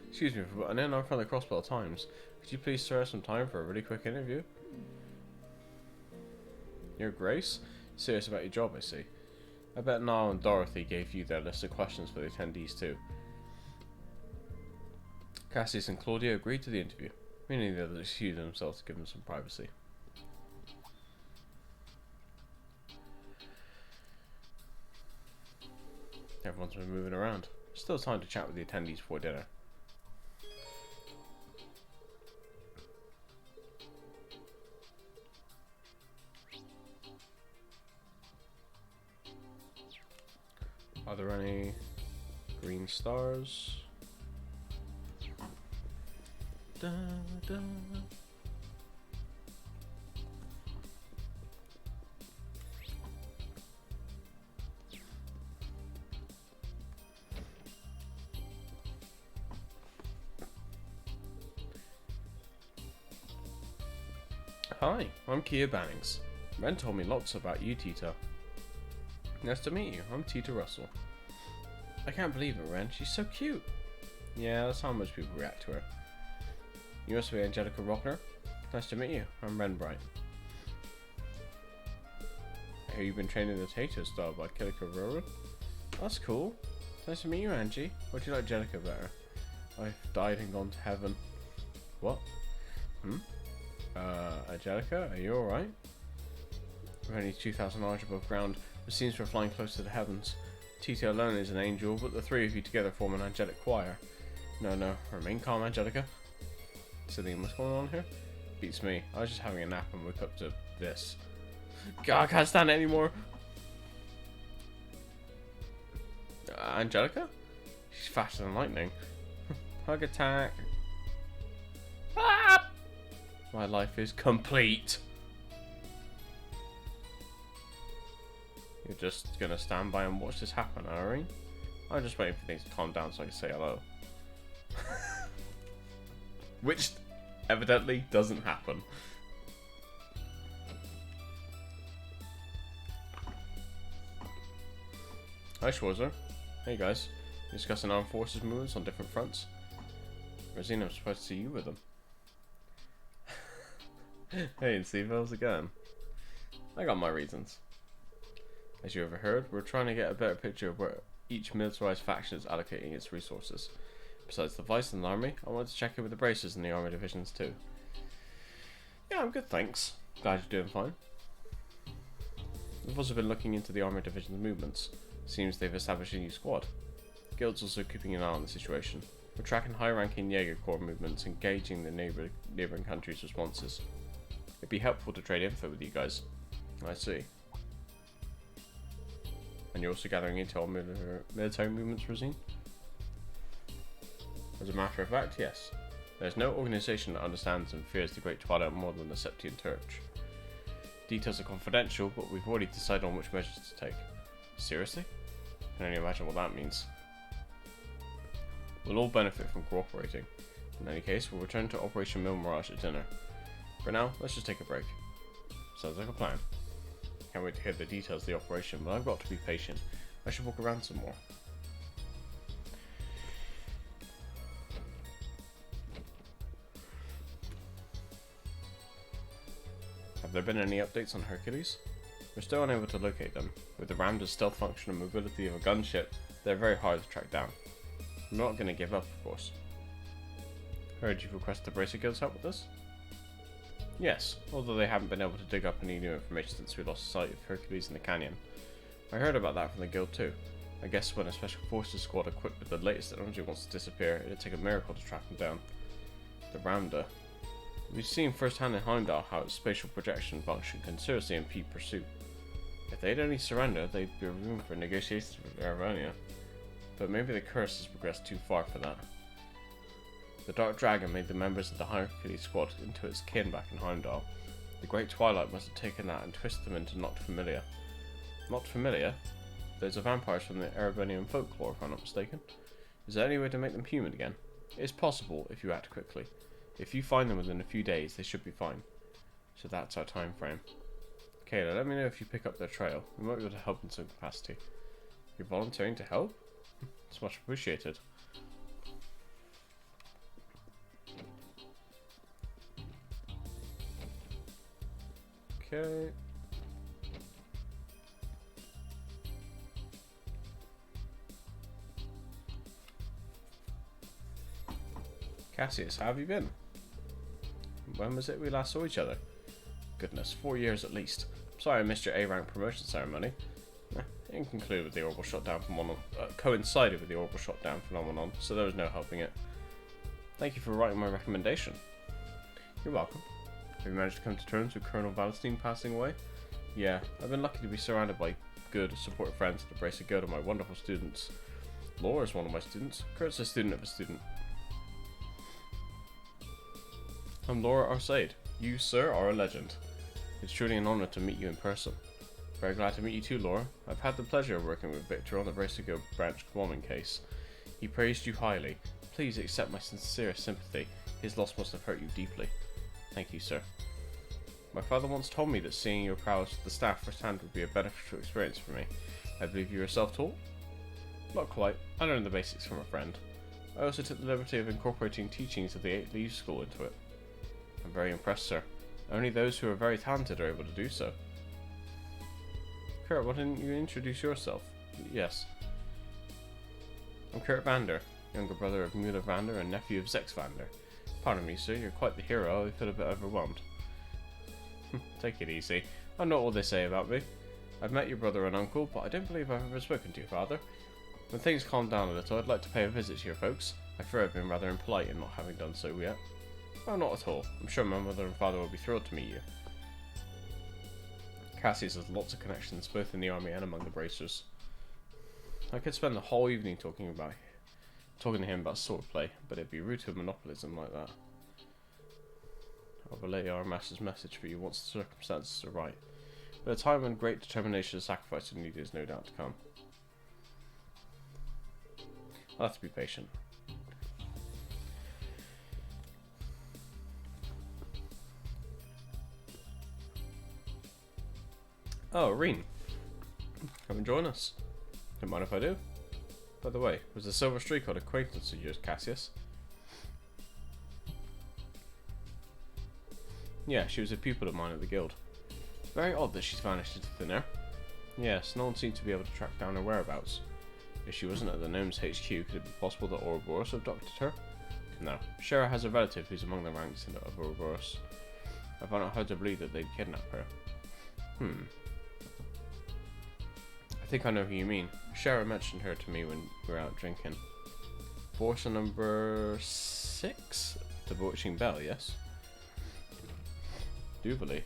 Excuse me for butting in, I'm from the Crossbell Times. Could you please spare some time for a really quick interview? Your Grace? Serious about your job, I see. I bet Niall and Dorothy gave you their list of questions for the attendees too. Cassius and Claudia agreed to the interview, meaning the others excused themselves to give them some privacy. Everyone's been moving around. Still time to chat with the attendees before dinner. Are there any green stars? Da, da. Hi, I'm Kia Bannings. Ren told me lots about you, Tita. Nice to meet you. I'm Tita Russell. I can't believe it, Ren. She's so cute. Yeah, that's how most people react to her. You must be Angelica Rockner. Nice to meet you. I'm Renbright. I hear you've been training the Tato style by Kilika Rowan. That's cool. Nice to meet you, Angie. Or do you like Angelica better? I've died and gone to heaven. What? Angelica, are you alright? We're only 2,000 miles above ground, but seems we're flying close to the heavens. Tito alone is an angel, but the three of you together form an angelic choir. No, remain calm, Angelica. Celine, what's going on here? Beats me. I was just having a nap and woke up to this. God, I can't stand it anymore. Angelica? She's faster than lightning. Hug attack. Ah! My life is complete. You're just gonna stand by and watch this happen, Irene? I'm just waiting for things to calm down so I can say hello. Which evidently doesn't happen. Hi Schwarzer. Hey guys. Discussing armed forces movements on different fronts. Rosina, I'm surprised to see you with them. Hey Steve, how's it going? I got my reasons. As you overheard, we're trying to get a better picture of where each militarized faction is allocating its resources. Besides the Vice and the Army, I wanted to check in with the Bracers and the Army divisions too. Yeah, I'm good, thanks. Glad you're doing fine. We've also been looking into the Army division's movements. Seems they've established a new squad. The Guild's also keeping an eye on the situation. We're tracking high-ranking Jaeger Corps movements and gauging the neighbouring countries' responses. It'd be helpful to trade info with you guys. I see. And you're also gathering intel on military movements, Rosine? As a matter of fact, yes. There's no organisation that understands and fears the Great Twilight more than the Septian Church. Details are confidential, but we've already decided on which measures to take. Seriously? I can only imagine what that means. We'll all benefit from cooperating. In any case, we'll return to Operation Mil Mirage at dinner. For now, let's just take a break. Sounds like a plan. Can't wait to hear the details of the operation, but I've got to be patient. I should walk around some more. Have there been any updates on Hercules? We're still unable to locate them. With the Ramda's stealth function and mobility of a gunship, they're very hard to track down. I'm not going to give up, of course. Heard you've requested the Bracer Guild's help with this? Yes, although they haven't been able to dig up any new information since we lost sight of Hercules in the canyon. I heard about that from the guild too. I guess when a special forces squad equipped with the latest technology wants to disappear, it'd take a miracle to track them down. The Ramda. We've seen firsthand in Heimdall how its spatial projection function can seriously impede pursuit. If they'd only surrender, they'd be room for negotiations with Aravonia. But maybe the curse has progressed too far for that. The Dark Dragon made the members of the Hercules squad into its kin back in Heimdall. The Great Twilight must have taken that and twisted them into Not Familiar. Not Familiar? Those are vampires from the Erebonian folklore, if I'm not mistaken. Is there any way to make them human again? It's possible if you act quickly. If you find them within a few days, they should be fine. So that's our time frame. Kayla, let me know if you pick up their trail. We might be able to help in some capacity. You're volunteering to help? It's much appreciated. Okay. Cassius, how have you been? When was it we last saw each other? Goodness, 4 years at least. Sorry I missed your A-rank promotion ceremony. It didn't conclude with the orbital shutdown phenomenon. Coincided with the orbital shutdown phenomenon, so there was no helping it. Thank you for writing my recommendation. You're welcome. Have you managed to come to terms with Colonel Valentine passing away? Yeah, I've been lucky to be surrounded by good, supportive friends at the Bracer Guild and my wonderful students. Laura's one of my students. Kurt's a student of a student. I'm Laura Arsaid. You, sir, are a legend. It's truly an honor to meet you in person. Very glad to meet you too, Laura. I've had the pleasure of working with Victor on the Bracer Guild branch bombing case. He praised you highly. Please accept my sincere sympathy. His loss must have hurt you deeply. Thank you, sir. My father once told me that seeing your prowess with the staff firsthand would be a beneficial experience for me. I believe you are self-taught? Not quite. I learned the basics from a friend. I also took the liberty of incorporating teachings of the 8 Leaves School into it. I'm very impressed, sir. Only those who are very talented are able to do so. Kurt, why didn't you introduce yourself? Yes. I'm Kurt Vander, younger brother of Muller Vander and nephew of Zex Vander. Pardon me, sir, you're quite the hero. I feel a bit overwhelmed. Take it easy. I know all they say about me. I've met your brother and uncle, but I don't believe I've ever spoken to your father. When things calm down a little, I'd like to pay a visit to your folks. I fear I've been rather impolite in not having done so yet. Well, not at all. I'm sure my mother and father will be thrilled to meet you. Cassius has lots of connections, both in the army and among the bracers. I could spend the whole evening talking to him about swordplay, but it'd be rude to monopolize him like that. I'll relay our master's message for you once the circumstances are right. But a time when great determination and sacrifice are needed is no doubt to come. I'll have to be patient. Oh, Reen. Come and join us. Don't mind if I do. By the way, was the Silver Streak an acquaintance of yours, Cassius? Yeah, she was a pupil of mine at the guild. Very odd that she's vanished into thin air. Yes, no one seemed to be able to track down her whereabouts. If she wasn't at the Gnome's HQ, could it be possible that Ouroboros abducted her? No. Shera has a relative who's among the ranks of Ouroboros. I found it hard to believe that they'd kidnap her. I think I know who you mean. Shera mentioned her to me when we were out drinking. Forcer number 6? The Bewitching Bell, yes? Duvalie.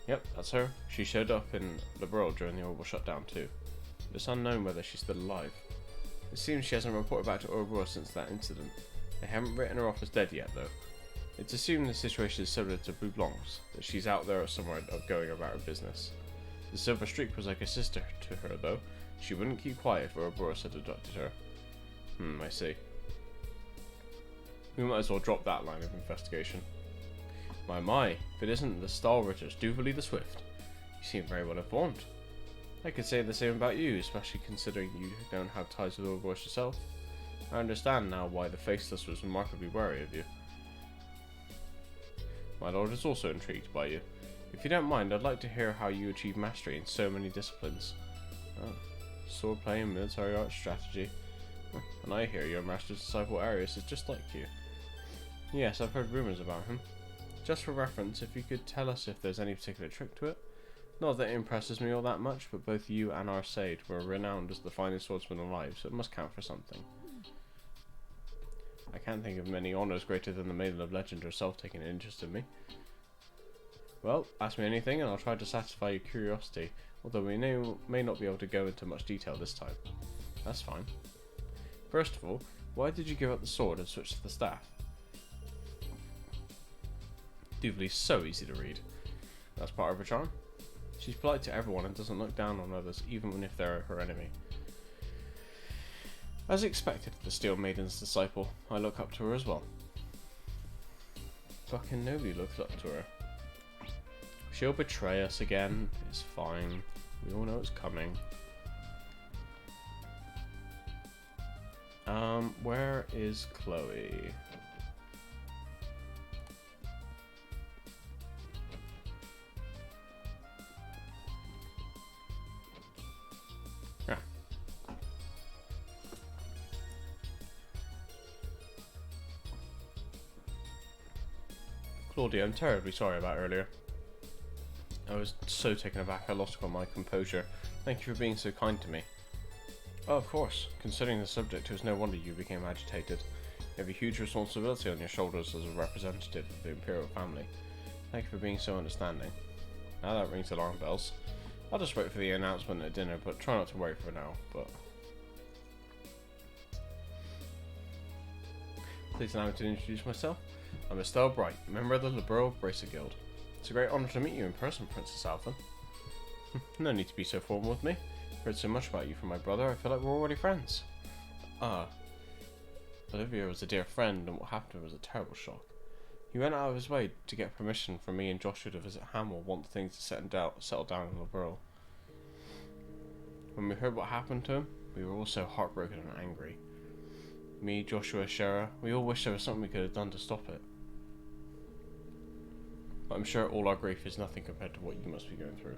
Yep, that's her. She showed up in Liberl during the Orbital shutdown too. It's unknown whether she's still alive. It seems she hasn't reported back to Ouroboros since that incident. They haven't written her off as dead yet though. It's assumed the situation is similar to Blue Blanc's, that she's out there somewhere going about her business. The Silver Streak was like a sister to her though. She wouldn't keep quiet if Ouroboros had abducted her. I see. We might as well drop that line of investigation. My, if it isn't the Stalritters, Duvalie the Swift. You seem very well informed. I could say the same about you, especially considering you don't have ties with Ouroboros yourself. I understand now why the Faceless was remarkably wary of you. My lord is also intrigued by you. If you don't mind, I'd like to hear how you achieve mastery in so many disciplines. Swordplay and military art strategy. And I hear your master's disciple Arius is just like you. Yes, I've heard rumours about him. Just for reference, if you could tell us if there's any particular trick to it. Not that it impresses me all that much, but both you and our Sade were renowned as the finest swordsman alive, so it must count for something. I can't think of many honours greater than the Maiden of Legend herself taking an interest in me. Well, ask me anything and I'll try to satisfy your curiosity, although we may not be able to go into much detail this time. That's fine. First of all, why did you give up the sword and switch to the staff? Duvalie's so easy to read. That's part of her charm. She's polite to everyone and doesn't look down on others, even if they're her enemy. As expected of the Steel Maiden's disciple, I look up to her as well. Fucking nobody looks up to her. She'll betray us again. It's fine. We all know it's coming. Where is Chloe? Claudia, I'm terribly sorry about earlier. I was so taken aback I lost all my composure. Thank you for being so kind to me. Oh, of course. Considering the subject, it was no wonder you became agitated. You have a huge responsibility on your shoulders as a representative of the Imperial family. Thank you for being so understanding. Now that rings alarm bells. I'll just wait for the announcement at dinner, but try not to worry for now, but... Please allow me to introduce myself. I'm Estelle Bright, member of the Liberl Bracer Guild. It's a great honour to meet you in person, Princess Alphen. No need to be so formal with me. I've heard so much about you from my brother, I feel like we're already friends. Olivia was a dear friend, and what happened to her was a terrible shock. He went out of his way to get permission from me and Joshua to visit Hamel once things to settle down in Liberl. When we heard what happened to him, we were all so heartbroken and angry. Me, Joshua, Shara, we all wish there was something we could have done to stop it. But I'm sure all our grief is nothing compared to what you must be going through.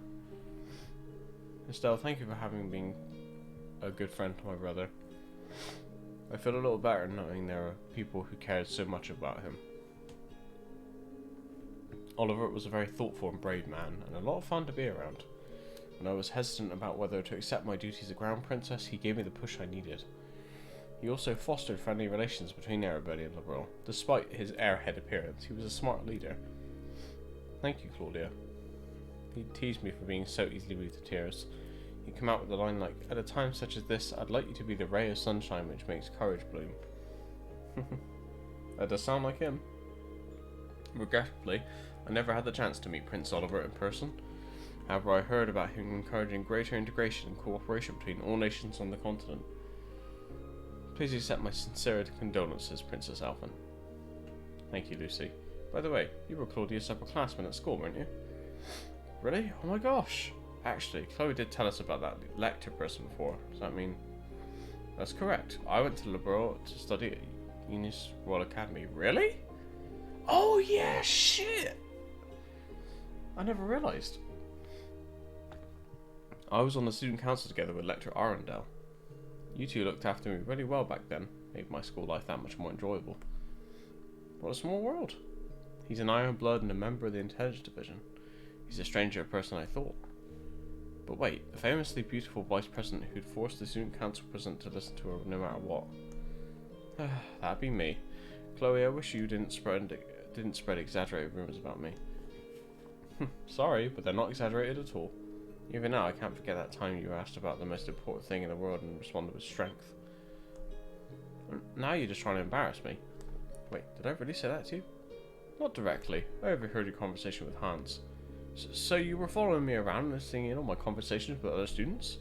Estelle, thank you for having been a good friend to my brother. I feel a little better knowing there are people who cared so much about him. Oliver was a very thoughtful and brave man, and a lot of fun to be around. When I was hesitant about whether to accept my duties as a Crown Princess, he gave me the push I needed. He also fostered friendly relations between Arabelle and Liberal. Despite his airhead appearance, he was a smart leader. Thank you, Claudia. He teased me for being so easily moved to tears. He'd come out with a line like, "At a time such as this, I'd like you to be the ray of sunshine which makes courage bloom." That does sound like him. Regrettably, I never had the chance to meet Prince Oliver in person. However, I heard about him encouraging greater integration and cooperation between all nations on the continent. Please accept my sincere condolences, Princess Alphen. Thank you, Lucy. By the way, you were Claudia's upperclassman at school, weren't you? Really? Oh my gosh! Actually, Chloe did tell us about that lector person before. Does that mean... That's correct. I went to Liberal to study at Eunice Royal Academy. Really? Oh yeah, shit! I never realised. I was on the student council together with Lecturer Arundel. You two looked after me really well back then. Made my school life that much more enjoyable. What a small world. He's an Iron Blood and a member of the Intelligence Division. He's a stranger person I thought. But wait, the famously beautiful vice president who'd forced the student council president to listen to her no matter what. That'd be me. Chloe, I wish you didn't spread exaggerated rumors about me. Sorry, but they're not exaggerated at all. Even now, I can't forget that time you asked about the most important thing in the world and responded with strength. Now you're just trying to embarrass me. Wait, did I really say that to you? Not directly. I overheard your conversation with Hans. So you were following me around and listening in on my conversations with other students?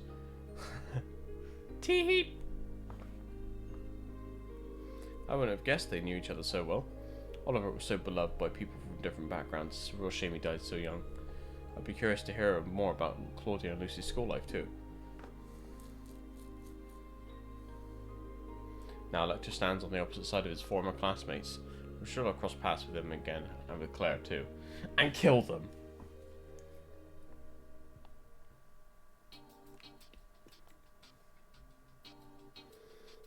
Tee-hee! I wouldn't have guessed they knew each other so well. Oliver was so beloved by people from different backgrounds. It's a real shame he died so young. I'd be curious to hear more about Claudia and Lucy's school life too. Now Lecter stands on the opposite side of his former classmates. I'm sure I'll cross paths with him again, and with Claire too. And kill them!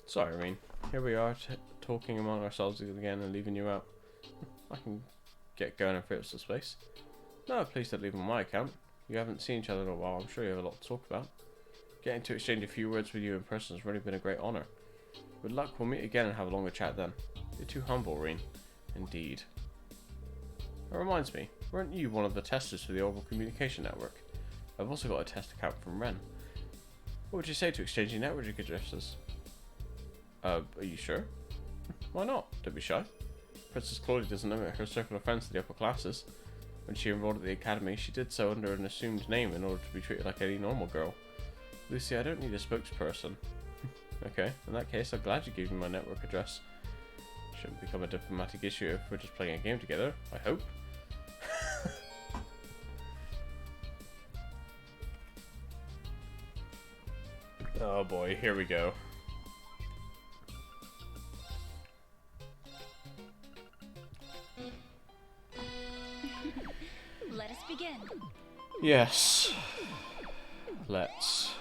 Sorry, Irene. Here we are, talking among ourselves again and leaving you out. I can get going and free up some space. No, please don't leave on my account. You haven't seen each other in a while. I'm sure you have a lot to talk about. Getting to exchange a few words with you in person has really been a great honour. Good luck. We'll meet again and have a longer chat then. You're too humble, Irene. Indeed. That reminds me, weren't you one of the testers for the Orbital Communication Network? I've also got a test account from Ren. What would you say to exchanging network addresses? Are you sure? Why not? Don't be shy. Princess Claudia doesn't limit her circle of friends to the upper classes. When she enrolled at the academy, she did so under an assumed name in order to be treated like any normal girl. Lucy, I don't need a spokesperson. Okay, in that case, I'm glad you gave me my network address. Shouldn't become a diplomatic issue if we're just playing a game together, I hope. Oh boy, here we go. Let us begin. Yes. Let's.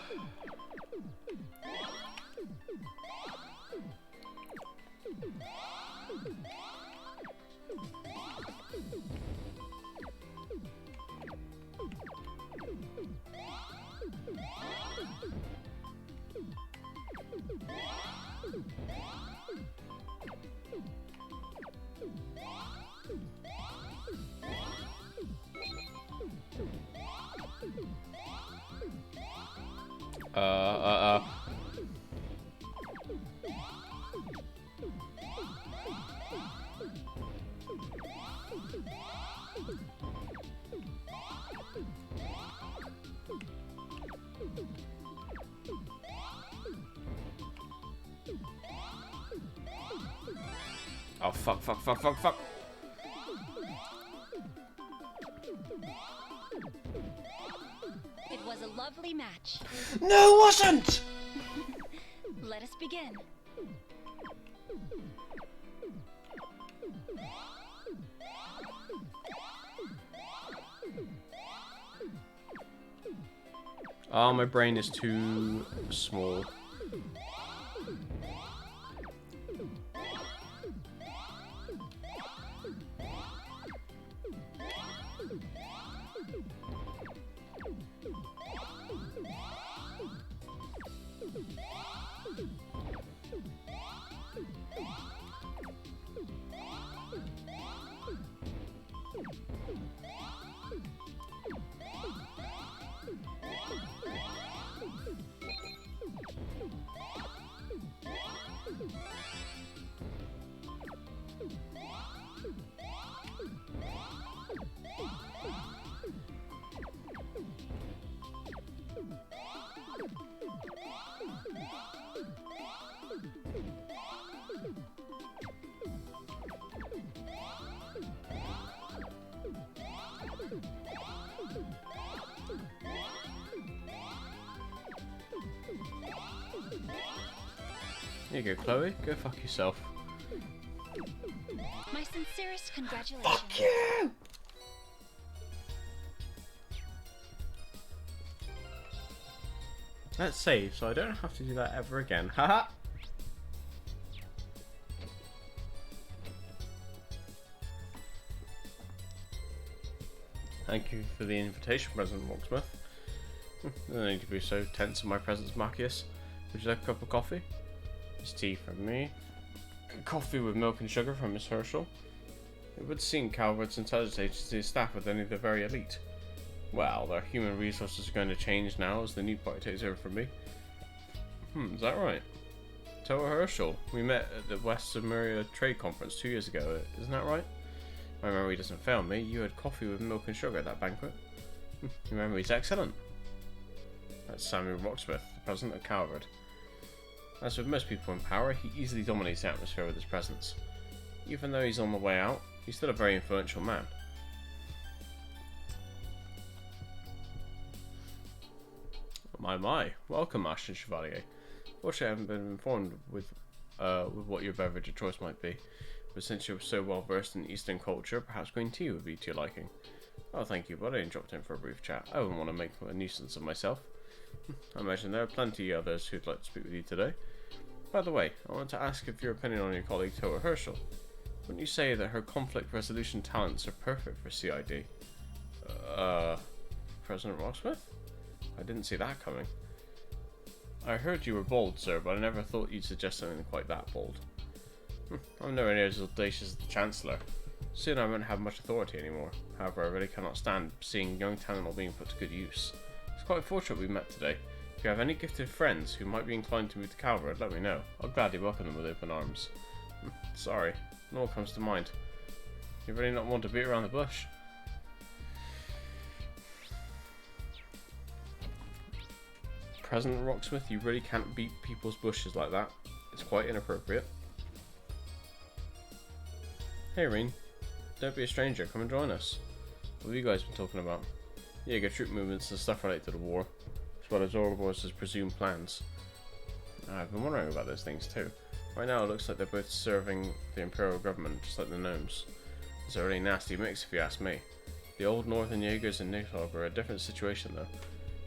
Oh, fuck. It was a lovely match. No, it wasn't! Let us begin. Oh, my brain is too small. Here you go, Chloe. Go fuck yourself. My sincerest congratulations. Fuck you! Let's save, so I don't have to do that ever again. Haha! Thank you for the invitation, President Rocksmith. No need to be so tense in my presence, Marcus. Would you like a cup of coffee? It's tea from me. Coffee with milk and sugar from Miss Herschel. It would seem Calvert's intelligence agency is staffed with only the very elite. Well, their human resources are going to change now as the new party takes over from me. Is that right? Toa Herschel. We met at the West Sumeria Trade Conference 2 years ago, isn't that right? My memory doesn't fail me. You had coffee with milk and sugar at that banquet. Your memory's excellent. That's Samuel Rocksmith, the president of Calvert. As with most people in power, he easily dominates the atmosphere with his presence. Even though he's on the way out, he's still a very influential man. My, welcome, Ashton Chevalier. Fortunately, I haven't been informed with what your beverage of choice might be, but since you're so well versed in Eastern culture, perhaps green tea would be to your liking. Oh, thank you, but I only dropped in for a brief chat. I wouldn't want to make a nuisance of myself. I imagine there are plenty others who'd like to speak with you today. By the way, I want to ask if your opinion on your colleague Toa Herschel. Wouldn't you say that her conflict resolution talents are perfect for CID? President Rocksmith? I didn't see that coming. I heard you were bold, sir, but I never thought you'd suggest something quite that bold. I'm nowhere near as audacious as the Chancellor. Soon I won't have much authority anymore. However, I really cannot stand seeing young talent being put to good use. It's quite fortunate we met today. If you have any gifted friends who might be inclined to move to Calvert, let me know. I'll gladly welcome them with open arms. Sorry, no one comes to mind. You really not want to beat around the bush? President Rocksmith, you really can't beat people's bushes like that. It's quite inappropriate. Hey Reen, don't be a stranger, come and join us. What have you guys been talking about? Jaeger troop movements and stuff related to the war, as well as Ouroboros' presumed plans. I've been wondering about those things too. Right now it looks like they're both serving the Imperial government, just like the gnomes. It's a really nasty mix if you ask me. The old Northern Jaegers and Nidhogg are a different situation though.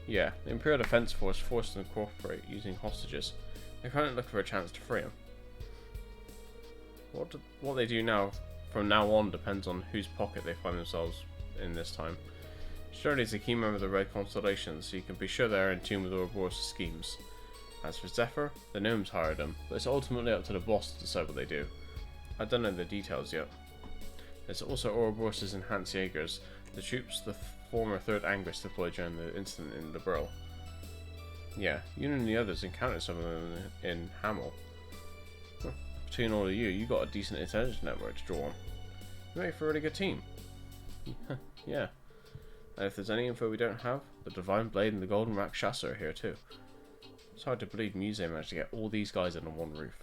Yeah, the Imperial Defense Force forced them to cooperate using hostages. They're currently looking for a chance to free them. What they do now, from now on, depends on whose pocket they find themselves in this time. Surely is a key member of the Red Constellation, so you can be sure they're in tune with Ouroboros' schemes. As for Zephyr, the gnomes hired him, but it's ultimately up to the boss to decide what they do. I don't know the details yet. There's also Ouroboros' enhanced Jaegers, the troops the former 3rd Angus deployed during the incident in Liberl. Yeah, you and the others encountered some of them in Hamel. Well, between all of you, you got a decent intelligence network to draw on. You make for a really good team. Yeah. And if there's any info we don't have, the Divine Blade and the Golden Rakshasa are here too. It's hard to believe Musée managed to get all these guys under one roof.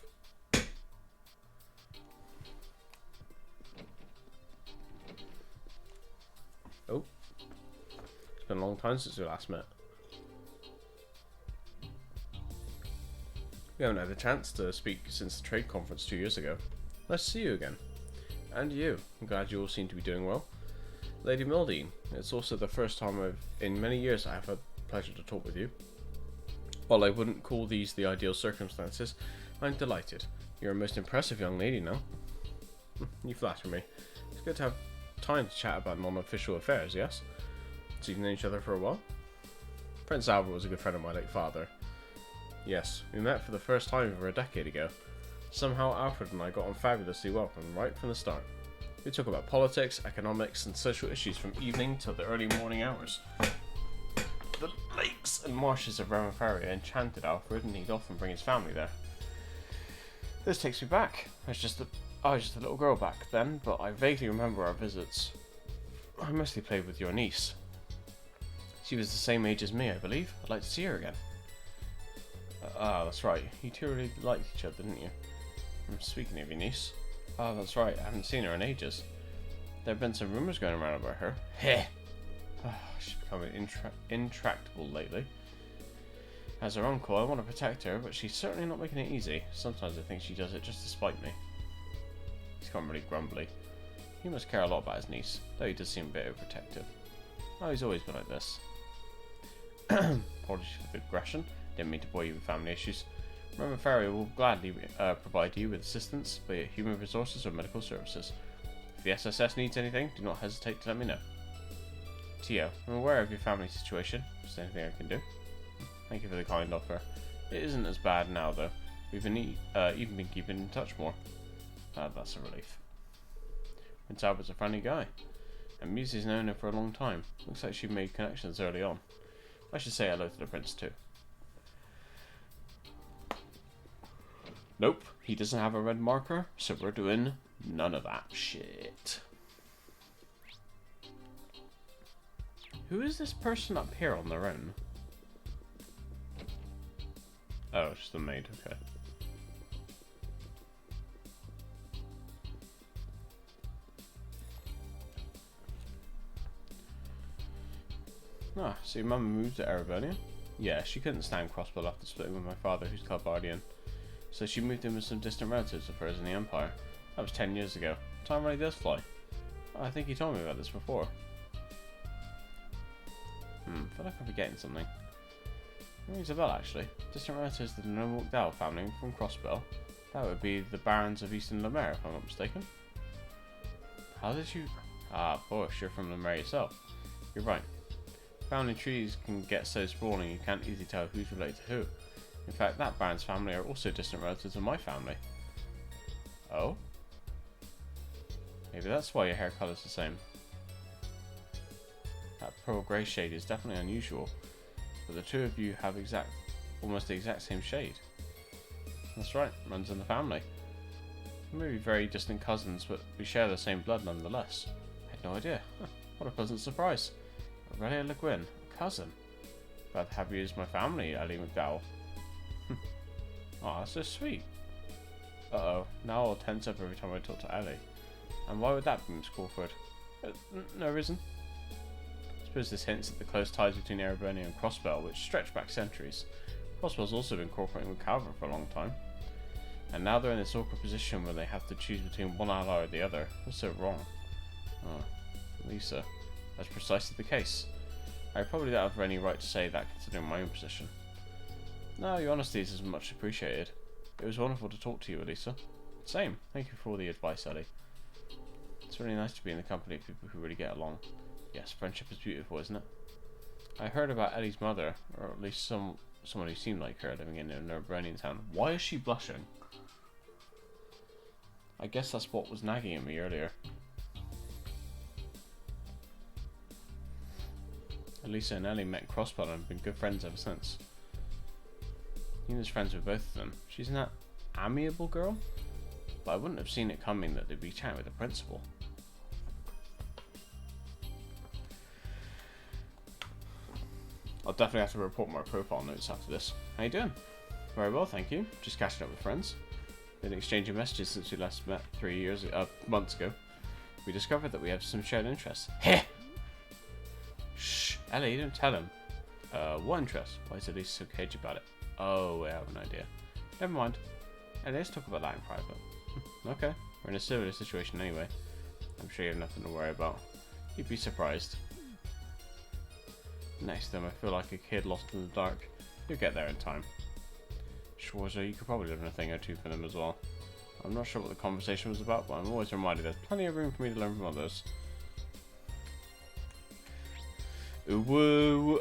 Oh. It's been a long time since we last met. We haven't had a chance to speak since the trade conference 2 years ago. Nice to see you again. And you. I'm glad you all seem to be doing well. Lady Mildine, it's also the first time in many years I have had pleasure to talk with you. While I wouldn't call these the ideal circumstances, I'm delighted. You're a most impressive young lady now. You flatter me. It's good to have time to chat about non-official affairs, yes? So you've known each other for a while? Prince Albert was a good friend of my late father. Yes, we met for the first time over a decade ago. Somehow Alfred and I got on fabulously well from right from the start. We talk about politics, economics, and social issues from evening till the early morning hours. The lakes and marshes of Remenfaria enchanted Alfred, and he'd often bring his family there. This takes me back. I was just a little girl back then, but I vaguely remember our visits. I mostly played with your niece. She was the same age as me, I believe. I'd like to see her again. That's right. You two really liked each other, didn't you? Speaking of your niece. That's right. I haven't seen her in ages. There have been some rumours going around about her. Heh! She's becoming intractable lately. As her uncle, I want to protect her, but she's certainly not making it easy. Sometimes I think she does it just to spite me. He's gone really grumbly. He must care a lot about his niece, though he does seem a bit overprotective. Oh, he's always been like this. Apologies for the aggression. Didn't mean to bore you with family issues. Remenfaria will gladly provide you with assistance, be it human resources or medical services. If the SSS needs anything, do not hesitate to let me know. Tio, I'm aware of your family situation. Is there anything I can do? Thank you for the kind offer. It isn't as bad now, though. We've been even been keeping in touch more. That's a relief. Prince Albert's a friendly guy, and Musie's known her for a long time. Looks like she made connections early on. I should say hello to the prince too. Nope, he doesn't have a red marker, so we're doing none of that shit. Who is this person up here on their own? Oh, it's just the maid, okay. Ah, so your mum moved to Ereburnia? Yeah, she couldn't stand Crossbell after splitting with my father, who's Calvardian. So she moved in with some distant relatives of hers in the Empire. That was 10 years ago. Time really does fly. I think he told me about this before. I feel like I'm forgetting something. It rings a bell, actually. Distant relatives of the Noble family from Crossbell. That would be the Barons of Eastern Lemaire, if I'm not mistaken. How did you... Ah, of course, you're from Lemaire yourself. You're right. Family trees can get so sprawling you can't easily tell who's related to who. In fact, that Baron's family are also distant relatives of my family. Oh? Maybe that's why your hair colour's the same. That pearl grey shade is definitely unusual, but the two of you have almost the exact same shade. That's right, runs in the family. We may be very distant cousins, but we share the same blood nonetheless. I had no idea. Huh, what a pleasant surprise. Aurelia Le Guin, a cousin. Glad to have you as my family, Ellie McDowell. Aw, that's so sweet. Uh-oh, now I'll tense up every time I talk to Ellie. And why would that be, Miss Crawford? No reason. I suppose this hints at the close ties between Ereburnia and Crossbell, which stretch back centuries. Crossbell's also been cooperating with Calvert for a long time. And now they're in this awkward position where they have to choose between one ally or the other. That's so wrong. Oh, Lisa. That's precisely the case. I probably don't have any right to say that considering my own position. No, your honesty is much appreciated. It was wonderful to talk to you, Elisa. Same. Thank you for all the advice, Ellie. It's really nice to be in the company of people who really get along. Yes, friendship is beautiful, isn't it? I heard about Ellie's mother, or at least someone who seemed like her living in an Ereburnian town. Why is she blushing? I guess that's what was nagging at me earlier. Elisa and Ellie met Crossbell and have been good friends ever since. Nina's friends with both of them. She's that amiable girl, but I wouldn't have seen it coming that they'd be chatting with the principal. I'll definitely have to report my profile notes after this. How you doing? Very well, thank you. Just catching up with friends. Been exchanging messages since we last met months ago. We discovered that we have some shared interests. Heh! Shh, Ellie, don't tell him. What interest? Why is Elise so cagey about it? Oh, I have an idea. Never mind. Ellie, let's talk about that in private. Okay, we're in a similar situation anyway. I'm sure you have nothing to worry about. You'd be surprised. Next to them, I feel like a kid lost in the dark. You'll get there in time. Schwarzer, you could probably learn a thing or two from them as well. I'm not sure what the conversation was about, but I'm always reminded there's plenty of room for me to learn from others. Ooh, woo!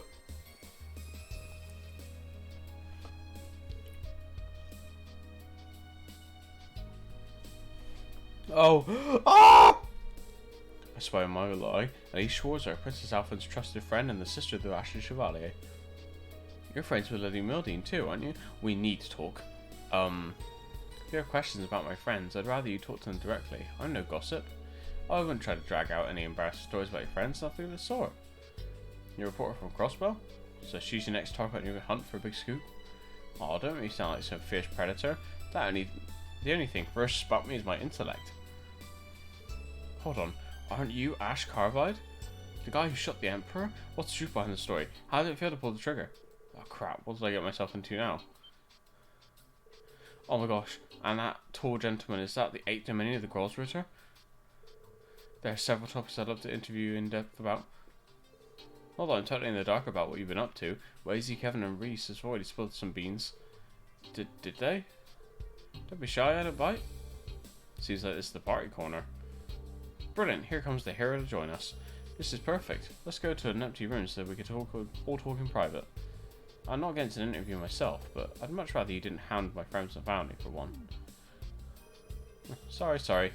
Oh! Ah! I spy on my lie. Elise Schwarzer, Princess Alphen's trusted friend and the sister of the Ashley Chevalier. You're friends with Lady Mildine too, aren't you? We need to talk. If you have questions about my friends, I'd rather you talk to them directly. I'm no gossip. I wouldn't try to drag out any embarrassing stories about your friends, nothing of the sort. You're a reporter from Crossbell? So she's your next target on your hunt for a big scoop? Oh, don't make me sound like some fierce predator. The only thing first about me is my intellect. Hold on, aren't you Ash Carvide? The guy who shot the Emperor? What's the truth behind the story? How did it feel to pull the trigger? Oh crap, what did I get myself into now? Oh my gosh, and that tall gentleman, is that the 8th Dominion of the Grolsritter? There are several topics I'd love to interview you in depth about. Not that I'm totally in the dark about what you've been up to. Wazy, Kevin and Reese has already spilled some beans. Did they? Don't be shy, I don't bite. Seems like this is the party corner. Brilliant, here comes the hero to join us. This is perfect. Let's go to an empty room so we can all talk in private. I'm not getting an interview myself, but I'd much rather you didn't hound my friends and family for one. Sorry.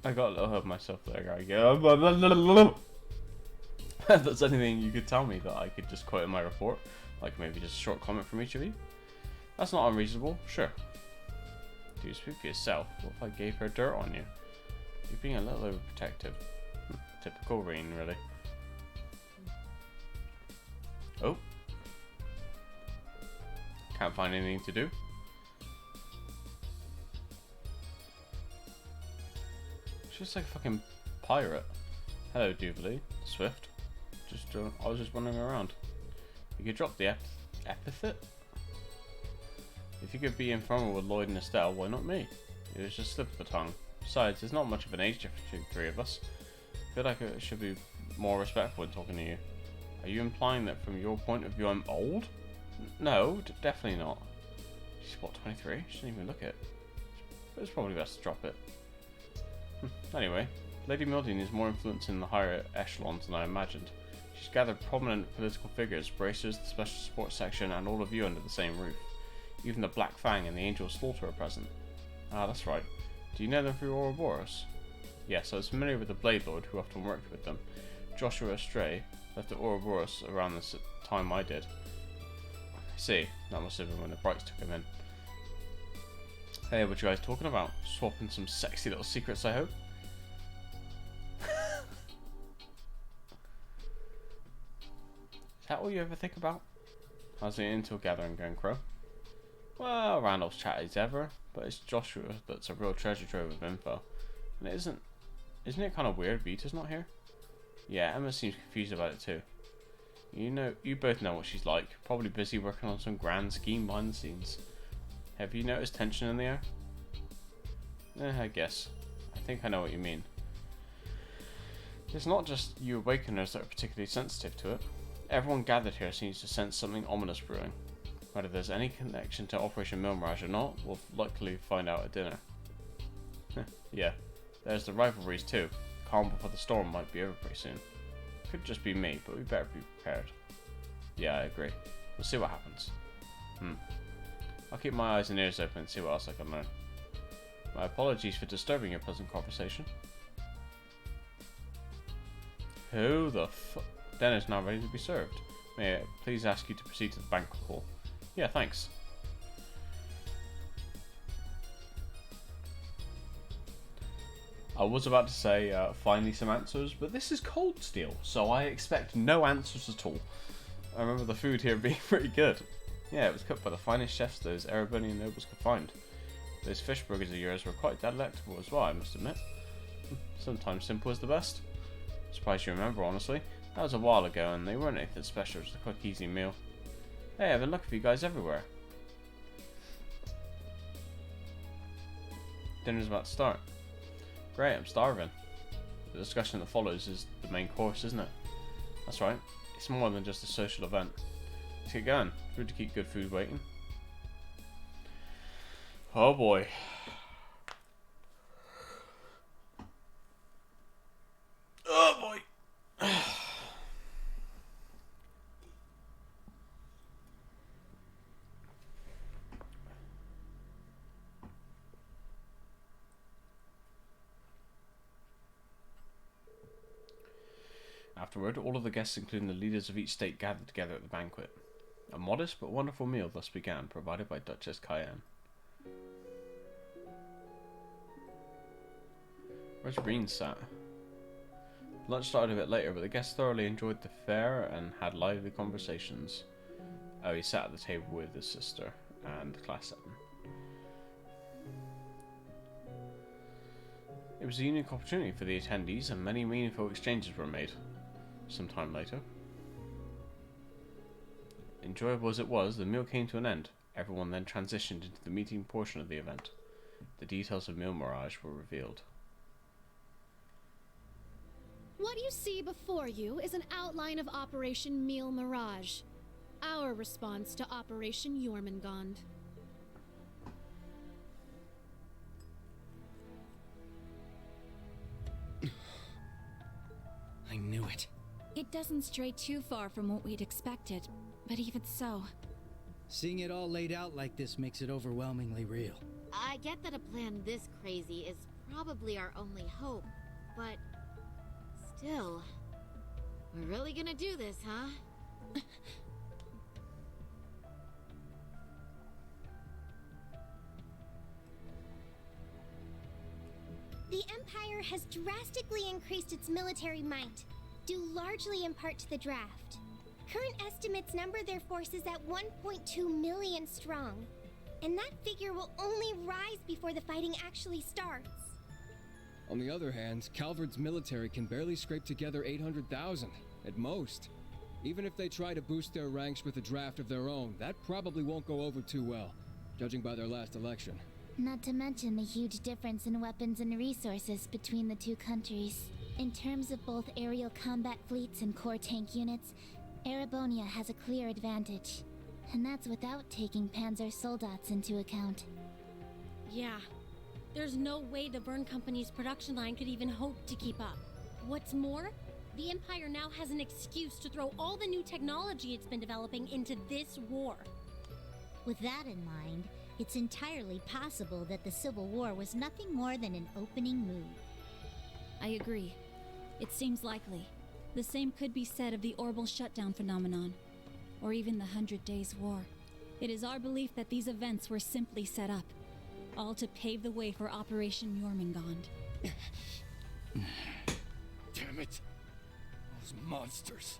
I got a little ahead of myself there, guy. If there's anything you could tell me that I could just quote in my report, like maybe just a short comment from each of you. That's not unreasonable, sure. Do you speak for yourself? What if I gave her dirt on you? You're being a little overprotective. Typical Rean, really. Oh. Can't find anything to do. She's like a fucking pirate. Hello, Jubilee. Swift. I was just wandering around. You could drop the epithet? If you could be informal with Lloyd and Estelle, why not me? It was just a slip of the tongue. Besides, there's not much of an age difference between the three of us. I feel like I should be more respectful when talking to you. Are you implying that from your point of view I'm old? No, definitely not. She's what, 23? She didn't even look it. But it's probably best to drop it. Anyway, Lady Mildine is more influenced in the higher echelons than I imagined. She's gathered prominent political figures, Bracers, the Special Support Section, and all of you under the same roof. Even the Black Fang and the Angel Slaughter are present. Ah, that's right. Do you know them through Ouroboros? Yes, I was familiar with the Blade Lord, who often worked with them. Joshua Stray left the Ouroboros around the time I did. I see, that must have been when the Brights took him in. Hey, what you guys talking about? Swapping some sexy little secrets, I hope? Is that all you ever think about? How's the intel gathering going, Crow? Well, Randall's chatty as ever, but it's Joshua that's a real treasure trove of info. And isn't it kind of weird Vita's not here? Yeah, Emma seems confused about it too. You both know what she's like. Probably busy working on some grand scheme behind the scenes. Have you noticed tension in the air? I guess. I think I know what you mean. It's not just you Awakeners that are particularly sensitive to it. Everyone gathered here seems to sense something ominous brewing. Whether there's any connection to Operation Milmirage or not, we'll likely find out at dinner. Yeah, there's the rivalries too. Calm before the storm might be over pretty soon. Could just be me, but we better be prepared. Yeah, I agree. We'll see what happens. I'll keep my eyes and ears open and see what else I can learn. My apologies for disturbing your pleasant conversation. Who the fuck? Dinner's now ready to be served. May I please ask you to proceed to the banquet hall? Yeah, thanks. I was about to say, finally some answers, but this is Cold Steel, so I expect no answers at all. I remember the food here being pretty good. Yeah, it was cooked by the finest chefs those Erebonian nobles could find. Those fish burgers of yours were quite delectable as well, I must admit. Sometimes simple is the best. Surprised you remember, honestly. That was a while ago, and they weren't anything special, just a quick, easy meal. Hey, I've been looking for you guys everywhere. Dinner's about to start. Great, I'm starving. The discussion that follows is the main course, isn't it? That's right. It's more than just a social event. Let's get going. It's good to keep good food waiting. Oh boy. Oh boy. Afterward, all of the guests, including the leaders of each state, gathered together at the banquet. A modest but wonderful meal thus began, provided by Duchess Cayenne. Where's Reen sat? Lunch started a bit later, but the guests thoroughly enjoyed the fare and had lively conversations. Oh, he sat at the table with his sister and Class 7. It was a unique opportunity for the attendees, and many meaningful exchanges were made. Some time later, enjoyable as it was, the meal came to an end. Everyone then transitioned into the meeting portion of the event. The details of Meal Mirage were revealed. What you see before you is an outline of Operation Meal Mirage, our response to Operation Jormungand. I knew it. It doesn't stray too far from what we'd expected, but even so. Seeing it all laid out like this makes it overwhelmingly real. I get that a plan this crazy is probably our only hope, but still, we're really gonna do this, huh? The Empire has drastically increased its military might, due largely in part to the draft. Current estimates number their forces at 1.2 million strong, and that figure will only rise before the fighting actually starts. On the other hand, Calvard's military can barely scrape together 800,000, at most. Even if they try to boost their ranks with a draft of their own, that probably won't go over too well, judging by their last election. Not to mention the huge difference in weapons and resources between the two countries. In terms of both aerial combat fleets and core tank units, Erebonia has a clear advantage. And that's without taking Panzer Soldats into account. Yeah. There's no way the Verne Company's production line could even hope to keep up. What's more, the Empire now has an excuse to throw all the new technology it's been developing into this war. With that in mind, it's entirely possible that the Civil War was nothing more than an opening move. I agree. It seems likely. The same could be said of the Orbital Shutdown phenomenon, or even the 100 Days War. It is our belief that these events were simply set up, all to pave the way for Operation Jormungand. Damn it! Those monsters.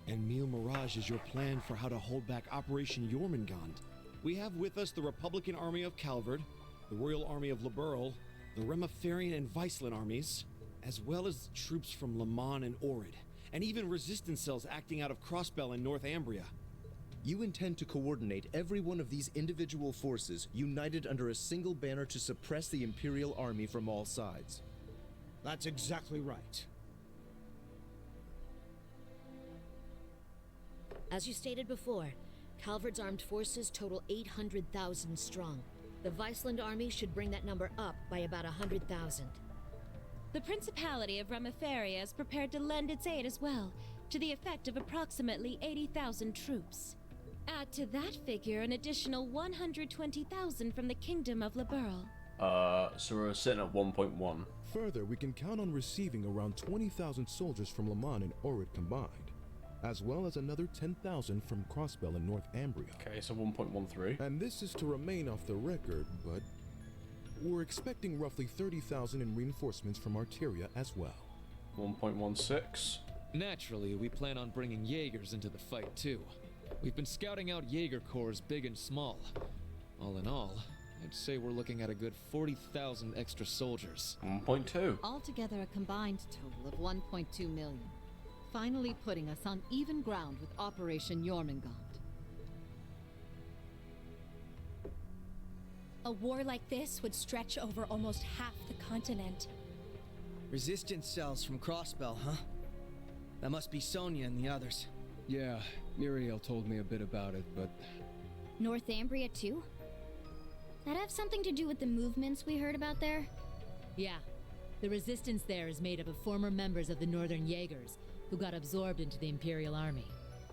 And Meal Mirage is your plan for how to hold back Operation Jormungand. We have with us the Republican Army of Calvard, the Royal Army of Liberl, the Remiferian and Viceland armies, as well as troops from Le Mans and Orid, and even resistance cells acting out of Crossbell and Northumbria. You intend to coordinate every one of these individual forces united under a single banner to suppress the Imperial Army from all sides. That's exactly right. As you stated before, Calvard's armed forces total 800,000 strong. The Viceland army should bring that number up by about 100,000. The Principality of Remiferia is prepared to lend its aid as well, to the effect of approximately 80,000 troops. Add to that figure an additional 120,000 from the Kingdom of Liberl. So we're sitting at 1.1. Further, we can count on receiving around 20,000 soldiers from Le Mans and Orid combined, as well as another 10,000 from Crossbell and Northumbria. Okay, so 1.13. And this is to remain off the record, but we're expecting roughly 30,000 in reinforcements from Arteria as well. 1.16. Naturally, we plan on bringing Jaegers into the fight too. We've been scouting out Jaeger corps big and small. All in all, I'd say we're looking at a good 40,000 extra soldiers. 1.2. Altogether a combined total of 1.2 million. Finally putting us on even ground with Operation Jormungand. A war like this would stretch over almost half the continent. Resistance cells from Crossbell, huh? That must be Sonia and the others. Yeah, Muriel told me a bit about it, but... Northumbria too? That have something to do with the movements we heard about there? Yeah. The resistance there is made up of former members of the Northern Jaegers, who got absorbed into the Imperial Army.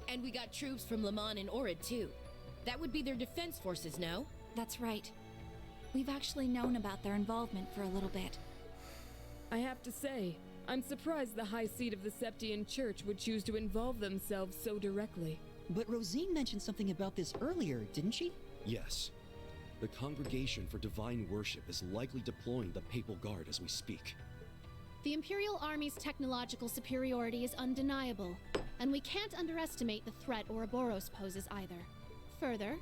And we got troops from Liman and Orid too. That would be their defense forces, no? That's right. We've actually known about their involvement for a little bit. I have to say, I'm surprised the High Seat of the Septian Church would choose to involve themselves so directly. But Rosine mentioned something about this earlier, didn't she? Yes. The Congregation for Divine Worship is likely deploying the Papal Guard as we speak. The Imperial Army's technological superiority is undeniable, and we can't underestimate the threat Ouroboros poses either. Further,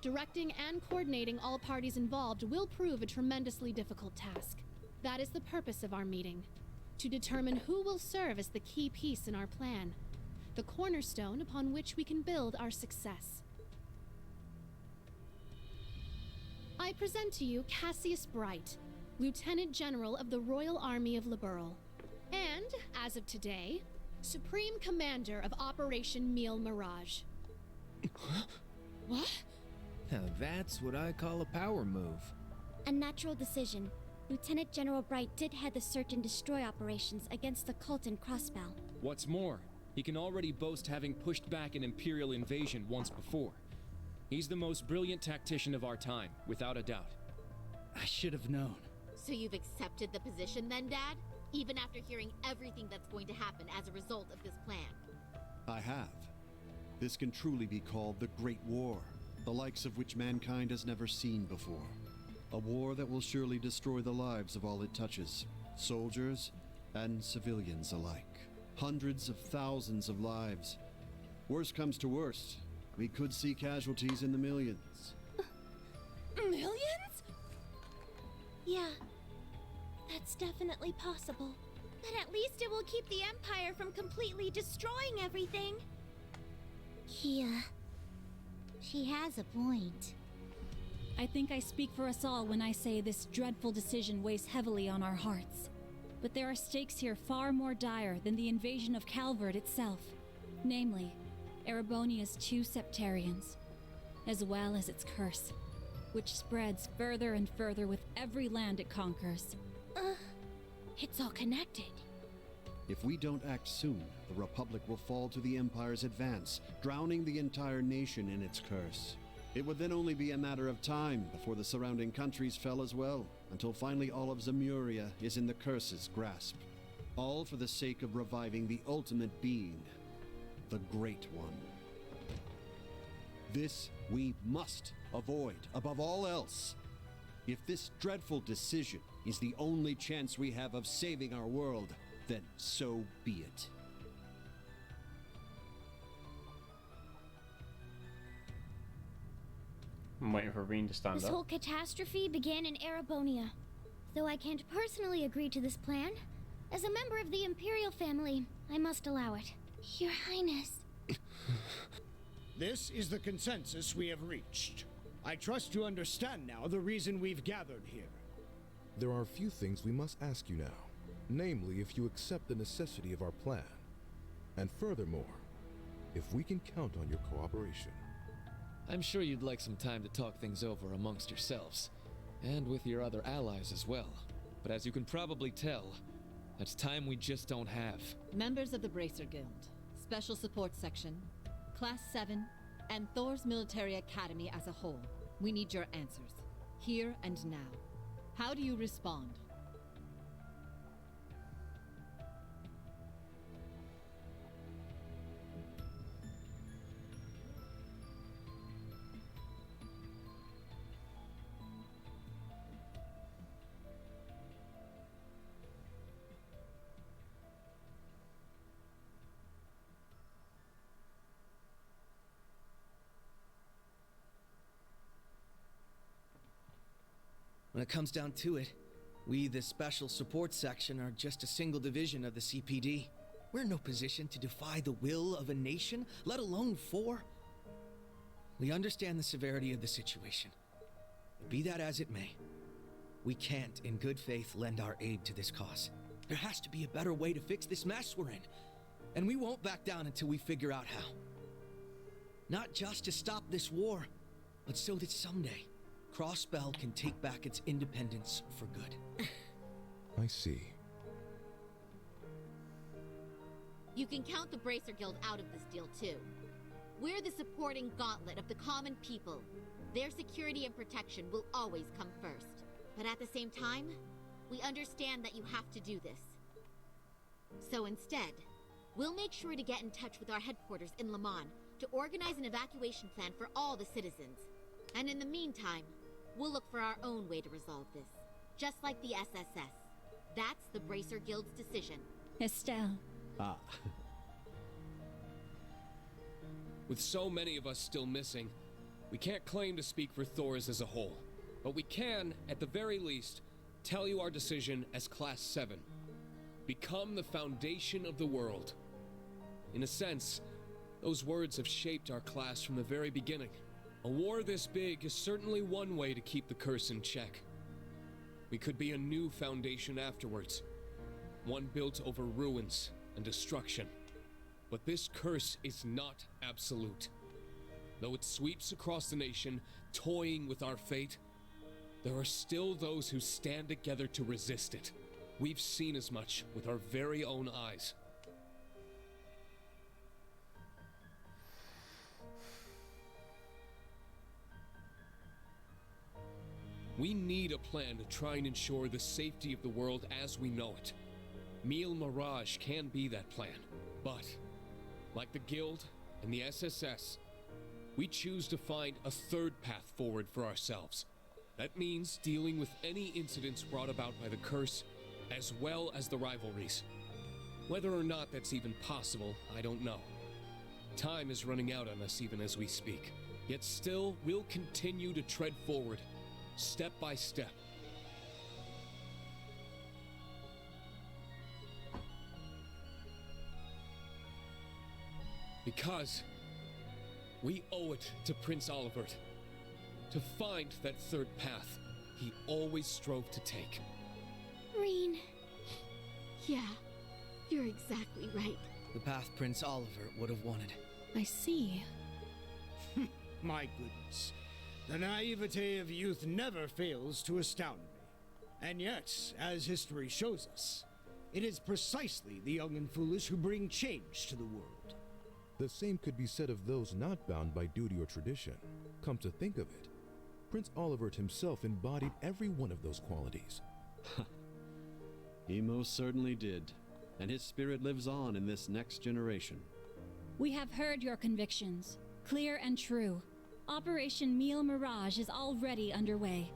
directing and coordinating all parties involved will prove a tremendously difficult task. That is the purpose of our meeting, to determine who will serve as the key piece in our plan, the cornerstone upon which we can build our success. I present to you Cassius Bright, Lieutenant General of the Royal Army of Liberl, and, as of today, Supreme Commander of Operation Meal Mirage. What? Now that's what I call a power move. A natural decision. Lieutenant General Bright did head the search and destroy operations against the cult in Crossbell. What's more, he can already boast having pushed back an Imperial invasion once before. He's the most brilliant tactician of our time, without a doubt. I should have known. So you've accepted the position then, Dad? Even after hearing everything that's going to happen as a result of this plan? I have. This can truly be called the Great War, the likes of which mankind has never seen before. A war that will surely destroy the lives of all it touches, soldiers and civilians alike. Hundreds of thousands of lives. Worst comes to worst, we could see casualties in the millions. Millions? Yeah, that's definitely possible. But at least it will keep the Empire from completely destroying everything. Kia, she has a point. I think I speak for us all when I say this dreadful decision weighs heavily on our hearts. But there are stakes here far more dire than the invasion of Calvard itself. Namely, Erebonia's 2 Septarians, as well as its curse, which spreads further and further with every land it conquers. It's all connected. If we don't act soon, the Republic will fall to the Empire's advance, drowning the entire nation in its curse. It would then only be a matter of time before the surrounding countries fell as well, until finally all of Zemuria is in the curse's grasp. All for the sake of reviving the ultimate being, the Great One. This we must avoid above all else. If this dreadful decision is the only chance we have of saving our world, then so be it. I'm waiting for Reen to stand This up. whole catastrophe began in Erebonia. Though I can't personally agree to this plan, as a member of the Imperial family, I must allow it. Your Highness. This is the consensus we have reached. I trust you understand now the reason we've gathered here. There are a few things we must ask you now. Namely, if you accept the necessity of our plan. And furthermore, if we can count on your cooperation. I'm sure you'd like some time to talk things over amongst yourselves, and with your other allies as well. But as you can probably tell, that's time we just don't have. Members of the Bracer Guild, Special Support Section, Class 7, and Thor's Military Academy as a whole, we need your answers, here and now. How do you respond? When it comes down to it, we, the Special Support Section, are just a single division of the CPD. We're in no position to defy the will of a nation, let alone 4. We understand the severity of the situation. Be that as it may, we can't, in good faith, lend our aid to this cause. There has to be a better way to fix this mess we're in. And we won't back down until we figure out how. Not just to stop this war, but so that someday, Crossbell can take back its independence for good. I see. You can count the Bracer Guild out of this deal, too. We're the supporting gauntlet of the common people. Their security and protection will always come first. But at the same time, we understand that you have to do this. So instead, we'll make sure to get in touch with our headquarters in Le Mans to organize an evacuation plan for all the citizens. And in the meantime, we'll look for our own way to resolve this. Just like the SSS. That's the Bracer Guild's decision. Estelle. Ah. With so many of us still missing, we can't claim to speak for Thors as a whole. But we can, at the very least, tell you our decision as Class 7. Become the foundation of the world. In a sense, those words have shaped our class from the very beginning. A war this big is certainly one way to keep the curse in check. We could be a new foundation afterwards. One built over ruins and destruction. But this curse is not absolute. Though it sweeps across the nation, toying with our fate, there are still those who stand together to resist it. We've seen as much with our very own eyes. We need a plan to try and ensure the safety of the world as we know it. Mille Mirage can be that plan, but like the Guild and the SSS, we choose to find a third path forward for ourselves. That means dealing with any incidents brought about by the curse, as well as the rivalries. Whether or not that's even possible, I don't know. Time is running out on us even as we speak. Yet still, we'll continue to tread forward, step by step. Because we owe it to Prince Olivert to find that third path he always strove to take. Rean. Yeah, you're exactly right. The path Prince Olivert would have wanted. I see. My goodness. The naivete of youth never fails to astound me. And yet, as history shows us, it is precisely the young and foolish who bring change to the world. The same could be said of those not bound by duty or tradition. Come to think of it, Prince Olivert himself embodied every one of those qualities. He most certainly did, and his spirit lives on in this next generation. We have heard your convictions, clear and true. Operation Mille Mirage is already underway.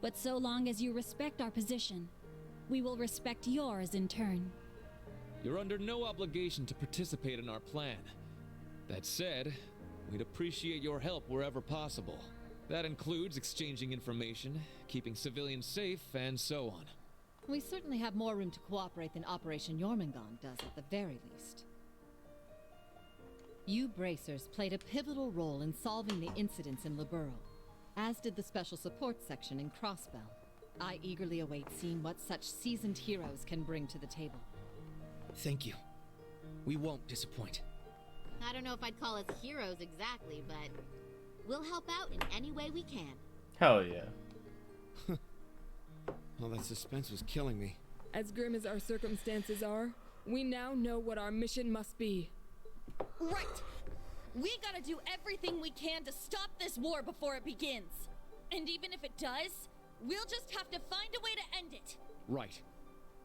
But so long as you respect our position, we will respect yours in turn. You're under no obligation to participate in our plan. That said, we'd appreciate your help wherever possible. That includes exchanging information, keeping civilians safe, and so on. We certainly have more room to cooperate than Operation Jormungand does at the very least. You Bracers played a pivotal role in solving the incidents in Liberl, as did the Special Support Section in Crossbell. I eagerly await seeing what such seasoned heroes can bring to the table. Thank you. We won't disappoint. I don't know if I'd call us heroes exactly, but we'll help out in any way we can. Hell yeah. Well, that suspense was killing me. As grim as our circumstances are, we now know what our mission must be. Right! We gotta do everything we can to stop this war before it begins. And even if it does, we'll just have to find a way to end it. Right.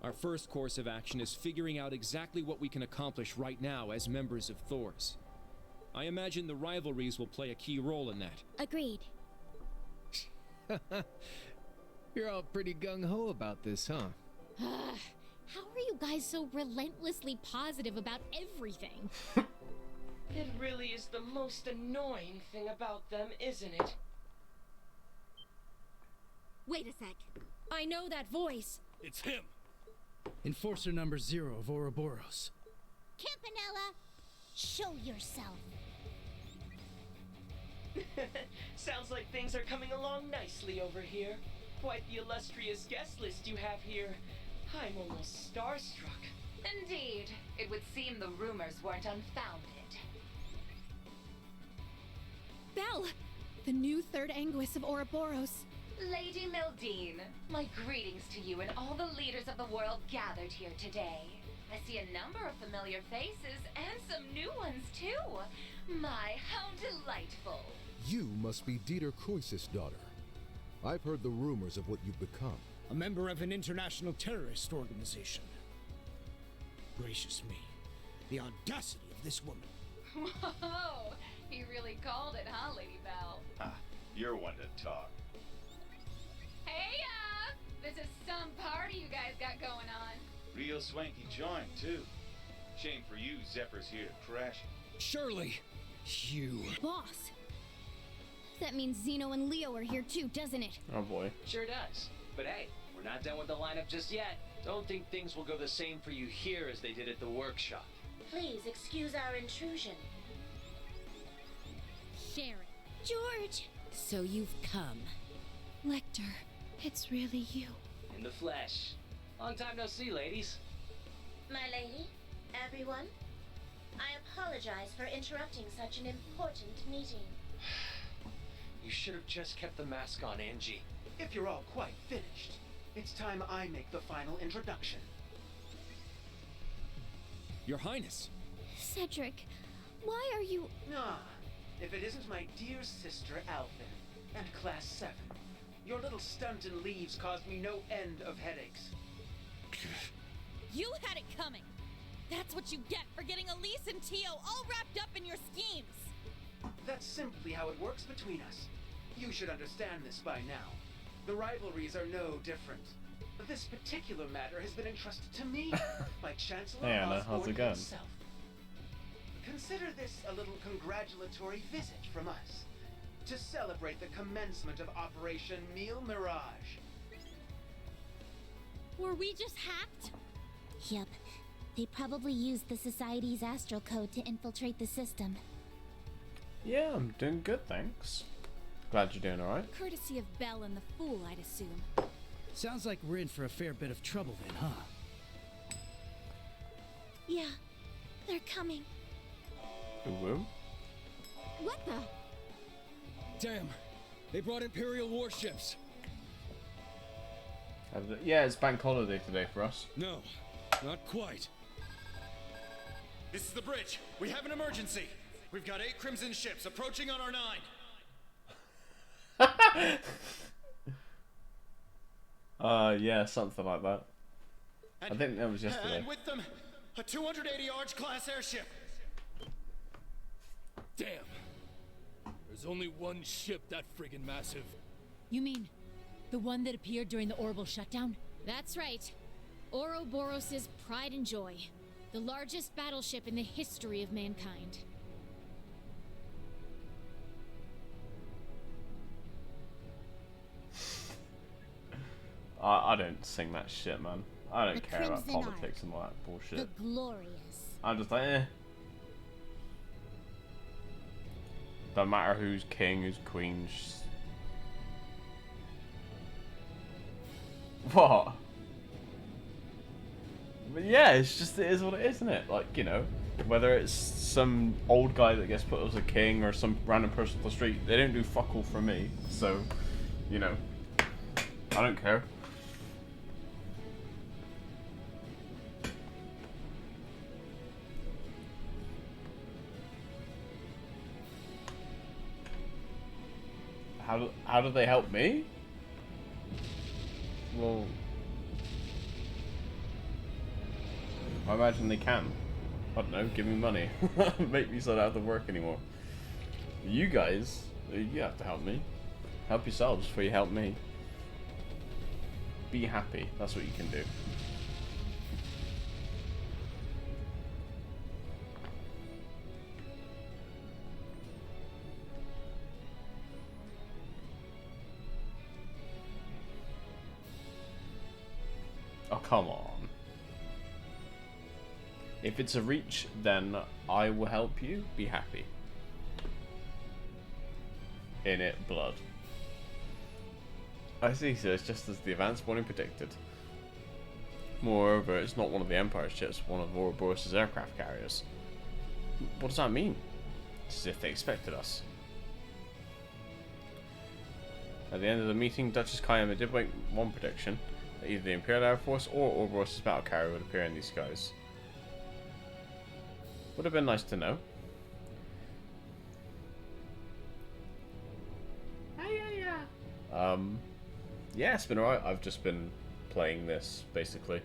Our first course of action is figuring out exactly what we can accomplish right now as members of Thors. I imagine the rivalries will play a key role in that. Agreed. You're all pretty gung-ho about this, huh? How are you guys so relentlessly positive about everything? It really is the most annoying thing about them, isn't it? Wait a sec. I know that voice. It's him! Enforcer number 0 of Ouroboros. Campanella, show yourself. Sounds like things are coming along nicely over here. Quite the illustrious guest list you have here. I'm almost starstruck. Indeed. It would seem the rumors weren't unfounded. Belle! The new third Anguis of Ouroboros. Lady Mildine, my greetings to you and all the leaders of the world gathered here today. I see a number of familiar faces and some new ones too. My, how delightful. You must be Dieter Croesus' daughter. I've heard the rumors of what you've become. A member of an international terrorist organization. Gracious me, the audacity of this woman. Whoa, he really called it, huh, Lady Belle? Ah, you're one to talk. Hey, this is some party you guys got going on. Real swanky joint, too. Shame for you, Zephyr's here to crash it. Shirley, you... Boss! That means Zeno and Leo are here too, doesn't it? Oh boy. Sure does. But hey, we're not done with the lineup just yet. Don't think things will go the same for you here as they did at the workshop. Please excuse our intrusion. Sharon. George! So you've come. Lecter, it's really you. In the flesh. Long time no see, ladies. My lady, everyone, I apologize for interrupting such an important meeting. You should have just kept the mask on, Angie. If you're all quite finished, it's time I make the final introduction. Your Highness. Cedric, why are you... Ah, if it isn't my dear sister Alphen, and Class 7. Your little stunt in leaves caused me no end of headaches. You had it coming! That's what you get for getting Elise and Tio all wrapped up in your schemes! That's simply how it works between us. You should understand this by now. The rivalries are no different. This particular matter has been entrusted to me by Chancellor Hey Anna, how's Osborne it going? himself. Consider this a little congratulatory visit from us to celebrate the commencement of Operation Mille Mirage. Were we just hacked? Yep. They probably used the Society's astral code to infiltrate the system. Yeah, I'm doing good, thanks. Glad you're doing alright. Courtesy of Belle and the Fool, I'd assume. Sounds like we're in for a fair bit of trouble then, huh? Yeah, they're coming. Ooh. What the? Damn, they brought Imperial warships. Yeah, it's bank holiday today for us. No, not quite. This is the bridge. We have an emergency. We've got 8 Crimson ships approaching on our 9. Yeah, something like that. I think that was yesterday. And with them, a 280 Arch class airship. Damn. There's only one ship that friggin' massive. You mean the one that appeared during the orbital shutdown? That's right. Ouroboros' pride and joy. The largest battleship in the history of mankind. I don't sing that shit, man. I don't care about Crimson politics and all that bullshit. The glorious. I'm just like, eh. Don't matter who's king, who's queen. What? But yeah, it's just, it is what it is, isn't it? Like, you know, whether it's some old guy that gets put as a king or some random person on the street, they don't do fuck all for me. So, you know, I don't care. How do they help me? Well, I imagine they can. I don't know, give me money. Make me so I don't have to work anymore. You guys, you have to help me. Help yourselves before you help me. Be happy, that's what you can do. Oh, come on. If it's a reach, then I will help you. Be happy. In it, blood. I see, so it's just as the advanced warning predicted. Moreover, it's not one of the Empire's ships, one of Ouroboros' aircraft carriers. What does that mean? It's as if they expected us. At the end of the meeting, Duchess Kayama did make one prediction, that either the Imperial Air Force or Ouroboros' battle carrier would appear in these skies. Would have been nice to know. Yeah, it's been alright. I've just been playing this, basically.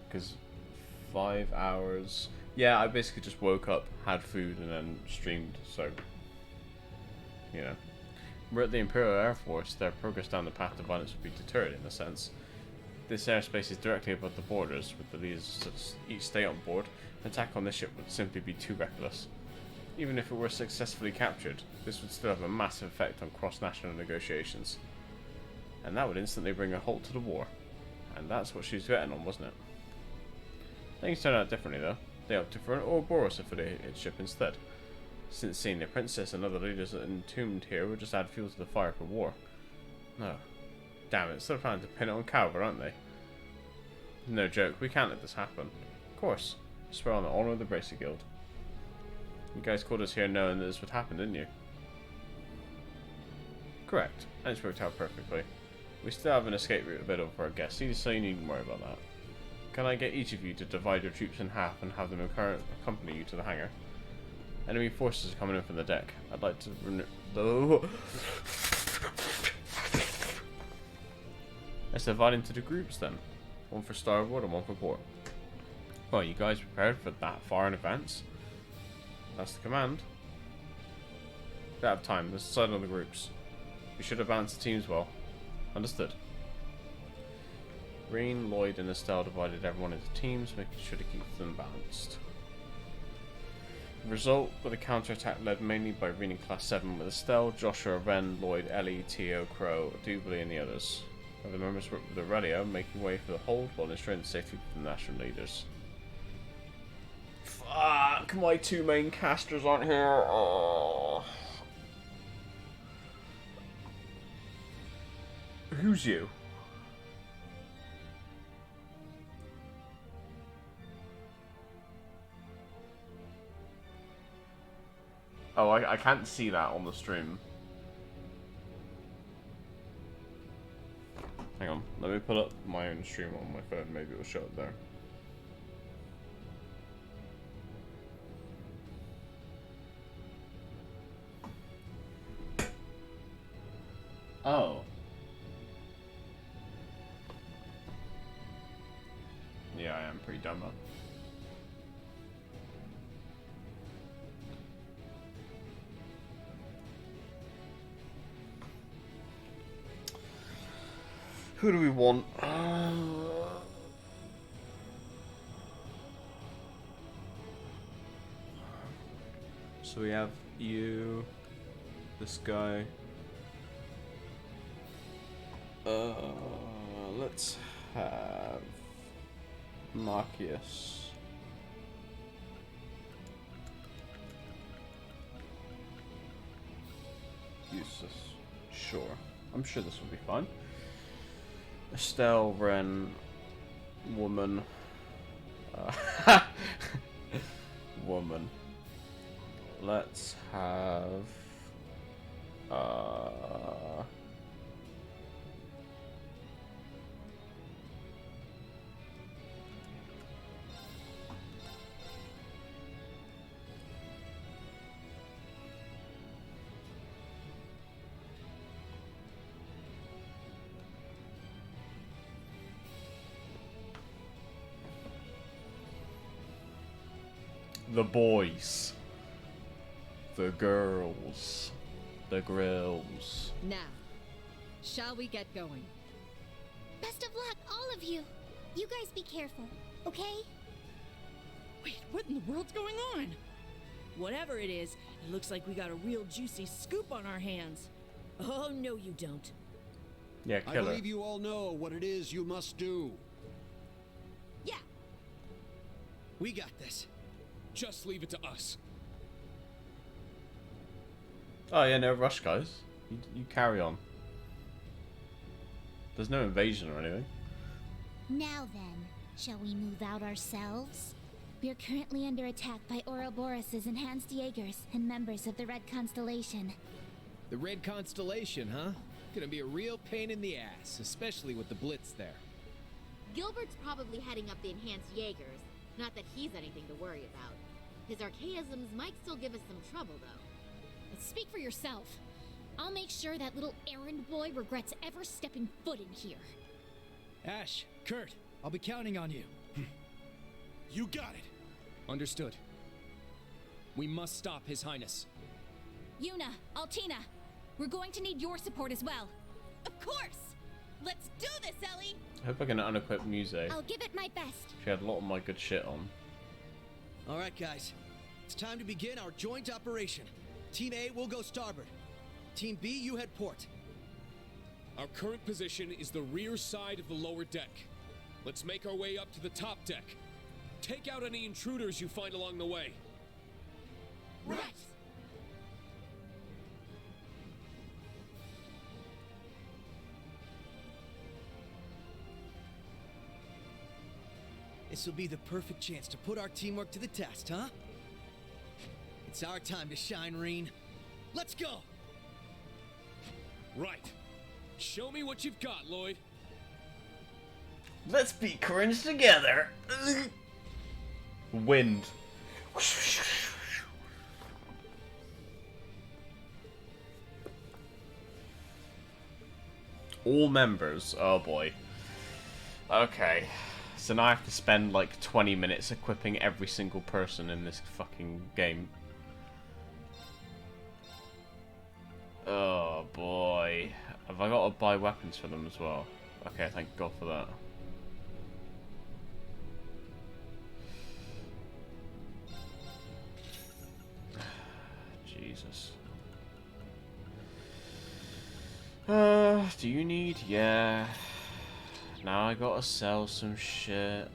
Because 5 hours... Yeah, I basically just woke up, had food, and then streamed, so... You know. We're at the Imperial Air Force. Their progress down the path to violence would be deterred, in a sense. This airspace is directly above the borders, with the leaders of each state on board. An attack on this ship would simply be too reckless. Even if it were successfully captured, this would still have a massive effect on cross-national negotiations. And that would instantly bring a halt to the war. And that's what she was betting on, wasn't it? Things turned out differently, though. They opted for an Ouroboros affiliated ship instead. Since seeing the princess and other leaders entombed here would just add fuel to the fire for war. No. Damn it, still planning to pin it on Calvert, aren't they? No joke, we can't let this happen. Of course. Swear on the honor of the Bracer Guild. You guys called us here knowing that this would happen, didn't you? Correct. And it's worked out perfectly. We still have an escape route available for our guests, so you needn't worry about that. Can I get each of you to divide your troops in half and have them accompany you to the hangar? Enemy forces are coming in from the deck. I'd like to Let's divide into the groups then. One for starboard and one for port. Well, you guys prepared for that far in advance? That's the command. We have time. Let's decide on the groups. We should have balanced the teams well. Understood. Green, Lloyd, and Estelle divided everyone into teams, making sure to keep them balanced. The result was a counterattack led mainly by Reading Class 7 with Estelle, Joshua, Ren, Lloyd, Ellie, Tio, Crow, Doobly, and the others. Other members worked with the radio, making way for the hold while ensuring the safety of the national leaders. Fuck, my two main casters aren't here. Oh. Who's you? Oh, I can't see that on the stream. Hang on, let me pull up my own stream on my phone, maybe it'll show up there. Oh. Yeah, I am pretty dumb, huh? Who do we want? So we have you, this guy. Let's have Marcius. Eustace. Sure. I'm sure this will be fine. Estelle, Ren, woman. Woman. Let's have. The boys. The girls. The grills. Now, shall we get going? Best of luck, all of you. You guys be careful, okay? Wait, what in the world's going on? Whatever it is, it looks like we got a real juicy scoop on our hands. Oh, no you don't. Yeah, I believe you all know what it is you must do. Yeah. We got this. Just leave it to us. Oh yeah, no rush, guys. You carry on. There's no invasion or anything. Now then, shall we move out ourselves? We are currently under attack by Ouroboros' enhanced Jaegers and members of the Red Constellation. The Red Constellation, huh? Gonna be a real pain in the ass, especially with the Blitz there. Gilbert's probably heading up the enhanced Jaegers. Not that he's anything to worry about. His archaisms might still give us some trouble, though. But speak for yourself. I'll make sure that little errand boy regrets ever stepping foot in here. Ash, Kurt, I'll be counting on you. You got it. Understood. We must stop His Highness. Yuna, Altina, we're going to need your support as well. Of course! Let's do this, Ellie! I hope I can unequip Muse. I'll give it my best. She had a lot of my good shit on. All right, guys. It's time to begin our joint operation. Team A will go starboard. Team B, you head port. Our current position is the rear side of the lower deck. Let's make our way up to the top deck. Take out any intruders you find along the way. Right! This will be the perfect chance to put our teamwork to the test, huh? It's our time to shine, Reen. Let's go! Right. Show me what you've got, Lloyd. Let's be cringe together. Wind. All members. Oh boy. Okay. So now I have to spend like 20 minutes equipping every single person in this fucking game. Oh boy. Have I got to buy weapons for them as well? Okay, thank God for that. Jesus. Do you need? Yeah. Now I gotta sell some shit.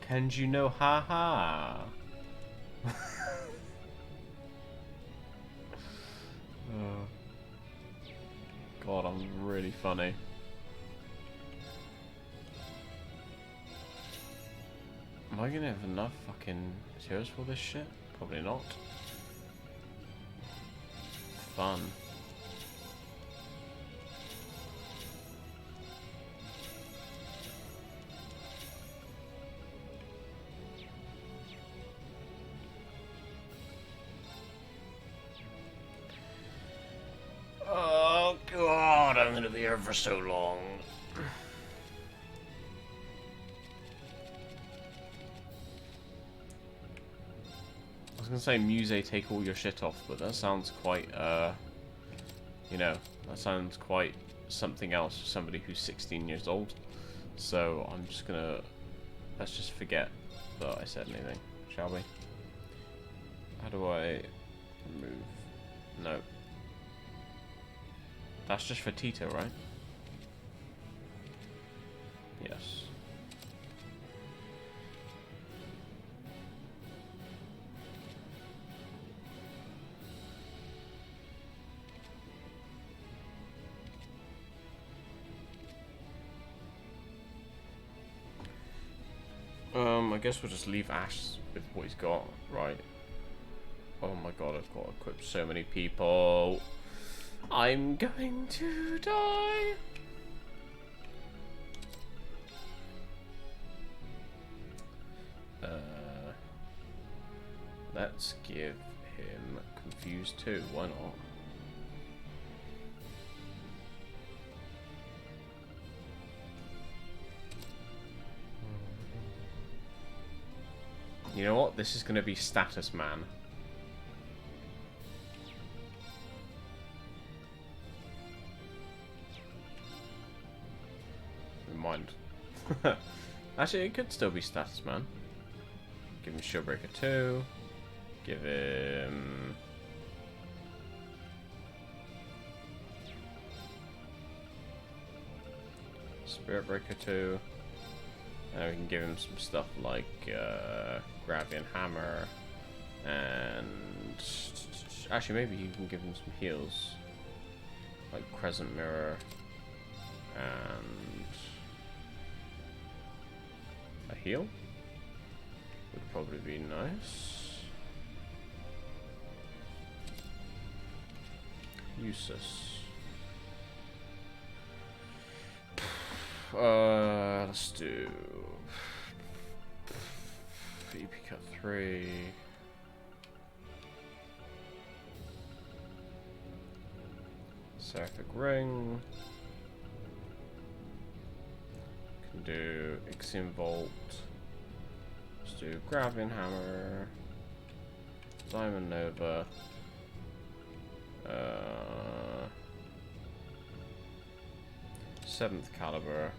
Kenju no haha. Oh. God, I'm really funny. Am I gonna have enough fucking materials for this shit? Probably not. Fun. Oh God, I'm gonna be here for so long. I was gonna say Muse take all your shit off, but that sounds quite, you know, that sounds quite something else for somebody who's 16 years old. So I'm just gonna, let's just forget that I said anything, shall we? How do I move? No. That's just for Tito, right? Yes. I guess we'll just leave Ash with what he's got, right? Oh my God, I've got to equip so many people. I'm going to die. let's give him Confused too. Why not? You know what? This is going to be Status Man. Never mind. Actually, it could still be Status Man. Give him Shieldbreaker 2. Give him... Spirit Breaker 2. And we can give him some stuff like Gravian Hammer, and actually maybe you can give him some heals like Crescent Mirror and a heal would probably be nice. Useless. Let's do EP cut 3. Seraphic Ring. Can do Ixion Volt. Let's do Gravian Hammer. Diamond Nova. Seventh Caliber.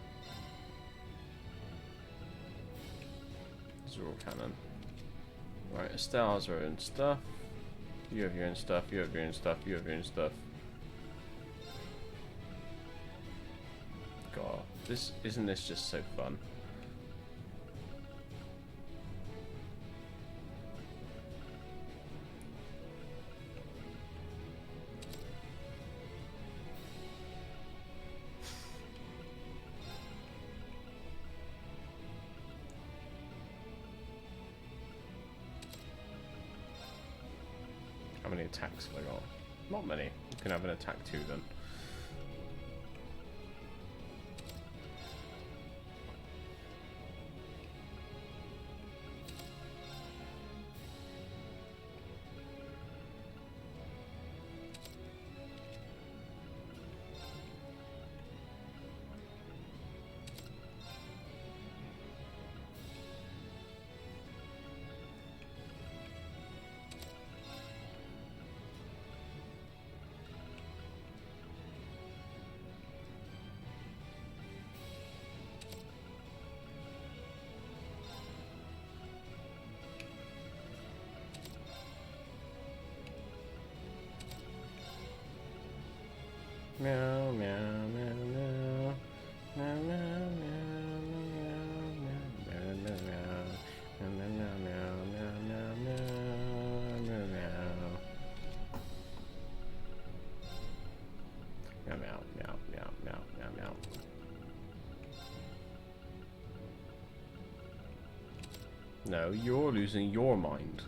Zoro Cannon. Right, Estelle has her own stuff. You have your own stuff, you have your own stuff, you have your own stuff. God, isn't this just so fun? How many attacks have I got? Not many. You can have an attack too then. Meow, meow, meow, meow. Meow, meow, meow, meow, meow, meow, meow, meow, meow, meow, meow, meow, meow, meow, meow, meow. No, you're losing your mind.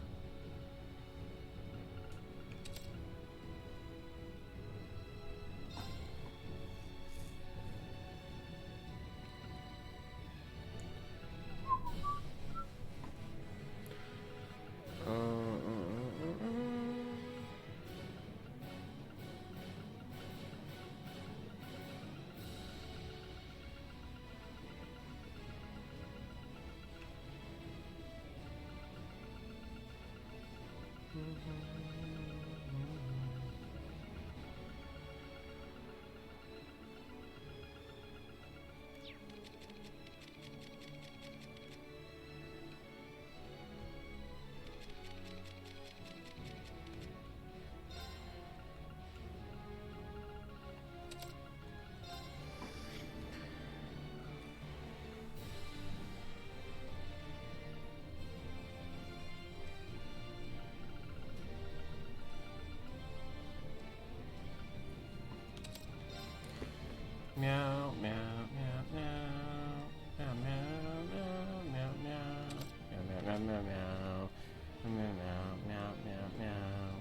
Meow, meow, meow, meow, meow, meow, meow, meow, meow, meow, meow, meow, meow, meow, meow.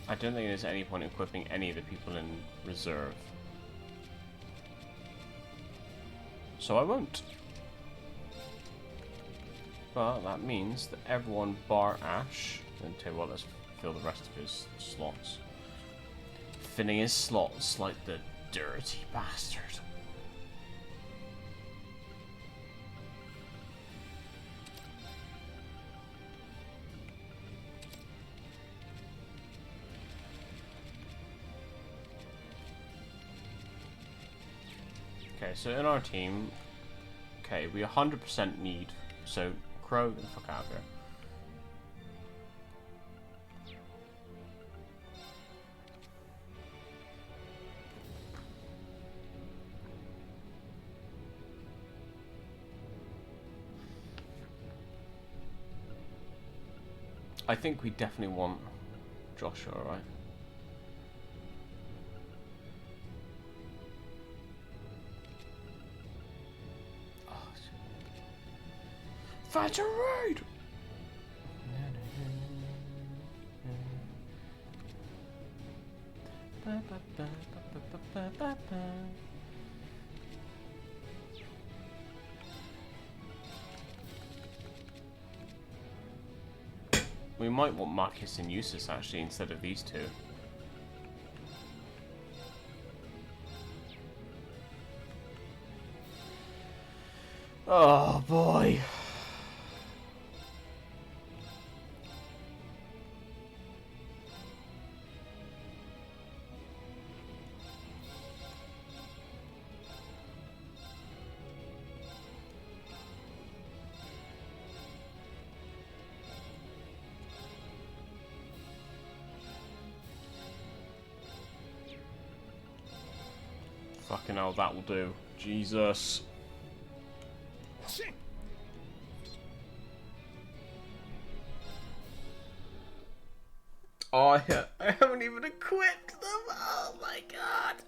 I don't think there's any point equipping any of the people in reserve. So I won't. But that means that everyone bar Ash, and tell you what, let's fill the rest of his slots. Filling his slots like the dirty bastard. Okay, so in our team, okay, we 100% need, so Crow, get the fuck out of here. I think we definitely want Joshua, right? Fight a raid! We might want Marcus and Eustace actually instead of these two. Oh boy. Fucking hell, that will do. Jesus. Oh, I haven't even equipped them. Oh my god.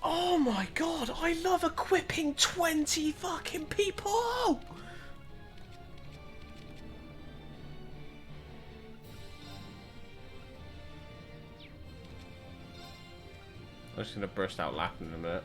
Oh my god, I love equipping 20 fucking people! I'm just gonna burst out laughing in a minute.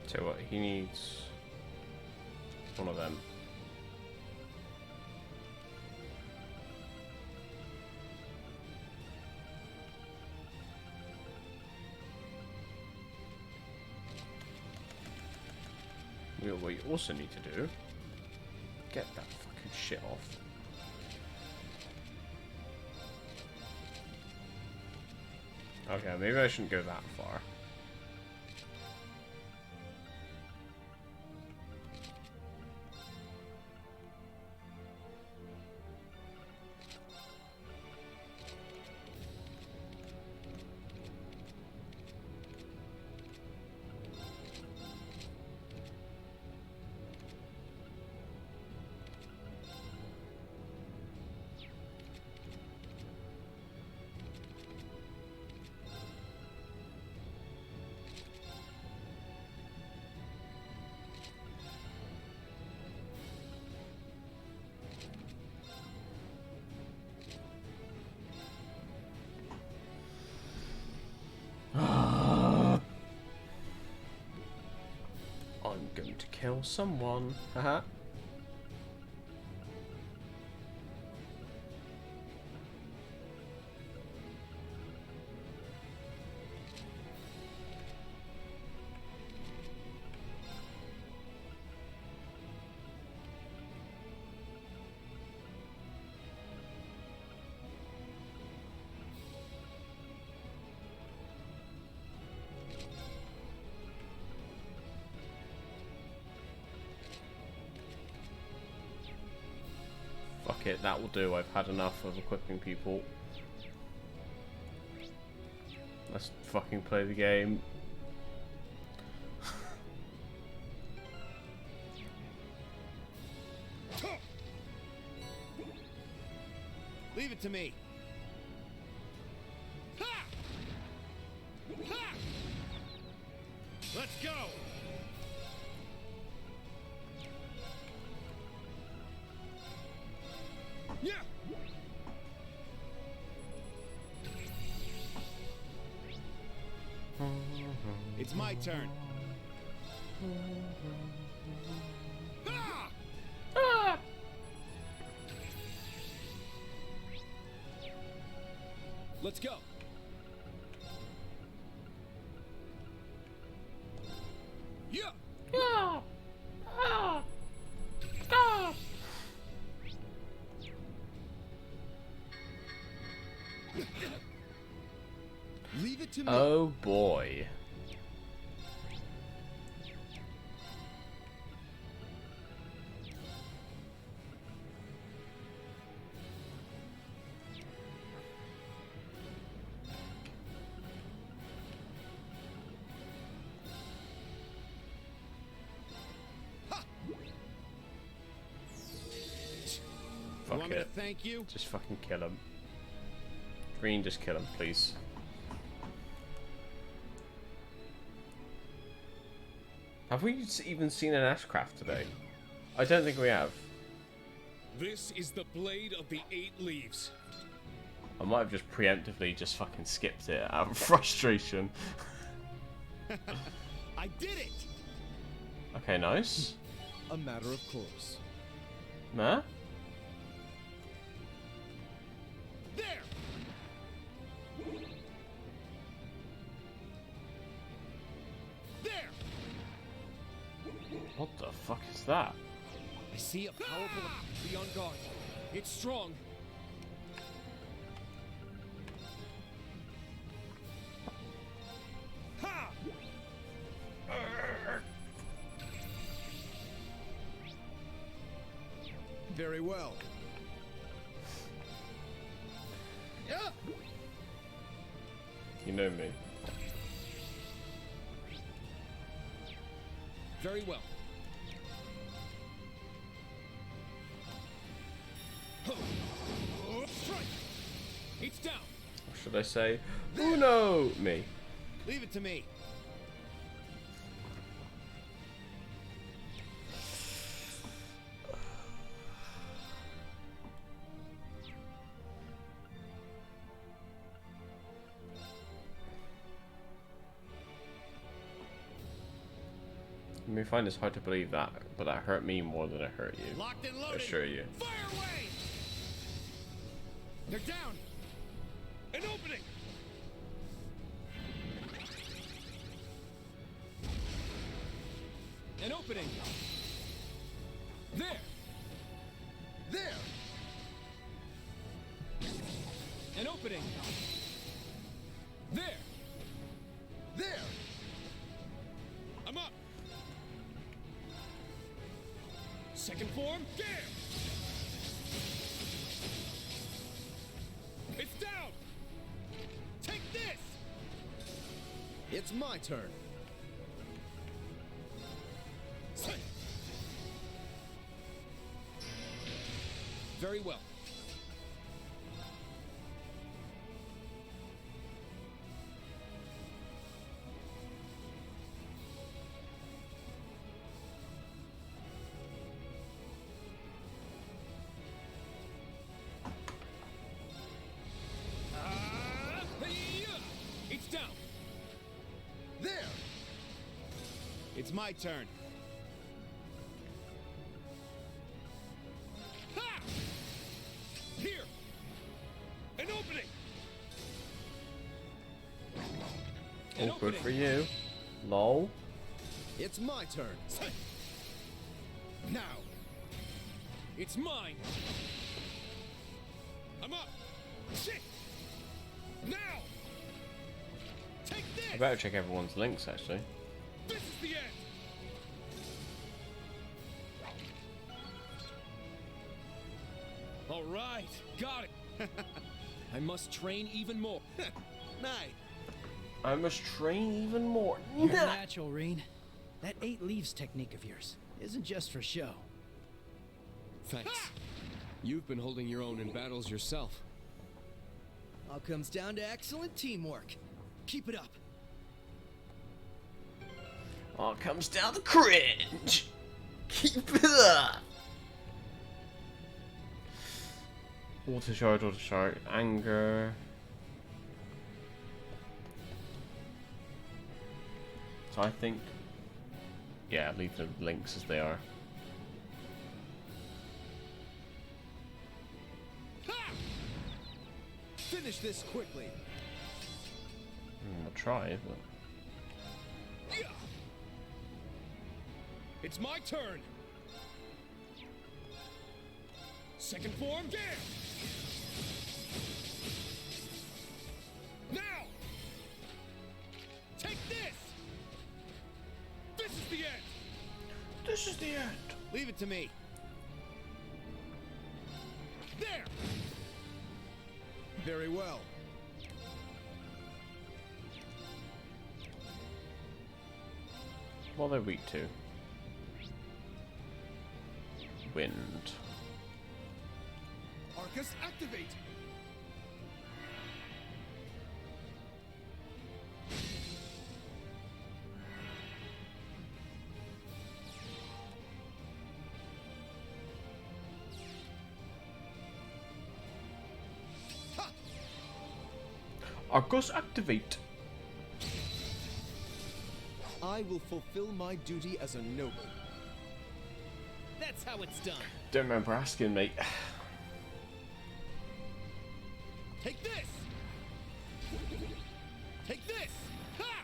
So what, he needs one of them. What you also need to do, get that fucking shit off. Okay, maybe I shouldn't go that far. I'm going to kill someone. Haha. Fuck it, that will do. I've had enough of equipping people. Let's fucking play the game. Leave it to me. Ha! Ha! Let's go. Yeah. It's my turn. Ah! Ah! Let's go. Yeah. Ah! Ah! Ah! Leave it to me. Oh boy. Fuck Want me to it. thank you? Just fucking kill him. Green, just kill him, please. Have we even seen an Ashcraft today? I don't think we have. This is the Blade of the Eight Leaves. I might have just preemptively just fucking skipped it out of frustration. I did it! Okay, nice. A matter of course. Nah? There! There! What the fuck is that? I see a powerful... Be on guard. It's strong. Ha! Very well. Yeah. You know me. Very well. Strike! It's down. Or should I say, Uno me? Leave it to me. You may find this hard to believe that, but that hurt me more than it hurt you. Locked and I loaded. assure you. Fire away! They're down. An opening. An opening. There. There. An opening. There. There. I'm up. Second form. There. It's down. Take this. It's my turn. Very well. It's down. There. It's my turn. for you. Lol. It's my turn. Now. It's mine. I'm up. Shit. Now. Take this. I better check everyone's links actually. This is the end. All right, got it. I must train even more. Night. I must train even more. You're natural, Reen. That 8 leaves technique of yours isn't just for show. Thanks. You've been holding your own in battles yourself. All comes down to excellent teamwork. Keep it up. All comes down to cringe. Keep it up. Water shard, anger. So I think, yeah, leave the links as they are. Finish this quickly. I'll try, but It's my turn. Second form, there. Now. Take this. This is the end. This is the end. Leave it to me. There. Very well. What are they weak to? Wind. Arcus, activate! Arcus, activate! I will fulfill my duty as a noble. That's how it's done. Don't remember asking, mate. Take this. Take this. Ha!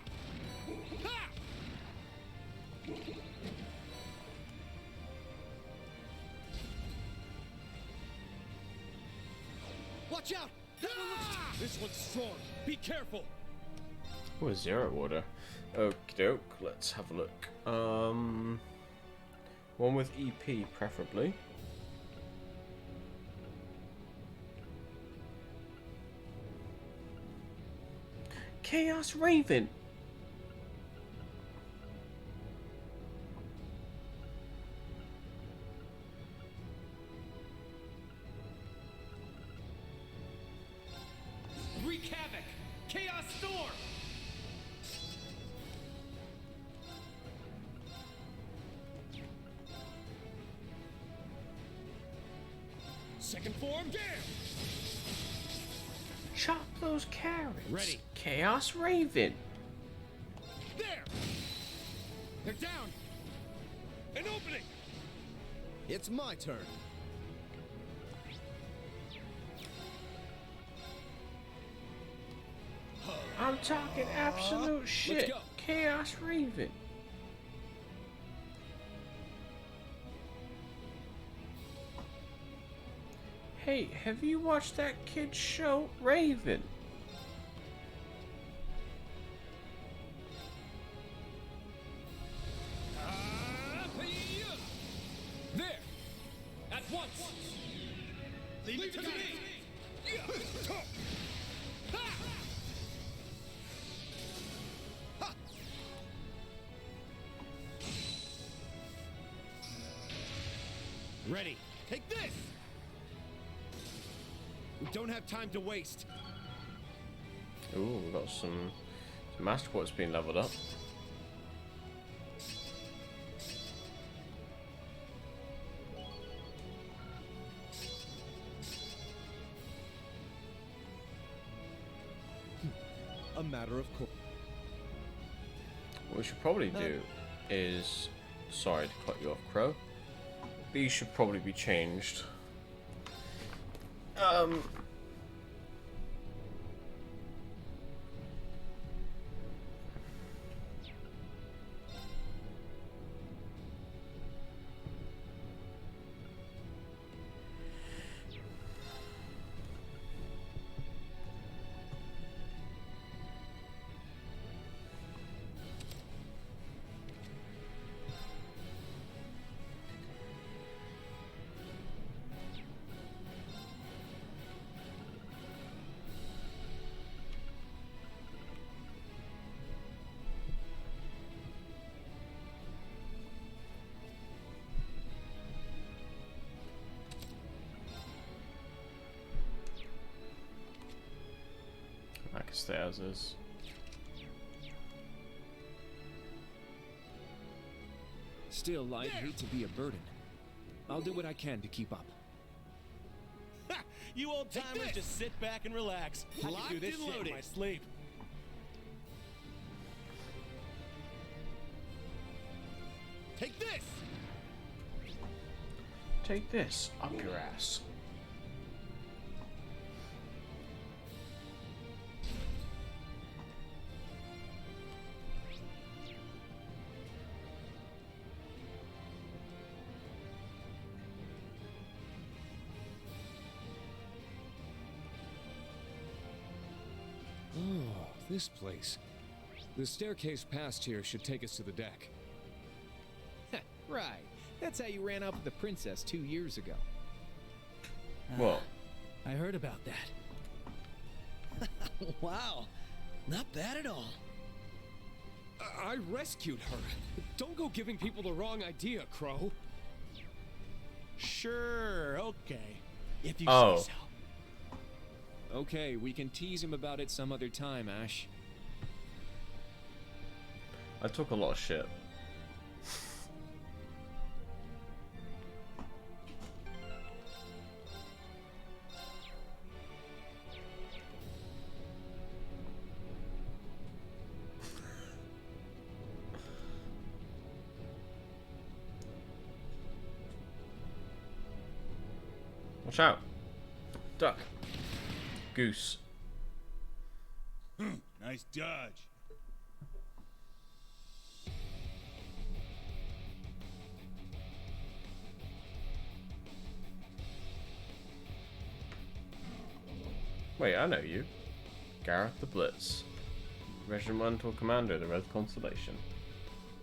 Ha! Watch out! That one looks... This one's strong. Be careful. Oh, zero order. Okie doke, let's have a look. One with EP, preferably. Chaos Raven! Wreak havoc. Chaos Storm. Second form, there. Chop those carrots. Ready. Chaos Raven. There. They're down. An opening. It's my turn. I'm talking absolute shit. go. Chaos Raven. Hey, have you watched that kid's show, Raven? There. At once. Leave it to me. Ready. Take this. We don't have time to waste. Ooh, we got some Master Quartz being leveled up. A matter of course. What we should probably do is, sorry to cut you off, Crow. These should probably be changed. stay as is. Still, I'd hate to be a burden. I'll do what I can to keep up. You old timers just sit back and relax. I can do this shit in my sleep. Take this! Take this up your ass. Oh, this place. The staircase past here should take us to the deck. Right. That's how you ran up with the princess 2 years ago. What? I heard about that. Wow. Not bad at all. I rescued her. Don't go giving people the wrong idea, Crow. Sure, okay. If you Oh. say so. Okay, we can tease him about it some other time, Ash. I took a lot of shit. Watch out. Duck. Goose. Nice dodge. Wait, I know you. Gareth the Blitz. Regimental Commander of the Red Constellation.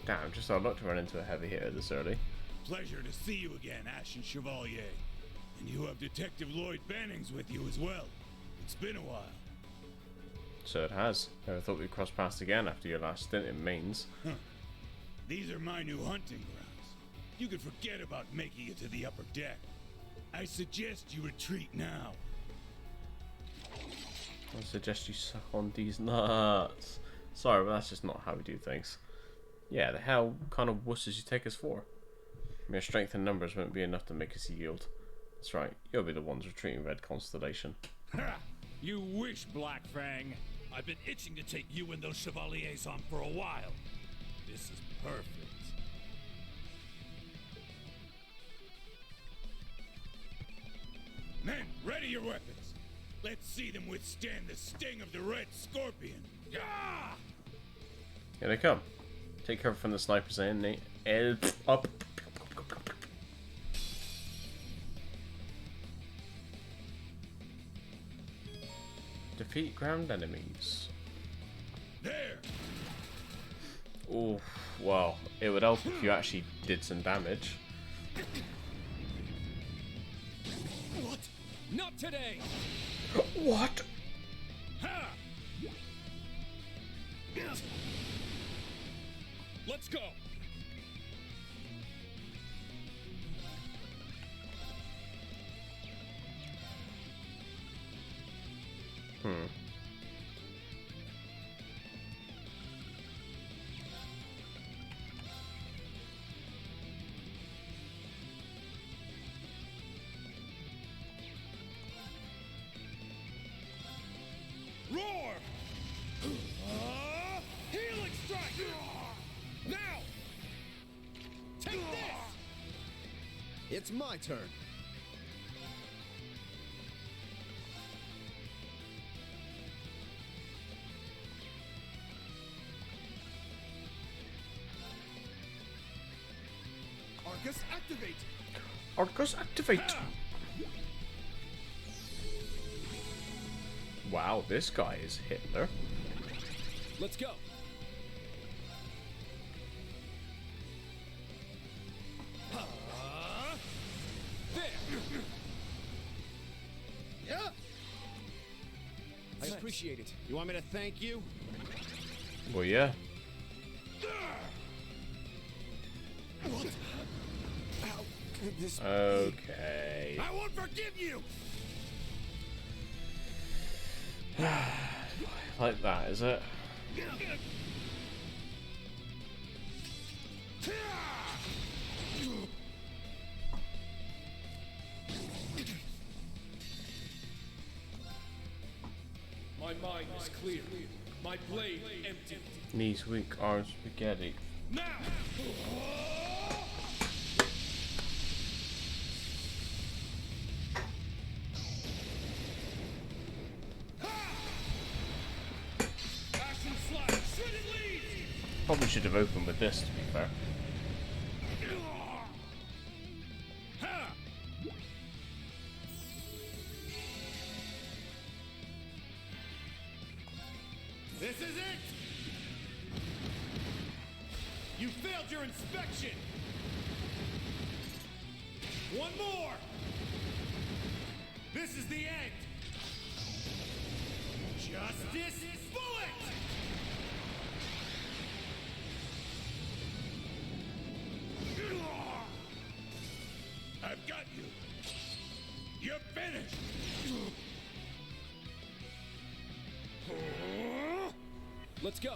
Damn, just our luck to run into a heavy hitter this early. Pleasure to see you again, Ashen Chevalier. And you have Detective Lloyd Bannings with you as well. It's been a while. So it has. Never thought we'd cross paths again after your last stint in Mainz. Huh. These are my new hunting grounds. You can forget about making it to the upper deck. I suggest you retreat now. I suggest you suck on these nuts. Sorry, but that's just not how we do things. Yeah, the hell kind of wusses you take us for? Mere strength and numbers won't be enough to make us yield. That's right, you'll be the ones retreating Red Constellation. Ha! You wish, Black Fang. I've been itching to take you and those Chevaliers on for a while. This is perfect. Men, ready your weapons. Let's see them withstand the sting of the Red Scorpion. Gah! Here they come. Take cover from the snipers in. Up. Defeat ground enemies. There. Oh, well, it would help if you actually did some damage. What? Not today! What? Ha! Let's go! Roar! Healing strike! Now! Take this! It's my turn. Arcus, activate! Arcus, activate! Wow, this guy is Hitler. Let's go. There! Yeah. I appreciate it. You want me to thank you? Well, yeah. What? How could this Okay. I won't forgive you! Like that, is it? My mind is clear. My blade empty. Knees weak, arms spaghetti. Now! Probably should have opened with this, to be fair. This is it! You failed your inspection! One more! This is the end! Justice Bullet! I've got you. You're finished. Let's go.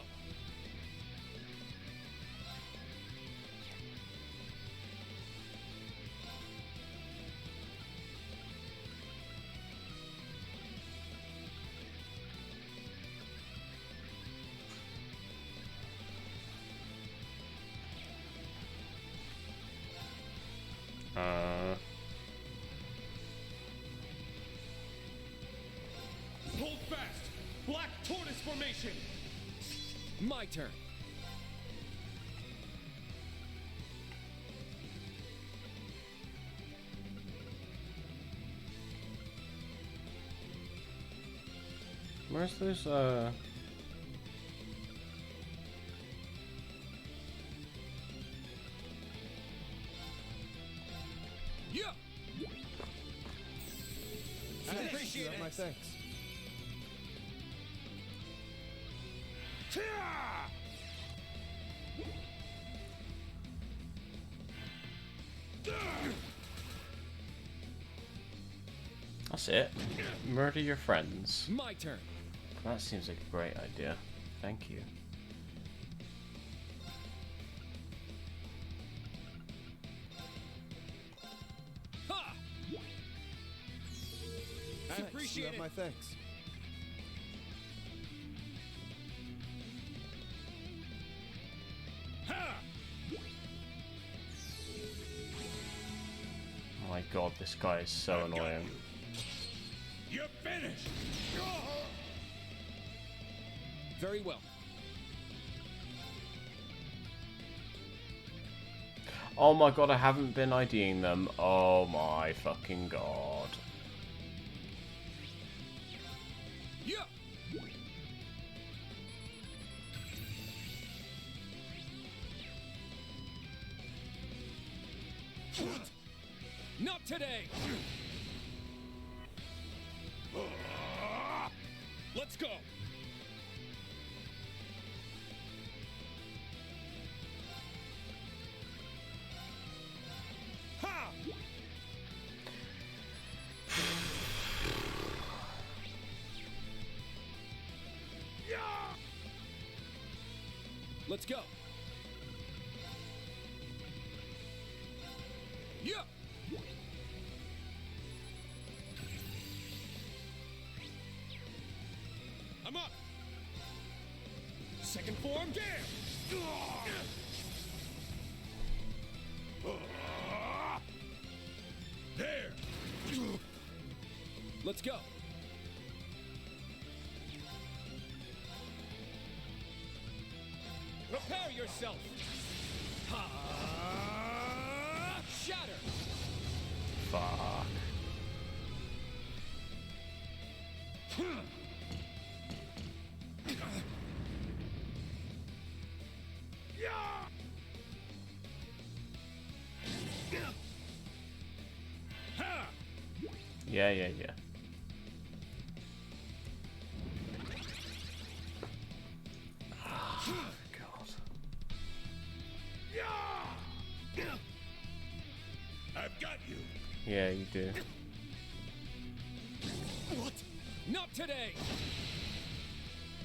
Hold fast! Black Tortoise formation! My turn. Where's this, Yeah! I appreciate it. My thanks. That's it. Murder your friends. My turn. That seems like a great idea. Thank you. Ha! I appreciate it. My thanks. Oh my god, this guy is so annoying. You're finished. Very well. Oh my god, I haven't been IDing them. Oh my fucking god. Yeah! Not today! Let's go! Ha! Let's go! Yeah! I'm up! Second form, damn! There! Let's go! Prepare yourself! Ha! Shatter! Fuck. Yeah, yeah, yeah. Oh, God. I've got you. Yeah, you do. What? Not today!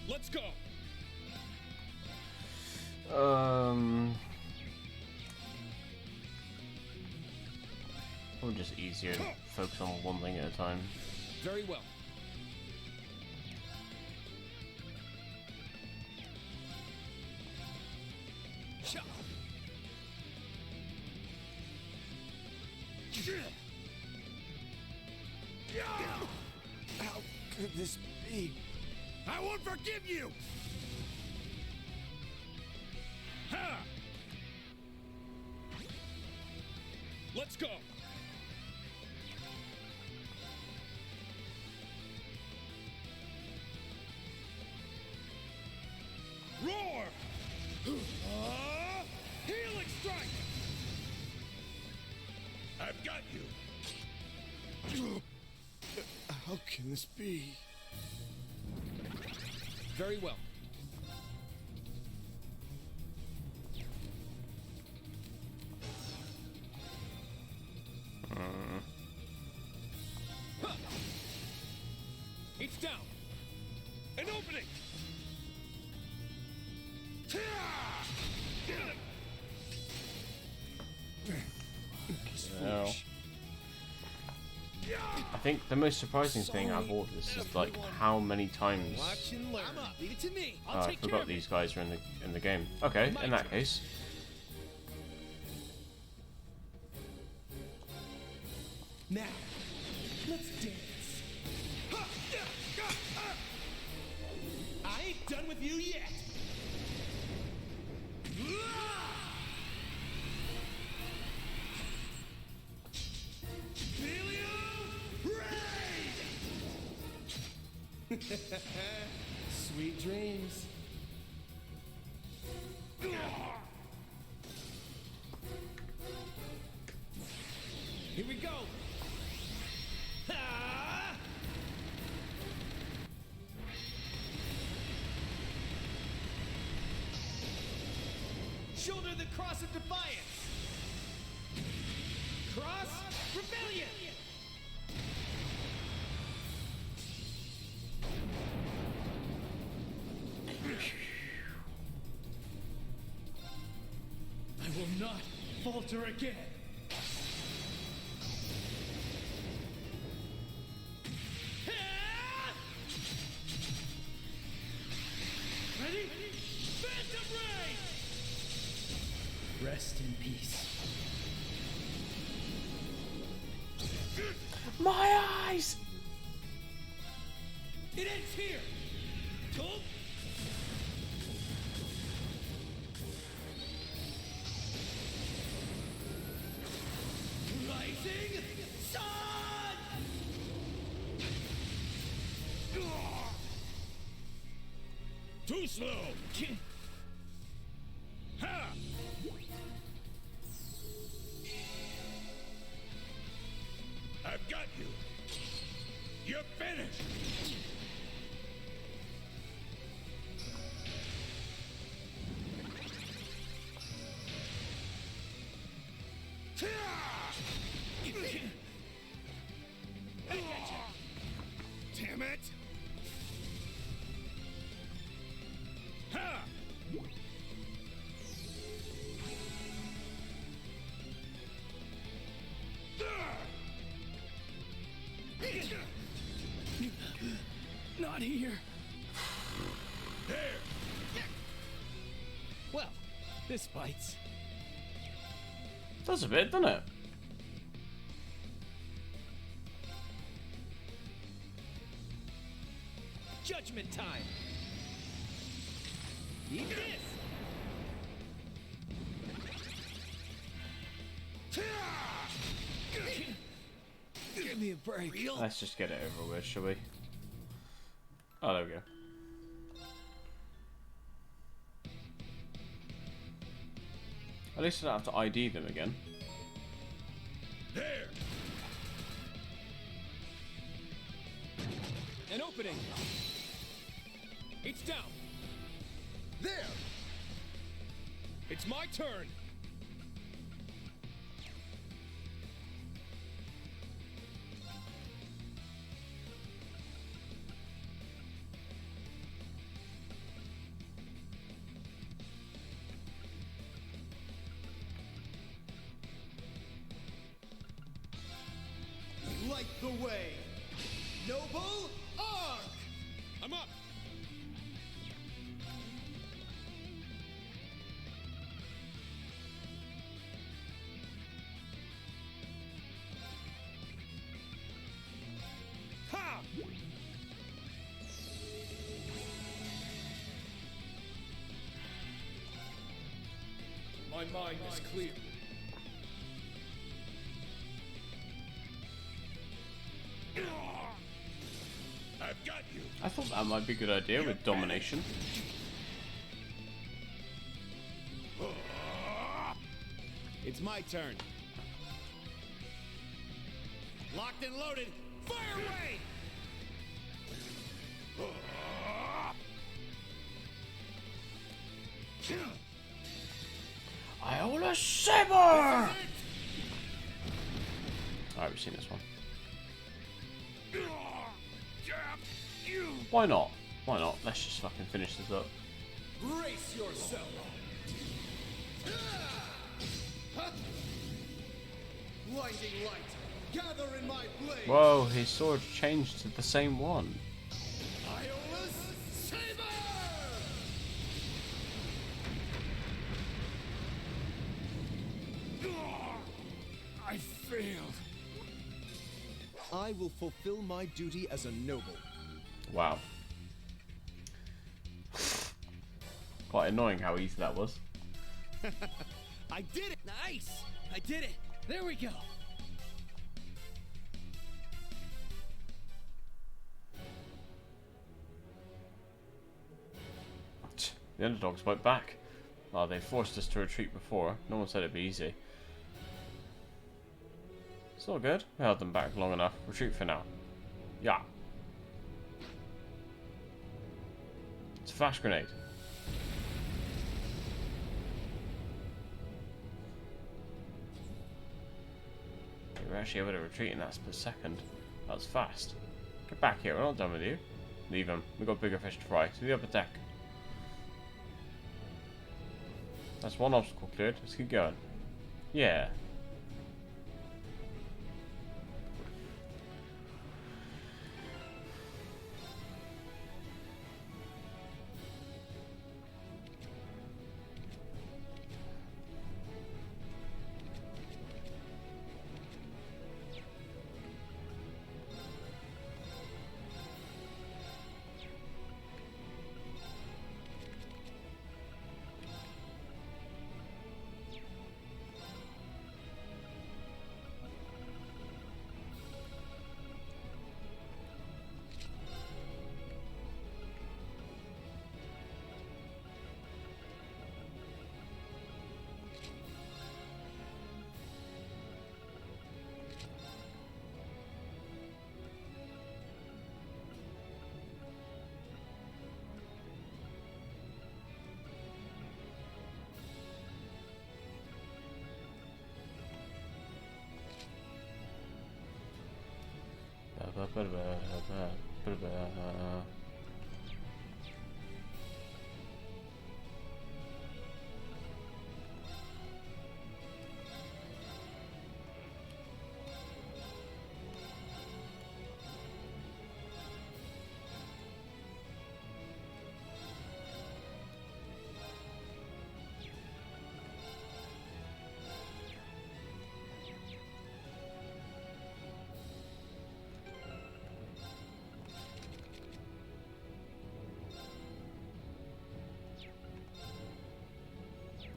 Let's go. Or just easier to focus on one thing at a time. Very well. How could this be? I won't forgive you! Ha! Let's go. Roar! Healing strike! I've got you! How can this be? Very well. It's down. An opening. No. I think the most surprising thing out of all this is like how many times Watch and learn. I'm up. Leave it to me. I forgot these guys are in the game. Okay, in that case. Now, let's dance. I ain't done with you yet. Sweet dreams. Here we go. Ah! Shoulder the cross of defiance. Cross rebellion. I will not falter again. Ready? Phantom Ray! Rest in peace. My eyes! It ends here! Told. Rising sun! Too slow! Ha! I've got you! You're finished! Damn it! Ha! Not here. There! Well, this bites. Does a bit, doesn't it? Judgment time. Eat this. Give me a break. Let's just get it over with, shall we? Oh, there we go. At least I don't have to ID them again. There! An opening. It's down. There! It's my turn. light the way. Noble Arc! I'm up! Ha! My mind is clear. I've got you. I thought that might be a good idea with domination. It's my turn. Locked and loaded. Fire away! Iola Saber! Alright, we've seen this one. Why not? Why not? Let's just fucking finish this up. Brace yourself. Blinding light, gather in my blade. Whoa, his sword changed to the same one. Iola's Saber! I failed. I will fulfill my duty as a noble. Wow. Quite annoying how easy that was. I did it! Nice! I did it! There we go! The underdogs fight back. Oh, they forced us to retreat before. No one said it'd be easy. It's all good. We held them back long enough. Retreat for now. Yeah. It's a flash grenade. We were actually able to retreat in that split second. That was fast. Get back here. We're not done with you. Leave him. We've got bigger fish to fry. To the upper deck. That's one obstacle cleared. Let's keep going. Yeah.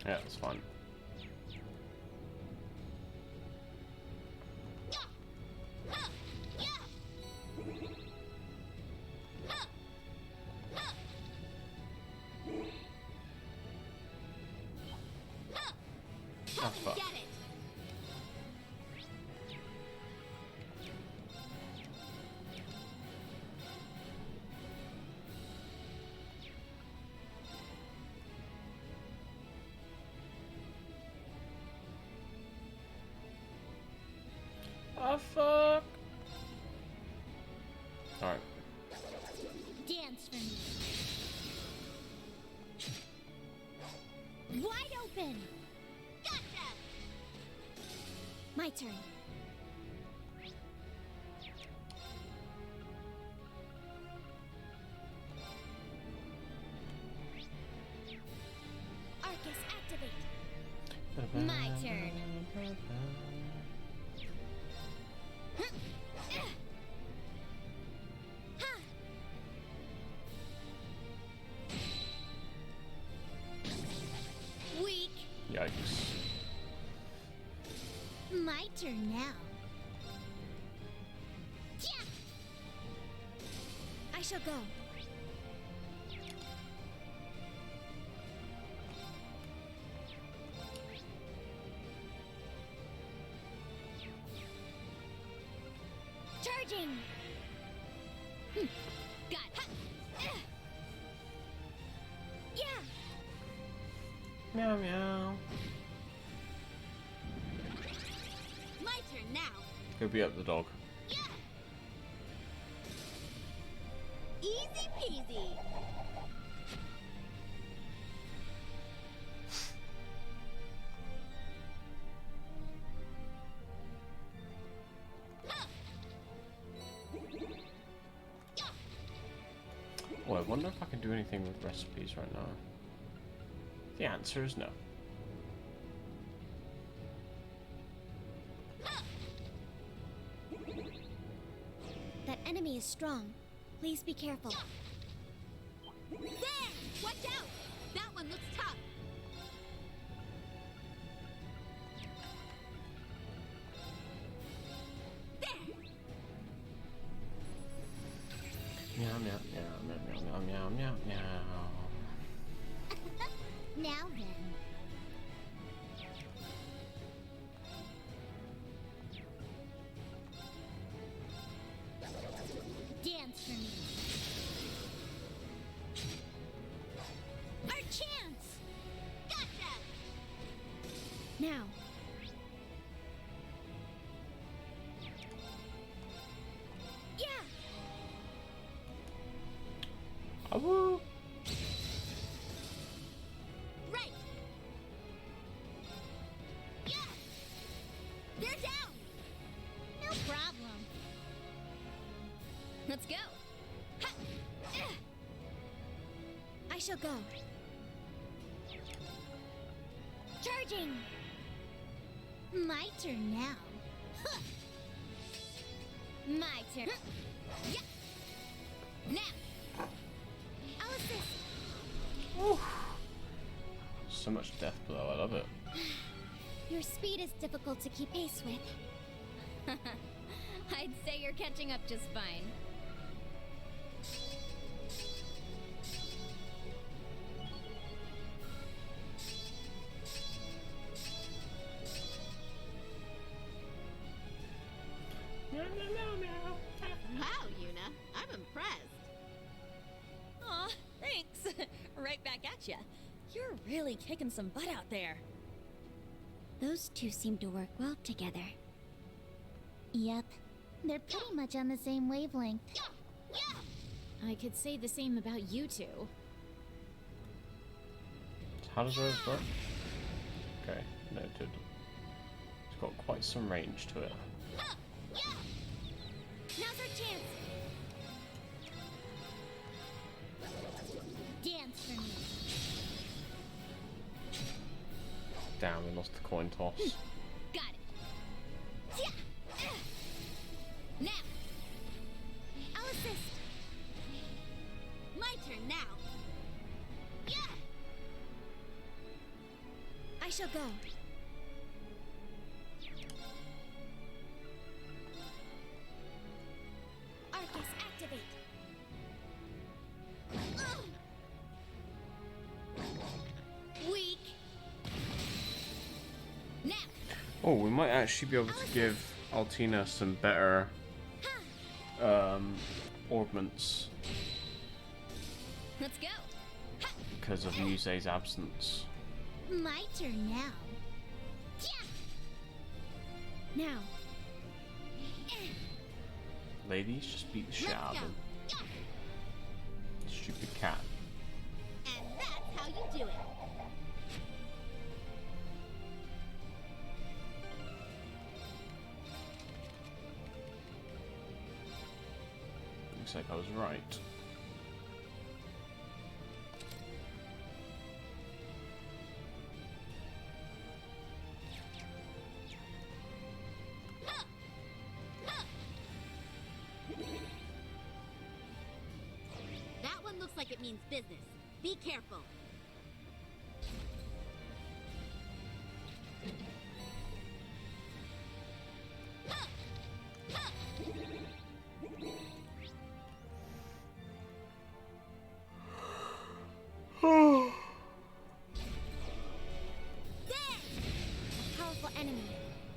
Yeah, it's fun. That's fun. Oh fuck! Alright. Dance for me. Wide open! Gotcha! My turn. turn. Weak. Yikes. My turn now. Yeah. I shall go. Charging. Got it. Yeah. Meow meow. My turn now. Go beat up the dog. Easy peasy. Oh, I wonder if I can do anything with recipes right now. The answer is no. That enemy is strong. Please be careful. There! Watch out! That one looks tough. Meow meow meow meow meow meow meow meow. Now then. Dance for me. Our chance! Gotcha! Now. Yeah! Awoo! Right! Yeah! They're down! No problem. Let's go. Ha! I shall go. Charging! My turn now. Huh. My turn. Yeah. Now. I'll assist. So much death blow, I love it. Your speed is difficult to keep pace with. I'd say you're catching up just fine. Wow, Yuna. I'm impressed. Aw, thanks. Right back at ya. You're really kicking some butt out there. Those two seem to work well together. Yep. They're pretty much on the same wavelength. I could say the same about you two. How does yours work? Okay, noted. It's got quite some range to it. Now's our chance. Dance for me. Damn, we lost the coin toss. Got it. Yeah. Now. I'll assist. My turn now. Yeah! I shall go. Arcus, activate. Weak. Now. Oh, we might actually be able to give Altina some better augments Let's go. because of Muse's absence. My turn now. Yeah. Now. Ladies, just beat the shit out of them. Stupid cat. And that's how you do it. Looks like I was right. anyone's business. Be careful. Powerful enemy.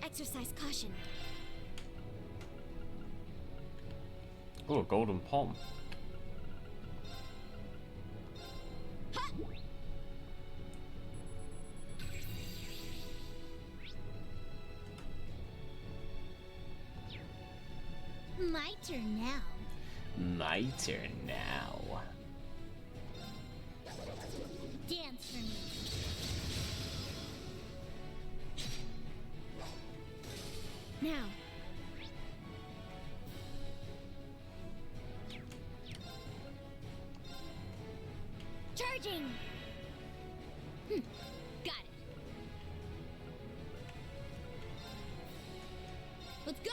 Exercise caution. Oh, a golden palm. My turn now. My turn now. Dance for me. Now. Charging! Got it. Let's go!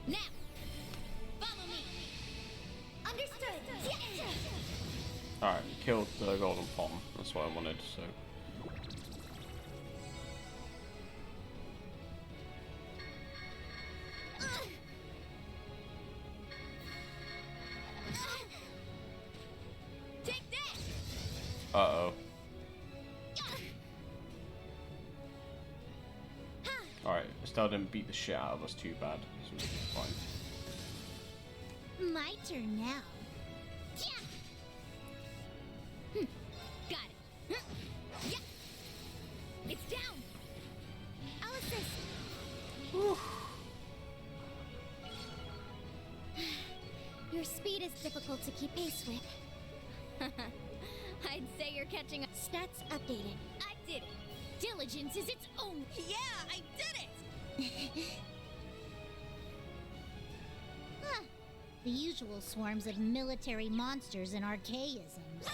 Now! Follow me! Understood! Yeah. Alright, killed the golden palm. That's what I wanted, so. Take that! Uh-oh. Alright, Estelle didn't beat the shit out of us too bad, so we're fine. My turn now. Got it. Yeah. It's down. I'll assist. Your speed is difficult to keep pace with. I'd say you're catching up. Stats updated. I did it. Diligence is its own. Yeah, I did it! Huh. The usual swarms of military monsters and archaisms.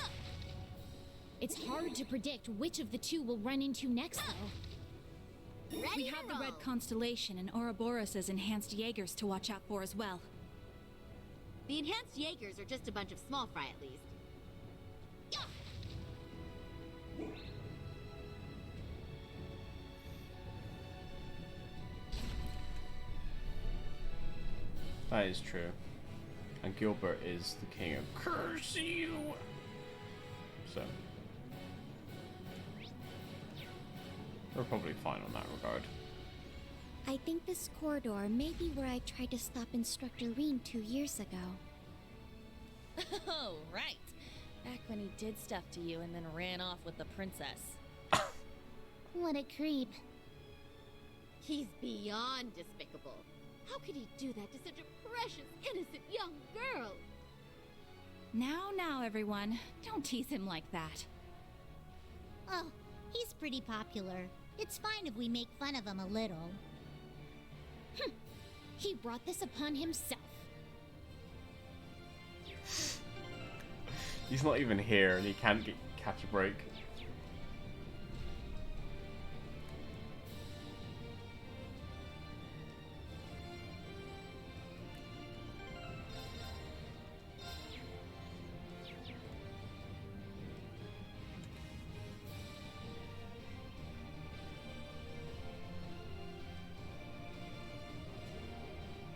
It's hard to predict which of the two we'll run into next, though. We have the Red Constellation and Ouroboros' enhanced Jaegers to watch out for as well. The enhanced Jaegers are just a bunch of small fry at least. That is true. And Gilbert is the king of curse you. So we're probably fine on that regard. I think this corridor may be where I tried to stop Instructor Reen 2 years ago. Oh, right. Back when he did stuff to you and then ran off with the princess. What a creep. He's beyond despicable. How could he do that to such a precious, innocent young girl? Now, everyone. Don't tease him like that. Oh, he's pretty popular. It's fine if we make fun of him a little. He brought this upon himself. He's not even here and he can't catch a break.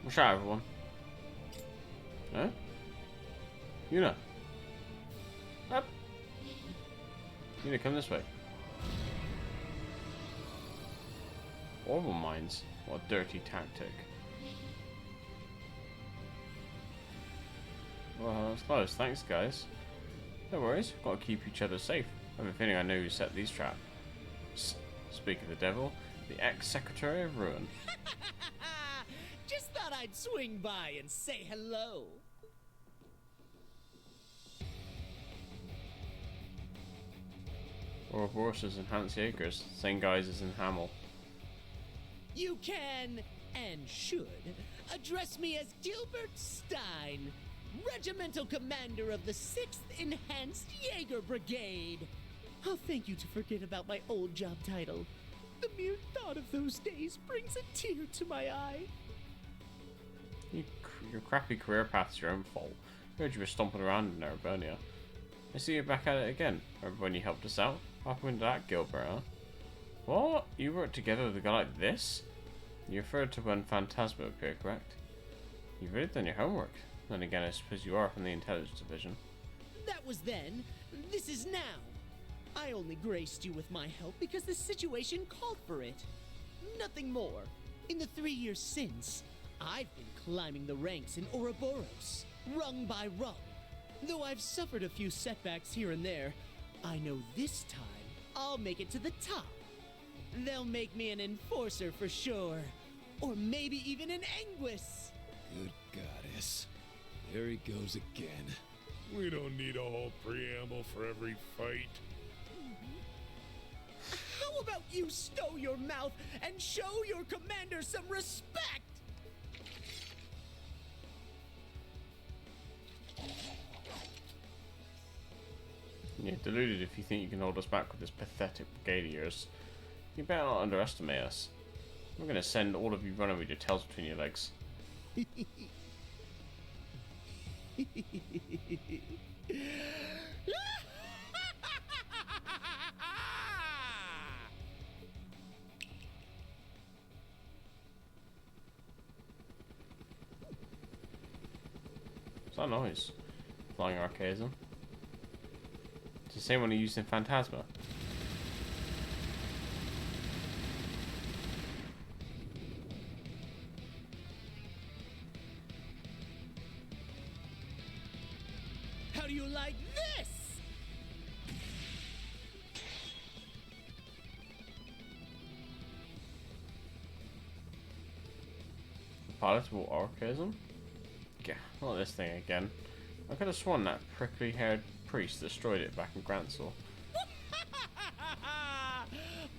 What's up, everyone? Huh? Yuna. Up. Yuna, come this way. Orbital mines. What a dirty tactic. Well, that was close. Thanks, guys. No worries. Gotta keep each other safe. I have a feeling I know who set these traps. Speak of the devil, the ex-secretary of ruin. Just thought I'd swing by and say hello. Ouroboros' enhanced Jaegers, same guys as in Hamel. You can, and should, address me as Gilbert Stein, Regimental Commander of the 6th Enhanced Jaeger Brigade. I'll thank you to forget about my old job title. The mere thought of those days brings a tear to my eye. Your crappy career path's your own fault. I heard you were stomping around in Ereburnia. I see you're back at it again. Remember when you helped us out? What happened to that, Gilbert, huh? What? You worked together with a guy like this? You referred to when Phantasma appeared, correct? You've really done your homework. Then again, I suppose you are from the Intelligence Division. That was then. This is now. I only graced you with my help because the situation called for it. Nothing more. In the 3 years since, I've been climbing the ranks in Ouroboros, rung by rung. Though I've suffered a few setbacks here and there, I know this time I'll make it to the top. They'll make me an enforcer for sure. Or maybe even an Anguis. Good goddess. There he goes again. We don't need a whole preamble for every fight. How about you stow your mouth and show your commander some respect? You're deluded if you think you can hold us back with this pathetic brigade of yours. You better not underestimate us. We're gonna send all of you running with your tails between your legs. What's that noise? Flying archaism? It's the same one he used in Phantasma. How do you like this? Palatable archaism? Yeah, not this thing again. I could have sworn that prickly-haired priest destroyed it back in Gransel.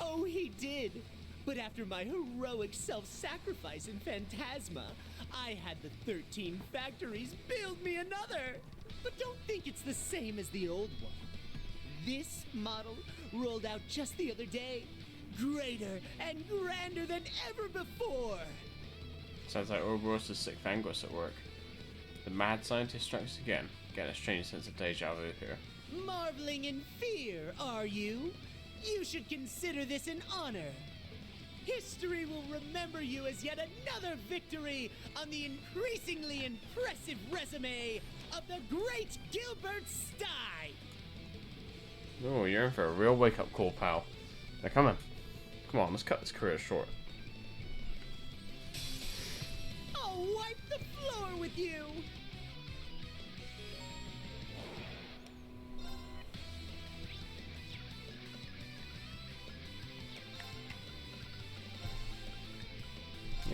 Oh, he did. But after my heroic self-sacrifice in Phantasma, I had the 13 factories build me another. But don't think it's the same as the old one. This model rolled out just the other day. Greater and grander than ever before. Sounds like Ouroboros' sick Anguis at work. The mad scientist strikes again, getting a strange sense of deja vu here. Marveling in fear, are you? You should consider this an honor. History will remember you as yet another victory on the increasingly impressive resume of the great Gilbert Stein! Oh, you're in for a real wake-up call, pal. Now come on. Come on, let's cut this career short. I'll wipe the floor with you!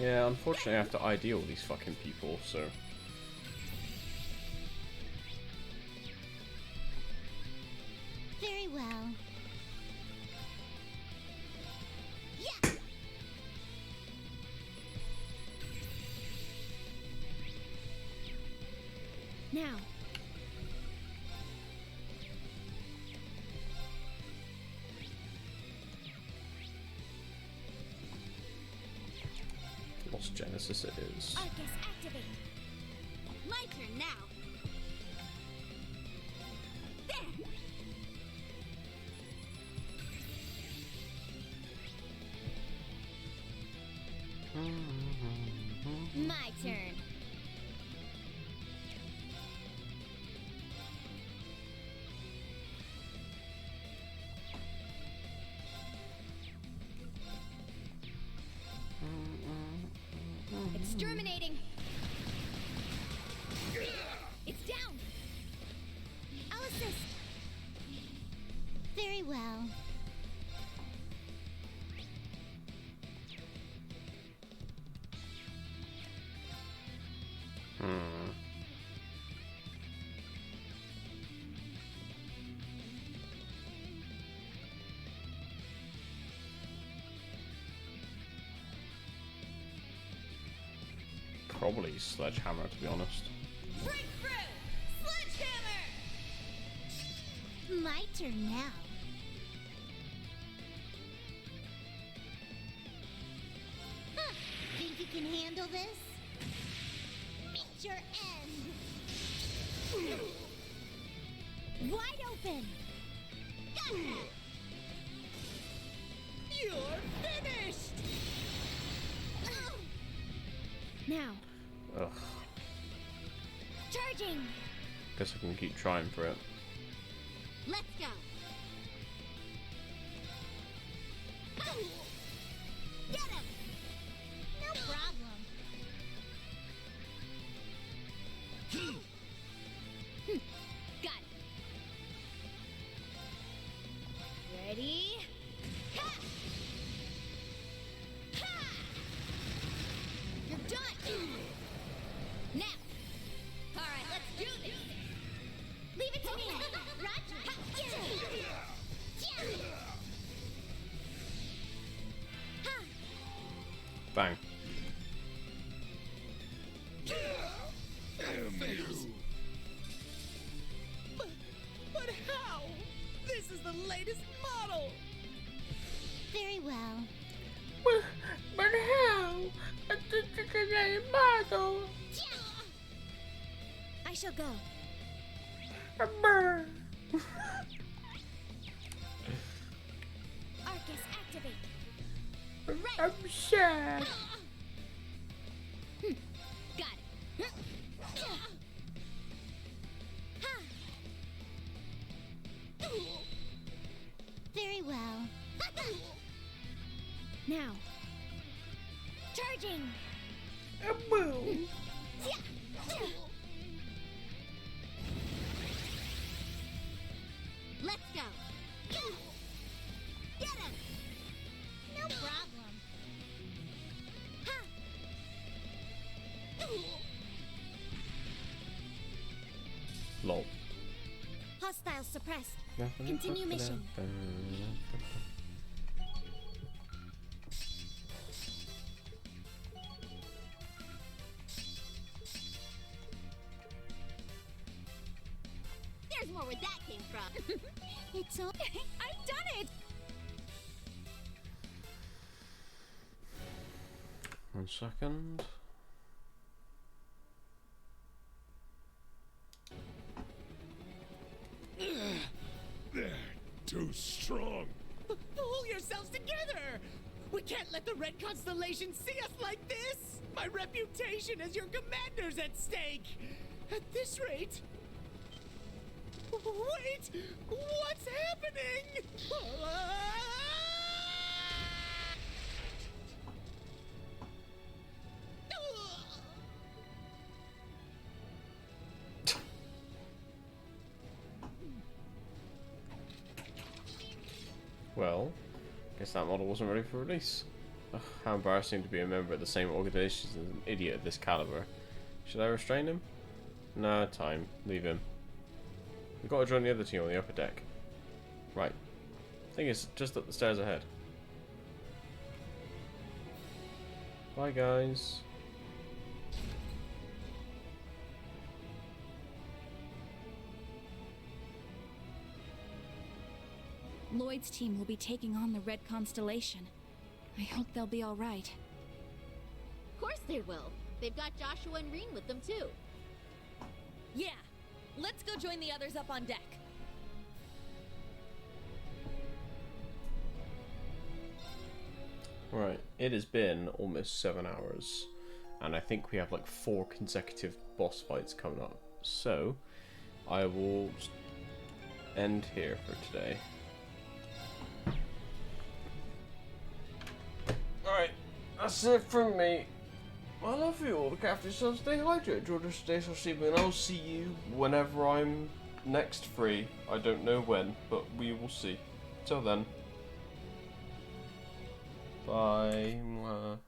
Yeah, unfortunately I have to ID all these fucking people, so... Very well. Yeah! Now. Lost Genesis it is. Arcus, activate. My turn now. There. My turn. Exterminating. It's down. I'll assist. Very well. Probably Sledgehammer, to be honest. Breakthrough! Sledgehammer! My turn now. Huh. Think you can handle this? Meet at your end. Wide open. You're finished! Now, Ugh. charging. Guess I can keep trying for it. Let's go. Get him! No problem. Got it. Ready? Ha! Ha! You're done. Now. All right, let's do this. Leave it to me. Roger. Bang. But how? This is the latest model! Very well. But how? Model. I shall go. Arcus, activate. I'm sad. Got it. Very well. Now, charging. Let's go. Get him! No problem. Lol. Hostiles suppressed. Continue mission. There's more where that came from. It's all. I've done it. 1 second. They're too strong. Pull yourselves together! We can't let the Red Constellation see us like this! My reputation as your commander's at stake! At this rate... Wait! What's happening? Well, guess that model wasn't ready for release. Ugh, how embarrassing to be a member of the same organization as an idiot of this caliber. Should I restrain him? No, time. Leave him. We've got to join the other team on the upper deck. Right. Thing is, just up the stairs ahead. Bye, guys. Lloyd's team will be taking on the Red Constellation. I hope they'll be all right. Of course they will. They've got Joshua and Reen with them too. Yeah, let's go join the others up on deck. Right, it has been almost 7 hours, and I think we have like 4 consecutive boss fights coming up. So, I will end here for today. Alright, that's it from me. I love you all. Look after yourself, stay hydrated, enjoy the stay so sleeping, and I'll see you whenever I'm next free. I don't know when, but we will see. Till then. Bye. Mwah.